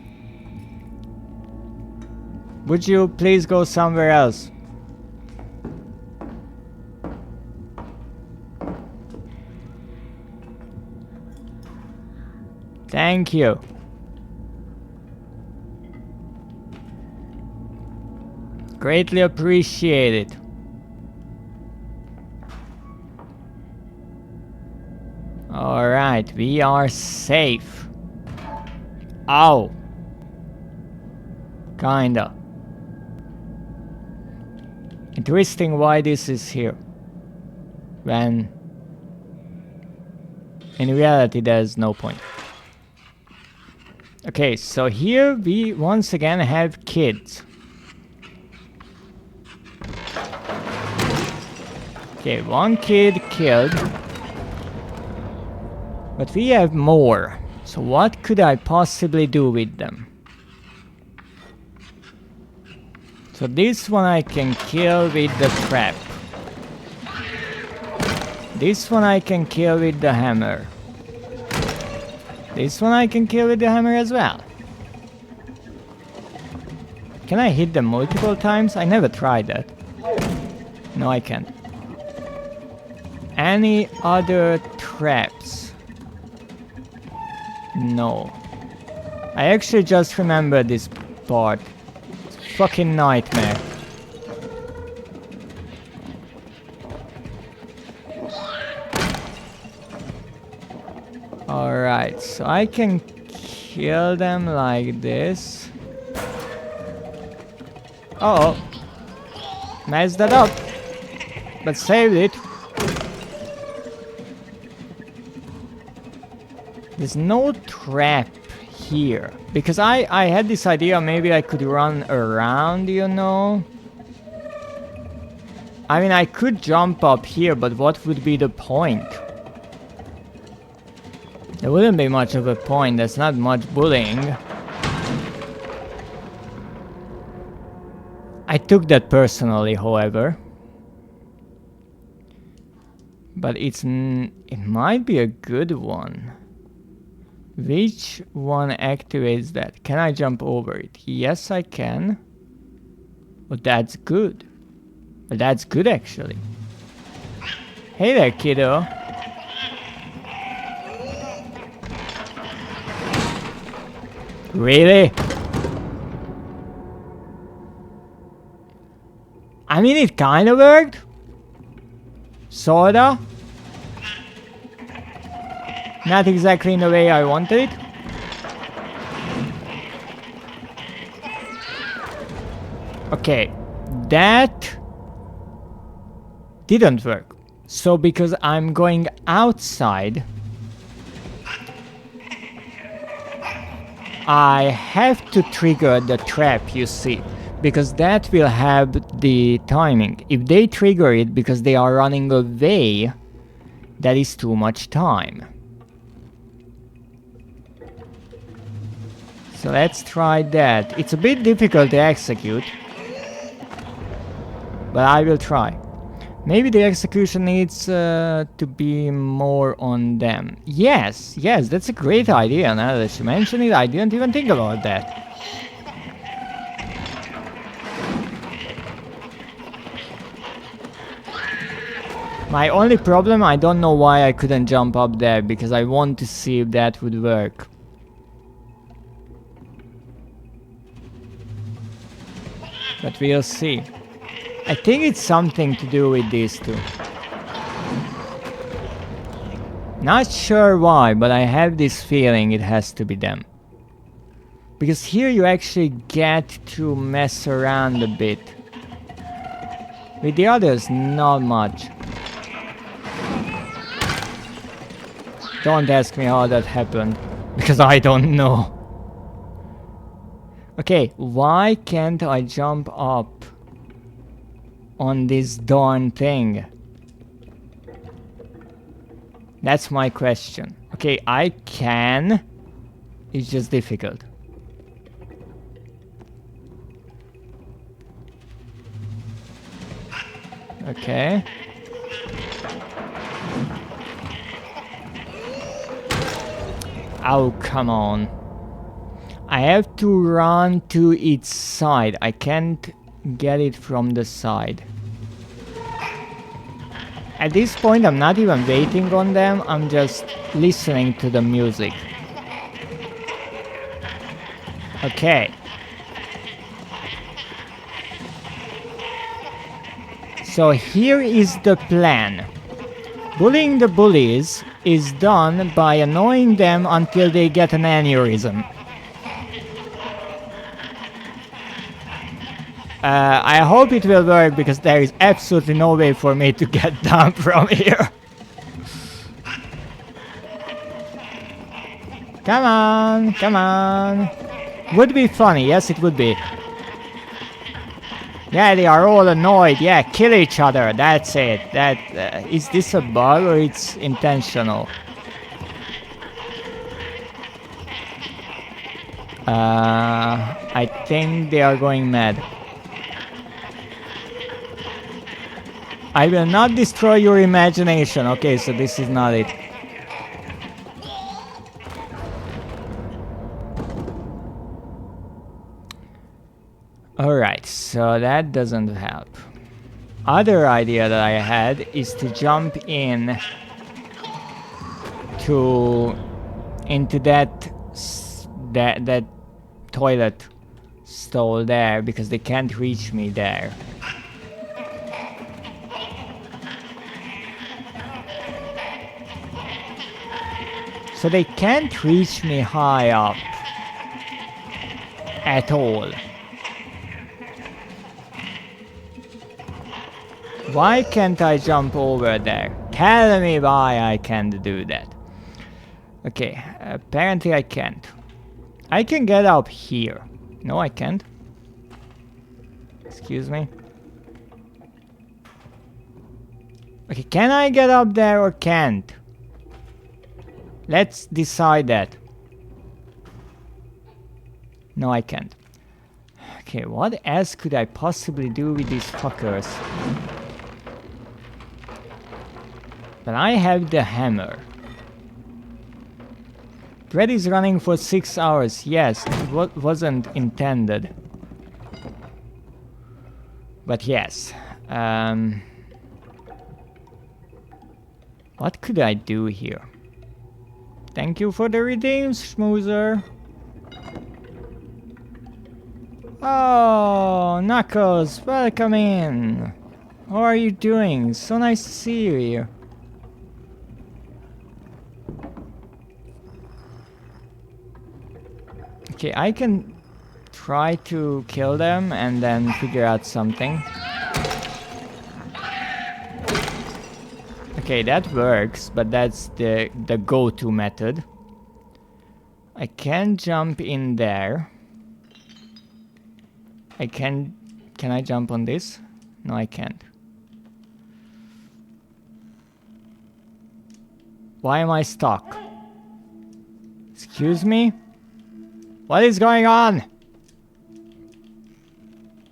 B: Would you please go somewhere else? Thank you. Greatly appreciate it. Alright, we are safe. Ow. Kinda. Interesting why this is here. When in reality there's no point. Okay, so here we once again have kids. Okay, one kid killed. But we have more. So what could I possibly do with them? So this one I can kill with the trap. This one I can kill with the hammer. This one I can kill with the hammer as well. Can I hit them multiple times? I never tried that. No, I can't. Any other traps? No. I actually just remembered this part. It's a fucking nightmare. Alright, so I can kill them like this. Uh oh. Messed that up. But saved it. There's no trap here. Because I had this idea maybe I could run around, you know? I mean, I could jump up here, but what would be the point? There wouldn't be much of a point. That's not much bullying. I took that personally, however. But it might be a good one. Which one activates that? Can I jump over it? Yes, I can. Well, that's good. Well, that's good, actually. Hey there, kiddo. Really? I mean, it kind of worked. Sorta. Not exactly in the way I wanted it. Okay, that didn't work. So because I'm going outside, I have to trigger the trap, you see, because that will have the timing. If they trigger it because they are running away, that is too much time. So let's try that. It's a bit difficult to execute, but I will try. Maybe the execution needs to be more on them. Yes, that's a great idea. Now that you mention it, I didn't even think about that. My only problem, I don't know why I couldn't jump up there, because I want to see if that would work. But we'll see. I think it's something to do with these two. Not sure why, but I have this feeling it has to be them. Because here you actually get to mess around a bit. With the others, not much. Don't ask me how that happened, because I don't know. Okay, why can't I jump up on this darn thing? That's my question. Okay, I can. It's just difficult. Okay. Oh, come on. I have to run to its side. I can't get it from the side. At this point, I'm not even waiting on them. I'm just listening to the music. Okay. So here is the plan. Bullying the bullies is done by annoying them until they get an aneurysm. I hope it will work, because there is absolutely no way for me to get down from here. Come on, come on. Would be funny, yes it would be. Yeah, they are all annoyed. Yeah, kill each other, that's it. Is this a bug or it's intentional? I think they are going mad. I will not destroy your imagination. Okay, so this is not it. Alright, so that doesn't help. Other idea that I had is to jump into that toilet stall there, because they can't reach me there. So they can't reach me high up at all. Why can't I jump over there? Tell me why I can't do that. Okay, Apparently I can't. I can get up here. No, I can't. Excuse me. Okay, can I get up there or can't? Let's decide that. No, I can't. Okay, what else could I possibly do with these fuckers? But I have the hammer. Dread is running for 6 hours. Yes, it wasn't intended. But yes. What could I do here? Thank you for the redeems, schmoozer. Oh, Knuckles, welcome in. How are you doing? So nice to see you here. Okay, I can try to kill them and then figure out something. Okay, that works, but that's the go-to method. I can jump in there. Can I jump on this? No, I can't. Why am I stuck? Excuse me? What is going on?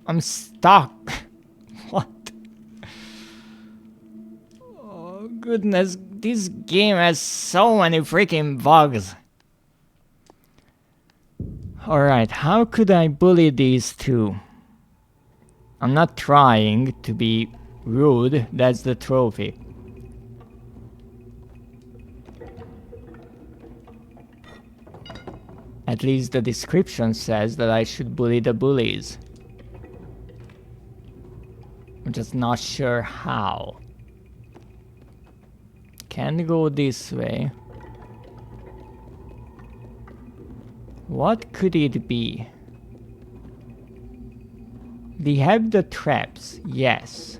B: I'm stuck. What? Oh goodness, this game has so many freaking bugs. Alright, how could I bully these two? I'm not trying to be rude, that's the trophy. At least the description says that I should bully the bullies. I'm just not sure how. Can't go this way. What could it be? They have the traps, yes.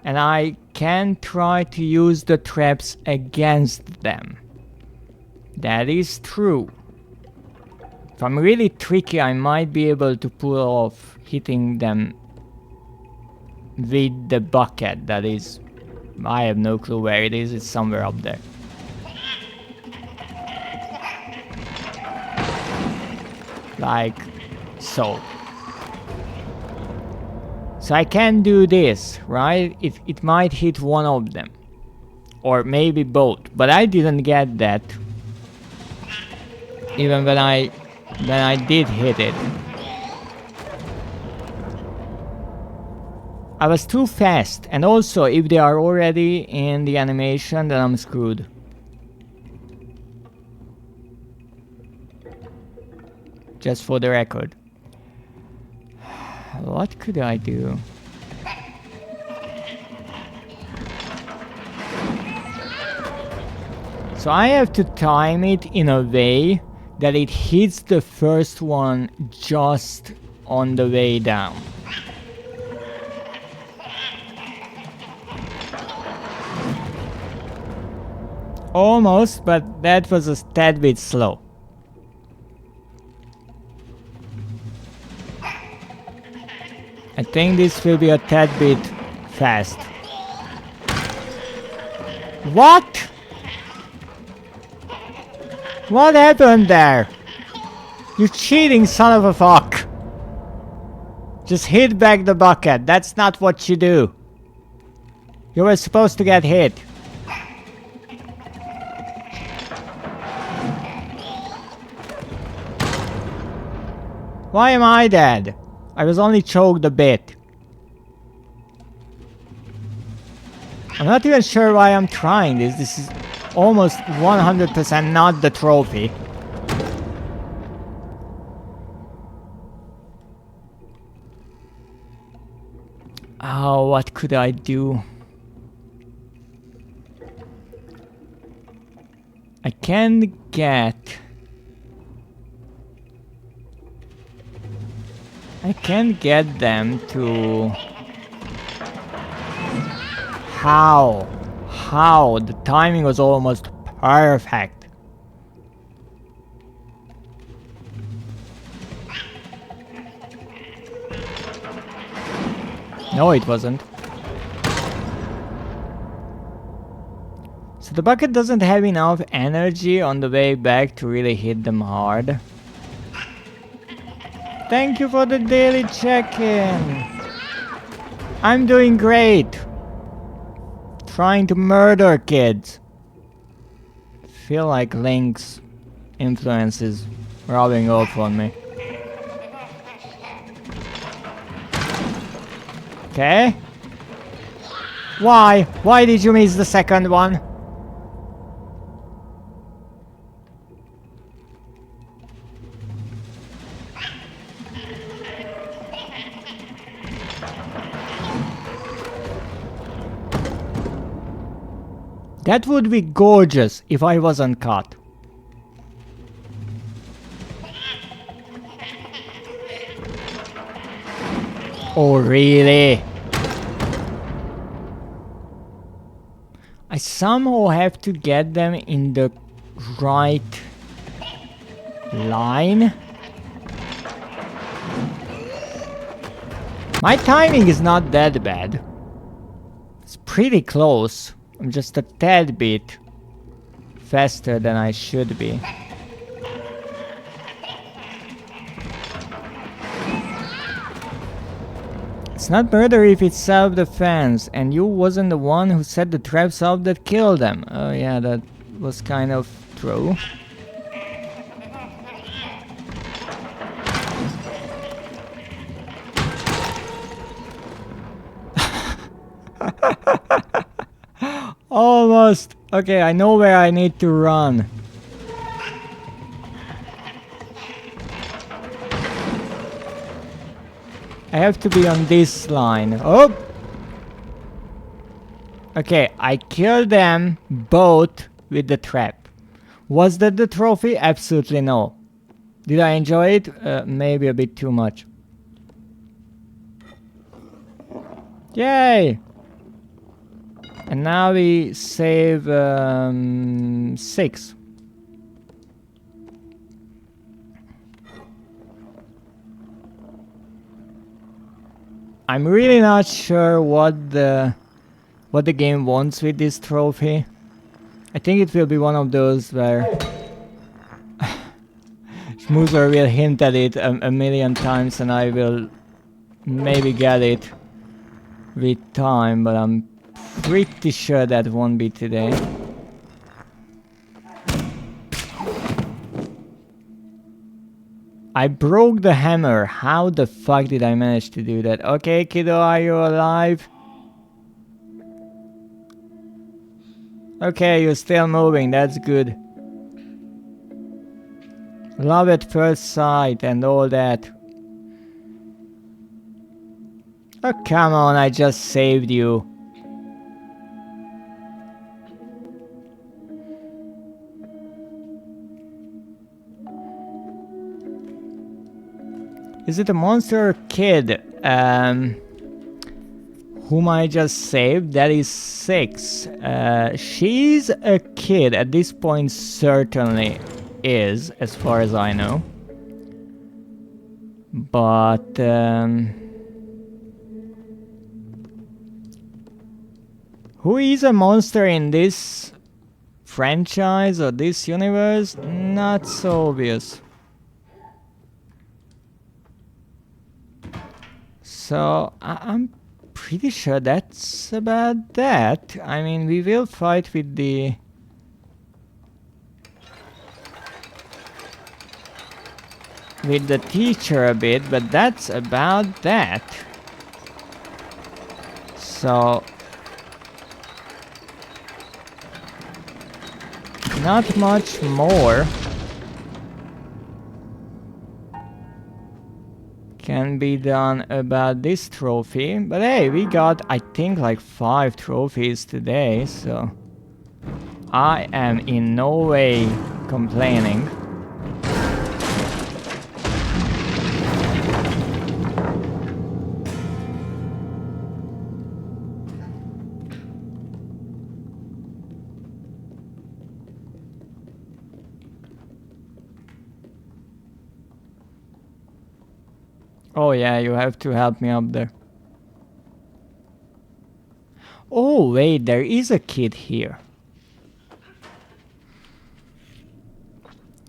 B: And I can try to use the traps against them. That is true. If I'm really tricky, I might be able to pull off hitting them with the bucket. That is, I have no clue where it is. It's somewhere up there. Like so. So I can do this, right? It might hit one of them. Or maybe both. But I didn't get that. Even when I did hit it. I was too fast, and also if they are already in the animation, then I'm screwed. Just for the record. What could I do? So I have to time it in a way that it hits the first one just on the way down. Almost, but that was a tad bit slow. I think this will be a tad bit fast. What? What happened there? You cheating son of a fuck. Just hit back the bucket. That's not what you do. You were supposed to get hit. Why am I dead? I was only choked a bit. I'm not even sure why I'm trying this. This is almost 100% not the trophy. Oh, what could I do? I can get... I can't get them to... How? How? The timing was almost perfect. No, it wasn't. So the bucket doesn't have enough energy on the way back to really hit them hard. Thank you for the daily check-in. I'm doing great. Trying to murder kids. Feel like Link's influence is rubbing off on me. Okay. Why? Why did you miss the second one? That would be gorgeous if I wasn't caught. Oh, really? I somehow have to get them in the right line. My timing is not that bad. It's pretty close. I'm just a tad bit faster than I should be. It's not murder if it's self-defense, and you wasn't the one who set the traps up that killed them. Oh yeah, that was kind of true. Almost. Okay, I know where I need to run. I have to be on this line. Oh! Okay, I killed them both with the trap. Was that the trophy? Absolutely no. Did I enjoy it? Maybe a bit too much. Yay! And now we save 6. I'm really not sure what the game wants with this trophy. I think it will be one of those where Schmoozer will hint at it a million times and I will maybe get it with time, but I'm pretty sure that won't be today. I broke the hammer. How the fuck did I manage to do that? Okay, kiddo, are you alive? Okay, you're still moving. That's good. Love at first sight and all that. Oh, come on, I just saved you. Is it a monster or kid? Whom I just saved? That is 6. She's a kid. At this point, certainly is, as far as I know. But who is a monster in this franchise or this universe? Not so obvious. So I'm pretty sure that's about that. I mean, we will fight with the teacher a bit, but that's about that. So not much more can be done about this trophy, but hey, we got, I think, like 5 trophies today, so I am in no way complaining. Oh yeah, you have to help me up there. Oh wait, there is a kid here.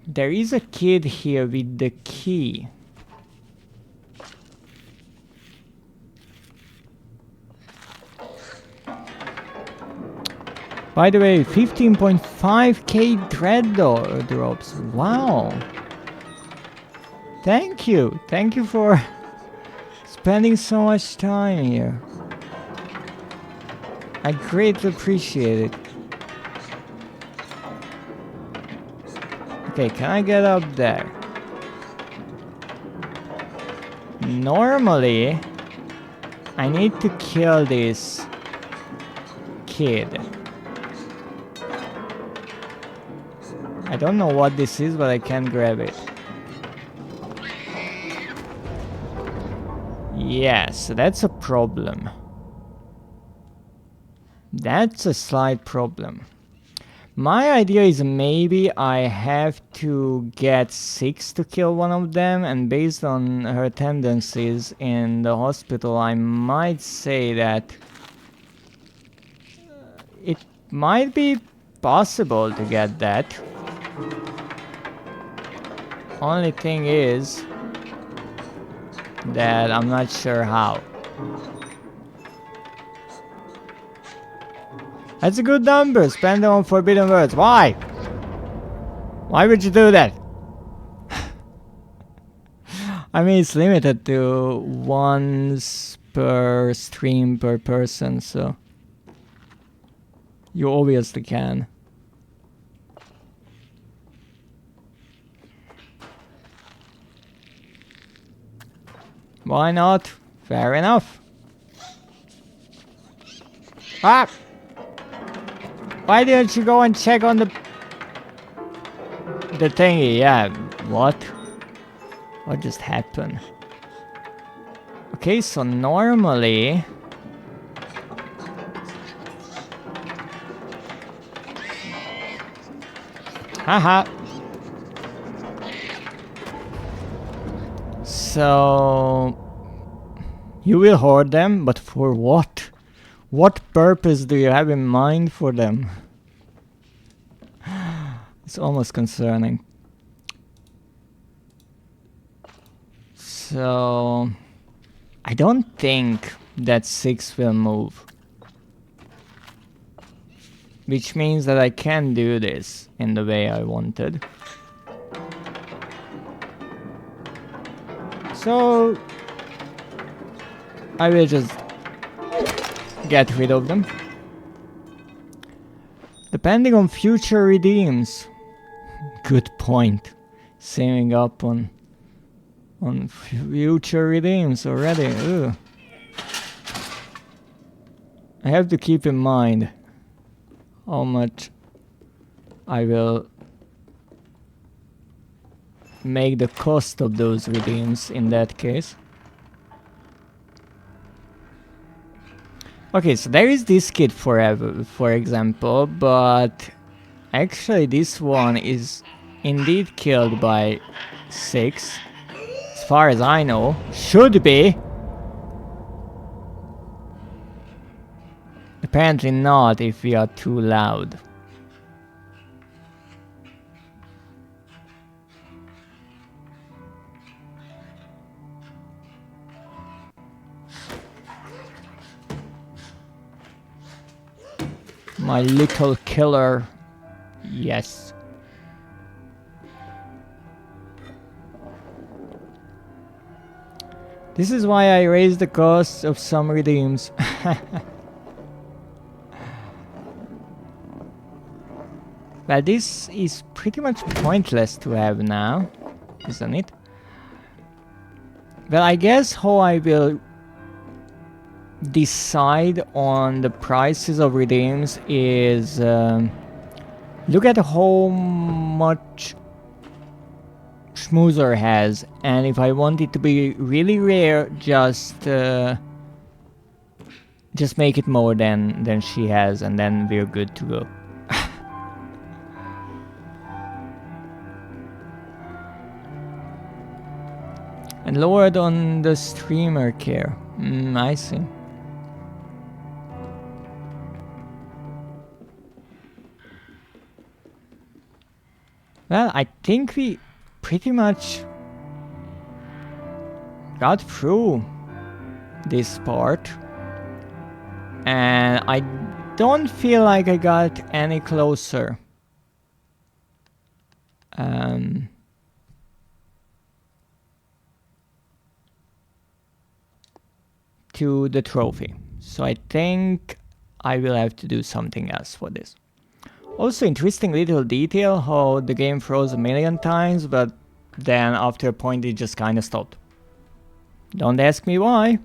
B: There is a kid here with the key. By the way, 15.5k dread drops. Wow. Thank you. Thank you for spending so much time here. I greatly appreciate it. Okay, can I get up there? Normally, I need to kill this kid. I don't know what this is, but I can grab it. Yes, that's a problem. That's a slight problem. My idea is maybe I have to get 6 to kill one of them, and based on her tendencies in the hospital, I might say that it might be possible to get that. Only thing is that I'm not sure how. That's a good number. Spend it on forbidden words. Why? Why would you do that? I mean, it's limited to once per stream per person, so you obviously can. Why not? Fair enough. Ah! Why didn't you go and check on the thingy? Yeah, what? What just happened? Okay, so normally haha. So you will hoard them, but for what? What purpose do you have in mind for them? It's almost concerning. So I don't think that 6 will move. Which means that I can do this in the way I wanted. So I will just get rid of them. Depending on future redeems. Good point. Saving up on future redeems already. Ugh. I have to keep in mind how much I will make the cost of those redeems in that case. Okay, so there is this kid for example, but actually this one is indeed killed by 6. As far as I know, should be. Apparently not if we are too loud. My little killer. Yes. This is why I raised the cost of some redeems. But this is pretty much pointless to have now, isn't it? Well, I guess how I will decide on the prices of redeems is look at how much Schmoozer has, and if I want it to be really rare, just make it more than she has, and then we're good to go. And lowered on the streamer care. I see. Well, I think we pretty much got through this part. And I don't feel like I got any closer. To the trophy. So I think I will have to do something else for this. Also, interesting little detail how the game froze a million times, but then after a point it just kinda stopped. Don't ask me why,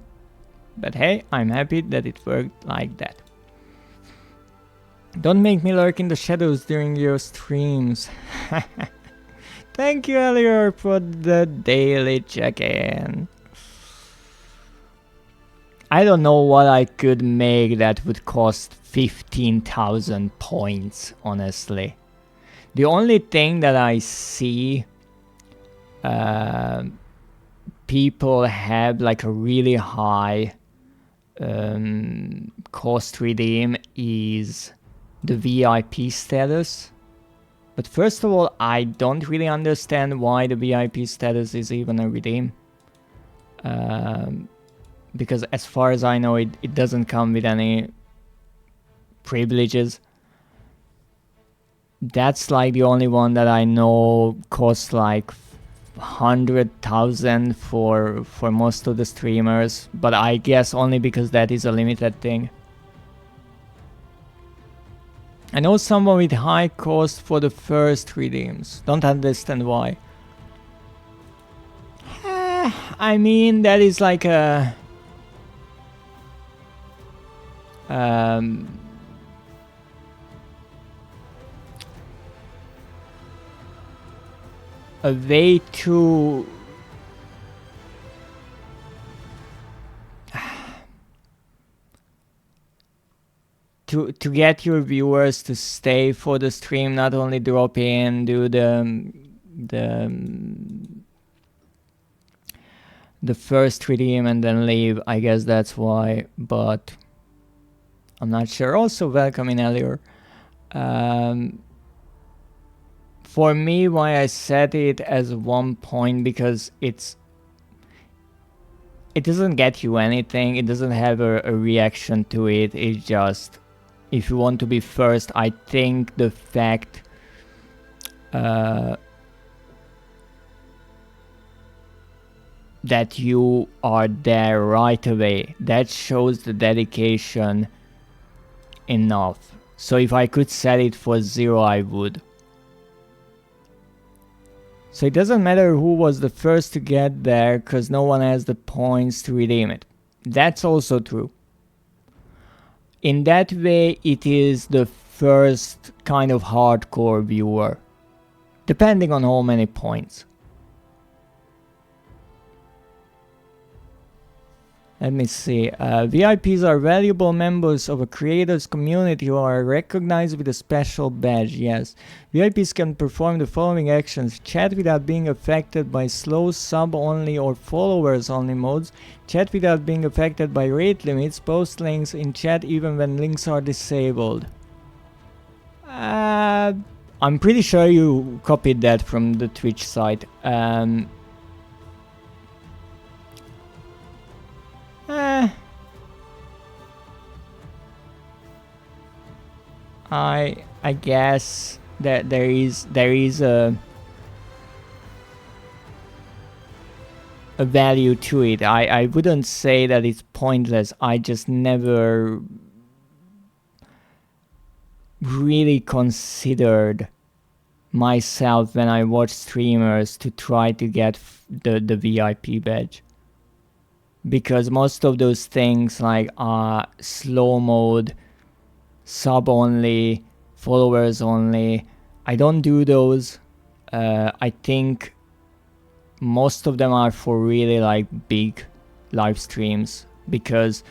B: but hey, I'm happy that it worked like that. Don't make me lurk in the shadows during your streams. Thank you, Elior, for the daily check-in. I don't know what I could make that would cost 15,000 points, honestly. The only thing that I see people have like a really high cost redeem is the VIP status. But first of all, I don't really understand why the VIP status is even a redeem. Because as far as I know, it doesn't come with any privileges. That's like the only one that I know costs like 100,000 for most of the streamers, but I guess only because that is a limited thing. I know someone with high cost for the first redeems. Don't understand why. I mean, that is like a way to get your viewers to stay for the stream, not only drop in, do the first redeem and then leave. I guess that's why, but I'm not sure. Also, welcome in, Elior. For me, why I set it as 1 point, because it doesn't get you anything. It doesn't have a reaction to it. It's just, if you want to be first, I think the fact that you are there right away, that shows the dedication enough. So if I could set it for 0, I would. So it doesn't matter who was the first to get there, because no one has the points to redeem it. That's also true. In that way, it is the first kind of hardcore viewer, depending on how many points. Let me see. VIPs are valuable members of a creator's community who are recognized with a special badge. Yes. VIPs can perform the following actions: chat without being affected by slow, sub-only or followers-only modes, chat without being affected by rate limits, post links in chat even when links are disabled. I'm pretty sure you copied that from the Twitch site. I guess that there is a value to it. I wouldn't say that it's pointless. I just never really considered myself when I watch streamers to try to get the VIP badge. Because most of those things like slow mode, sub only, followers only, I don't do those. I think most of them are for really like big live streams, because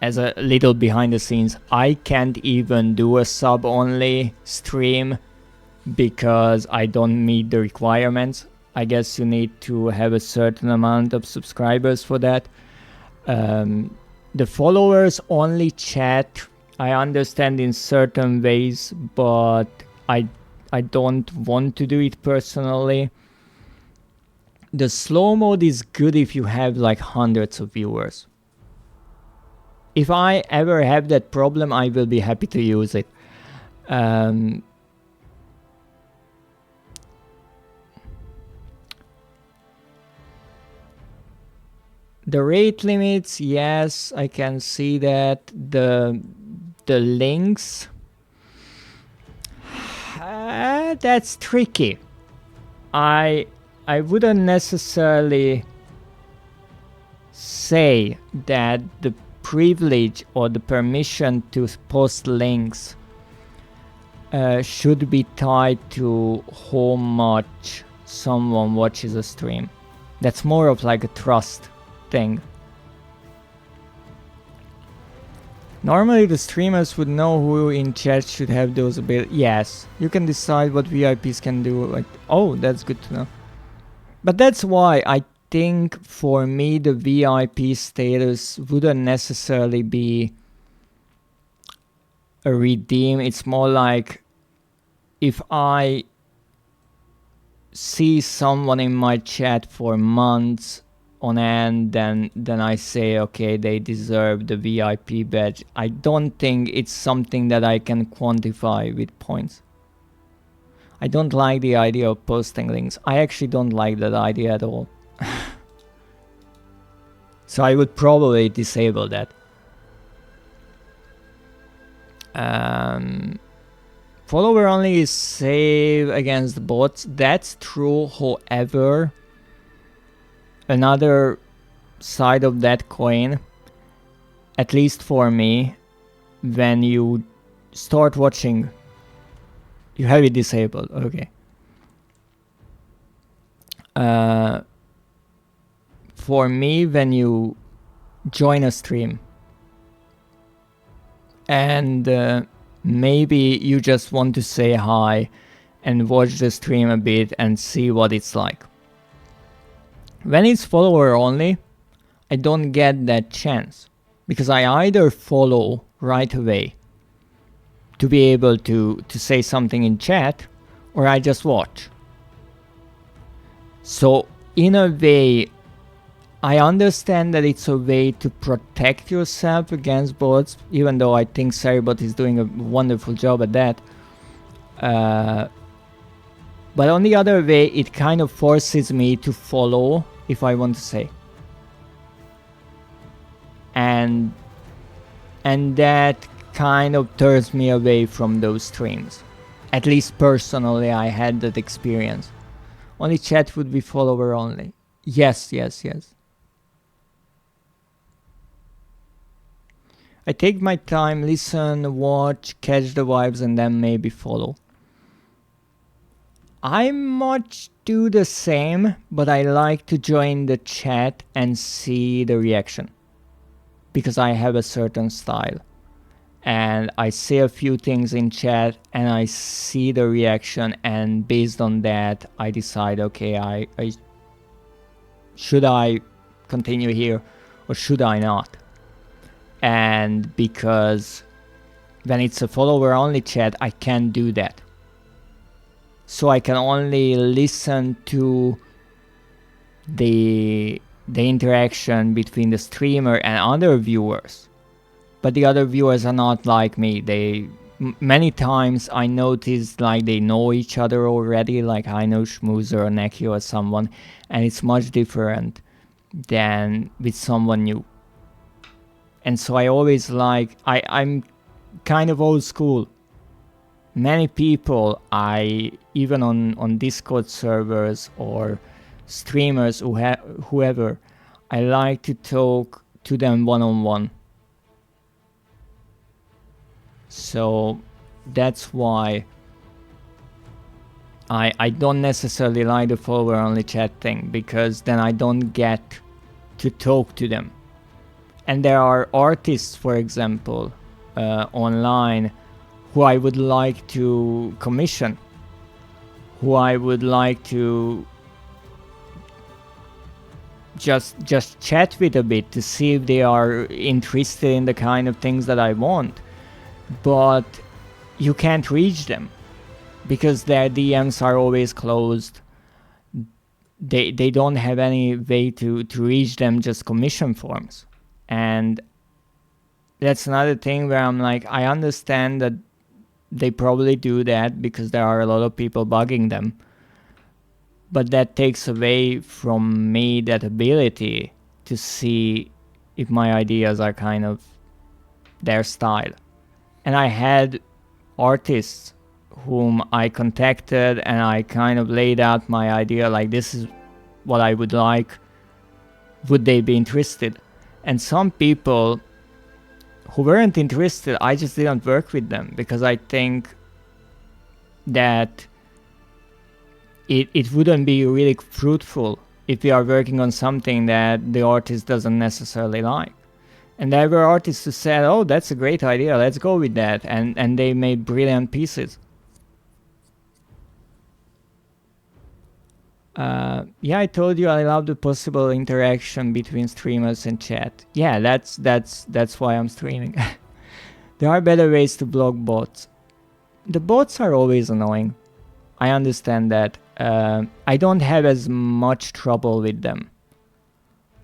B: as a little behind the scenes, I can't even do a sub only stream because I don't meet the requirements. I guess you need to have a certain amount of subscribers for that. The followers only chat, I understand in certain ways, but I don't want to do it personally. The slow mode is good if you have like hundreds of viewers. If I ever have that problem, I will be happy to use it. The rate limits, yes, I can see that. The links, that's tricky. I wouldn't necessarily say that the privilege or the permission to post links should be tied to how much someone watches a stream. That's more of like a trust thing. Normally the streamers would know who in chat should have those abilities. Yes, you can decide what VIPs can do. Like, oh, that's good to know. But that's why I think for me the VIP status wouldn't necessarily be a redeem. It's more like if I see someone in my chat for months on end, then I say, okay, they deserve the VIP badge. I don't think it's something that I can quantify with points. I don't like the idea of posting links. I actually don't like that idea at all. So I would probably disable that. Follower only is safe against bots. That's true. However, another side of that coin, at least for me, when you start watching, you have it disabled. Okay. For me, when you join a stream and maybe you just want to say hi and watch the stream a bit and see what it's like. When it's follower only, I don't get that chance because I either follow right away to be able to say something in chat, or I just watch. So in a way, I understand that it's a way to protect yourself against bots, even though I think Saribot is doing a wonderful job at that. But on the other way, it kind of forces me to follow if I want to say. And that kind of turns me away from those streams. At least personally, I had that experience. Only chat would be follower only. Yes. I take my time, listen, watch, catch the vibes, and then maybe follow. I much do the same, but I like to join the chat and see the reaction. Because I have a certain style. And I say a few things in chat and I see the reaction, and based on that I decide, okay, I should I continue here or should I not? And because when it's a follower only chat, I can't do that. So I can only listen to the interaction between the streamer and other viewers. But the other viewers are not like me. Many times I notice like they know each other already, like I know Schmoozer or Neki or someone, and it's much different than with someone new. And so I always like, I'm kind of old school. Many people, even on Discord servers or streamers, whoever, I like to talk to them one-on-one. So that's why I don't necessarily like the follower only chat thing, because then I don't get to talk to them. And there are artists, for example, online who I would like to commission, who I would like to just chat with a bit to see if they are interested in the kind of things that I want. but you can't reach them because their DMs are always closed. They don't have any way to reach them, just commission forms. And that's another thing where I'm like, I understand that they probably do that because there are a lot of people bugging them, but that takes away from me that ability to see if my ideas are kind of their style. And I had artists whom I contacted and I kind of laid out my idea, like, this is what I would like, would they be interested? And some people who weren't interested, I just didn't work with them because I think that it wouldn't be really fruitful if we are working on something that the artist doesn't necessarily like. And there were artists who said, oh, that's a great idea, let's go with that, and they made brilliant pieces. Yeah, I told you I love the possible interaction between streamers and chat. Yeah, that's why I'm streaming. There are better ways to block bots. The bots are always annoying. I understand that. I don't have as much trouble with them,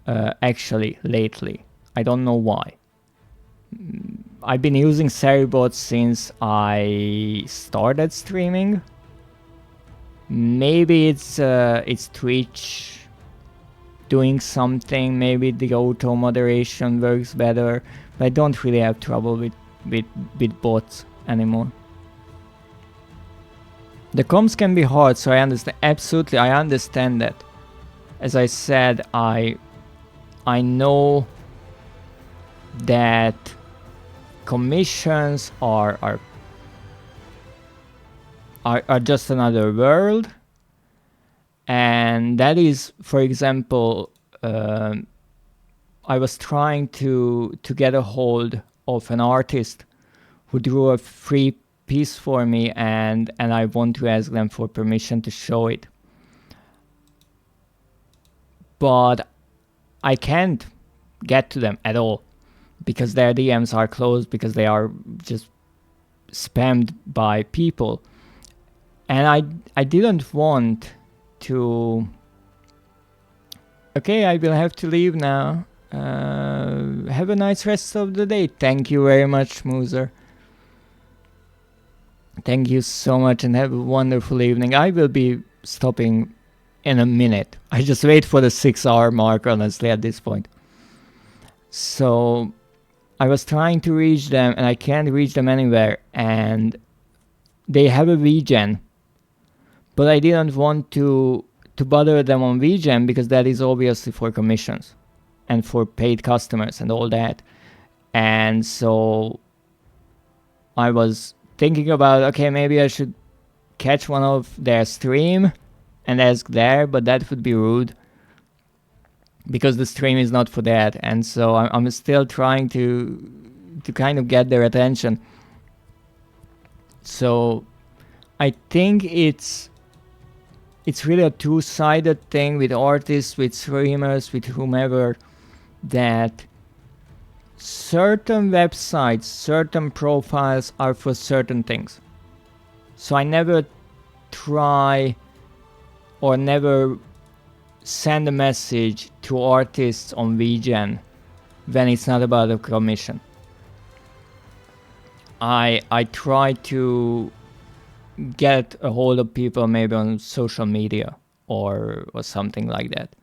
B: actually, lately. I don't know why. I've been using Seribots since I started streaming. Maybe it's Twitch doing something. Maybe the auto moderation works better. But I don't really have trouble with bots anymore. The comms can be hard, so I understand. Absolutely, I understand that. As I said, I know that commissions are just another world, and that is, for example, I was trying to get a hold of an artist who drew a free piece for me, and I want to ask them for permission to show it, but I can't get to them at all because their DMs are closed, because they are just spammed by people. And I didn't want to... Okay, I will have to leave now. Have a nice rest of the day. Thank you very much, Mooser. Thank you so much and have a wonderful evening. I will be stopping in a minute. I just wait for the 6-hour mark, honestly, at this point. So I was trying to reach them and I can't reach them anywhere, and they have a VGen, but I didn't want to bother them on VGen because that is obviously for commissions and for paid customers and all that. And so I was thinking about, okay, maybe I should catch one of their stream and ask there, but that would be rude because the stream is not for that. And so I'm still trying to kind of get their attention. So I think it's really a two-sided thing with artists, with streamers, with whomever, that certain websites, certain profiles are for certain things. So I never try or never send a message to artists on VGen when it's not about a commission. I try to get a hold of people maybe on social media or something like that.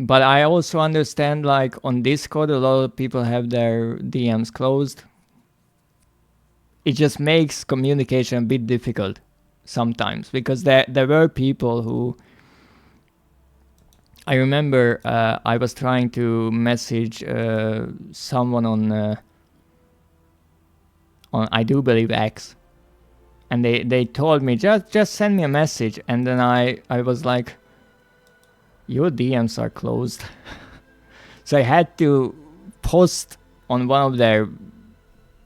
B: But I also understand, like on Discord, a lot of people have their DMs closed. It just makes communication a bit difficult sometimes, because there were people who... I remember I was trying to message someone on I do believe X, and they told me just send me a message, and then I was like, your DMs are closed. So I had to post on one of their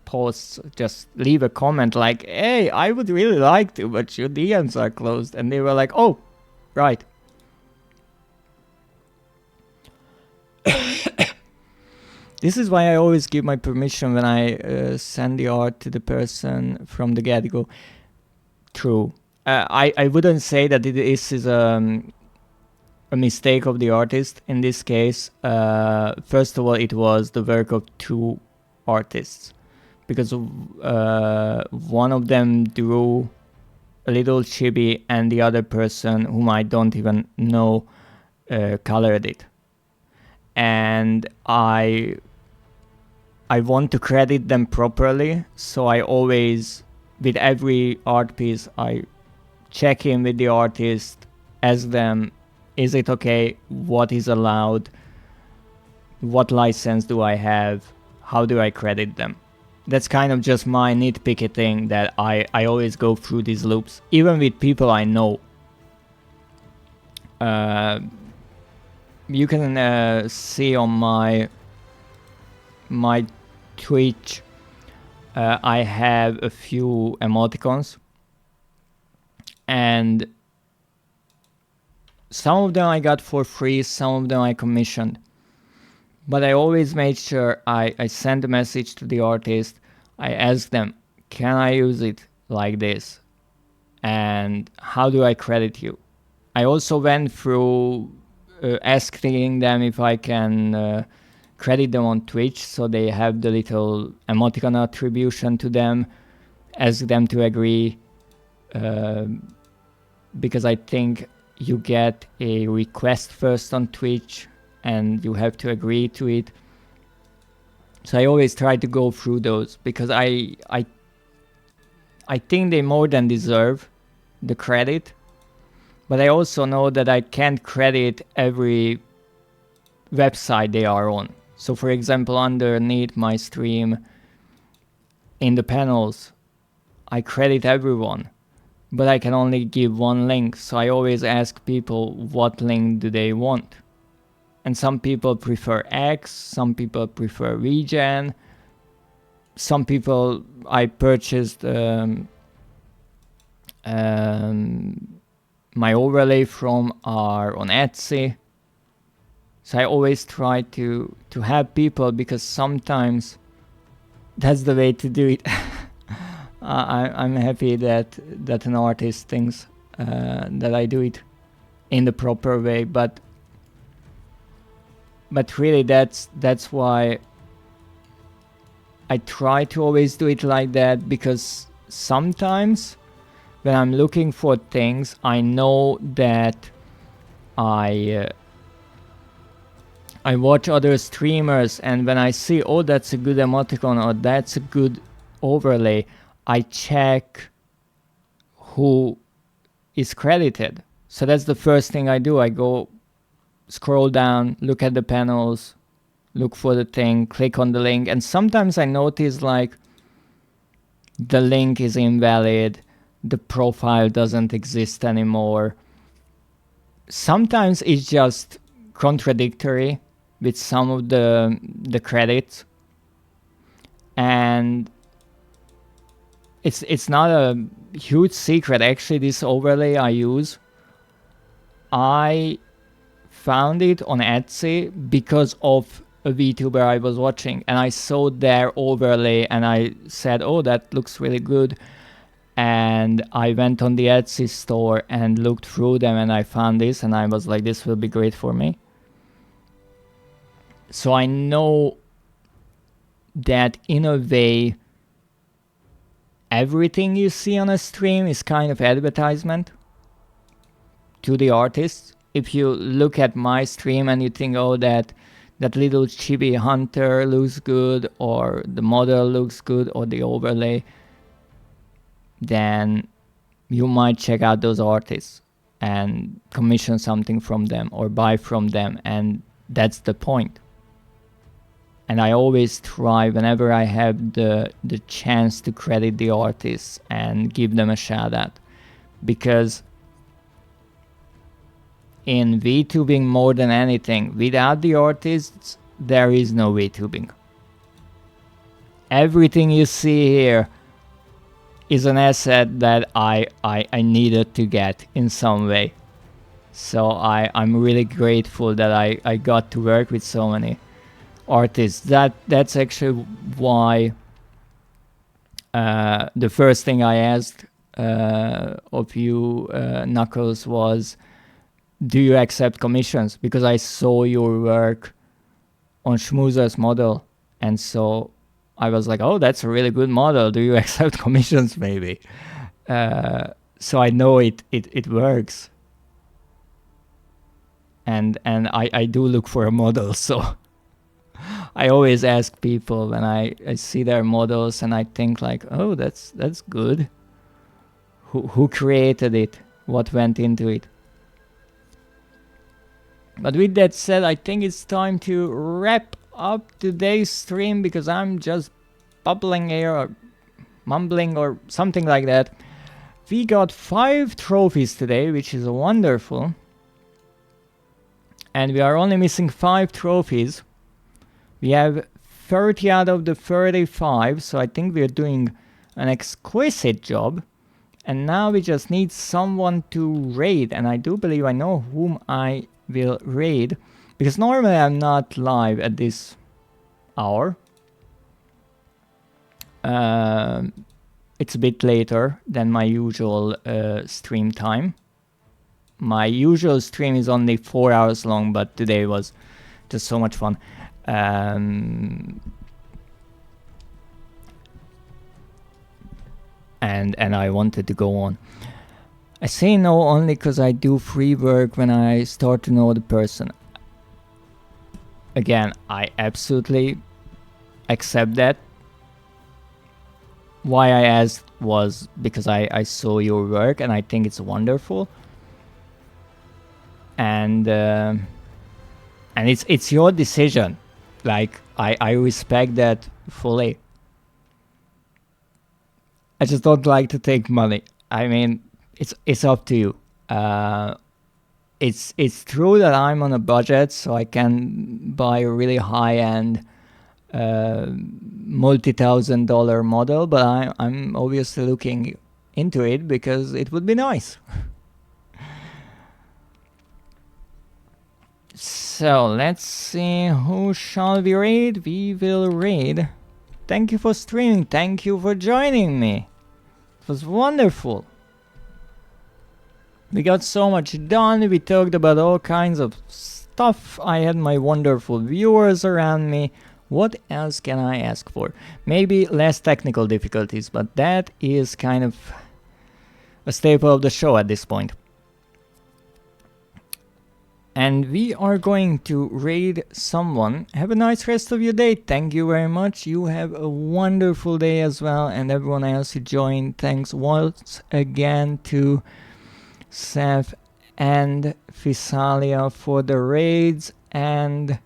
B: posts, just leave a comment like, hey, I would really like to, but your DMs are closed. And they were like, oh, right. This is why I always give my permission when I send the art to the person from the get-go. True. I wouldn't say that this is a mistake of the artist. In this case, first of all, it was the work of two artists, because one of them drew a little chibi and the other person, whom I don't even know, colored it. And I want to credit them properly, so I always, with every art piece, I check in with the artist, ask them, is it okay, what is allowed, what license do I have, how do I credit them. That's kind of just my nitpicky thing, that I always go through these loops, even with people I know. You can see on my Twitch, I have a few emoticons, and some of them I got for free, some of them I commissioned. But I always made sure I send a message to the artist. I ask them, can I use it like this? And how do I credit you? I also went through asking them if I can credit them on Twitch, so they have the little emoticon attribution to them. Ask them to agree, because I think you get a request first on Twitch and you have to agree to it. So I always try to go through those, because I think they more than deserve the credit, but I also know that I can't credit every website they are on. So for example, underneath my stream, in the panels, I credit everyone, but I can only give one link. So I always ask people what link do they want. And some people prefer X, some people prefer Regen, some people I purchased my overlay from are on Etsy. So I always try to have people, because sometimes that's the way to do it. I'm happy that an artist thinks that I do it in the proper way, but really that's why I try to always do it like that, because sometimes when I'm looking for things, I know that I watch other streamers, and when I see, oh, that's a good emoticon or that's a good overlay, I check who is credited. So that's the first thing I do. I go scroll down, look at the panels, look for the thing, click on the link, and sometimes I notice like the link is invalid, the profile doesn't exist anymore. Sometimes it's just contradictory with some of the credits, and it's not a huge secret. Actually, this overlay I use, I found it on Etsy because of a VTuber I was watching, and I saw their overlay and I said, oh, that looks really good. And I went on the Etsy store and looked through them, and I found this, and I was like, this will be great for me. So I know that in a way, everything you see on a stream is kind of advertisement to the artists. If you look at my stream and you think, oh, that little chibi hunter looks good, or the model looks good, or the overlay, then you might check out those artists and commission something from them or buy from them, and that's the point. And I always try, whenever I have the chance, to credit the artists and give them a shout out, because in VTubing, more than anything, without the artists, there is no VTubing. Everything you see here is an asset that I needed to get in some way. So I'm really grateful that I got to work with so many artists. That's actually why the first thing I asked of you, Knuckles, was, do you accept commissions? Because I saw your work on Schmoozer's model, and so I was like, oh, that's a really good model. Do you accept commissions, maybe? So I know it works. And I do look for a model, so I always ask people when I see their models, and I think like, oh, that's good. Who created it? What went into it? But with that said, I think it's time to wrap up today's stream, because I'm just bubbling here or mumbling or something like that. We got 5 trophies today, which is wonderful. And we are only missing 5 trophies. We have 30 out of the 35, so I think we are doing an exquisite job. And now we just need someone to raid, and I do believe I know whom I will raid, because normally I'm not live at this hour. It's a bit later than my usual stream time. My usual stream is only 4 hours long, but today was just so much fun. And I wanted to go on. I say no only because I do free work when I start to know the person. Again, I absolutely accept that. Why I asked was because I saw your work and I think it's wonderful. And it's your decision. Like, I respect that fully. I just don't like to take money. I mean, it's up to you. It's true that I'm on a budget, so I can buy a really high-end multi-$1,000 model, but I'm obviously looking into it because it would be nice. So let's see, who shall we raid? We will raid. Thank you for streaming. Thank you for joining me. It was wonderful. We got so much done. We talked about all kinds of stuff. I had my wonderful viewers around me. What else can I ask for? Maybe less technical difficulties, but that is kind of a staple of the show at this point. And we are going to raid someone. Have a nice rest of your day. Thank you very much. You have a wonderful day as well. And everyone else who joined, thanks once again to Seth and Physalia for the raids. And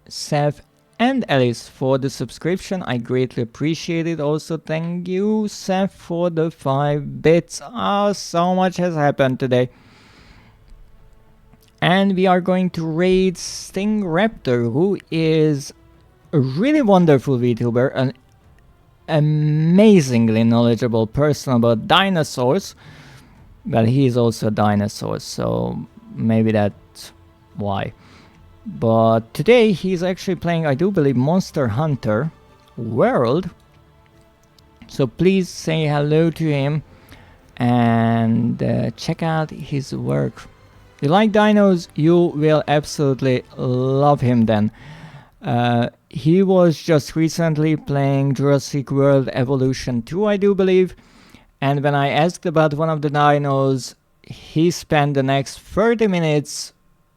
B: Seth and Alice for the subscription. I greatly appreciate it. Also, thank you, Seth, for the 5 bits. Oh, so much has happened today. And we are going to raid Sting Raptor, who is a really wonderful VTuber, an amazingly knowledgeable person about dinosaurs. But he is also a dinosaur, so maybe that's why. But today he's actually playing, I do believe, Monster Hunter World. So please say hello to him and check out his work. If you like dinos, you will absolutely love him then. He was just recently playing Jurassic World Evolution 2, I do believe. And when I asked about one of the dinos, he spent the next 30 minutes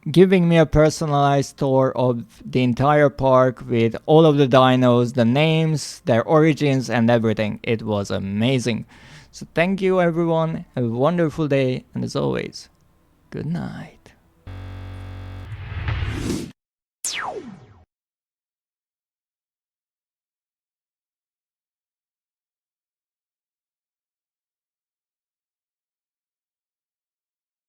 B: giving me a personalized tour of the entire park with all of the dinos, the names, their origins and everything. It was amazing. So thank you everyone, have a wonderful day, and as always, good night.